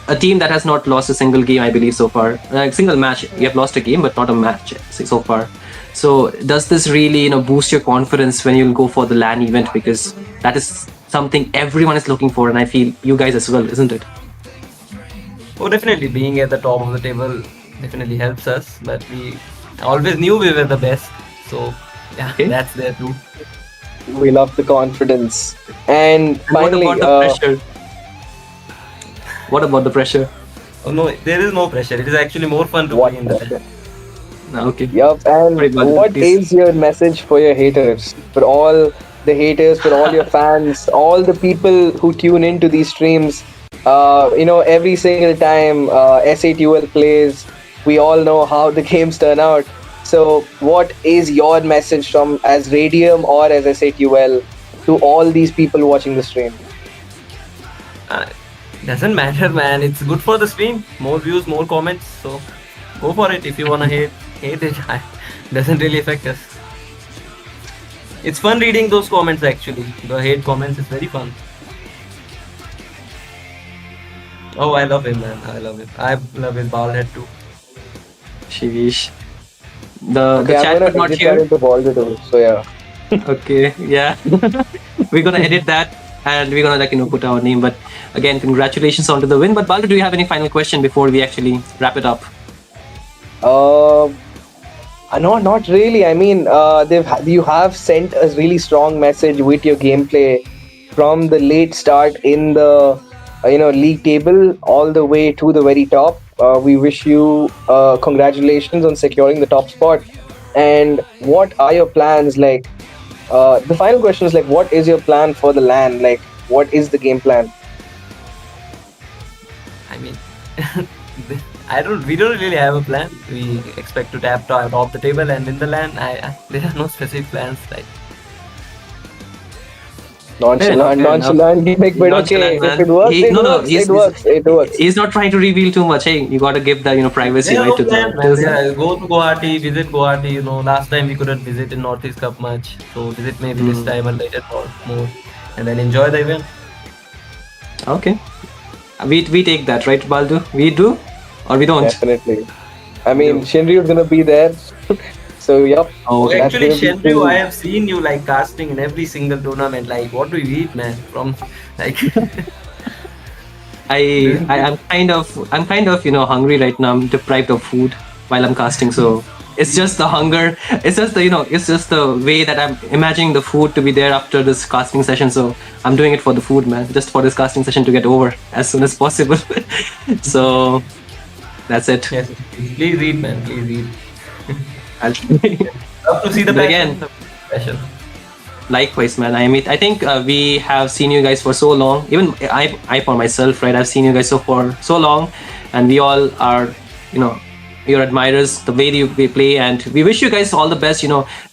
A team that has not lost a single game, I believe, so far. A single match. You have lost a game, but not a match so far. So, does this really, boost your confidence when you'll go for the LAN event? Because that is something everyone is looking for, and I feel you guys as well, isn't it? Oh, definitely. Being at the top of the table definitely helps us, but we always knew we were the best. So, yeah, Okay. that's there too. We love the confidence. And finally, what about the pressure? What about the pressure? Oh no, there is no pressure. It is actually more fun to what? play in the Okay. Yup, and Sorry, Baldu, what please. is your message for your haters? For all the haters, for all your fans, all the people who tune into these streams, every single time S8UL plays, we all know how the games turn out. So, what is your message from as Radium or as S8UL to all these people watching the stream? Doesn't matter, man. It's good for the stream. More views, more comments. So go for it. If you wanna hate it. Doesn't really affect us. It's fun reading those comments actually. The hate comments is very fun. Oh, I love him, man. I love him. I love his bald head too. Sheesh. The Okay, chat I'm could gonna not edit hear. that into Baldo, so yeah. Okay, yeah. We're gonna edit that and we're gonna put our name. But again, congratulations on to the win. But Baldu, do you have any final question before we actually wrap it up? No, not really. I mean, you have sent a really strong message with your gameplay from the late start in the league table all the way to the very top. We wish you congratulations on securing the top spot. And what are your plans? Like, The final question is like, what is your plan for the LAN? Like, what is the game plan? I mean, we don't really have a plan. We expect to tap top the table and win the LAN. There are no specific plans. Like, Nonchalant, gimmick, but okay, if it works, it works. He's not trying to reveal too much. Hey, you gotta give the privacy there are right no to plan, the. man. Yeah, go to Guwahati, visit Guwahati. Last time we couldn't visit in Northeast Cup much, so visit maybe this time and later more, and then enjoy the event. Okay, we take that, right, Baldu? We do, or we don't? Definitely. I mean, Shinryu is gonna be there. So yep. Oh, okay. Actually, Shenryu, I have seen you like casting in every single tournament. Like, what do you eat, man? From like, I'm kind of hungry right now. I'm deprived of food while I'm casting, so it's just the hunger. It's just the way that I'm imagining the food to be there after this casting session. So I'm doing it for the food, man. Just for this casting session to get over as soon as possible. So that's it. yes, please eat, man. Please eat. I'll Love to see the But again, passion. likewise, man. I think we have seen you guys for so long. Even I for myself, right? I've seen you guys for so long, and we all are, your admirers. The way you play, and we wish you guys all the best.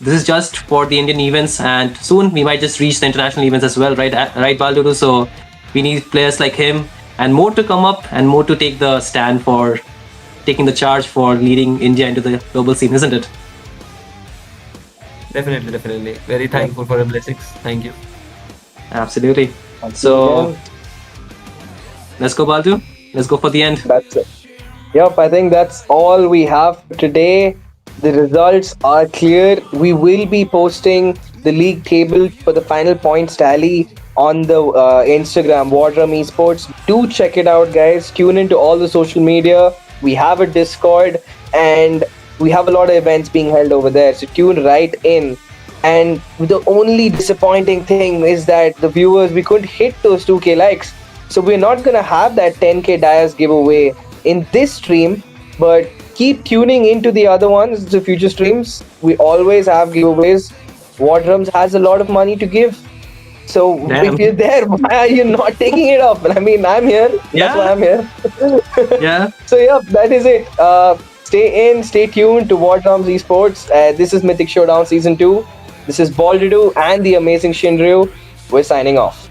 This is just for the Indian events, and soon we might just reach the international events as well, right? Right, Baldudu. So we need players like him, and more to come up, and more to take the stand for taking the charge for leading India into the global scene, isn't it? Definitely. Very thankful for your blessings. Thank you. Absolutely. So let's go, Baldu. Let's go for the end. That's it. Yep, I think that's all we have today. The results are clear. We will be posting the league table for the final points tally on the Instagram, War Drum Esports. Do check it out, guys. Tune into all the social media. We have a Discord, and we have a lot of events being held over there. So tune right in. And the only disappointing thing is that the viewers, we couldn't hit those 2K likes. So we're not going to have that 10K Dias giveaway in this stream, but keep tuning into the other ones, the future streams. We always have giveaways. War Drums has a lot of money to give. So if you're there, why are you not taking it up? I mean, I'm here. That's why I'm here. Yeah. So yeah, that is it. Stay tuned to War Drums Esports. This is Mythic Showdown Season 2. This is Baldudu and the amazing Shinryu. We're signing off.